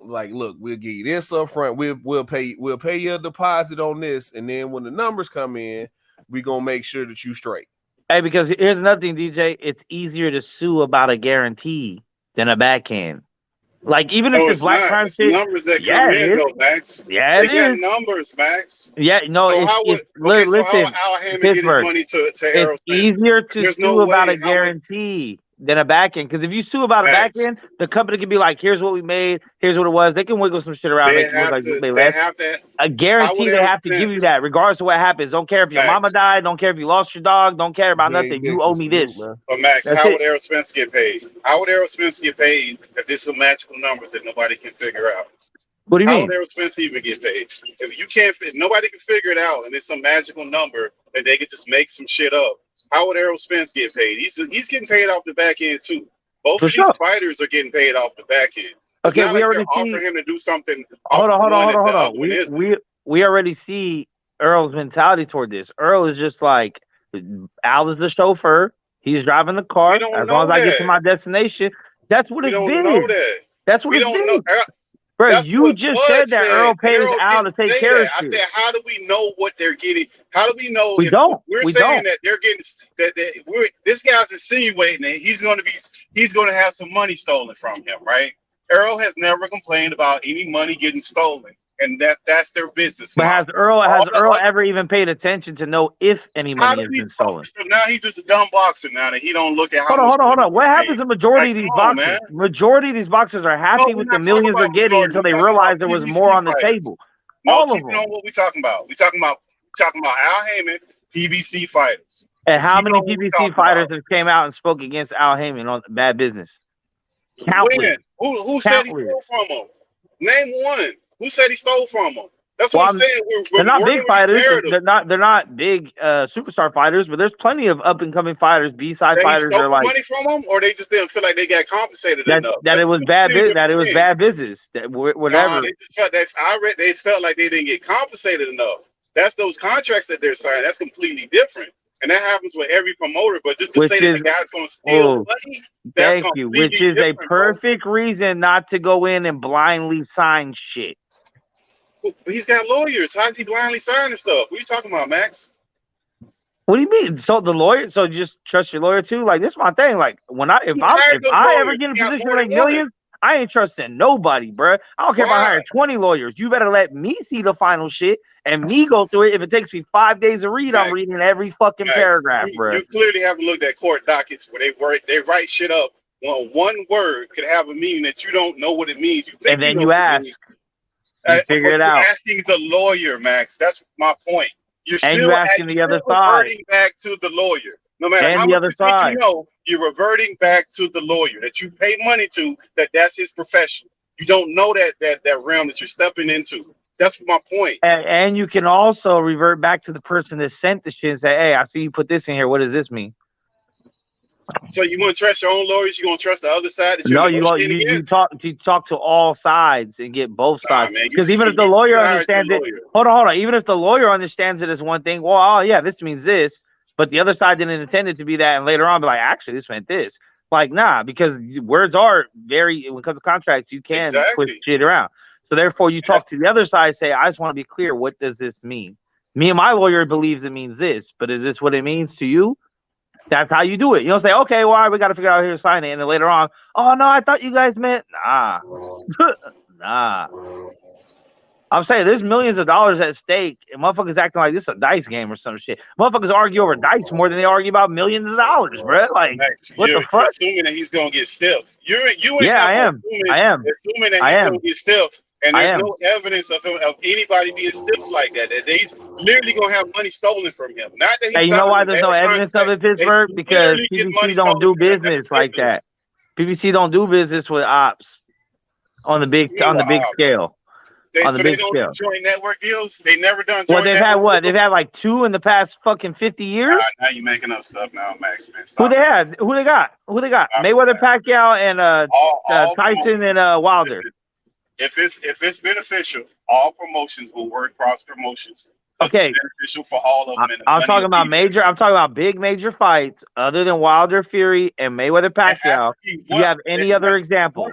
Like, look, we'll give you this up front. We'll pay you a deposit on this, and then when the numbers come in, we gonna make sure that you straight. Hey, because here's another thing, DJ. It's easier to sue about a guarantee than a back end. Like, even if it's black crime shit, numbers that come in, though, Max. Yeah, they get numbers, Max. Yeah, no. Listen, how Heyman get his money to Aerosmith? It's easier to sue about a guarantee than a back end. Because if you sue about a back end, the company can be like, "Here's what we made. Here's what it was." They can wiggle some shit around. A guarantee they have to give you that, regardless of what happens. Don't care if your mama died. Don't care if you lost your dog. Don't care about nothing. You owe me this. But Max, how would Errol Spence get paid? How would Errol Spence get paid if this is magical numbers that nobody can figure out? What do you mean? How would Errol Spence even get paid? If nobody can figure it out, and it's some magical number that they could just make some shit up. How would Errol Spence get paid? He's getting paid off the back end too. Both of these fighters are getting paid off the back end. It's okay, we already see him to do something. Hold on. We already see Earl's mentality toward this. Earl is just like, Al is the chauffeur. He's driving the car. As long as I get to my destination, that's what it's been. That's what it's been. Bro, you just said that Earl pays Al to take care of shit. I said, how do we know what they're getting? How do we know? We don't. We're saying that they're getting this guy's insinuating that he's going to have some money stolen from him, right? Earl has never complained about any money getting stolen, and that's their business. But has Earl ever even paid attention to know if any money has been stolen? So now he's just a dumb boxer now that he don't look at how. Hold on. What happens to majority of these boxers? Man. Majority of these boxers are happy with the millions they're getting until they realize there was more on the table. All of them. What we talking about? We talking about Al Heyman, PBC fighters. And how You many know what we PBC talking fighters about. have came out and spoke against Al Heyman on Bad Business? When? Countless. Who said he stole Countless. from him? Name one. Who said he stole from him? That's Well, what I'm saying. they're We're not working big with fighters. these narratives. They're not big superstar fighters, but there's plenty of up and coming fighters, B-side That he fighters stole are like money from them, or they just didn't feel like they got compensated enough. that That's it was two bad completely that it was different bad things. business. That Nah, whatever. they just felt that they felt like they didn't get compensated enough. That's those contracts that they're signing. That's completely different. And that happens with every promoter. But just to Which say that is the guy's gonna steal money, that's thank you. completely Which is a different, bro. perfect reason not to go in and blindly sign shit. But he's got lawyers. How's he blindly signing stuff? What are you talking about, Max? What do you mean? So the lawyer, so just trust your lawyer too? Like this is my thing. Like if He hired those I ever lawyers. get in He a got position more to than make one. millions, I ain't trusting nobody, bruh. I don't care if I Why? hire 20 lawyers. You better let me see the final shit and me go through it. If it takes me 5 days to read, I'm Max, reading every fucking Max, paragraph, bruh. you clearly haven't looked at court dockets where they write shit up. Well, one word could have a meaning that you don't know what it means. You think And then know you what it ask. means. You figure But it you're out. asking the lawyer, Max. That's my point. You're And still you asking the other side. reverting back to the lawyer. No matter And how the much other you think side. you know, you're reverting back to the lawyer that you pay money to. That's his profession. You don't know that realm that you're stepping into. That's my point. And you can also revert back to the person that sent the shit and say, hey, I see you put this in here. What does this mean? So you want to trust your own lawyers? You gonna trust the other side that you're No, negotiating you against? talk to all sides and get both Nah, sides. man. Because even if the lawyer understands it, lawyer. hold on. Even if the lawyer understands it as one thing, well, oh yeah, this means this, but the other side didn't intend it to be that, and later on be like, actually, this meant this. Like, nah, because words are very when it comes to contracts, you can twist shit around. So therefore, you talk to the other side, say, I just want to be clear. What does this mean? Me and my lawyer believes it means this, but is this what it means to you? That's how you do it. You don't say, okay, well, all right, we got to figure out here to sign it. And then later on, oh, no, I thought you guys meant, nah. Nah. I'm saying there's millions of dollars at stake, and motherfuckers acting like this is a dice game or some shit. Motherfuckers argue over dice more than they argue about millions of dollars, bro. Like, what the fuck? You're assuming that he's going to get stiff. You ain't Yeah, I am. Assuming, I am. Assuming that I he's am. going to get stiff. And I there's am. no evidence of anybody being stiff like that. That he's literally gonna have money stolen from him. Not that Hey, he's you know why there's no evidence of it, Pittsburgh? Because PBC don't do business like that. PBC don't do business with ops on the big scale. On the big scale. Don't do joint network deals. They never done. Well, they've had what? They've had like 2 in the past fucking 50 years. Now you making up stuff now, Max. Man, Who they had? Who they got? Mayweather, Pacquiao, and Tyson and Wilder. If it's beneficial, all promotions will work cross promotions. Okay, it's beneficial for all of them. I'm talking about major. I'm talking about big major fights other than Wilder, Fury, and Mayweather, Pacquiao. Do you have any other examples?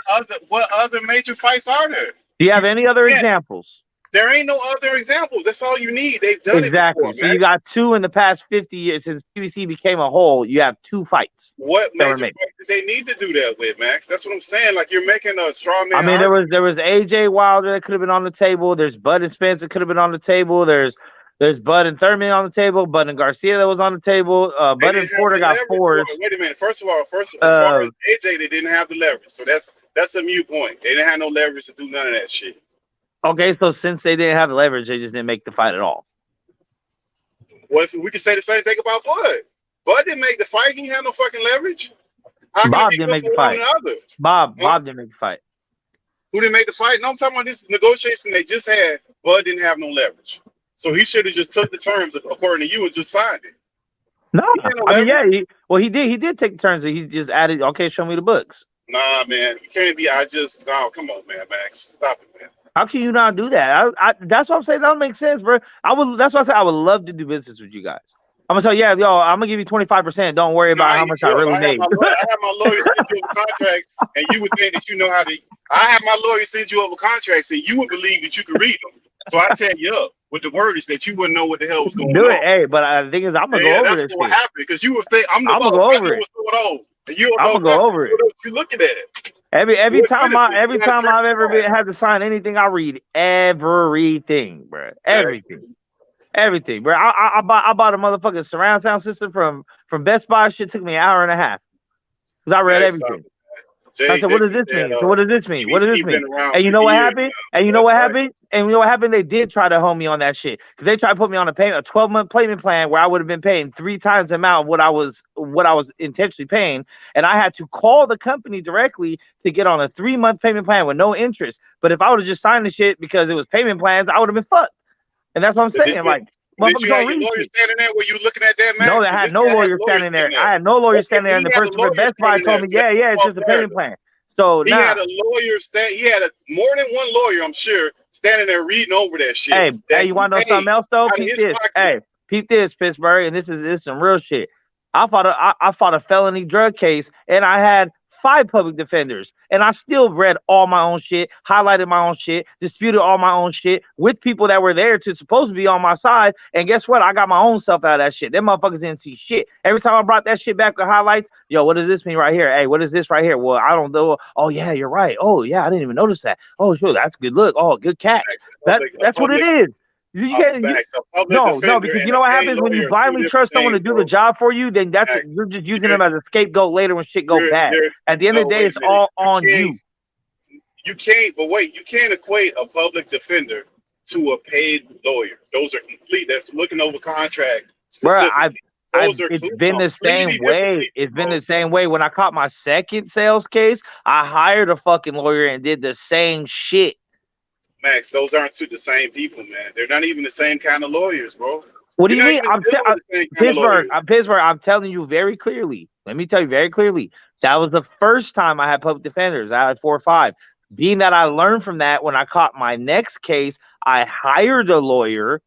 What other major fights are there? Do you have any other examples? There ain't no other examples. That's all you need. They've done exactly. it before, So man. you got 2 in the past 50 years since PBC became a whole. You have 2 fights. What major fights did they need to do that with, Max? That's what I'm saying. Like you're making a straw man. I mean, there was AJ Wilder that could have been on the table. There's Bud and Spence that could have been on the table. There's Bud and Thurman on the table. Bud and Garcia that was on the table. Bud and Porter got forced. Wait a minute. First of all, as far as AJ, they didn't have the leverage. So that's a mute point. They didn't have no leverage to do none of that shit. Okay, so since they didn't have the leverage, they just didn't make the fight at all. Well, we can say the same thing about Bud. Bud didn't make the fight. He had no fucking leverage. Bob didn't make the fight. Bob didn't make the fight. Who didn't make the fight? No, I'm talking about this negotiation they just had. Bud didn't have no leverage. So he should have just took the terms according to you and just signed it. No, I mean, yeah. He did take the terms. He just added, okay, show me the books. Nah, man. You can't be, no, come on, man, Max. Stop it, man. How can you not do that? That's what I'm saying. That don't make sense, bro. That's why I said I would love to do business with you guys. I'm gonna tell you, I'm gonna give you 25%. Don't worry about how much I really made. I have my lawyer send you over contracts, and you would think that you know how to. I have my lawyer send you over contracts, and you would believe that you could read them. So I tell you up with the word is that you wouldn't know what the hell was going on. Do it, hey. But the thing is, I'm gonna go over this. That's what happened because you would think I'm gonna go over it. I'm gonna go over it. You're looking at it. Every time I've ever had to sign anything, I read everything, bro. Everything, bro. I bought a motherfucking surround sound system from Best Buy. Shit took me an hour and a half because I read everything. Jay said, what does Dixon this said, mean? So what does this mean? What does this PBC mean? been around And you 50 know what years happened? now. And you know That's what right. happened? And you know what happened? They did try to hold me on that shit because they tried to put me on a 12-month payment plan where I would have been paying 3 times the amount of what I was intentionally paying, and I had to call the company directly to get on a 3-month payment plan with no interest. But if I would have just signed the shit because it was payment plans, I would have been fucked. And that's what I'm But did saying. you, Like, did motherfuckers you have don't your read lawyer shit. standing there? Were you looking at that, No, Max? that 'Cause had this no guy had lawyer lawyers standing there. standing I there. had no lawyer Okay, standing there, he and the had a person for lawyer Best Buy standing told there. me, So that's yeah, it's all just a payment narrative. plan. So He nah. had a lawyer he had more than one lawyer, I'm sure, standing there reading over that shit. Hey, That you he want to know paid something else though? out of Peep his this. pocket. Hey, peep this, Pittsburgh, and this is some real shit. I fought a felony drug case, and I had 5 public defenders, and I still read all my own shit, highlighted my own shit, disputed all my own shit with people that were there to supposed to be on my side. And guess what? I got my own self out of that shit. Them motherfuckers didn't see shit. Every time I brought that shit back with highlights, yo, what does this mean right here? Hey, what is this right here? Well, I don't know. Oh yeah, you're right. Oh yeah, I didn't even notice that. Oh sure, that's a good look. Oh, good catch. That's what it is. No, because you know what happens when you blindly trust someone to do the job for you, then you're just using them as a scapegoat later when shit go bad. At the end of the day, it's all on you. You can't, but wait, you can't equate a public defender to a paid lawyer. Those are complete. That's looking over contract Bro, specifically. it's been the same way. It's been the same way. When I caught my second sales case, I hired a fucking lawyer and did the same shit. Max, those aren't the same people, man. They're not even the same kind of lawyers, bro. What do you mean? Pittsburgh, I'm telling you very clearly. Let me tell you very clearly. That was the first time I had public defenders. I had 4 or 5. Being that I learned from that, when I caught my next case, I hired a lawyer,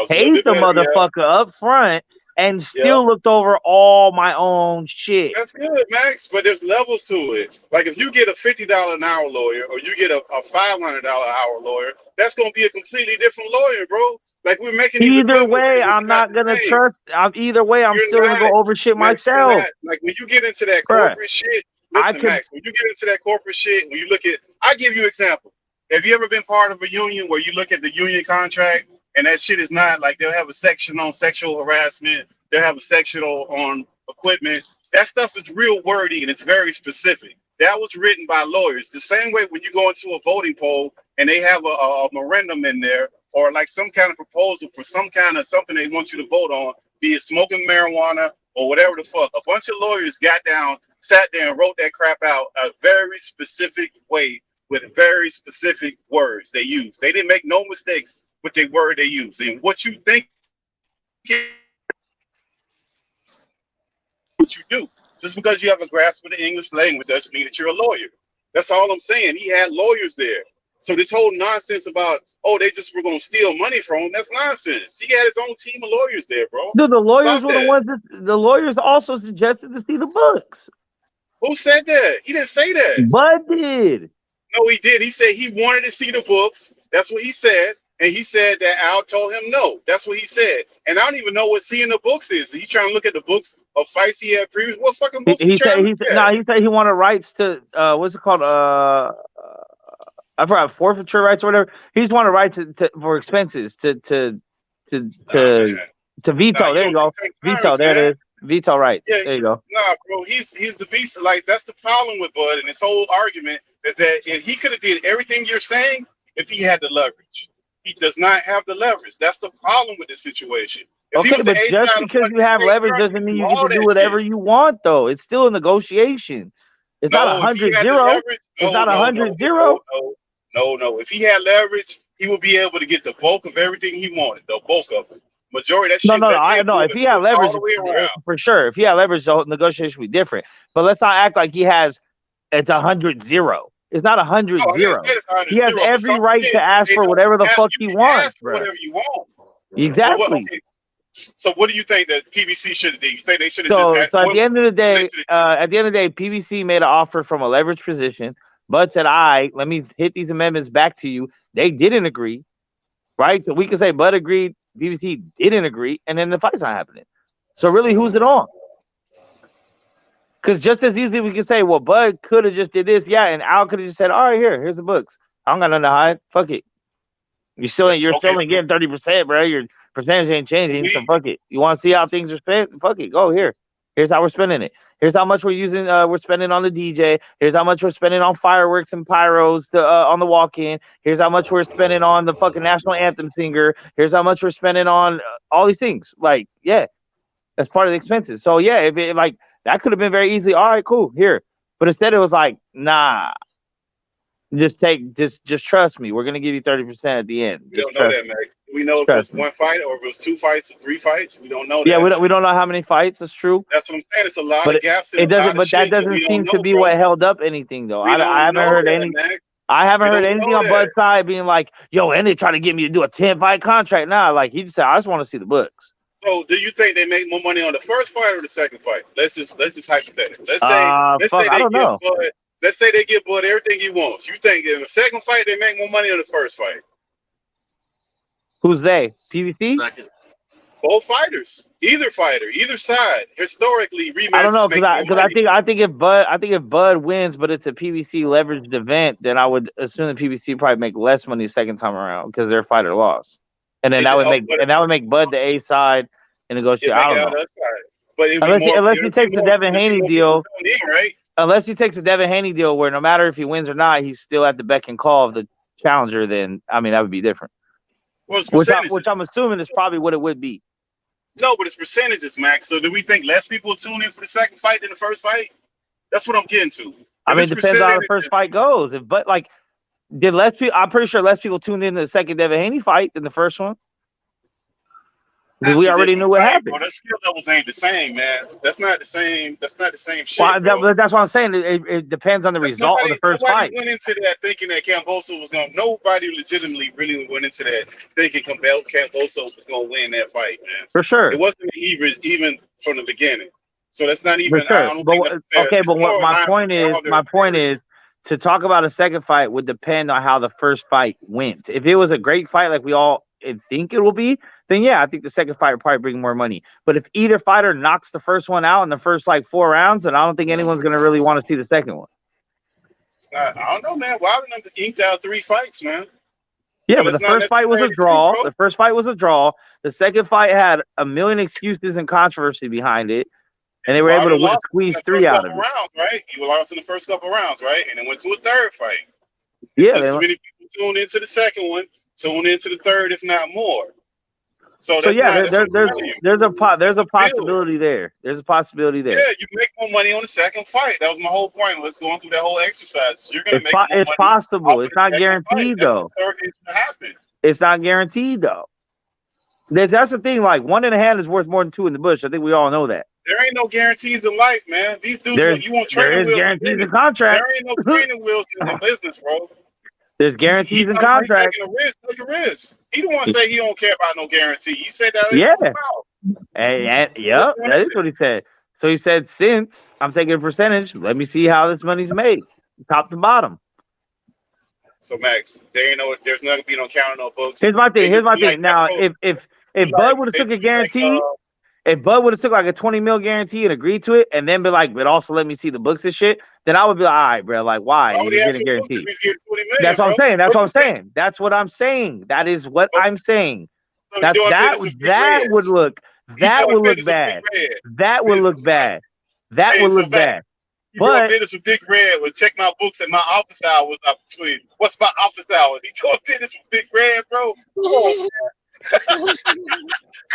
paid the motherfucker up front, and still looked over all my own shit. That's good, Max, but there's levels to it. Like if you get a $50 an hour lawyer or you get a $500 an hour lawyer, that's going to be a completely different lawyer, bro. Like we're making these either way, I'm not going to trust. Either way, I'm still going to go over shit myself. Like when you get into that corporate shit, listen, Max, when you get into that corporate shit, when you look at, I give you an example. Have you ever been part of a union where you look at the union contract and that shit is not like they'll have a section on sexual harassment, they'll have a section on equipment. That stuff is real wordy and it's very specific. That was written by lawyers. The same way when you go into a voting poll and they have a memorandum in there or like some kind of proposal for some kind of something they want you to vote on, be it smoking marijuana or whatever the fuck. A bunch of lawyers sat there and wrote that crap out a very specific way with very specific words they used. They didn't make no mistakes with the word they used. And what you think, what you do. Just because you have a grasp of the English language doesn't mean that you're a lawyer. That's all I'm saying. He had lawyers there. So this whole nonsense about, oh, they just were going to steal money from him, that's nonsense. He had his own team of lawyers there, bro. Dude, the lawyers were the ones the lawyers also suggested to see the books. Who said that? He didn't say that. Bud did. No, he did. He said he wanted to see the books. That's what he said. And he said that Al told him no. That's what he said. And I don't even know what seeing the books is. He trying to look at the books of fights he had previous. What fucking books he said he wanted rights to what's it called? I forgot, forfeiture rights or whatever. He just wanted rights for expenses to veto. There you go. Veto. There it is. Veto rights. Yeah, there you go. Nah, bro, he's the beast. Like that's the problem with Bud and his whole argument is that if he could have did everything you're saying if he had the leverage. He does not have the leverage. That's the problem with the situation. Okay, but just because you have leverage doesn't mean you get to do whatever you want, though. It's still a negotiation. It's not 100-0. It's not 100-0. No. If he had leverage, he would be able to get the bulk of everything he wanted. The bulk of it. Majority of that shit. No. If he had leverage, for sure. If he had leverage, the negotiation would be different. But let's not act like it's 100-0. It's not 100-0. He has every right to ask for whatever the fuck he wants, bro. Whatever you want. Exactly. So what do you think that PBC should have done? You think they should have So at the end of the day, PBC made an offer from a leverage position. Bud said, let me hit these amendments back to you. They didn't agree, right? So we can say Bud agreed, PBC didn't agree, and then the fight's not happening. So really, who's it on? Because just as easily we can say, well, Bud could have just did this, and Al could have just said, all right, here's the books. I don't got nothing to hide. Fuck it. You're still getting 30%, bro. Your percentage ain't changing, so fuck it. You want to see how things are spent? Fuck it. Go here. Here's how we're spending it. Here's how much we're using. We're spending on the DJ. Here's how much we're spending on fireworks and pyros on the walk-in. Here's how much we're spending on the fucking national anthem singer. Here's how much we're spending on all these things. Like, yeah, that's part of the expenses. So yeah, if it like that could have been very easily. All right, cool, here. But instead, it was like, nah. Just trust me. We're gonna give you 30% at the end. We don't know that, Max. We know if it was one fight or if it was 2 fights or 3 fights. We don't know that. Yeah, we don't know how many fights. That's true. That's what I'm saying. It's a lot of gaps. It doesn't. But that doesn't seem to be what held up anything, though. I haven't heard any. I haven't heard anything on Bud's side being like, "Yo, and they trying to get me to do a 10-fight contract." Nah, like he just said, "I just want to see the books." So, do you think they make more money on the first fight or the second fight? Let's just hypothetical. Let's say I don't know. Let's say they give Bud everything he wants. You think in the second fight they make more money on the first fight? Who's they? PVC? Both fighters, either fighter, either side. Historically, rematches. I don't know because I think if Bud wins, but it's a PVC leveraged event, then I would assume the PVC probably make less money the second time around because their fighter lost, and then that would make Bud the A side and negotiate. I don't know. But unless he takes the Devin Haney deal, right? Unless he takes a Devin Haney deal where no matter if he wins or not, he's still at the beck and call of the challenger, then I mean that would be different. Well, which I'm assuming is probably what it would be. No, but it's percentages, Max. So do we think less people will tune in for the second fight than the first fight? That's what I'm getting to. I mean, it depends on how the first fight goes. But like, did less people? I'm pretty sure less people tuned in to the second Devin Haney fight than the first one. We already knew what happened. Bro, the skill levels ain't the same, man. That's not the same. That's not the same shit. Well, that's what I'm saying. It depends on the result of the first fight. Nobody went into that thinking that Kambosos was going. Nobody legitimately really went into that thinking Kambosos was going to win that fight, man. For sure. It wasn't even from the beginning. So that's not even. For sure. But what my point is to talk about a second fight would depend on how the first fight went. If it was a great fight, like we all think it will be, then yeah, I think the second fight will probably bring more money. But if either fighter knocks the first one out in the first like 4 rounds, then I don't think anyone's gonna really want to see the second one. I don't know, man. Why would they inked out 3 fights, man? Yeah, so but the first fight was a draw. The first fight was a draw. The second fight had a million excuses and controversy behind it, and they were able to squeeze 3 out of it. Rounds, right? You lost in the first couple rounds, right? And then went to a third fight. Yeah, as many people tuned into the second one, tune into the third, if not more. So yeah, there's a possibility there. There's a possibility there. Yeah, you make more money on the second fight. That was my whole point. Let's go through that whole exercise. You're gonna it's possible. It's not guaranteed though. It's not guaranteed though. That's the thing. Like 1 in the hand is worth more than 2 in the bush. I think we all know that. There ain't no guarantees in life, man. These dudes, you want training wheels. There is guarantees in contracts. There ain't no training wheels in the business, bro. There's guarantees in contracts. Take a risk. He don't want to say he don't care about no guarantee. He said that. That is what he said. So he said, since I'm taking a percentage, let me see how this money's made, top to bottom. So Max, there's not gonna be no counting no books. Here's my thing. Now, if Bud would have took a guarantee. If Bud would have took like a 20 mil guarantee and agreed to it, and then be like, but also let me see the books and shit, then I would be like, all right, bro, like why? You get a guarantee. That's what I'm saying. That's what I'm saying. That's what I'm saying. That is what I'm saying. So that would look bad. That would look bad. That would look bad. That would look bad. But business with Big Red would check my books at my office hours up between. What's my office hours? He doing business with Big Red, bro.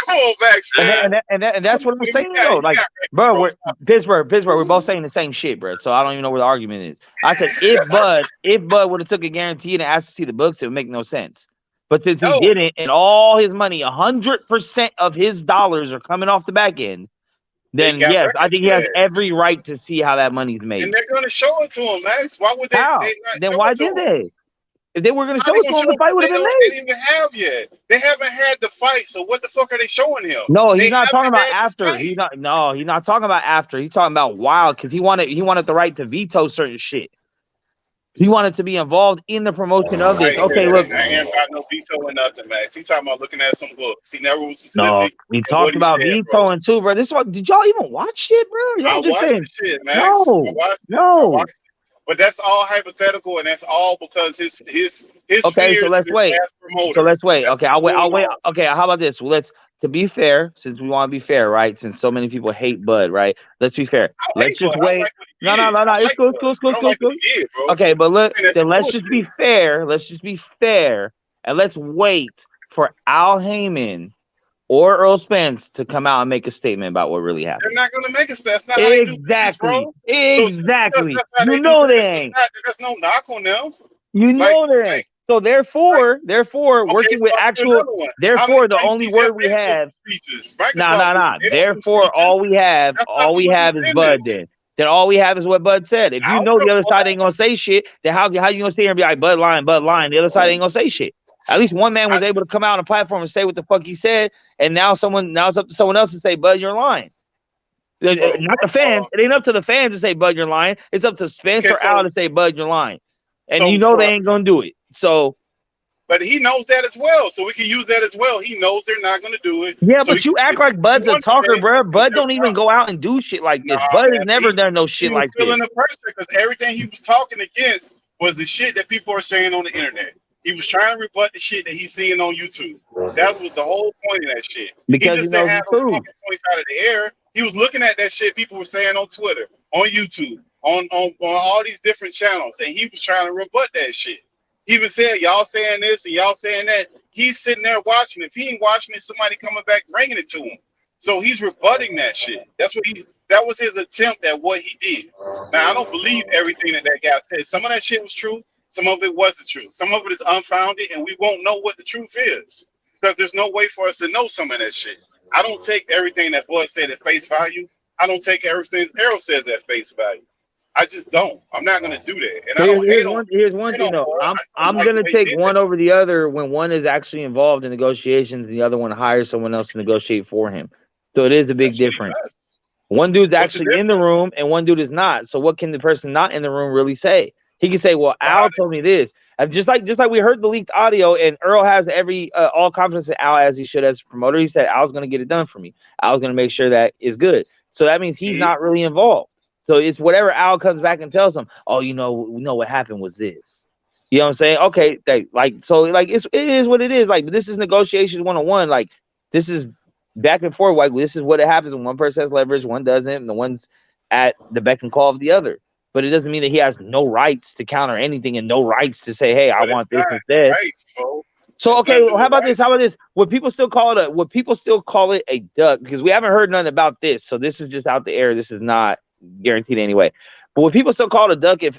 Come on, Max, man. And that's what I'm saying, though. Like, bro, we're Pittsburgh, we're both saying the same shit, bro. So I don't even know where the argument is. I said if Bud would have took a guarantee and asked to see the books, it would make no sense. But since he didn't, and all his money, 100% of his dollars are coming off the back end, then yes, I think he has every right to see how that money's made. And they're going to show it to him, Max. Why would they? How? Then why did they? If they were going to show it to him, the fight would have been made. They didn't even have yet. They haven't had the fight, so what the fuck are they showing him? No, he's not talking about after. He's not talking about after. He's talking about while, because he wanted the right to veto certain shit. He wanted to be involved in the promotion of this. Okay, look. I ain't got no veto or nothing, Max. He's talking about looking at some books. He never was specific. No, he talked about vetoing too, bro. Did y'all even watch shit, bro? I watched the shit, Max. No. But that's all hypothetical, and that's all because his okay, so let's wait. Okay, I'll wait. Okay, how about this? Let's to be fair, since we want to be fair, right? Since so many people hate Bud, right? Let's be fair. I Let's just Bud. I wait. like what he No, did. no. I It's like cool, Bud. cool, I cool, don't cool, like cool. what he did, bro. Okay, but look, I think that's then let's just be bullshit. fair. Let's just be fair, and let's wait for Al Heyman or Earl Spence to come out and make a statement about what really happened. They're not gonna make us. That's not how they do business, Exactly. bro. So Exactly. that's how You they do know they business. ain't. There's no knock on them. You Like, know they ain't. So therefore, okay, working so with I'll do actual, another one. How therefore, many the times only these have word we Facebook have, speeches? nah. Microsoft, they don't do Therefore, speeches. all we have That's how we do is Bud business. then all we have is what Bud said. If you I know don't the other know. side ain't gonna say shit, then how you gonna sit here and be like Bud lying? The other side ain't gonna say shit. At least one man was able to come out on a platform and say what the fuck he said, and now it's up to someone else to say, Bud, you're lying. Bro, Not the fans. It ain't up to the fans to say, Bud, you're lying. It's up to Spence or Al to say, Bud, you're lying. And you know they ain't gonna do it. So, but he knows that as well, so we can use that as well. He knows they're not gonna do it. yeah, So but you act like Bud's a talker, bro. Bud don't even go out and do shit like this. Bud has never done no shit like feeling this. the pressure because everything he was talking against was the shit that people are saying on the internet. He was trying to rebut the shit that he's seeing on YouTube. That was the whole point of that shit. Because he just he knows didn't have the no truth. fucking points out of the air. He was looking at that shit people were saying on Twitter, on YouTube, on all these different channels, and he was trying to rebut that shit. He even said, y'all saying this and y'all saying that. He's sitting there watching. If he ain't watching it, somebody coming back bringing it to him. So he's rebutting that shit. That was his attempt at what he did. Now, I don't believe everything that guy said. Some of that shit was true. Some of it wasn't true. Some of it is unfounded, and we won't know what the truth is because there's no way for us to know some of that shit. I don't take everything that Bud said at face value. I don't take everything Errol says at face value. I just don't. I'm not gonna do that. And I don't hate on. Here's one thing though. I'm gonna take one over the other when one is actually involved in negotiations and the other one hires someone else to negotiate for him. So it is a big difference. One dude's actually in the room and one dude is not. So what can the person not in the room really say? He can say, "Well, Al told me this." And just like we heard the leaked audio, and Earl has all confidence in Al as he should as a promoter. He said, "Al's gonna get it done for me. Al's gonna make sure that is good." So that means he's not really involved. So it's whatever Al comes back and tells him, "Oh, we know what happened was this." You know what I'm saying? Okay, it is what it is. Like, this is negotiations 101. Like, this is back and forth. Like, this is what it happens when one person has leverage, one doesn't, and the one's at the beck and call of the other. But it doesn't mean that he has no rights to counter anything and no rights to say, "Hey, I want this instead." So okay, well, how about this? Would people still call it a duck? Because we haven't heard nothing about this. So this is just out the air. This is not guaranteed anyway. But would people still call it a duck if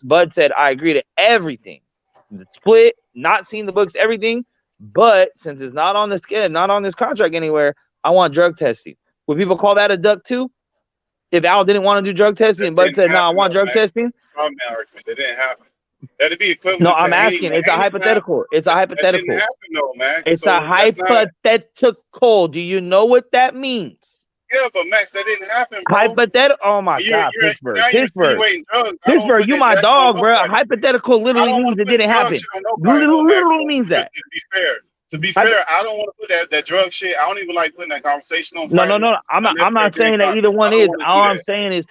Bud said, "I agree to everything, the split, not seeing the books, everything, but since it's not on this contract anywhere, I want drug testing"? Would people call that a duck too? If Al didn't want to do drug testing and Bud said, "No, I want drug testing." That didn't happen. That'd be equivalent. No, I'm asking. It's a hypothetical. It's a hypothetical. That didn't happen though, Max. It's So a hypothetical. Do you know what that means? Yeah, but Max, that didn't happen, bro. Hypothetical. Oh my God, Pittsburgh, you my dog, bro. Hypothetical literally means it didn't happen. Literally means that. To be fair, I don't want to put that drug shit. I don't even like putting that conversation on. No. I'm not saying that either one is. All I'm saying is,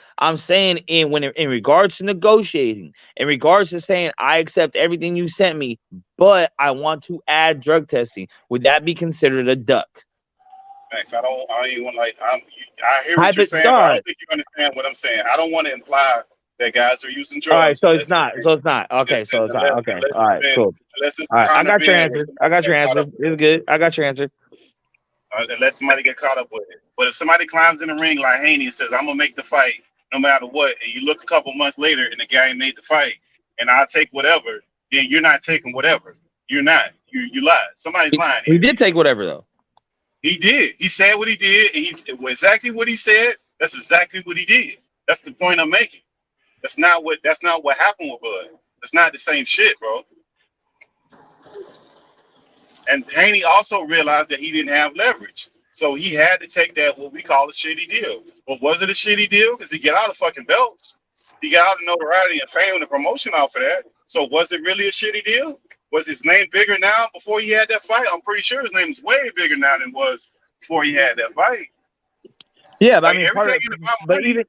in regards to negotiating, in regards to saying I accept everything you sent me, but I want to add drug testing. Would that be considered a duck? Max, I ain't want I hear what you're saying, but I don't think you understand what I'm saying. I don't want to imply that guys are using drugs. All right, so it's not. Okay, so it's not. Okay, all right, cool. All right, I got your answer. It's good. I got your answer. Unless somebody get caught up with it. But if somebody climbs in the ring like Haney and says, "I'm gonna make the fight no matter what," and you look a couple months later and the guy ain't made the fight, and I'll take whatever, then you're not taking whatever. You're not. You lied. Somebody's lying. He did take whatever though. He did. He said what he did. And exactly what he said. That's exactly what he did. That's the point I'm making. That's not what happened with Bud. That's not the same shit, bro. And Haney also realized that he didn't have leverage. So he had to take that, what we call a shitty deal. But was it a shitty deal? Because he got out of fucking belts. He got out of notoriety and fame and the promotion off of that. So was it really a shitty deal? Was his name bigger now before he had that fight? I'm pretty sure his name is way bigger now than it was before he had that fight. Yeah, but like, everything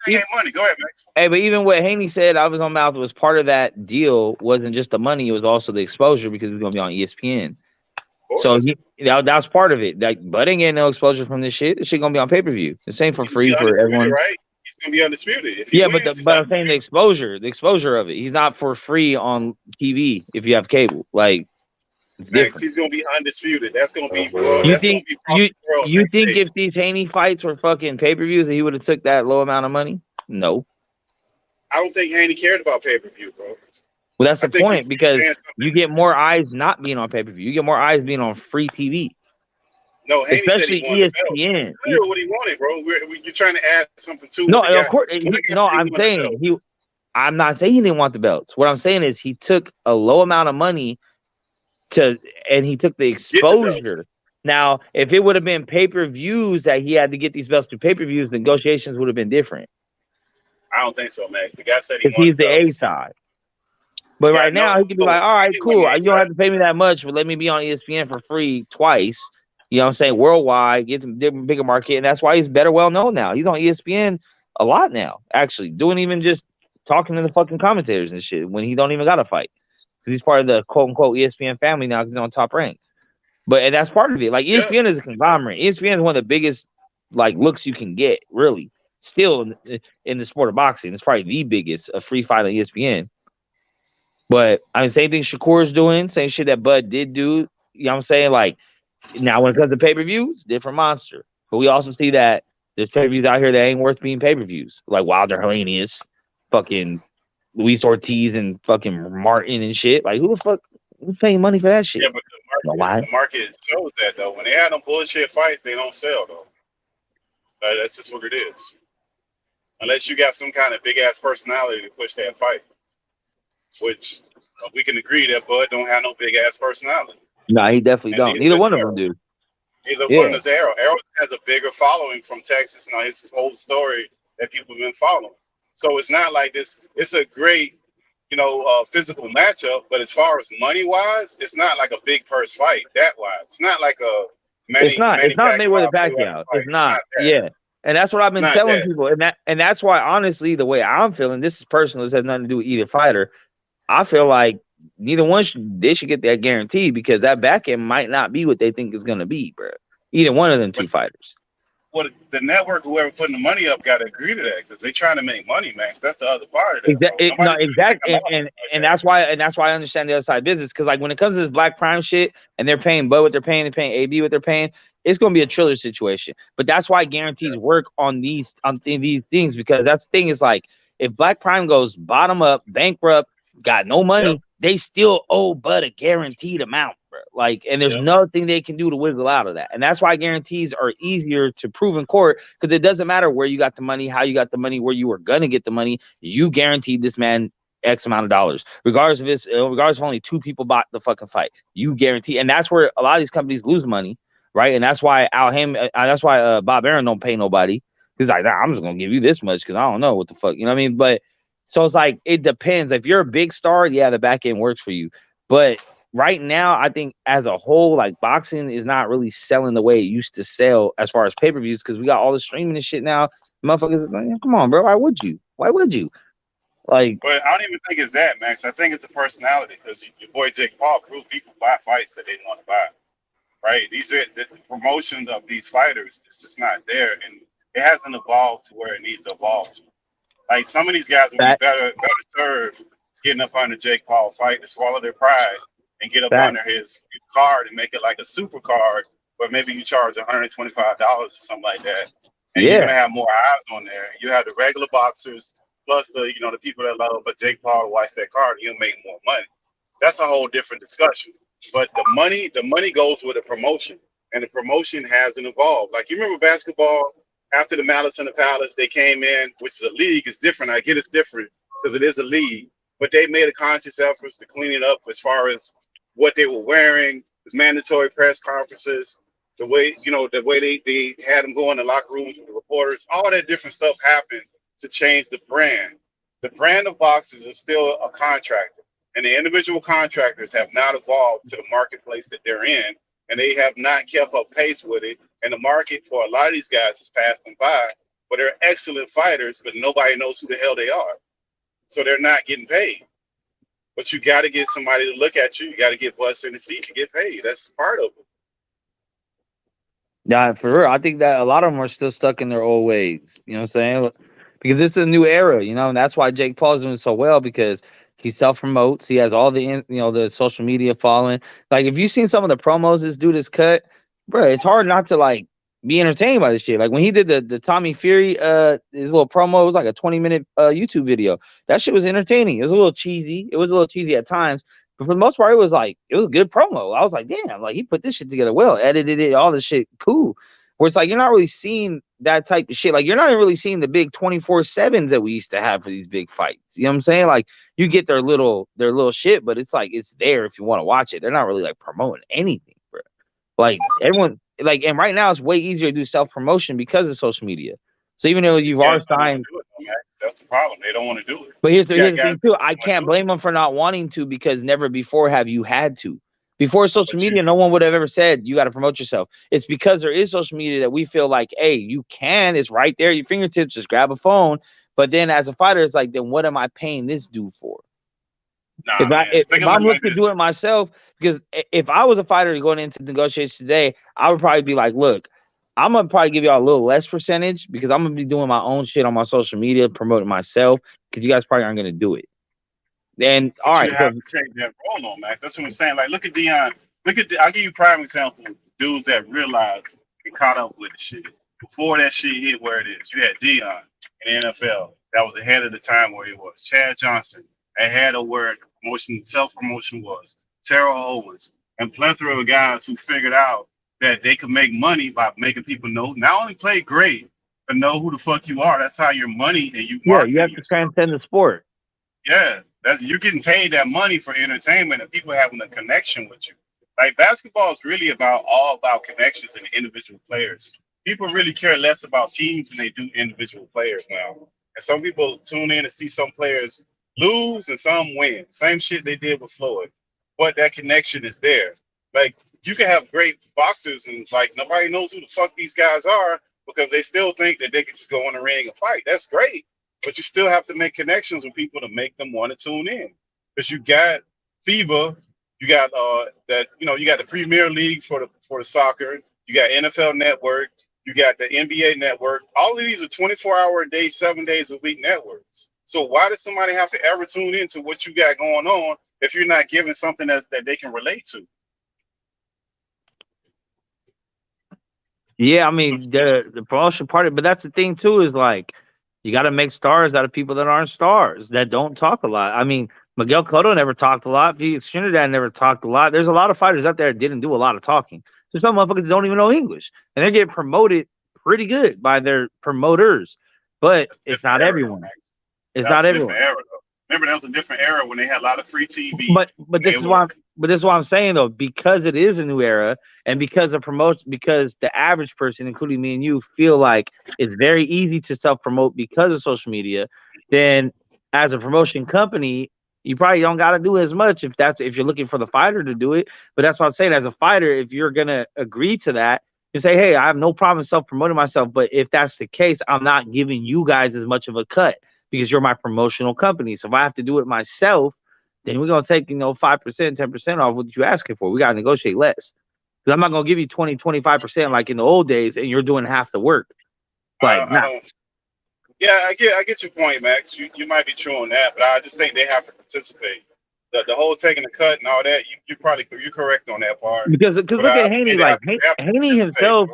ain't money. Go ahead, Max. Hey, but even what Haney said, I was on mouth, was part of that deal wasn't just the money, it was also the exposure because we're gonna be on ESPN. So that's part of it. Like Bud ain't getting no exposure from this shit. This shit gonna be on pay-per-view. The same for free for everyone. Right? He's gonna be undisputed. If he Yeah, wins, but I'm saying the exposure of it. He's not for free on TV if you have cable. Like it's different. He's gonna be undisputed. That's gonna be. You think if these Haney fights were fucking pay-per-views, that he would have took that low amount of money? No. I don't think Haney cared about pay-per-view, bro. Well, that's the point, because you get more eyes not being on pay-per-view. You get more eyes being on free TV. No, Haney especially said he ESPN. It's clear what he wanted, bro. You're trying to add something to. No, of course. I'm saying I'm not saying he didn't want the belts. What I'm saying is he took a low amount of money and he took the exposure. Now, if it would have been pay-per-views that he had to get these belts to pay-per-views, negotiations would have been different. I don't think so, Max. The guy said he wanted he's the A side. But right now, he can be like, all right, cool. You don't have to pay me that much, but let me be on ESPN for free twice. You know what I'm saying? Worldwide, get some different, bigger market. And that's why he's better well known now. He's on ESPN a lot now, actually. Doing even just talking to the fucking commentators and shit when he don't even got to fight. Because he's part of the quote-unquote ESPN family now because he's on Top Rank. And that's part of it. Like, ESPN is a conglomerate. ESPN is one of the biggest, like, looks you can get, really. Still in the sport of boxing. It's probably the biggest free fight on ESPN. But I mean, same thing Shakur's doing, same shit that Bud did do. You know what I'm saying? Like, now when it comes to pay-per-views, different monster. But we also see that there's pay-per-views out here that ain't worth being pay-per-views. Like Wilder Helenius, fucking Luis Ortiz and fucking Martin and shit. Like, who the fuck is paying money for that shit? Yeah, but the market shows that, though. When they have them bullshit fights, they don't sell, though. That's just what it is. Unless you got some kind of big-ass personality to push that fight. Which we can agree that Bud don't have no big ass personality. No, he definitely don't. Neither one of them do. Neither one is Errol. Errol has a bigger following from Texas. Now his whole story that people have been following. So it's not like this. It's a great, physical matchup. But as far as money wise, it's not like a big purse fight. That wise, it's not like a. It's not Mayweather Pacquiao. It's not. Yeah. And that's what I've been telling people. And that's why, honestly, the way I'm feeling, this is personal. This has nothing to do with either fighter. I feel like neither one should get that guarantee because that back end might not be what they think it's going to be, bro. Either one of them two fighters. Well, the network, whoever putting the money up, got to agree to that because they're trying to make money, Max. That's the other part of it. Exactly. And that's why I understand the other side of business because like when it comes to this Black Prime shit and they're paying Bud what they're paying AB what they're paying, it's going to be a Triller situation. But that's why guarantees work on these things because that's the thing is like if Black Prime goes bottom up, bankrupt, got no money, they still owe Bud a guaranteed amount, bro. Like, and there's nothing they can do to wiggle out of that. And that's why guarantees are easier to prove in court because it doesn't matter where you got the money, how you got the money, where you were gonna get the money. You guaranteed this man X amount of dollars, regardless of only two people bought the fucking fight. You guarantee, and that's where a lot of these companies lose money, right? And that's why Bob Arum don't pay nobody because like, I'm just gonna give you this much because I don't know what the fuck, you know what I mean? But so it's like, it depends. If you're a big star, yeah, the back end works for you. But right now, I think as a whole, like boxing is not really selling the way it used to sell as far as pay-per-views because we got all the streaming and shit now. Motherfuckers, like, come on, bro. Why would you? Like, but I don't even think it's that, Max. I think it's the personality because your boy Jake Paul proved people buy fights that they didn't want to buy. Right? These are the promotions of these fighters. It's just not there. And it hasn't evolved to where it needs to evolve to. Like some of these guys would be better served getting up under Jake Paul fight to swallow their pride and get up under his card and make it like a super card where maybe you charge $125 or something like that. And you're gonna have more eyes on there. You have the regular boxers plus the the people that love but Jake Paul to watch that card, he'll make more money. That's a whole different discussion. But the money goes with the promotion. And the promotion hasn't evolved. Like you remember basketball. After the Malice in the Palace, they came in, which is a league. It's different. I get it's different because it is a league. But they made a conscious effort to clean it up as far as what they were wearing, the mandatory press conferences, the way they had them go in the locker rooms with the reporters. All that different stuff happened to change the brand. The brand of boxers is still a contractor, and the individual contractors have not evolved to the marketplace that they're in. And they have not kept up pace with it. And the market for a lot of these guys has passed them by. But they're excellent fighters, but nobody knows who the hell they are. So they're not getting paid. But you got to get somebody to look at you. You got to get butts in the seat to get paid. That's part of it. Yeah, for real. I think that a lot of them are still stuck in their old ways. You know what I'm saying? Because it's a new era, you know, and that's why Jake Paul's doing so well, because he self promotes. He has all the the social media following. Like, if you've seen some of the promos this dude has cut, bro, it's hard not to like be entertained by this shit. Like when he did the Tommy Fury his little promo, it was like a 20-minute YouTube video. That shit was entertaining. It was a little cheesy. It was a little cheesy at times, but for the most part, it was a good promo. I was like, damn, like he put this shit together well, edited it, all this shit cool. Where it's like you're not really seeing that type of shit. Like you're not really seeing the big 24/7s that we used to have for these big fights. You know what I'm saying? Like you get their little shit, but it's like it's there if you want to watch it. They're not really like promoting anything, bro. Like everyone, like, and right now it's way easier to do self-promotion because of social media. So even though you've already signed, that's the problem. They don't want to do it. but here's the thing too. I can't blame them for not wanting to, because never before have you had to. Before social media, no one would have ever said you got to promote yourself. It's because there is social media that we feel like, hey, you can. It's right there at your fingertips. Just grab a phone. But then as a fighter, it's like, then what am I paying this dude for? If I'm looking to do it myself, because if I was a fighter going into negotiations today, I would probably be like, look, I'm going to probably give y'all a little less percentage because I'm going to be doing my own shit on my social media, promoting myself, because you guys probably aren't going to do it. Then all right, you have to take that role on, Max. That's what I'm saying. Like, look at Deion. I'll give you a prime example. Dudes that realized and caught up with the shit before that shit hit where it is. You had Deion in the NFL that was ahead of the time where he was. Chad Johnson ahead of where promotion, self-promotion was. Terrell Owens and plethora of guys who figured out that they could make money by making people know, not only play great, but know who the fuck you are. That's how your money and you. Yeah, you have to transcend the sport. Yeah. You're getting paid that money for entertainment and people having a connection with you. Like basketball is really all about connections and individual players. People really care less about teams than they do individual players now. And some people tune in to see some players lose and some win. Same shit they did with Floyd. But that connection is there. Like you can have great boxers and like nobody knows who the fuck these guys are because they still think that they can just go in the ring and fight. That's great. But you still have to make connections with people to make them want to tune in. Because you got FIBA, you got you got the Premier League for the soccer, you got NFL Network, you got the NBA Network. All of these are 24-hour a day, 7 days a week networks. So why does somebody have to ever tune into what you got going on if you're not giving something that they can relate to? Yeah, I mean the promotion part, but that's the thing too, is like you got to make stars out of people that aren't stars, that don't talk a lot. I mean, Miguel Cotto never talked a lot. Felix Trinidad never talked a lot. There's a lot of fighters out there that didn't do a lot of talking. So some motherfuckers don't even know English, and they're getting promoted pretty good by their promoters. But it's not everyone. It's not everyone. Remember, that was a different era when they had a lot of free TV. But this is why I'm saying though, because it is a new era, and because of promotion, because the average person, including me and you, feel like it's very easy to self-promote because of social media, then as a promotion company, you probably don't got to do as much if you're looking for the fighter to do it. But that's what I'm saying. As a fighter, if you're gonna agree to that, you say, hey, I have no problem self-promoting myself, but if that's the case, I'm not giving you guys as much of a cut because you're my promotional company. So if I have to do it myself, then we're going to take, 5%, 10% off what you're asking for. We got to negotiate less. Because I'm not going to give you 20, 25% like in the old days, and you're doing half the work. Like, yeah, I get your point, Max. You might be true on that, but I just think they have to participate. The whole taking the cut and all that, you're correct on that part. Because look at Haney, like Haney himself,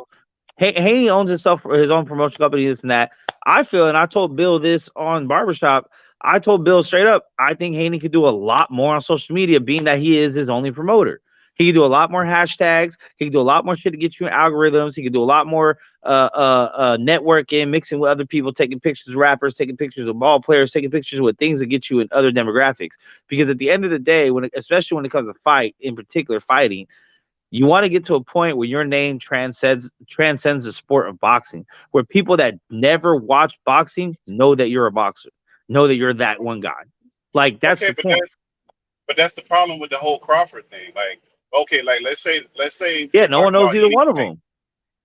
Haney owns himself his own promotion company, this and that. I feel, and I told Bill this on Barbershop, I told Bill straight up, I think Haney could do a lot more on social media, being that he is his only promoter. He can do a lot more hashtags. He can do a lot more shit to get you in algorithms. He can do a lot more networking, mixing with other people, taking pictures of rappers, taking pictures of ball players, taking pictures with things that get you in other demographics. Because at the end of the day, especially when it comes to fight, in particular fighting, you want to get to a point where your name transcends the sport of boxing, where people that never watch boxing know that you're a boxer, know that you're that one guy. Like that's the point. But that's the problem with the whole Crawford thing. Like, okay, like let's say. Yeah, no one knows either one of them.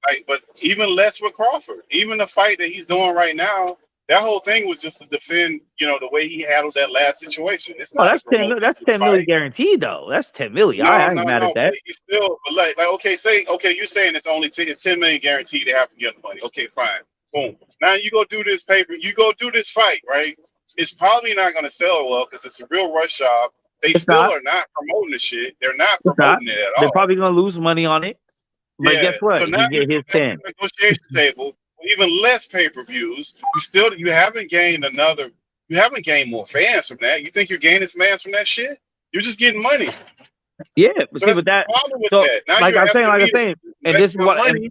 Like, but even less with Crawford. Even the fight that he's doing right now, That whole thing was just to defend, the way he handled that last situation. It's Oh, not that's to promote 10. That's the 10 million fight. guaranteed though. That's 10 million. No, I ain't no, mad no. at that. But he's still, but like, you're saying it's only it's 10 million guaranteed to have to get the money. Okay, fine. Boom. Now you go do this fight, right? It's probably not going to sell well because it's a real rush job. They It's still not. are not promoting the shit. They're not It's not. promoting it at They're all. probably gonna lose money on it. But Yeah. guess what? So He now you get his go back to 10. the negotiation table, even less pay-per-views. You haven't gained more fans from that. You think you're gaining fans from that shit? You're just getting money. Yeah, but So see, that's but that. the problem with So, that. Now like you're I'm saying, asking me to and bet this is my what, money.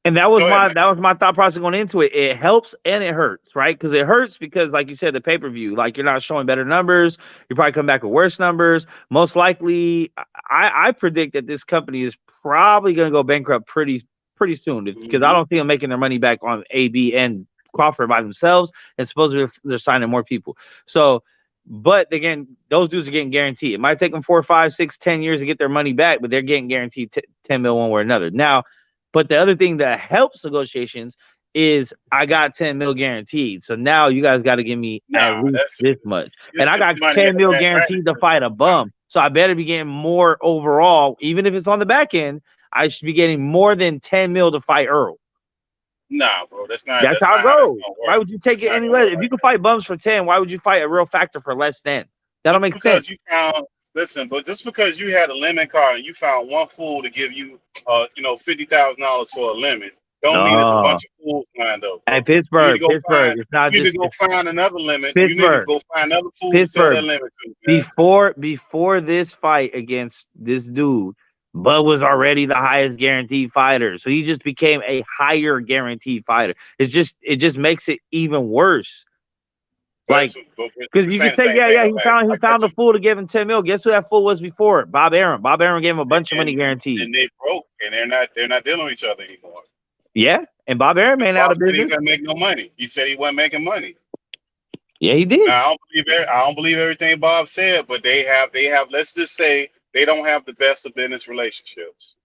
and that was Go ahead, my thought process going into it. It helps and it hurts, right? Because it hurts because, like you said, the pay-per-view, like you're not showing better numbers. You probably come back with worse numbers. Most likely, I predict that this company is probably going to go bankrupt pretty soon because I don't see them making their money back on AB and Crawford by themselves, and supposedly they're signing more people. So, but again, those dudes are getting guaranteed. It might take them 4, 5, 6, 10 years to get their money back, but they're getting guaranteed 10 mil one way or another. Now, but the other thing that helps negotiations is I got 10 mil guaranteed. So now you guys got to give me at least this much. And I got 10 mil guaranteed to fight a bum. So I better be getting more overall, even if it's on the back end. I should be getting more than 10 mil to fight Earl. Nah, bro, that's not. That's how it goes. Why would you take it any less? If you can fight bums for 10, why would you fight a real factor for less than? That don't make sense. But just because you had a lemon card and you found one fool to give you, $50,000 for a lemon, don't mean it's a bunch of fools lined up. Hey, Pittsburgh, it's not you just. You need to go find another lemon. Pittsburgh, you need to go find another fool to sell that lemon to. Man. Before this fight against this dude, Bud was already the highest guaranteed fighter, so he just became a higher guaranteed fighter. It just makes it even worse. Like, because you can say, he found a fool to give him 10 mil. Guess who that fool was before? Bob Arum. Bob Arum gave him a bunch of money guaranteed. And they broke, and they're not dealing with each other anymore. Yeah, and Bob Arum ain't out of business. He wasn't make no money. He said he wasn't making money. Yeah, he did. Now, I don't believe everything Bob said, but they have. Let's just say they don't have the best of business relationships.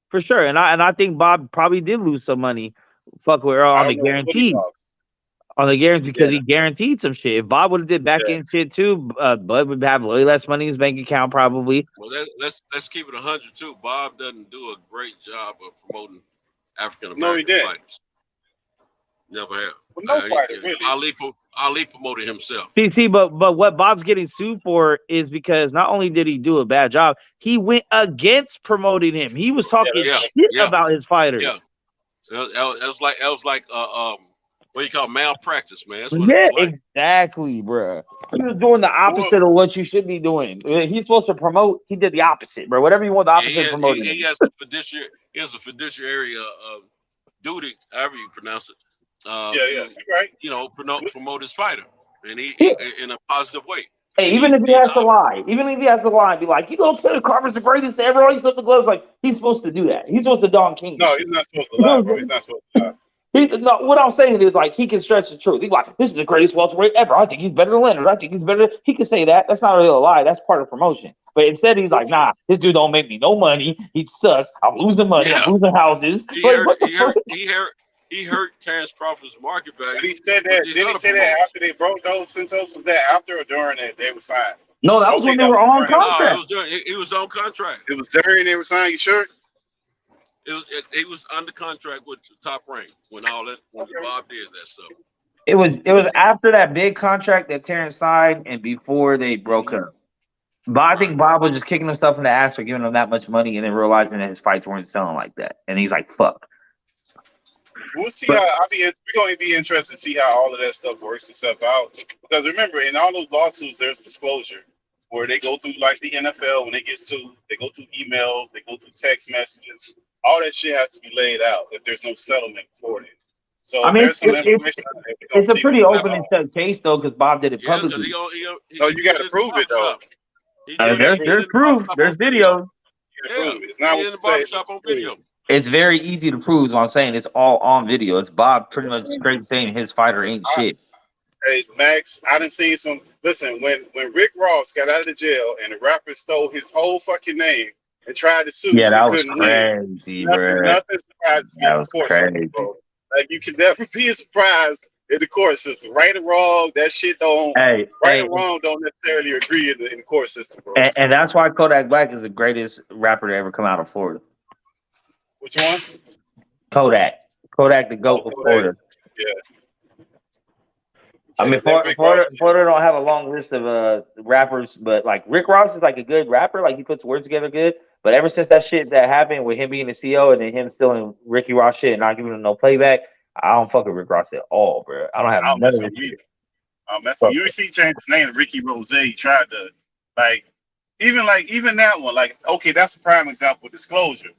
For sure. And I think Bob probably did lose some money. Fuck with Earl on the guarantees. On the guarantee because he guaranteed some shit. If Bob would have did back end shit too, Bud would have way less money in his bank account probably. Well, let's keep it 100 too. Bob doesn't do a great job of promoting African American fighters. Never have. Well, no fighter really. Ali promoted himself. See, but what Bob's getting sued for is because not only did he do a bad job, he went against promoting him. He was talking shit about his fighter. Yeah, it was like what do you call malpractice, man? That's what exactly, bro. He was doing the opposite of what you should be doing. He's supposed to promote. He did the opposite, bro. Whatever you want the opposite of promoting. He has a fiduciary duty, however you pronounce it. Right. Promote his fighter, and he in a positive way. Hey, even if he has to lie, be like, Taylor Crawford's the greatest ever. All these the gloves, like he's supposed to do that. He's supposed to Don King. No, he's not supposed to lie, bro. He's not supposed to lie. What I'm saying is like he can stretch the truth. He's like, this is the greatest welterweight ever. I think he's better than Leonard. I think he's better. He can say that. That's not really a lie. That's part of promotion. But instead, he's like, nah, this dude don't make me no money. He sucks. I'm losing money. I'm losing houses. He hurt Terrence Crawford's market value. But he said that. Did he say that after they broke those Santos? Was that after or during that they were signed? No, that was when they were on contract. No, he was on contract. It was during they were signed. You sure? It was under contract with the Top Rank when Bob did that stuff. It was after that big contract that Terrence signed and before they broke up. But I think Bob was just kicking himself in the ass for giving him that much money and then realizing that his fights weren't selling like that. And he's like, fuck. We'll see we're going to be interested to see how all of that stuff works itself out. Because remember, in all those lawsuits, there's disclosure where they go through like the NFL when they get sued. They go through emails. They go through text messages. All that shit has to be laid out if there's no settlement for it. So I mean, it's a pretty open and shut case though, because Bob did it publicly. You got to prove it though. There's proof. There's video. It's not what you say. On video. It's very easy to prove. Is what I'm saying. It's all on video. It's Bob pretty much straight saying his fighter ain't shit. Hey Max, I done seen some. Listen, when Rick Ross got out of the jail and the rapper stole his whole fucking name and tried to sue. Yeah, that was crazy, bro. Nothing surprises me. That was crazy. Bro. Like you can never be surprised in the court system. Right or wrong, that shit don't. Hey, Right hey, or wrong don't necessarily agree in the court system, bro. and that's why Kodak Black is the greatest rapper to ever come out of Florida. Which one? Kodak, the GOAT of Florida. Yeah. I mean, Florida don't have a long list of rappers, but like Rick Ross is like a good rapper. Like he puts words together good. But ever since that shit that happened with him being the CEO and then him stealing Ricky Ross shit and not giving him no playback, I don't fuck with Rick Ross at all, bro. I don't have none of this shit. You see, changed his name to Ricky Rose. He tried to even that one. Like, okay, that's a prime example of disclosure.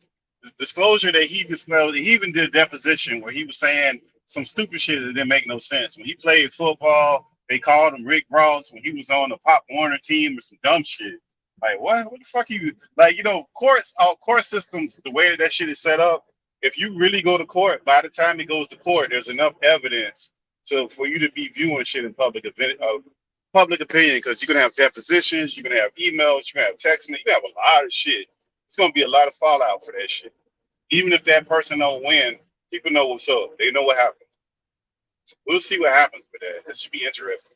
This disclosure that he disclosed. He even did a deposition where he was saying some stupid shit that didn't make no sense. When he played football, they called him Rick Ross. When he was on the Pop Warner team or some dumb shit. Like, what the fuck you like? You know, court systems, the way that shit is set up. If you really go to court, by the time it goes to court, there's enough evidence for you to be viewing shit in public opinion, because you're gonna have depositions, you're gonna have emails, you're gonna have text, you're gonna have a lot of shit. It's gonna be a lot of fallout for that shit. Even if that person don't win, people know what's up. They know what happened. We'll see what happens with that. This should be interesting.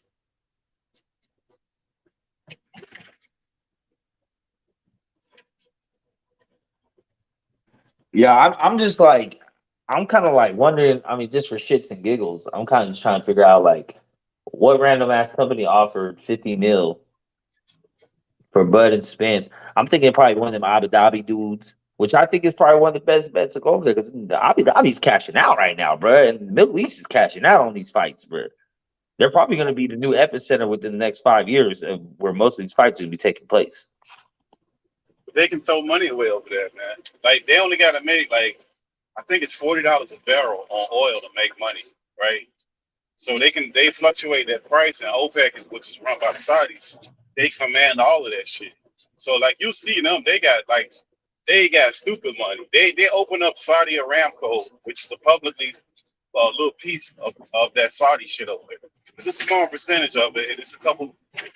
Yeah, I'm just like, I'm kind of like wondering. I mean, just for shits and giggles, I'm kind of just trying to figure out like what random ass company offered 50 mil for Bud and Spence. I'm thinking probably one of them Abu Dhabi dudes, which I think is probably one of the best bets to go over there because the Abu Dhabi's cashing out right now, bro, and the Middle East is cashing out on these fights, bro. They're probably going to be the new epicenter within the next 5 years of where most of these fights will be taking place. They can throw money away over there, man. Like they only got to make I think it's $40 a barrel on oil to make money, right? So they fluctuate that price, and OPEC, which is run by the Saudis, they command all of that shit. So like you'll see them, they got stupid money. They open up Saudi Aramco, which is a publicly little piece of that Saudi shit over there. It's a small percentage of it, and it's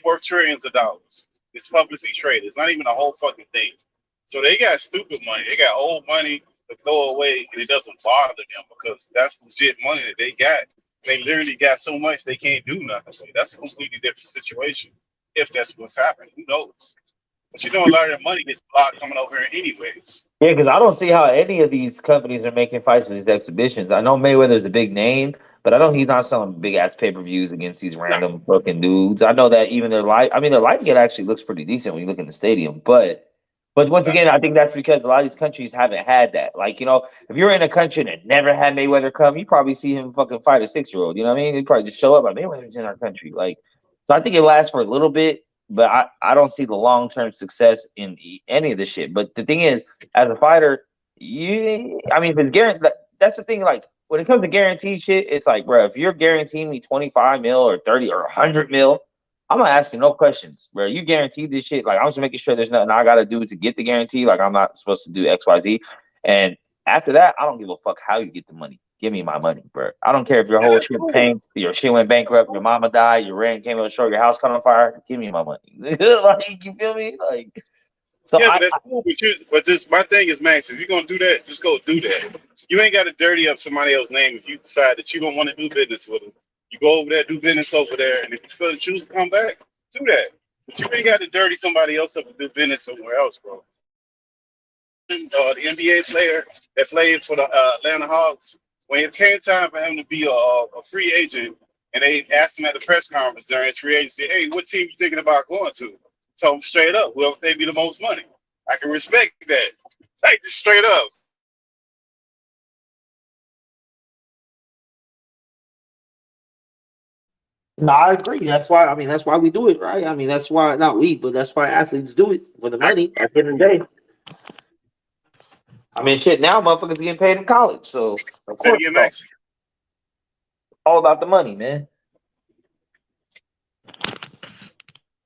worth trillions of dollars. It's publicly traded. It's not even a whole fucking thing. So they got stupid money. They got old money to throw away, and it doesn't bother them because that's legit money that they got. They literally got so much they can't do nothing. So that's a completely different situation if that's what's happening. Who knows? But you know, a lot of their money gets blocked coming over here anyways. Yeah, because I don't see how any of these companies are making fights in these exhibitions. I know Mayweather's a big name, but I know he's not selling big ass pay-per-views against these random fucking dudes. I know that even their life get actually looks pretty decent when you look in the stadium. But once again, I think that's because a lot of these countries haven't had that. Like, you know, if you're in a country that never had Mayweather come, you probably see him fucking fight a 6-year-old. You know what I mean? He'd probably just show up like Mayweather's in our country. Like, so I think it lasts for a little bit, but I don't see the long-term success in any of this shit. But the thing is, as a fighter, if it's guaranteed, that's the thing. Like, when it comes to guaranteed shit, it's like, bro, if you're guaranteeing me 25 mil or 30 or 100 mil, I'm not asking no questions, bro. You guaranteed this shit. Like, I'm just making sure there's nothing I got to do to get the guarantee. Like, I'm not supposed to do X, Y, Z. And after that, I don't give a fuck how you get the money. Give me my money, bro. I don't care if your whole shit tanked, your shit went bankrupt, your mama died, your rent came up short, your house caught on fire. Give me my money. Like, you feel me? Like, so yeah, but that's cool. But just my thing is, Max, if you're gonna do that, just go do that. You ain't got to dirty up somebody else's name if you decide that you don't want to do business with them. You go over there, do business over there, and if you feel choose to come back, do that. But you ain't got to dirty somebody else up and do business somewhere else, bro. The NBA player that played for the Atlanta Hawks, when it came time for him to be a free agent, and they asked him at the press conference during his free agency, hey, what team you thinking about going to? Told him straight up, whoever pay me the most money. I can respect that. Like, just straight up. No, I agree. That's why we do it, right? I mean, that's why not we, but that's why athletes do it for the money at the end of the day. I mean, shit, now motherfuckers getting paid in college, so of course it's all about the money, man.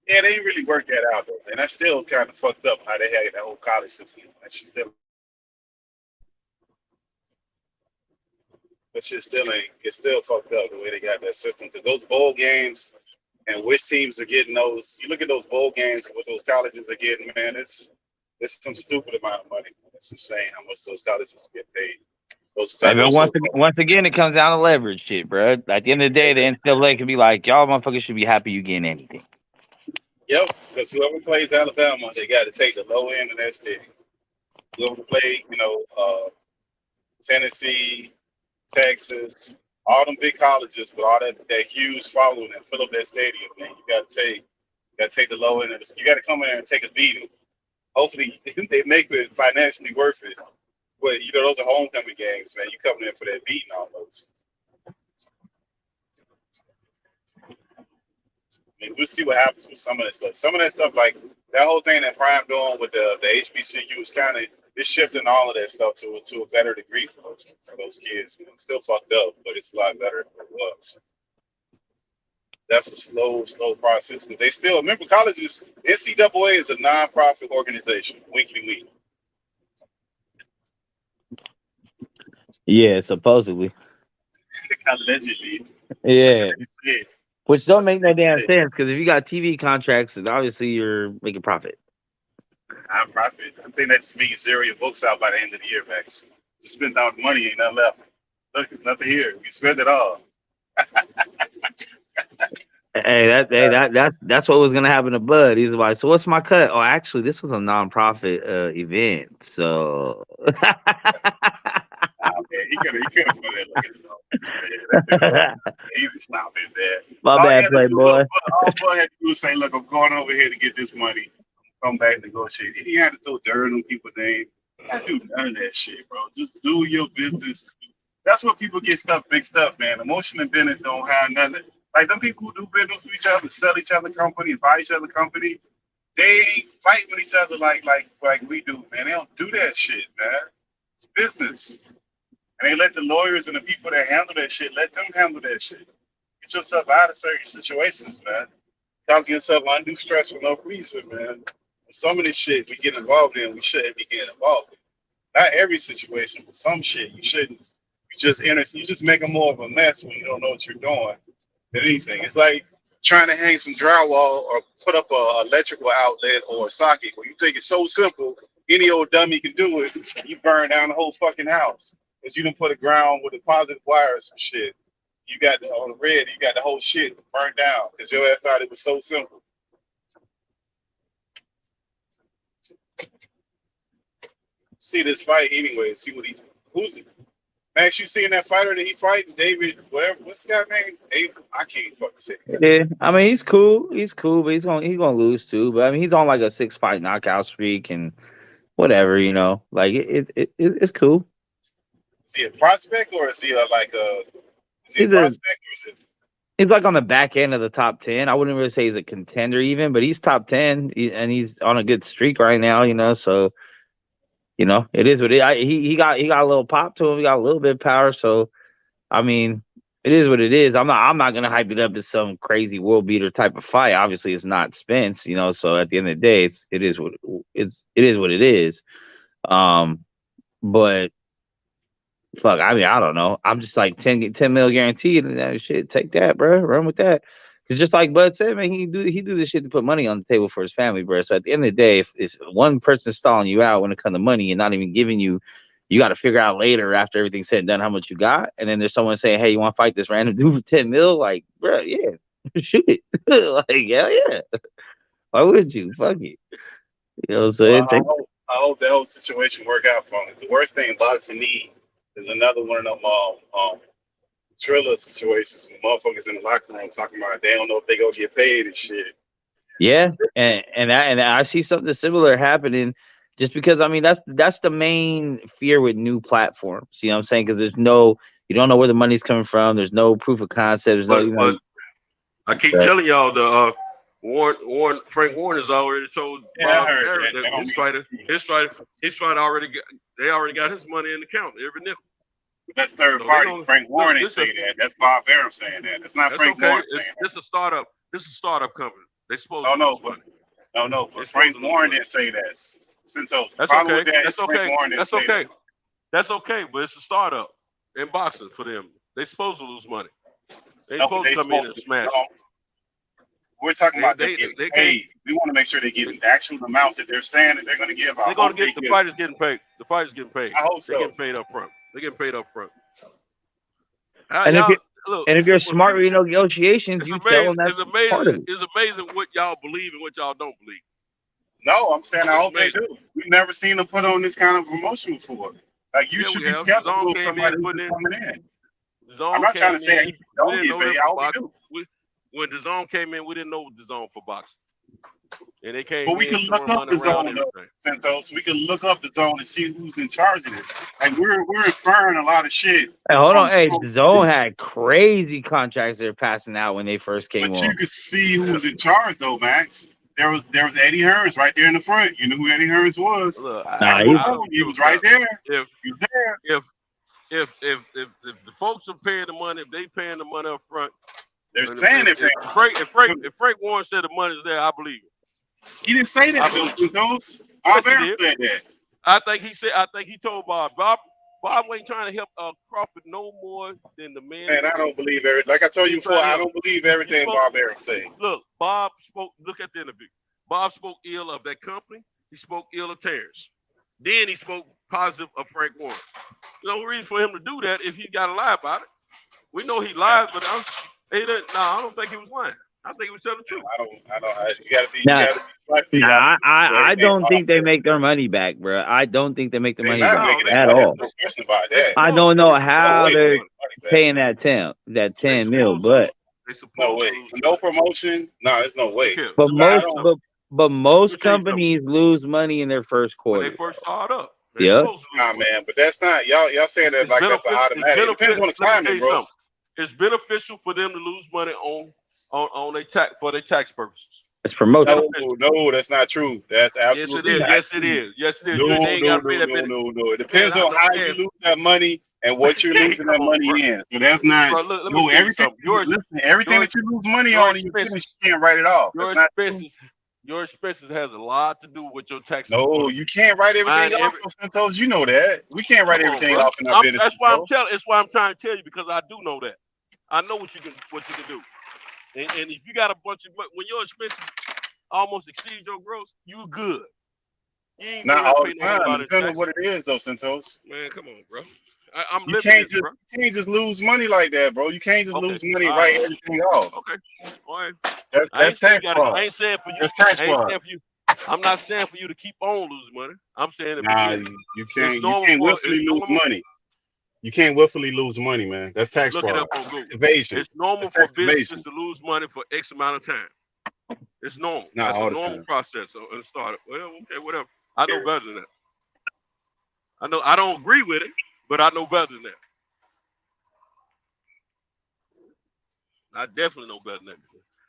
Yeah, they didn't really work that out, though, and that's still kind of fucked up how they had that whole college system. That shit still fucked up the way they got that system. Because those bowl games and which teams are getting those, you look at those bowl games and what those colleges are getting, man, it's some stupid amount of money. It's insane how much those colleges get paid. Those Hey, but federal once again, it comes down to leverage shit, bro. At the end of the day, the NCAA can be like, y'all motherfuckers should be happy you getting anything. Yep, because whoever plays Alabama, they got to take the low end of that stick. Whoever played, Tennessee, Texas, all them big colleges with all that huge following and fill up that stadium, man, you got to take the low end of the stick. You got to come in there and take a beating. Hopefully, they make it financially worth it. But those are homecoming games, man. You coming in for that beating almost. I mean, we'll see what happens with some of that stuff. Some of that stuff, like that whole thing that Prime doing with the HBCU, is kind of shifting all of that stuff to a better degree for those kids. It's still fucked up, but it's a lot better than it was. That's a slow process. Because they still remember colleges. NCAA is a non-profit organization. Winkety wink. Yeah, supposedly. Allegedly. Yeah. Which don't make no damn sense. sense, because if you got TV contracts, then obviously you're making profit. Non-profit. I think that just means zero your books out by the end of the year, Max. Just spend all the money, ain't nothing left. Look, there's nothing here. You spend it all. That's what was gonna happen to Bud. He's like, so what's my cut? Oh, actually, this was a non-profit event, so. He could have put it. He was stopping there. My bad, Playboy. All Bud had to do was say, "Look, I'm going over here to get this money. Come back and negotiate." He had to throw dirt on people's name. I do none of that shit, bro. Just do your business. That's what people get stuff mixed up, man. Emotion and business don't have nothing. Like them people who do business with each other, sell each other company, buy each other company, they fight with each other like we do, man. They don't do that shit, man. It's business. And they let the lawyers and the people that handle that shit, let them handle that shit. Get yourself out of certain situations, man. Causing yourself undue stress for no reason, man. And some of this shit we get involved in, we shouldn't be getting involved in. Not every situation, but some shit you shouldn't. You just make them more of a mess when you don't know what you're doing than anything. It's like trying to hang some drywall or put up a electrical outlet or a socket where you think it's so simple, any old dummy can do it, and you burn down the whole fucking house. Because you done put a ground with a positive wires and shit. You got on the red, you got the whole shit burned down because your ass thought it was so simple. See this fight anyway, see what who's it? Max, you seen that fighter that he fighting? David, what's the guy name? David, I can't fucking say. Yeah, I mean he's cool, but he's gonna lose too. But I mean he's on like a 6-fight knockout streak and whatever, like it's cool. Is he a prospect or is he a prospect or is it? He's like on the back end of the top 10. I wouldn't really say he's a contender even, but he's top 10 and he's on a good streak right now, so it is what it is. He got a little pop to him, he got a little bit of power, so I mean it is what it is. I'm not gonna hype it up as some crazy world beater type of fight. Obviously it's not Spence, so at the end of the day it is what it is. But fuck, I mean, I don't know. I'm just like 10 mil guaranteed and that shit. Take that, bro. Run with that. Cause just like Bud said, man, he do this shit to put money on the table for his family, bro. So at the end of the day, if it's one person stalling you out when it comes to money and not even giving you got to figure out later after everything's said and done how much you got. And then there's someone saying, hey, you want to fight this random dude for 10 mil? Like, bro, yeah, shoot it. Like, yeah. Why would you? Fuck it. So I hope that whole situation work out for him. The worst thing boxing need is another one of them Triller situations when motherfuckers in the locker room talking about they don't know if they gonna get paid and shit. Yeah, and I see something similar happening, just because I mean that's the main fear with new platforms. You know what I'm saying? Because you don't know where the money's coming from. There's no proof of concept. There's I keep telling y'all the Frank Warren has already told Bob Arum that his fighter already got his money in the account every nickel. That's third party. Frank Warren ain't saying that. That's Bob Arum saying that. That's not Frank Warren saying that. This is a startup company. They supposed to lose money. No. But Frank Warren didn't say that. That's okay. That's okay. But it's a startup in boxing for them. They supposed to lose money. They supposed to come in and smash. We're talking about they getting paid. We want to make sure they get the actual amounts that they're saying that they're going to give out. They're going to get the fighters getting paid. The fighters getting paid. I hope so. They're getting paid up front. They getting paid up front. And if you're smart with negotiations, you tell them that's part of it. It's amazing what y'all believe and what y'all don't believe. No, I'm saying I hope they do. We've never seen them put on this kind of promotion before. Like you should be skeptical of somebody who's coming in. I'm not trying to say he don't get paid. I hope he do. When the zone came in, we didn't know the zone for boxing. And they came but we can look up the zone, Santos. We can look up the zone and see who's in charge of this. Like we're inferring a lot of shit. Hey, hold on. Hey, Zone had crazy contracts they're passing out when they first came on. But you could see who was in charge though, Max. There was Eddie Hearns right there in the front. You know who Eddie Hearns was? Look, he was right there. If the folks are paying the money, if they paying the money up front, they're saying it. If Frank Warren said the money's there, I believe it. He didn't say that. Those Bob Arum said that. I think he told Bob ain't trying to help Crawford no more than the man. Man, I don't believe everything. Like I told you before, I don't believe everything Bob Arum said. Look, Bob spoke. Look at the interview. Bob spoke ill of that company. He spoke ill of Terrence. Then he spoke positive of Frank Warren. No reason for him to do that if he got to lie about it. We know he lied, but I don't think he was lying. I think he was telling the truth. I don't. You gotta be slightly. I don't think they make their money back, bro. I don't think they make their money back at all. No question about that. I don't know how they're paying that 10 mil, but no way. No promotion. No, there's no way. But most companies lose money in their first quarter. When they first start up. Yep. Nah, man, but that's not y'all saying that like that's an automatic. It depends on the climate, bro. It's beneficial for them to lose money on their tax for their tax purposes. It's promotion. No, that's not true. That's absolutely yes, it is. Yes, it is. No. It depends on how you lose that money and what you're losing that money in. So that's not everything. Everything that you lose money on, you can't write it off. Your expenses has a lot to do with your tax. No, you can't write everything off, Santos. You know that. We can't write everything off in our business. That's why I'm trying to tell you, because I do know that. I know what you can do. And if you got a bunch of, when your expenses almost exceed your gross, you good. You ain't not all the time. Depending on what it is, though, Santos. Man, come on, bro. You can't just lose money like that, bro. You can't just lose money, write everything off. Okay. All right. That's tax fraud. I ain't saying for you. That's tax fraud. I'm not saying for you to keep on losing money. I'm saying you can't willfully lose money. You can't willfully lose money, man. That's tax fraud. Look it up on Google. It's evasion. It's normal for businesses to lose money for X amount of time. It's normal. That's a normal process in a startup. Well, okay, whatever. I know better than that. I don't agree with it, but I know better than that. I definitely know better than that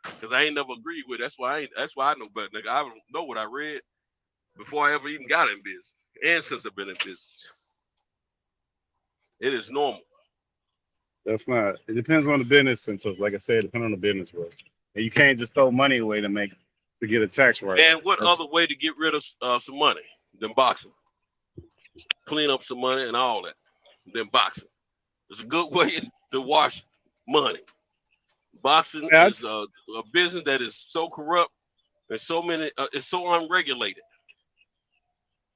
because I ain't never agreed with it. That's why I know better than that. I don't know what I read before I ever even got in business, and since I've been in business. It is normal. That's not. It depends on the business, Santos. Like I said, depending on the business, bro. And you can't just throw money away to get a tax right. And what other way to get rid of some money than boxing? Clean up some money and all that. Than boxing. It's a good way to wash money. Boxing is a business that is so corrupt and so many. It's so unregulated.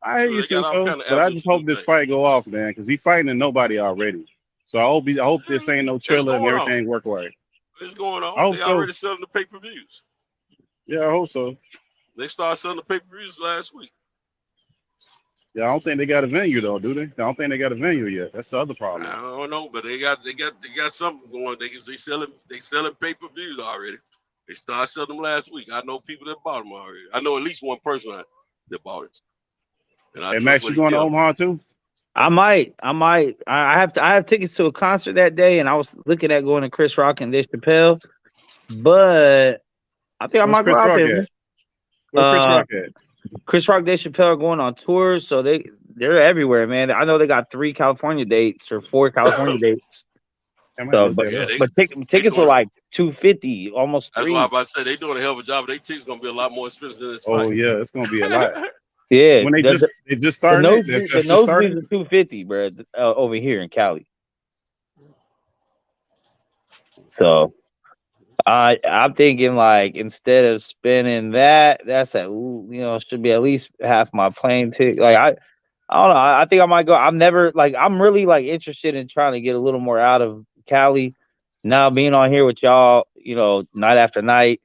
I hear you, Santos, but I just hope this fight go off, man, because he's fighting nobody already. So I hope this ain't no thriller and everything work right. It's going on. They already selling the pay-per-views. Yeah, I hope so. They started selling the pay-per-views last week. Yeah, I don't think they got a venue though, do they? I don't think they got a venue yet. That's the other problem. I don't know, but they got something going. They selling pay-per-views already. They started selling them last week. I know people that bought them already. I know at least one person that bought it. Hey Max, you going to Omaha too? I might. I have tickets to a concert that day, and I was looking at going to Chris Rock and Dave Chappelle, but I think I might go out there. Where's Chris Rock at? Chris Rock, Dave Chappelle are going on tours, so they're everywhere, man. I know they got 3 California dates or 4 California dates. So, but tickets were like $250, almost $3. That's why I'm about to say they doing a hell of a job. They tickets gonna be a lot more expensive than this fight. Oh yeah, it's gonna be a lot. Yeah, when they just started. The nosebleeds are $250, bro, over here in Cali. So I'm thinking like instead of spending that's should be at least half my plane ticket. Like I don't know. I think I might go. I'm really like interested in trying to get a little more out of Cali. Now being on here with y'all, night after night,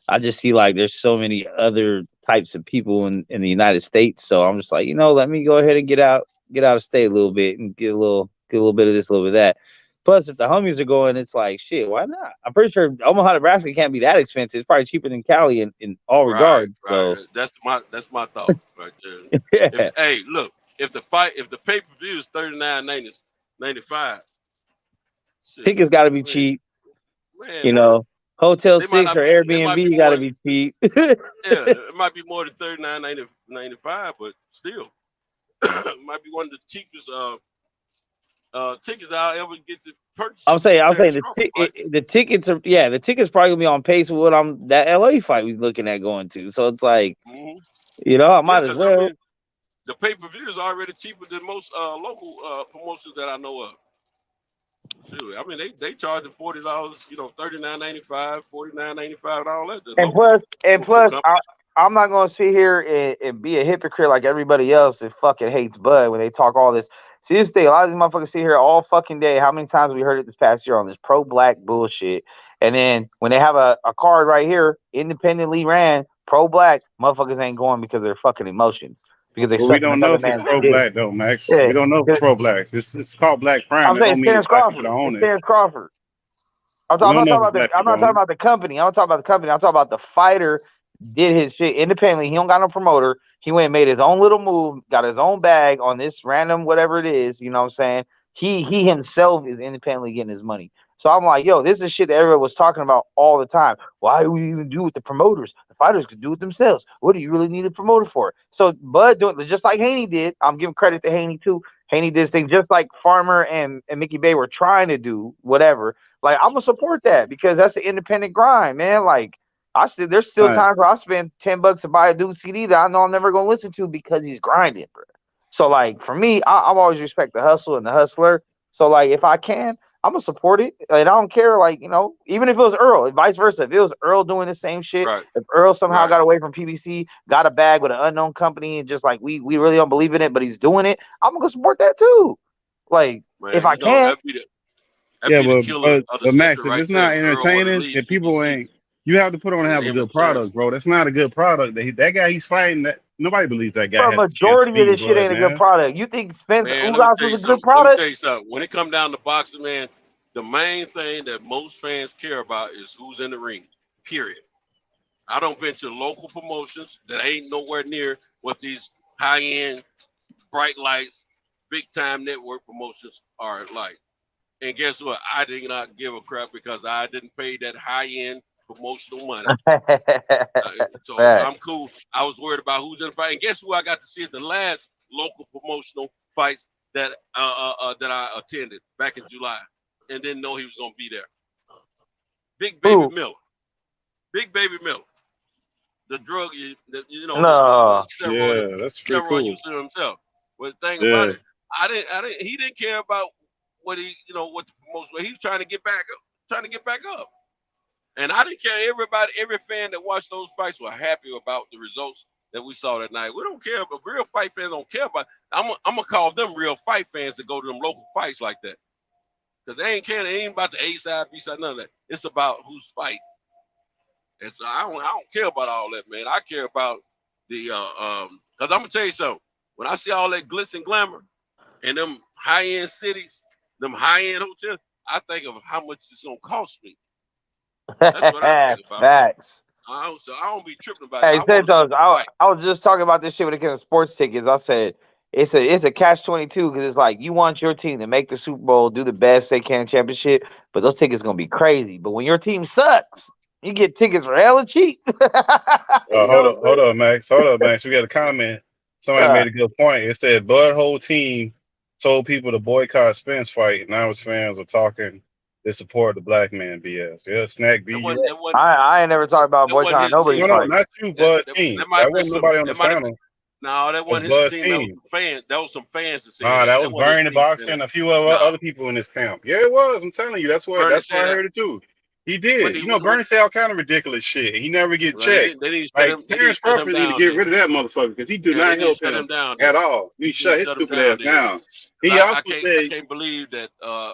I just see like there's so many other types of people in the United States. So I'm just like, let me go ahead and get out of state a little bit and get a little bit of this, a little bit of that. Plus, if the homies are going, it's like shit. Why not? I'm pretty sure Omaha, Nebraska can't be that expensive. It's probably cheaper than Cali in all regards. Right. So That's my thought right there. yeah. Hey, look, if the pay-per-view is $39.95, Tickets got to be cheap. Man, Hotel they might 6 not or be- they might be Airbnb got to more- be cheap. yeah, it might be more than $39.95, but still, it might be one of the cheapest tickets I'll ever get to purchase. I'm saying Terrence the Crawford fight. tickets are the tickets probably gonna be on pace with what that LA fight was looking at going to. So it's like, Mhm. I might as 'Cause, well. The pay-per-view is already cheaper than most local promotions that I know of. Shoot, I mean, they charge $40, $39.95, $49.95, all that. The And local plus, company. I'm not gonna sit here and be a hypocrite like everybody else that fucking hates Bud when they talk all this. See, this thing, a lot of these motherfuckers sit here all fucking day. How many times we heard it this past year on this pro-black bullshit? And then when they have a card right here, independently ran, pro-black, motherfuckers ain't going because of their fucking emotions. Because they Well, we suck don't know another if it's man's pro dick. black though, Max. Yeah. We don't know if it's pro black. It's called Black Prime. I'm That saying don't mean Terrence it's black Crawford. people that own It's it. Terrence Crawford. I'm We not don't know talking if about black I'm people not talking own it. about the company. I'm talking about the company. I'm talking about the fighter did his shit independently. He don't got no promoter. He went and made his own little move, got his own bag on this random whatever it is. You know what I'm saying? He himself is independently getting his money. So I'm like, yo, this is shit that everyone was talking about all the time. Why do we even do it with the promoters? The fighters could do it themselves. What do you really need a promoter for? So Bud doing just like Haney did. I'm giving credit to Haney too. Haney did this thing just like Farmer and Mickey Bay were trying to do, whatever. Like, I'm gonna support that because that's the independent grind, man. Like, there's still Right. times where I spend $10 to buy a dude CD that I know I'm never gonna listen to because he's grinding, bro. So like for me, I've always respect the hustle and the hustler. So like if I can, I'm gonna support it. And I don't care, like, even if it was Earl, and vice versa. If it was Earl doing the same shit, Right. if Earl somehow Right. got away from PBC, got a bag with an unknown company, and just like we really don't believe in it, but he's doing it, I'm gonna support that too. Like Man, if I can. that'd be Yeah, the killer of the but Max, century if right it's there. not Earl wanted to entertaining, leave if people PBC. ain't, you have to put on and have a Him good and Terrence. product, bro. That's not a good product. That guy he's fighting, that nobody believes that guy Bro, has a chance to majority of beat this shit Bud, ain't a good man. product. You think Spence Man, let me Ugas tell you was a good something. Let me product? tell you something. When it comes down to boxing, man, the main thing that most fans care about is who's in the ring. Period. I don't venture local promotions that ain't nowhere near what these high-end, bright lights, big-time network promotions are like. And guess what? I did not give a crap because I didn't pay that high-end promotional money. So I'm Facts. cool. I was worried about who's in the fight. And guess who I got to see at the last local promotional fights that I attended back in July and didn't know he was gonna be there. Big Baby Who? Miller. Big Baby Miller. The drug, No. the steroid, Yeah, that's pretty steroid cool. user himself. But the thing Yeah. about it, he didn't care about what what the promotion was. He was trying to get back up. And I didn't care. Every fan that watched those fights were happy about the results that we saw that night. We don't care, but real fight fans don't care about. I'm gonna call them real fight fans that go to them local fights like that, because they ain't care. They ain't about the A side, B side, none of that. It's about who's fighting. And so I don't care about all that, man. I care about the because I'm gonna tell you something. When I see all that glitz and glamour in them high end cities, them high end hotels, I think of how much it's gonna cost me. That's what I think about. Facts. I don't be tripping about it. Hey, I want to see Santos, the fight. I was just talking about this shit when it comes to sports tickets. I said it's a catch-22 because it's like you want your team to make the Super Bowl, do the best they can championship, but those tickets gonna be crazy. But when your team sucks, you get tickets for hella cheap. Hold up, Max. We got a comment. Somebody made a good point. It said Bud whole team told people to boycott Spence fight, and now his fans are talking. They support the black man BS. Yeah, Snack B. I ain't never talked about boycotting nobody's No, fight. not you, Bud's team. That wasn't nobody on this panel. No, that wasn't Bud's his team. team. That was some fans that said Nah, that was wasn't Bernie his the Boxer team. and a few other people in this camp. Yeah, it was. I'm telling you, that's why I heard it too. He did. You know, Bernie said all kind of ridiculous shit. He never get checked. They need to shut him, Like Terrence Crawford need to get rid of that motherfucker because he do not help him at all. He shut his stupid ass down. He also said, I can't believe that.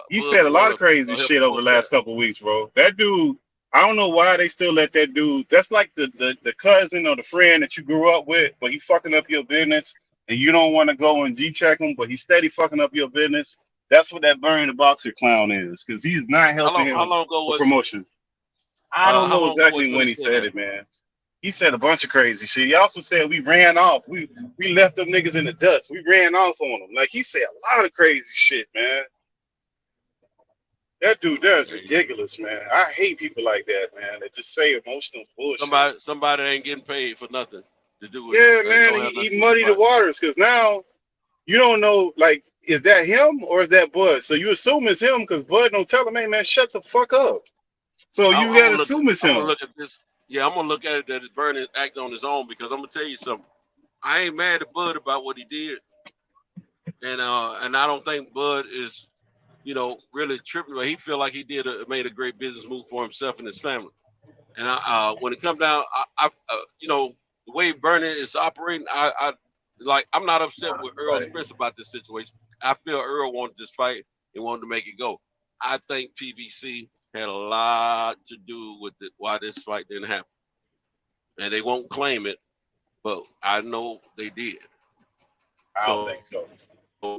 He said a lot of crazy shit over the last couple of weeks, bro. That dude, I don't know why they still let that dude. That's like the cousin or the friend that you grew up with, but he fucking up your business, and you don't want to go and G-check him, but he's steady fucking up your business. That's what that Bernie the Boxer clown is, because he's not helping him with promotion. I don't know exactly when he said it, man. He said a bunch of crazy shit. He also said we ran off. We left them niggas in the dust. We ran off on them. Like, he said a lot of crazy shit, man. That dude, that's ridiculous, man. I hate people like that, man. They just say emotional bullshit. Somebody ain't getting paid for nothing to do it. Yeah, man. He muddied the waters because now you don't know, like, is that him or is that Bud? So you assume it's him because Bud don't tell him, hey, man, shut the fuck up. So you got to assume it's him. I'm gonna look at this. Yeah, I'm going to look at it that Bernie act on his own, because I'm going to tell you something. I ain't mad at Bud about what he did. And I don't think Bud is, you know, really tripping, but he feel like he made a great business move for himself and his family. And when it comes down, you know, the way Bernie is operating, I'm not upset with Earl Spence about this situation. I feel Earl wanted this fight and wanted to make it go. I think PBC had a lot to do with why this fight didn't happen. And they won't claim it, but I know they did. I don't think so.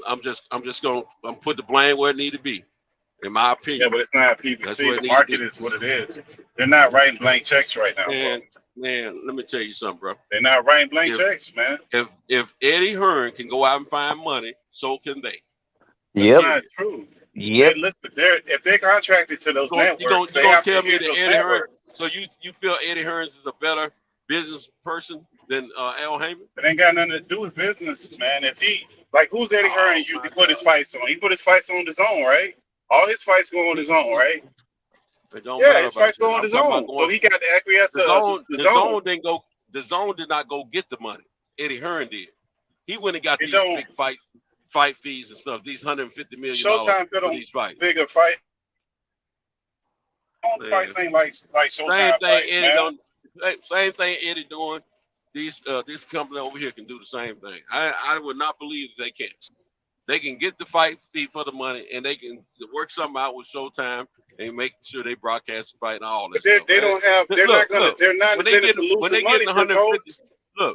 I'm just gonna put the blame where it need to be, in my opinion. Yeah, but it's not PBC. The market is what it is. They're not writing blank checks right now. Man, let me tell you something, bro. They're not writing blank checks, man. If Eddie Hearn can go out and find money, so can they. That's not true. Yep. Listen, if they're contracted to those networks, you gonna tell me that Eddie Hearn? So you feel Eddie Hearn is a better business person than Al Heyman? It ain't got nothing to do with business, man. If he who's Eddie Hearn usually put his fights on? He put his fights on his own, right? All his fights go on his own, right? Yeah, his fights go on his own. So he got the acquiesce to the zone. The zone did not go get the money. Eddie Hearn did. He went and got these big fight fees and stuff. These $150 million Showtime for these fights. Bigger fight. Fights ain't like Showtime fights, man. Same thing Eddie doing. This company over here can do the same thing. I would not believe they can't. They can get the fight fee for the money, and they can work something out with Showtime and make sure they broadcast the fight and all that. But they're not in the business of losing money.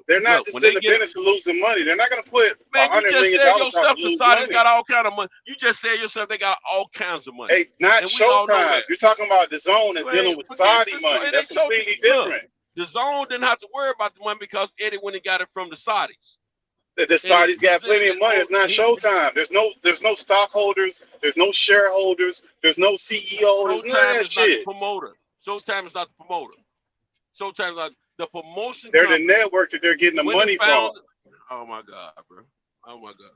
They're not just in the business of losing money. They're not going to put $100 million yourself, the Saudis got all kind of money. You just said yourself they got all kinds of money. Hey, not Showtime. You're talking about the zone that's dealing with Saudi money. That's completely different. The zone didn't have to worry about the money because Eddie went and got it from the Saudis. The Saudis got plenty of money. It's not Showtime. There's no stockholders. There's no shareholders. There's no CEO. There's none of that shit. Showtime is not the promoter. Showtime is not the promotion. They're the network that they're getting the money from. Oh my God, bro. Oh my God.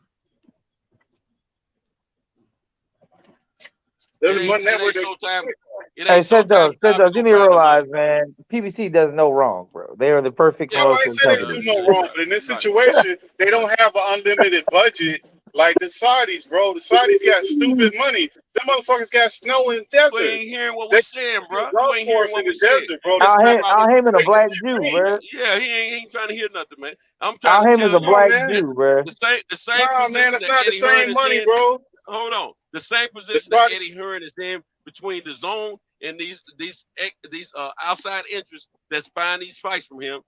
They're the money network. Hey, Cedro, you need to realize, man, PBC does no wrong, bro. They are the perfect promotion. I said they do no wrong, but in this situation, they don't have an unlimited budget like the Saudis, bro. The Saudis got stupid money. Them motherfuckers got snow in the desert. You ain't hearing what we're saying, bro. You ain't hearing what we're saying. Al Heyman a black Jew, bro. Yeah, he ain't trying to hear nothing, man. Al Heyman's a black Jew, bro. The same nah, man, it's not the same money, bro. Hold on. The same position that Eddie Hearn is in between the zone and these outside interests that's buying these fights from him.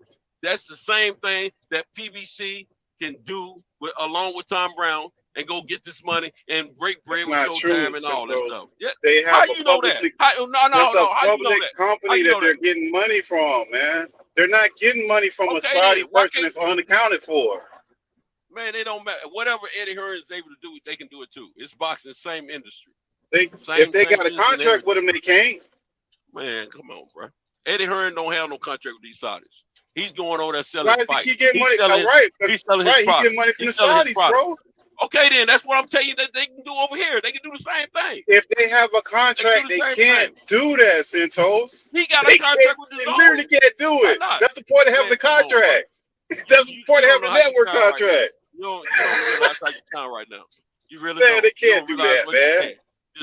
That's the same thing that PBC can do along with Tom Brown and go get this money and break bread with Showtime and all that stuff. Yeah. They have how you know that? How you know that? Company that they're getting money from, man. They're not getting money from a Saudi person that's unaccounted for. Man, they don't matter. Whatever Eddie Hearn is able to do, they can do it too. It's boxing, same industry. If they got a contract with him, they can't. Man, come on, bro. Eddie Hearn don't have no contract with these Saudis. He's going over there selling fights. Why does he keep getting money? He's selling his product. He getting money from the Saudis, bro. Okay, then that's what I'm telling you that they can do over here. They can do the same thing. If they have a contract, they can't do that, Santos. He got a contract with the zone. They literally can't do it. That's the point of having the contract. That's the point of having the network contract. You don't realize how you sound right now. You really man, they can't do that, man.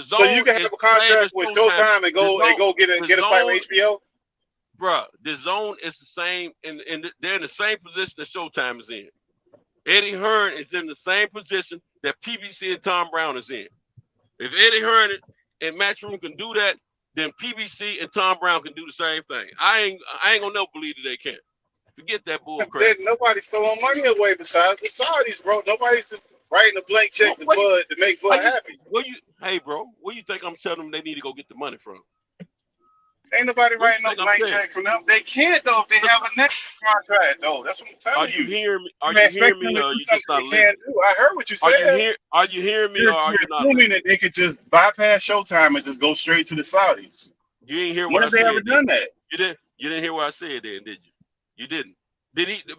So you DAZN can have is a the same contract as with Showtime. Showtime and go get a fight with HBO. Bruh, DAZN is the same, and they're in the same position that Showtime is in. Eddie Hearn is in the same position that PBC and Tom Brown is in. If Eddie Hearn and Matchroom can do that, then PBC and Tom Brown can do the same thing. I ain't gonna never believe that they can. Forget that bull crap. Nobody's throwing money away besides the Saudis, bro. Nobody's just writing a blank check to Bud to make Bud happy. Hey, bro, where you think I'm telling them they need to go get the money from? Ain't nobody writing no blank check from them. They can't though if they have a next contract though. That's what I'm telling you. Are you hearing me? Are you hearing me? Or are you just not listening? I heard what you said. Are you hearing me? Or are you not assuming listening? that they could just bypass Showtime and just go straight to the Saudis? You didn't hear When what I have they said. ever done that? You didn't hear what I said then, did you? You didn't.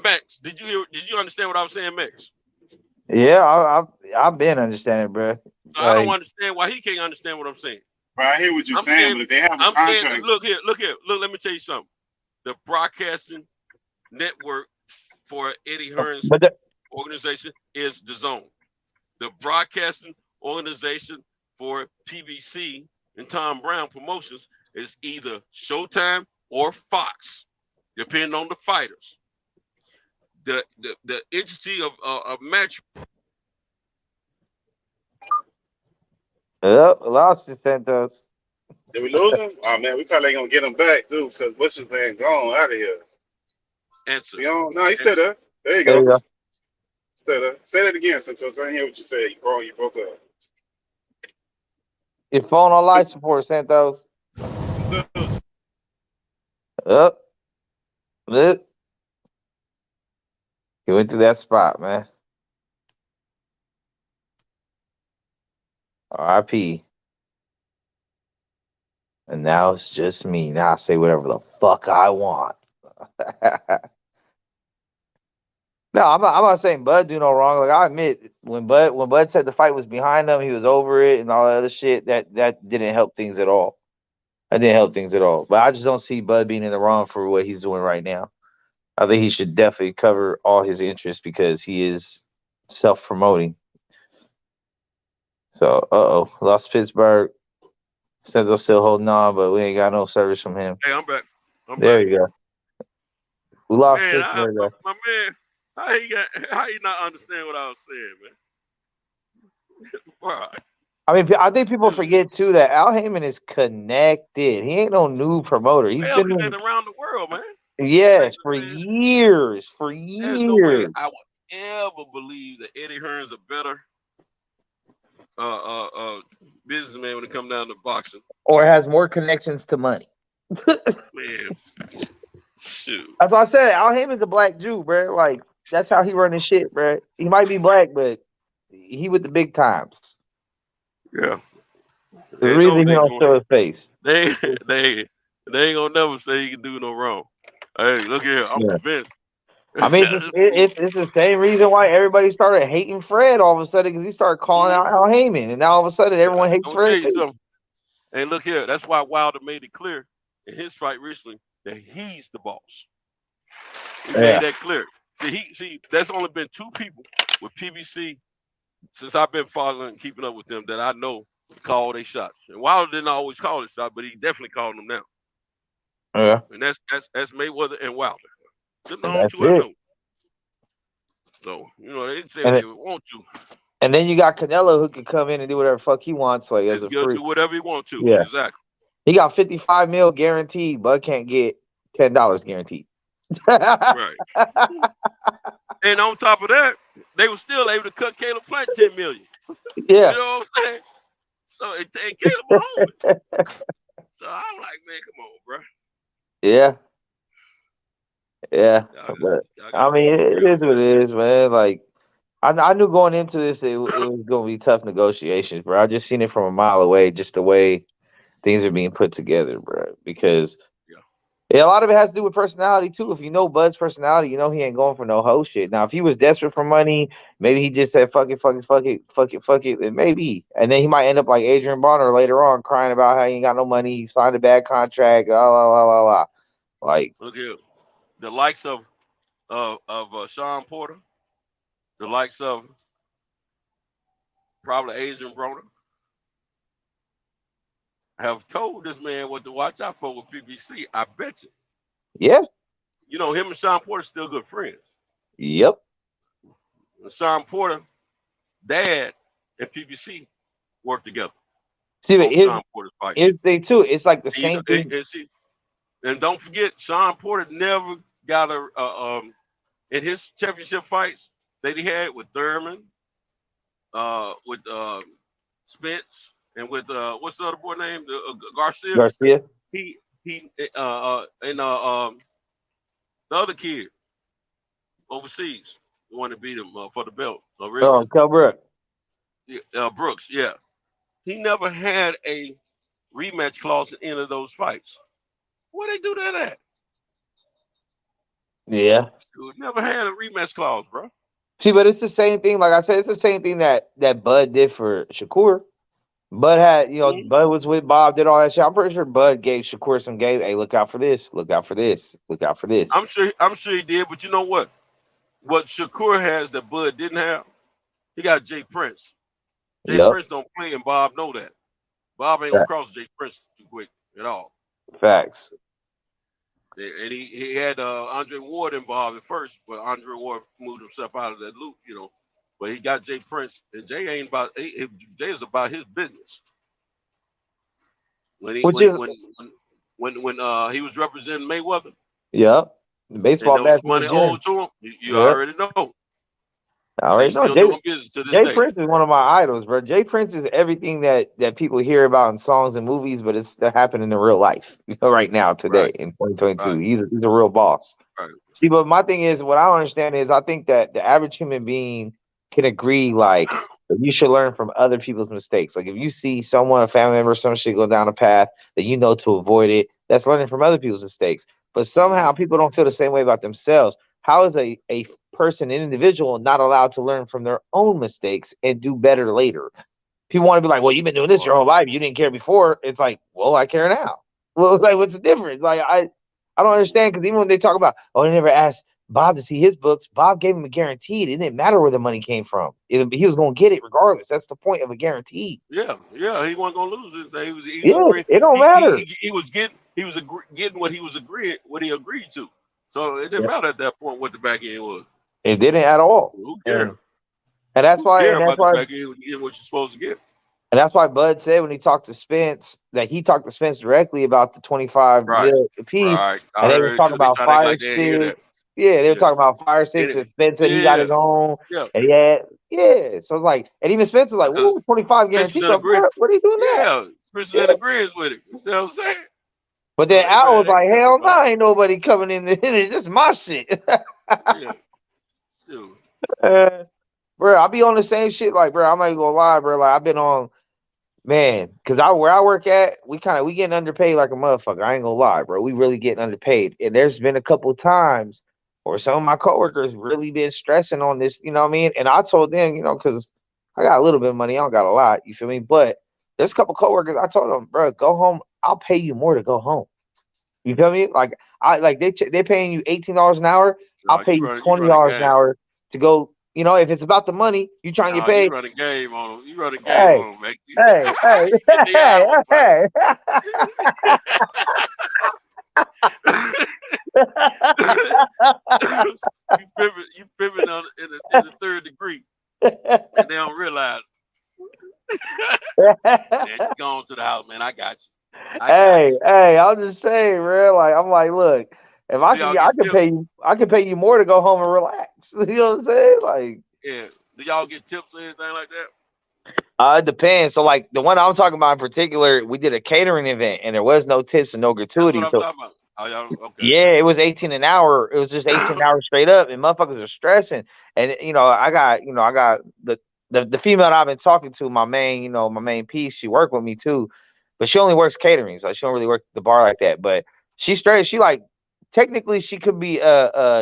Max, did you understand what I was saying, Max? Yeah, I've been understanding, bro. So I don't understand why he can't understand what I'm saying. Bro, I hear what you're saying, but if they have a contract. Saying, look here, look, let me tell you something. The broadcasting network for Eddie Hearn's organization is DAZN. The broadcasting organization for PBC and Tom Brown Promotions is either Showtime or Fox, depending on the fighters. The entity of Match. Yep, lost it, Santos. Did we lose him? Oh man, we probably ain't gonna get him back, dude, because Bush's name gone out of here. Answer. No, he's still there. There you go. Still there. Say that again, Santos. I didn't hear what you said. You broke up. Your phone on life support, Santos. Santos. Up. Look. He went to that spot, man. RIP. And now it's just me. Now I say whatever the fuck I want. No, I'm not saying Bud do no wrong. Like I admit, when Bud said the fight was behind him, he was over it and all that other shit. That didn't help things at all. That didn't help things at all. But I just don't see Bud being in the wrong for what he's doing right now. I think he should definitely cover all his interests because he is self-promoting. So, lost Pittsburgh. Santos still holding on, but we ain't got no service from him. Hey, I'm back. There you go. We lost man, Pittsburgh, though. My man, how you not understand what I was saying, man? Right. I mean, I think people forget too that Al Heyman is connected. He ain't no new promoter. He's been connected around the world, man. Yes, for years. There's no way I would ever believe that Eddie Hearn's a better businessman when it comes down to boxing. Or has more connections to money. Man, shoot. That's why I said Al Heyman's a black Jew, bro. Like that's how he run his shit, bro. He might be black, but he with the big times. Yeah. The reason he don't show his face. They ain't gonna never say he can do no wrong. Hey, look here, I'm convinced. I mean, it's the same reason why everybody started hating Fred all of a sudden because he started calling out Al Heyman, and now all of a sudden everyone hates Fred too. Hey, look here, that's why Wilder made it clear in his fight recently that he's the boss. He made that clear. See, there's only been two people with PBC since I've been following and keeping up with them that I know call their shots. And Wilder didn't always call his shot, but he definitely called them now. Yeah. And that's Mayweather and Wilder. Just the only two I know. So, they say they want to. And then you got Canelo who can come in and do whatever the fuck he wants, like as a free. Do whatever he wants to. Yeah. Exactly. He got $55 million guaranteed. Bud can't get $10 guaranteed. Right. And on top of that, they were still able to cut Caleb Plant $10 million. Yeah. You know what I'm saying? So and Caleb Mahomes. So I'm like, man, come on, bro. Yeah. Yeah. But I mean, it is what it is, man. Like I knew going into this it was gonna be tough negotiations, bro. I just seen it from a mile away, just the way things are being put together, bro. Because a lot of it has to do with personality too. If you know Bud's personality, you know he ain't going for no hoe shit. Now, if he was desperate for money, maybe he just said fuck it, and maybe. And then he might end up like Adrian Bonner later on, crying about how he ain't got no money, he signed a bad contract, la. Like, look here, the likes of Sean Porter, the likes of probably Adrian Broner, have told this man what to watch out for with PBC. I bet you. Yeah. You know, him and Sean Porter still good friends. Yep. And Sean Porter, dad, and PBC work together. See, but Sean Porter's fight. here's the thing too. It's like the same thing. And don't forget, Sean Porter never got in his championship fights that he had with Thurman, with Spence, and with what's the other boy named Garcia. Garcia. He and the other kid overseas, the one that beat him for the belt. Oh, Kell Brooks. Brooks, yeah. He never had a rematch clause in any of those fights. Where they do that at? Yeah. Dude, never had a rematch clause, bro. See, but it's the same thing. Like I said, it's the same thing that Bud did for Shakur. Bud had, Bud was with Bob, did all that shit. I'm pretty sure Bud gave Shakur some game. Hey, look out for this. Look out for this. Look out for this. I'm sure he did, but you know what? What Shakur has that Bud didn't have, he got Jay Prince. Jay Prince don't play, and Bob know that. Bob ain't gonna cross Jay Prince too quick at all. Facts. And he had Andre Ward involved at first, but Andre Ward moved himself out of that loop, But he got Jay Prince, and Jay ain't about. Jay is about his business. When he he was representing Mayweather. Yeah, the baseball bat. Money owed to him. You already know. I already know. Jay Prince is one of my idols, bro. Jay Prince is everything that people hear about in songs and movies, but it's happening in real life right now, today, in 2022. Right. He's a real boss. Right. See, but my thing is, what I don't understand is, I think that the average human being can agree, like, you should learn from other people's mistakes. Like, if you see someone, a family member, some shit go down a path that you know to avoid it, that's learning from other people's mistakes. But somehow people don't feel the same way about themselves. How is a person, an individual, not allowed to learn from their own mistakes and do better later? People want to be like, well, you've been doing this your whole life. You didn't care before. It's like, well, I care now. Well, like, what's the difference? Like, I don't understand, because even when they talk about, they never asked Bob to see his books, Bob gave him a guarantee. It didn't matter where the money came from. He was going to get it regardless. That's the point of a guarantee. Yeah, he wasn't going to lose it. It don't matter. He was getting what he agreed to. So it didn't matter at that point what the back end was. It didn't at all. Who cares? And that's why. And that's why. Back end, you get what you're supposed to get. And that's why Bud said when he talked to Spence that he talked to Spence directly about the 25 mil apiece. Right. And they were talking about fire sticks. Yeah, they were talking about fire sticks. And Spence said he got his own. Yeah. And he had, so it's like, and even Spence was like, "Woo, 25 guaranteed." What are you doing now? Yeah, Spence agrees with it. You see what I'm saying? But then Al was like, "Hell no, ain't nobody coming in. It's just my shit." Bro, I be on the same shit. Like, bro, I'm not even gonna lie, bro. Like, I've been on, man, because where I work at, we getting underpaid like a motherfucker. I ain't gonna lie, bro. We really getting underpaid. And there's been a couple times where some of my coworkers really been stressing on this, you know what I mean? And I told them, because I got a little bit of money, I don't got a lot, you feel me? But there's a couple coworkers, I told them, bro, go home. I'll pay you more to go home. You feel me? Like, they paying you $18 an hour. I'll pay you $20 an hour to go. If it's about the money, you trying to get paid. You run a game on them. You run a game on them, man. Hey. You pivot in the third degree, and they don't realize. Man, you going to the house, man. I got you. Hey, I'm just saying, bro. Like, I'm like, look, if I can pay you more to go home and relax. You know what I'm saying? Like, yeah. Do y'all get tips or anything like that? It depends. So, like, the one I'm talking about in particular, we did a catering event, and there was no tips and no gratuity. That's what I'm talking about. Okay. Yeah, it was 18 an hour. It was just 18 hours straight up, and motherfuckers are stressing. And I got the female I've been talking to, my main piece. She worked with me too, but she only works catering, so she don't really work the bar like that. But she's straight. She like, technically she could be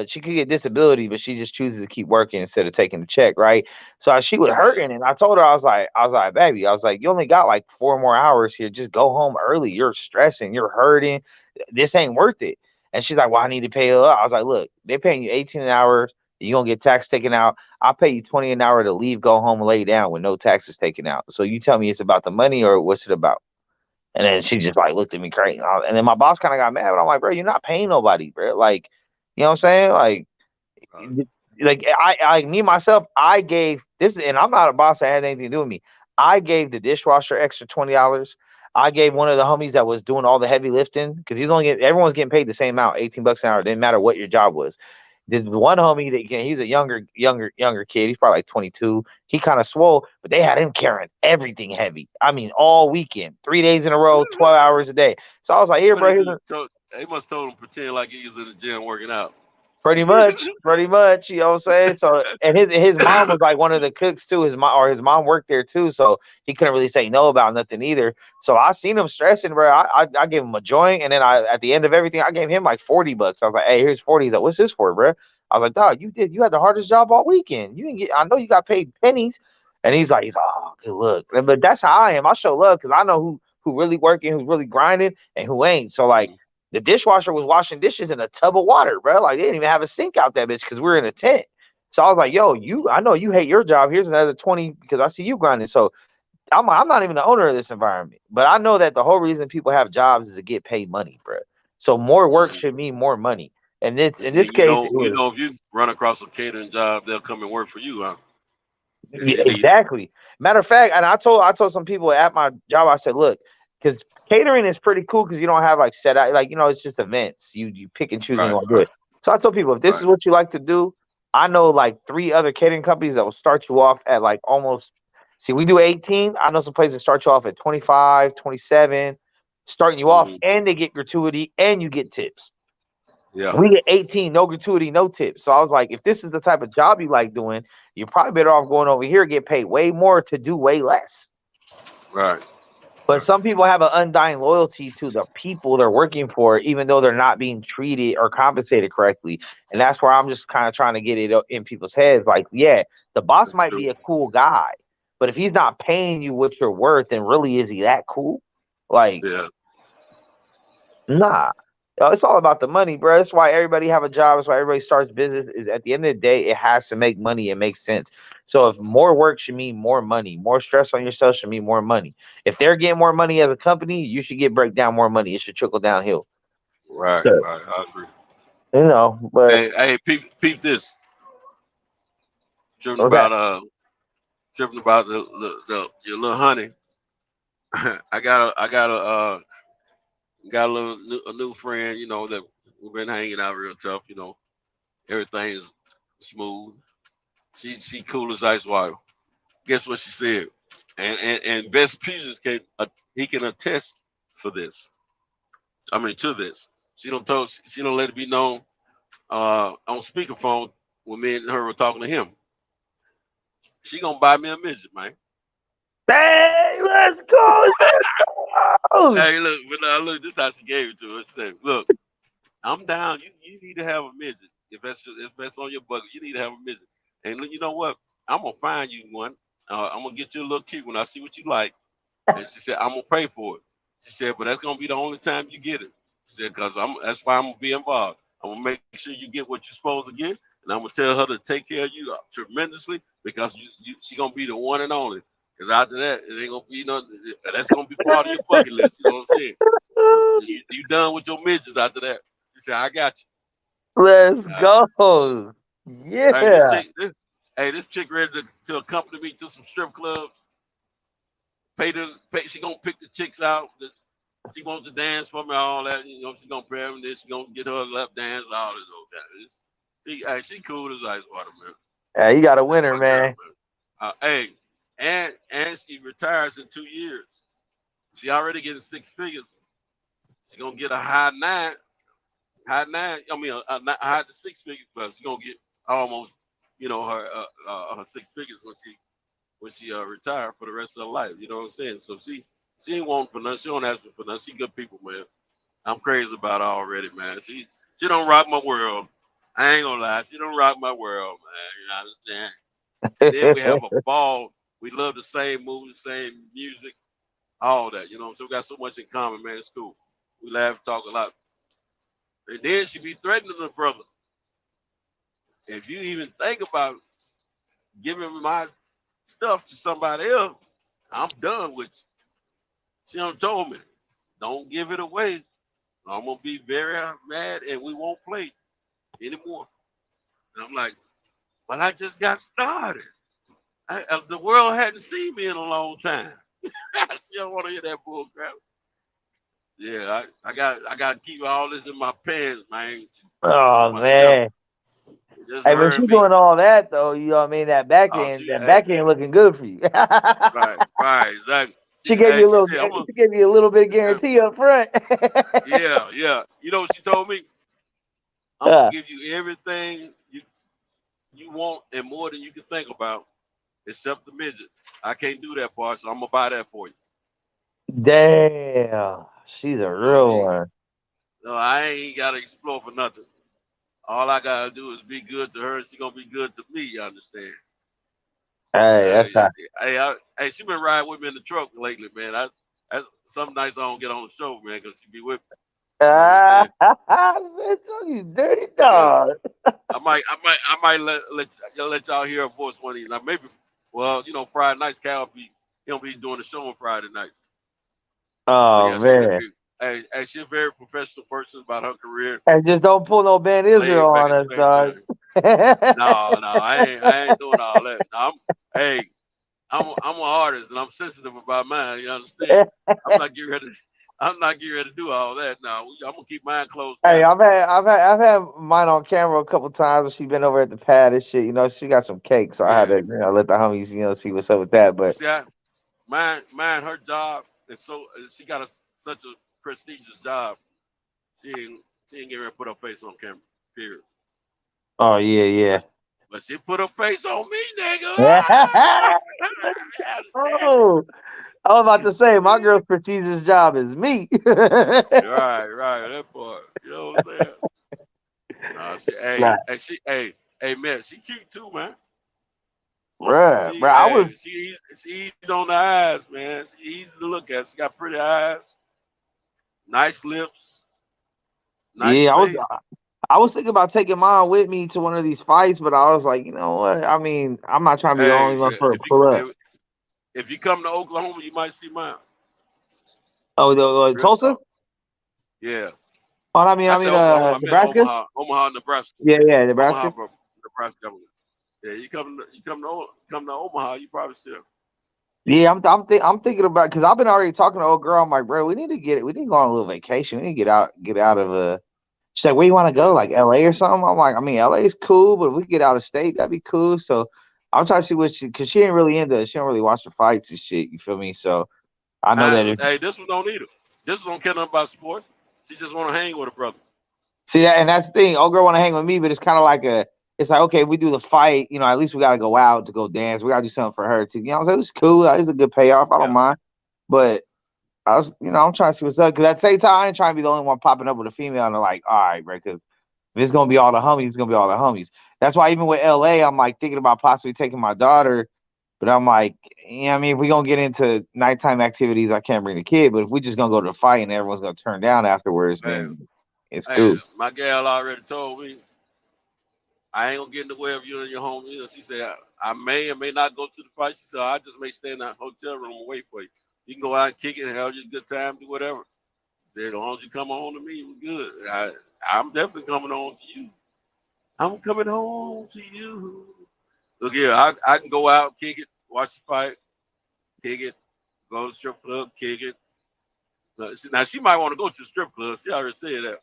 she could get disability, but she just chooses to keep working instead of taking the check, right? So she was hurting, and I told her, I was like, baby, you only got like 4 more hours here. Just go home early. You're stressing. You're hurting. This ain't worth it. And she's like, well, I need to pay her up. I was like, look, they're paying you 18 an hour. You're going to get tax taken out. I'll pay you 20 an hour to leave, go home, and lay down with no taxes taken out. So you tell me it's about the money, or what's it about? And then she just like looked at me crazy. And then my boss kind of got mad, but I'm like, bro, you're not paying nobody, bro. Like, you know what I'm saying? Like I me myself, I gave this, and I'm not a boss that had anything to do with me. I gave the dishwasher extra $20. I gave one of the homies that was doing all the heavy lifting because everyone's getting paid the same amount, $18 an hour. It didn't matter what your job was. There's one homie that he's a younger kid. He's probably like 22. He kind of swole, but they had him carrying everything heavy. I mean, all weekend, 3 days in a row, 12 hours a day. So I was like, here, bro. They must told him pretend like he was in the gym working out. Pretty much, you know what I'm saying? So, and his mom was like one of the cooks too. His mom worked there too, so he couldn't really say no about nothing either. So I seen him stressing, bro. I gave him a joint, and then at the end of everything, I gave him like $40. I was like, hey, here's 40. He's like, what's this for, bro? I was like, dog, you had the hardest job all weekend. You didn't get. I know you got paid pennies, and he's like, oh, good look. But that's how I am. I show love because I know who really working, who's really grinding, and who ain't. So like. The dishwasher was washing dishes in a tub of water, bro. Like they didn't even have a sink out that bitch because we were in a tent. So I was like, yo, I know you hate your job. Here's another 20 because I see you grinding. So I'm not even the owner of this environment. But I know that the whole reason people have jobs is to get paid money, bro. So more work should mean more money. And in this case, if you run across a catering job, they'll come and work for you, huh? Exactly. Matter of fact, and I told some people at my job, I said, look, because catering is pretty cool because you don't have like set out, like, you know, it's just events. You pick and choose when you want to do it. So I told people, if this is what you like to do, I know like 3 other catering companies that will start you off at like almost, see, we do 18. I know some places that start you off at 25, 27, starting you off, and they get gratuity and you get tips. Yeah. We get 18, no gratuity, no tips. So I was like, if this is the type of job you like doing, you're probably better off going over here, get paid way more to do way less. Right. But some people have an undying loyalty to the people they're working for, even though they're not being treated or compensated correctly. And that's where I'm just kind of trying to get it in people's heads. Like, yeah, the boss might be a cool guy, but if he's not paying you what you're worth, then really is he that cool? Like, nah. It's all about the money, bro. That's why everybody have a job. That's why everybody starts business. Is at the end of the day, it has to make money. It makes sense. So if more work should mean more money, more stress on yourself should mean more money. If they're getting more money as a company, you should break down more money. It should trickle downhill. Right. So, right. I agree. You know, but hey, peep this. Tripping about your little honey. I got a new friend, you know, that we've been hanging out real tough, you know. Everything's smooth. She cool as ice water. Guess what she said? And Best Pieces he can attest for this. I mean, to this. She don't let it be known on speakerphone when me and her were talking to him. She gonna buy me a midget, man. Hey, let's go. Hey, look, this is how she gave it to us. She said, look, I'm down. You need to have a midget. If that's on your bucket, you need to have a midget. And you know what? I'm gonna find you one. I'm gonna get you a little cute when I see what you like. And she said, I'm gonna pay for it. She said, but that's gonna be the only time you get it. She said, because that's why I'm gonna be involved. I'm gonna make sure you get what you're supposed to get, and I'm gonna tell her to take care of you tremendously because she gonna be the one and only. Because after that, it ain't gonna be, that's gonna be part of your bucket list. You know what I'm saying? You done with your midgets after that. She said, I got you. Let's go. Yeah. This chick ready to accompany me to some strip clubs. She gonna pick the chicks out. She wants to dance for me, all that. You know, she gonna pay them this. She gonna get her lap dance, all this. She cool as ice water, man. Yeah, you got a winner, man. And she retires in 2 years. She already getting 6 figures. She gonna get a high nine. I mean, a high to 6 figures, but she gonna get almost, her 6 figures when she retire for the rest of her life. You know what I'm saying? So she ain't wanting for nothing. She don't ask for nothing. She good people, man. I'm crazy about her already, man. She don't rock my world. I ain't gonna lie. She don't rock my world, man. You understand? And then we have a ball. We love the same movies, same music, all that. You know, so we got so much in common, man. It's cool. We laugh, talk a lot. And then she be threatening her brother. If you even think about giving my stuff to somebody else, I'm done with you. She done told me. don't give it away. I'm gonna be very mad, and we won't play anymore. And I'm like, but I just got started. The world hadn't seen me in a long time. I still want to hear that bull crap. Yeah, I got to keep all this in my pants, man. Oh Myself. man. Just Hey, but heard she me. doing all that though, you know what I mean? That back end looking good for you. Right, exactly. She gave you a little. She gave you a little bit of guarantee up front. Yeah. You know what she told me? I'm gonna give you everything you want and more than you can think about, except the midget. I can't do that part, so I'm gonna buy that for you. Damn, she's a real one. No, I ain't gotta explore for nothing. All I gotta do is be good to her, and she gonna be good to me. You understand? Hey, that's not. Hey, she been riding with me in the truck lately, man. Some nights I don't get on the show, man, because she be with me. I told you, dirty dog. I might let y'all hear her voice one of these. Now maybe, well, you know, Friday nights, he'll be doing the show on Friday nights. Oh man. Hey, she's a very professional person about her career. And just don't pull no Ben Israel on us, dog. No, I ain't doing all that. No, I'm an artist and I'm sensitive about mine. You understand? I'm not getting ready to do all that. No, I'm gonna keep mine closed. Hey, I've had mine on camera a couple times. She's been over at the pad and shit. You know, she got some cake, so I had to let the homies see what's up with that. But see, mine, her job is so she got such a prestigious job. She ain't getting ready to put her face on camera. Period. Oh yeah. But she put her face on me, nigga. Oh, I was about to say my girl's prestigious job is me. right, that part. You know what I'm saying? Man, she cute too, man. Bruh, I was. She's on the eyes, man. She's easy to look at. She got pretty eyes, nice lips. Nice face. I was thinking about taking mine with me to one of these fights, but I was like, you know what? I mean, I'm not trying to be the only one for a pull up. If you come to Oklahoma, you might see mine. Oh, Tulsa? Yeah. Oh, I mean, Nebraska. Omaha, Nebraska. Yeah, Nebraska. Nebraska. Yeah, you come to Omaha, you probably see her. Yeah, I'm thinking about because I've been already talking to old girl. I'm like, bro, we need to go on a little vacation. We need to get out of She's like, where you want to go? Like LA or something? I'm like, I mean, LA is cool, but if we get out of state, that'd be cool. So I'm trying to see because she ain't really she don't really watch the fights and shit. You feel me? So I know that. This one don't need her. This one don't care nothing about sports. She just want to hang with her brother. See that, and that's the thing. Old girl want to hang with me, but it's kind of like it's like, okay, we do the fight, you know, at least we got to go out to go dance. We got to do something for her too. You know what I'm saying? It's cool. It's a good payoff. I don't mind. But I was, you know, I'm trying to see what's up. Because at the same time, I ain't trying to be the only one popping up with a female. And they're like, all right, bro, because if it's going to be all the homies, it's going to be all the homies. That's why even with LA, I'm like thinking about possibly taking my daughter. But I'm like, I mean, if we're going to get into nighttime activities, I can't bring the kid. But if we just going to go to the fight and everyone's going to turn down afterwards, then it's cool. My gal already told me, I ain't gonna get in the way of you and your home. You know, she said I may or may not go to the fight. She said I just may stay in that hotel room and wait for you. You can go out and kick it and have your good time, do whatever. She said as long as you come home to me, we're good. I'm definitely coming home to you. I'm coming home to you. Look here, I can go out, kick it, watch the fight, kick it, go to the strip club, kick it. Now she might want to go to the strip club. She already said that.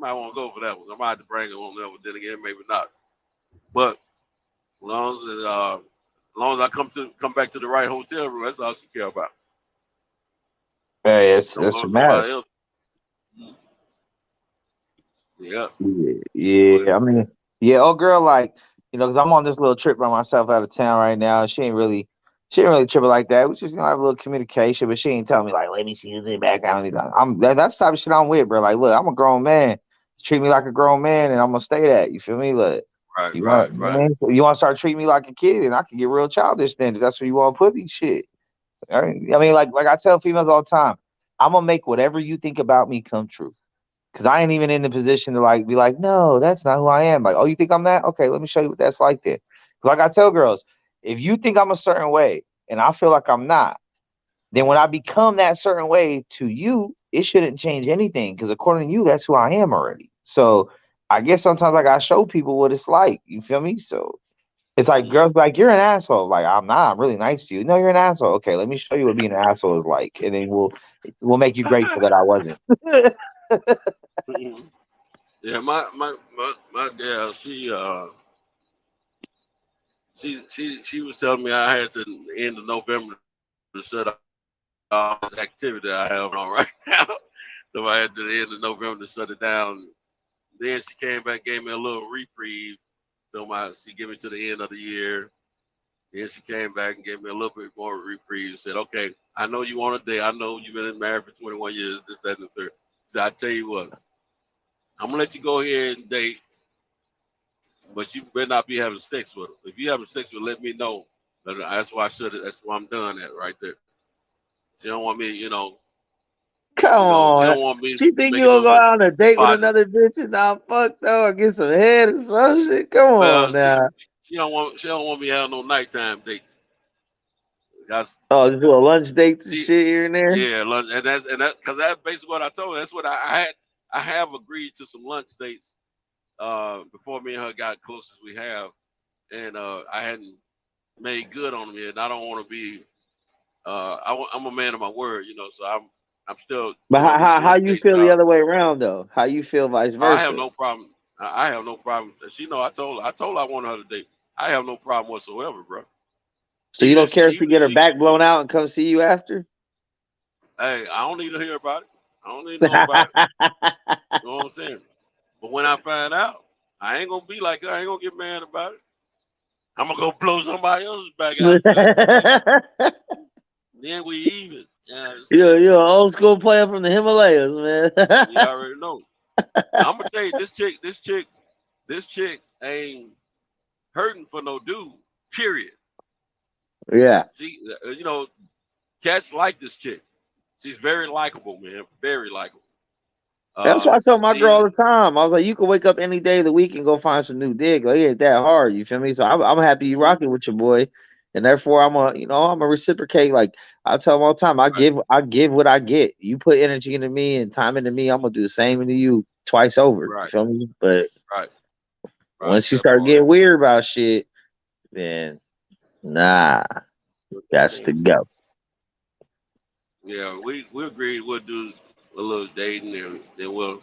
Might want to go for that one. I might have to bring it on there, but then again, maybe not. But as long as I come back to the right hotel room, that's all she care about. Hey, it's a matter. Yeah. I mean, old girl, like, you know, because I'm on this little trip by myself out of town right now. She ain't really tripping like that. We just have a little communication, but she ain't telling me like, let me see the background. That's the type of shit I'm with, bro. Like, look, I'm a grown man. Treat me like a grown man, and I'm gonna stay that. You feel me? Look, right. So you want to start treating me like a kid, and I can get real childish then. If that's where you want to put me, shit. I mean, like I tell females all the time, I'm gonna make whatever you think about me come true. Cause I ain't even in the position to like be like, no, that's not who I am. Like, oh, you think I'm that? Okay, let me show you what that's like then. Cause like I tell girls, if you think I'm a certain way and I feel like I'm not, then when I become that certain way to you, it shouldn't change anything because according to you, that's who I am already. So I guess sometimes I gotta show people what it's like. You feel me? So it's like girls be like, you're an asshole. Like, I'm not. I'm really nice to you. No, you're an asshole. Okay, let me show you what being an asshole is like, and then we'll make you grateful that I wasn't. Yeah, my gal, she was telling me I had to end of November to shut off all this activity I have on right now. So I had to the end of November to shut it down. Then she came back, gave me a little reprieve. So she gave me to the end of the year. Then she came back and gave me a little bit more reprieve. Said, okay, I know you want a date. I know you've been married for 21 years, this, that, and the third. So I tell you what, I'm gonna let you go ahead and date, but you better not be having sex with her. If you having sex with her, let me know. That's why that's why I'm done at right there. She don't want me, Come on. She don't want me She think you gonna go out on a date with another bitch and not fuck though or get some head or some shit? Come on now. She don't want me having no nighttime dates. Just do a lunch dates and shit here and there. Yeah, lunch, and that's because that's basically what I told her. That's what I have agreed to some lunch dates before me and her got close as we have, and I hadn't made good on them yet. And I don't want to be. I'm a man of my word, so I'm still. But how you feel the other way around though? How you feel vice versa? I have no problem. I have no problem. She know I told her I wanted her to date. I have no problem whatsoever, bro. So you don't care if you get her back blown out and come see you after? Hey, I don't need to hear about it. I don't need to know about it. You know what I'm saying? But when I find out, I ain't gonna be like her. I ain't gonna get mad about it. I'm gonna go blow somebody else's back out. Then we even. Yeah, you're an old school player from the Himalayas, man. You already know. I'm gonna tell you, this chick ain't hurting for no dude. Period. Yeah. She, cats like this chick. She's very likable, man. Very likable. That's why I tell my girl all the time. I was like, you can wake up any day of the week and go find some new dick. Like, it ain't that hard. You feel me? So I'm happy you rocking with your boy, and therefore I'm a reciprocate. Like I tell him all the time, I give what I get. You put energy into me and time into me, I'm gonna do the same into you twice over. Right. You feel me? But right. Once you start getting weird about shit, then nah, that's the go. Yeah, we agreed we'll do a little dating and then we'll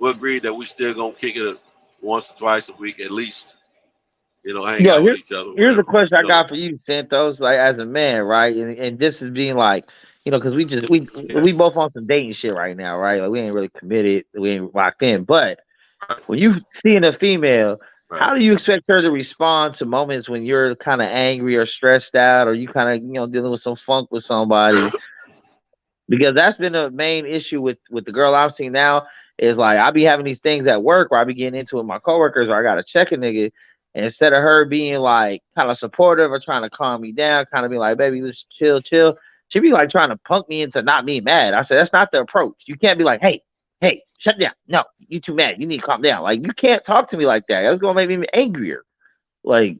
agree that we still gonna kick it once or twice a week at least. Hang out with each other. Here's a question I got for you, Santos. Like as a man, right? And this is being like, because we both on some dating shit right now, right? Like we ain't really committed, we ain't locked in. But when you seeing a female, how do you expect her to respond to moments when you're kind of angry or stressed out, or you kind of dealing with some funk with somebody? Because that's been a main issue with the girl I'm seeing now. Is like I be having these things at work where I be getting into it with my coworkers, or I gotta check a nigga, and instead of her being like kind of supportive or trying to calm me down, kind of be like, baby, let's chill, she be like trying to punk me into not being mad. I said that's not the approach. You can't be like, hey, shut down. No, you too mad. You need to calm down. Like, you can't talk to me like that. That's gonna make me angrier. Like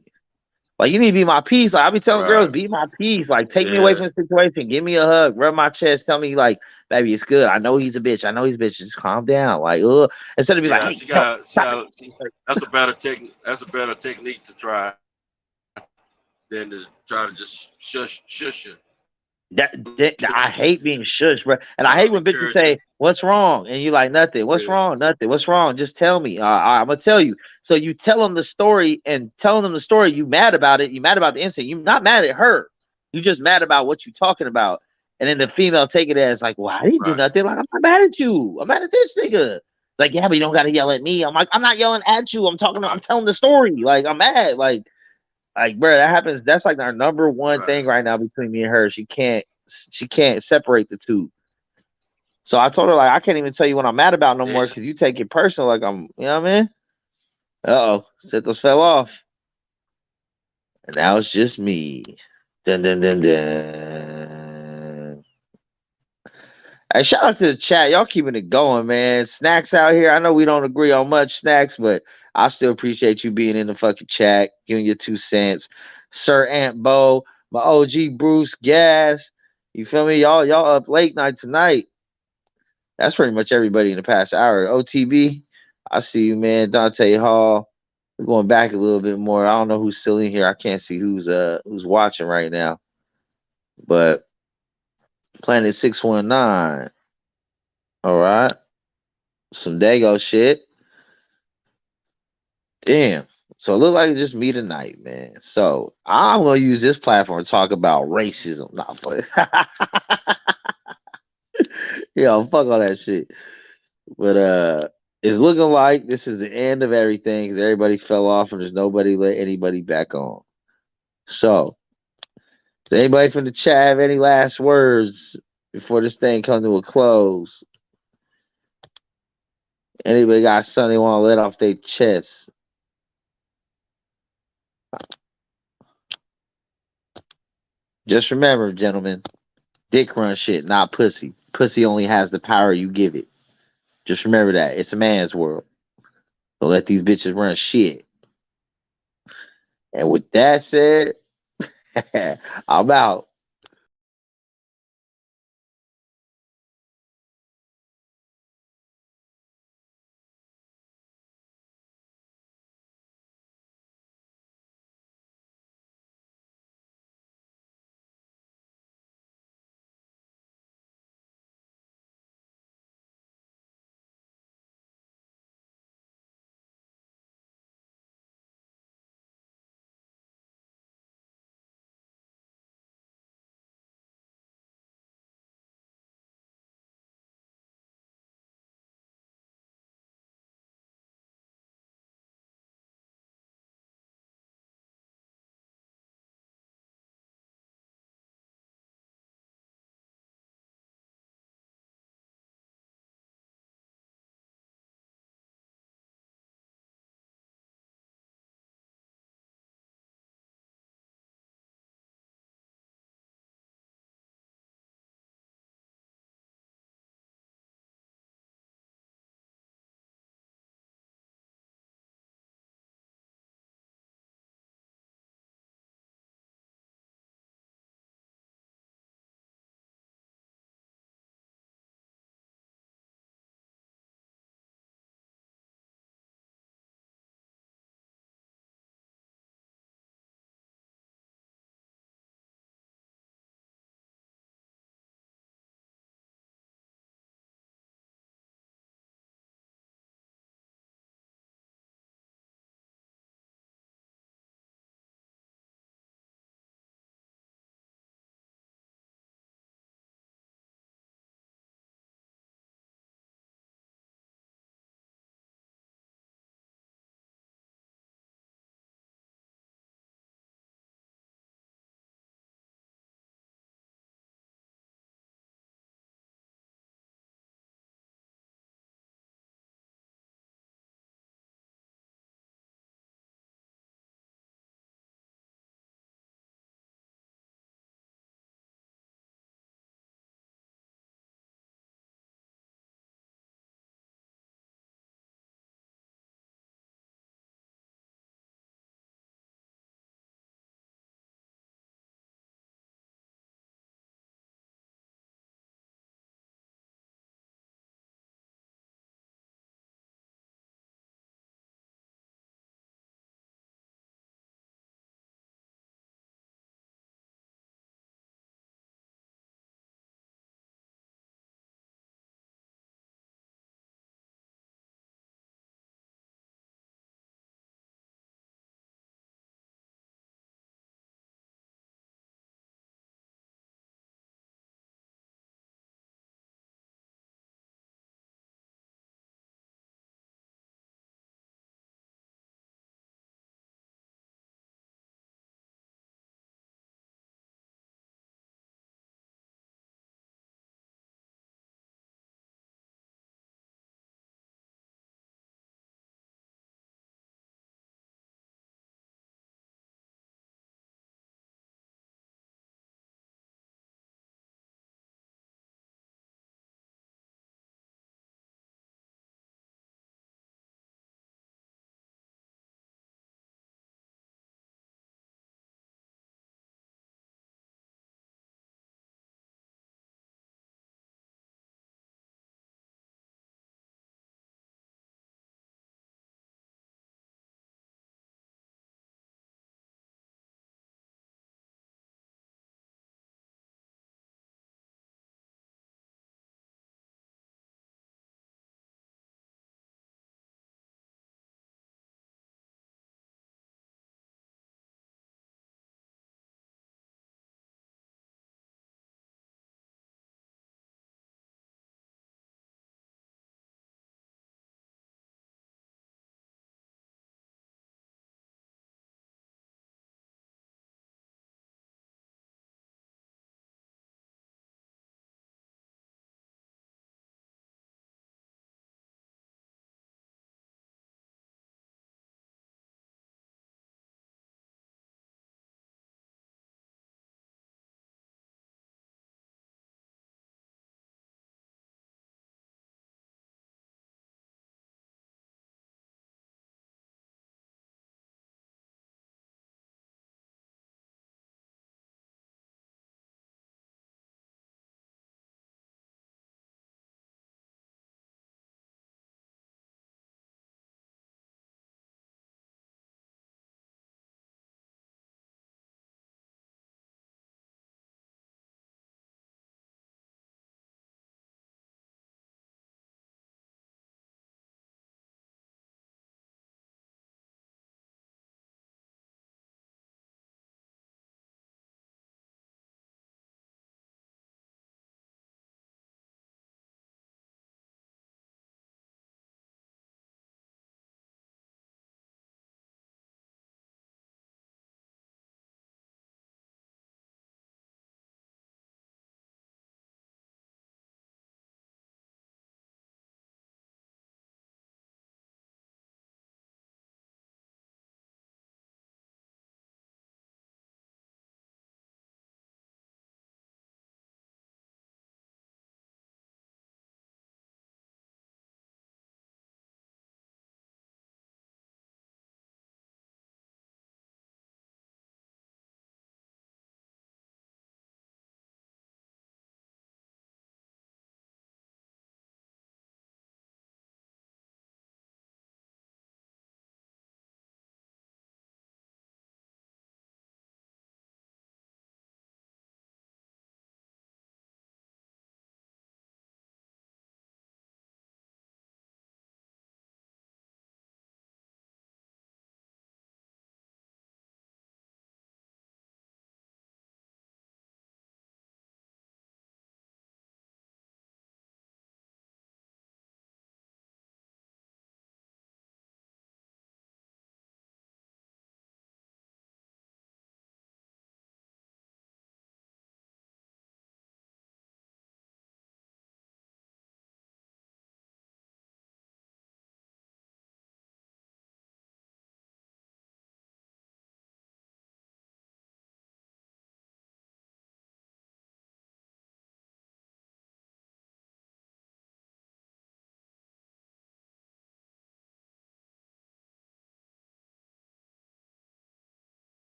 you need to be my peace. Like, I be telling girls, be my peace. Like, take me away from the situation. Give me a hug. Rub my chest. Tell me, like, baby, it's good. I know he's a bitch. Just calm down. Like, instead of be like, hey, that's a better technique. That's a better technique to try than to try to just shush you. That I hate being shushed, bro. And I hate when bitches say, what's wrong? And you like, nothing. What's wrong? Nothing. What's wrong? Just tell me. I'm going to tell you. So you tell them the story, and telling them the story, you mad about it. You mad about the incident. You're not mad at her. You just mad about what you're talking about. And then the female take it as like, well, I didn't do nothing. Like, I'm not mad at you. I'm mad at this nigga. Like, yeah, but you don't got to yell at me. I'm like, I'm not yelling at you. I'm telling the story. Like, I'm mad. Like, bro, that happens. That's like our number one thing right now between me and her. She can't separate the two. So I told her, like, I can't even tell you what I'm mad about no more because you take it personal. Like, I'm, you know what I mean? Santos fell off. And now it's just me. Dun, dun, dun, dun. Hey, shout out to the chat. Y'all keeping it going, man. Snacks out here. I know we don't agree on much, Snacks, but I still appreciate you being in the fucking chat, giving your 2 cents. Sir Aunt Bo, my OG Bruce, Gas. You feel me? Y'all up late night tonight. That's pretty much everybody in the past hour. OTB, I see you, man. Dante Hall. We're going back a little bit more. I don't know who's still in here. I can't see who's watching right now. But Planet 619. All right. Some Dago shit. Damn. So it looked like it's just me tonight, man. So I'm gonna use this platform to talk about racism. Nah, but yo, fuck all that shit. But it's looking like this is the end of everything because everybody fell off and there's nobody let anybody back on. So does anybody from the chat have any last words before this thing comes to a close? Anybody got something they want to let off their chest? Just remember, gentlemen, dick run shit, not pussy. Pussy only has the power you give it. Just remember that. It's a man's world. Don't let these bitches run shit. And with that said, I'm out.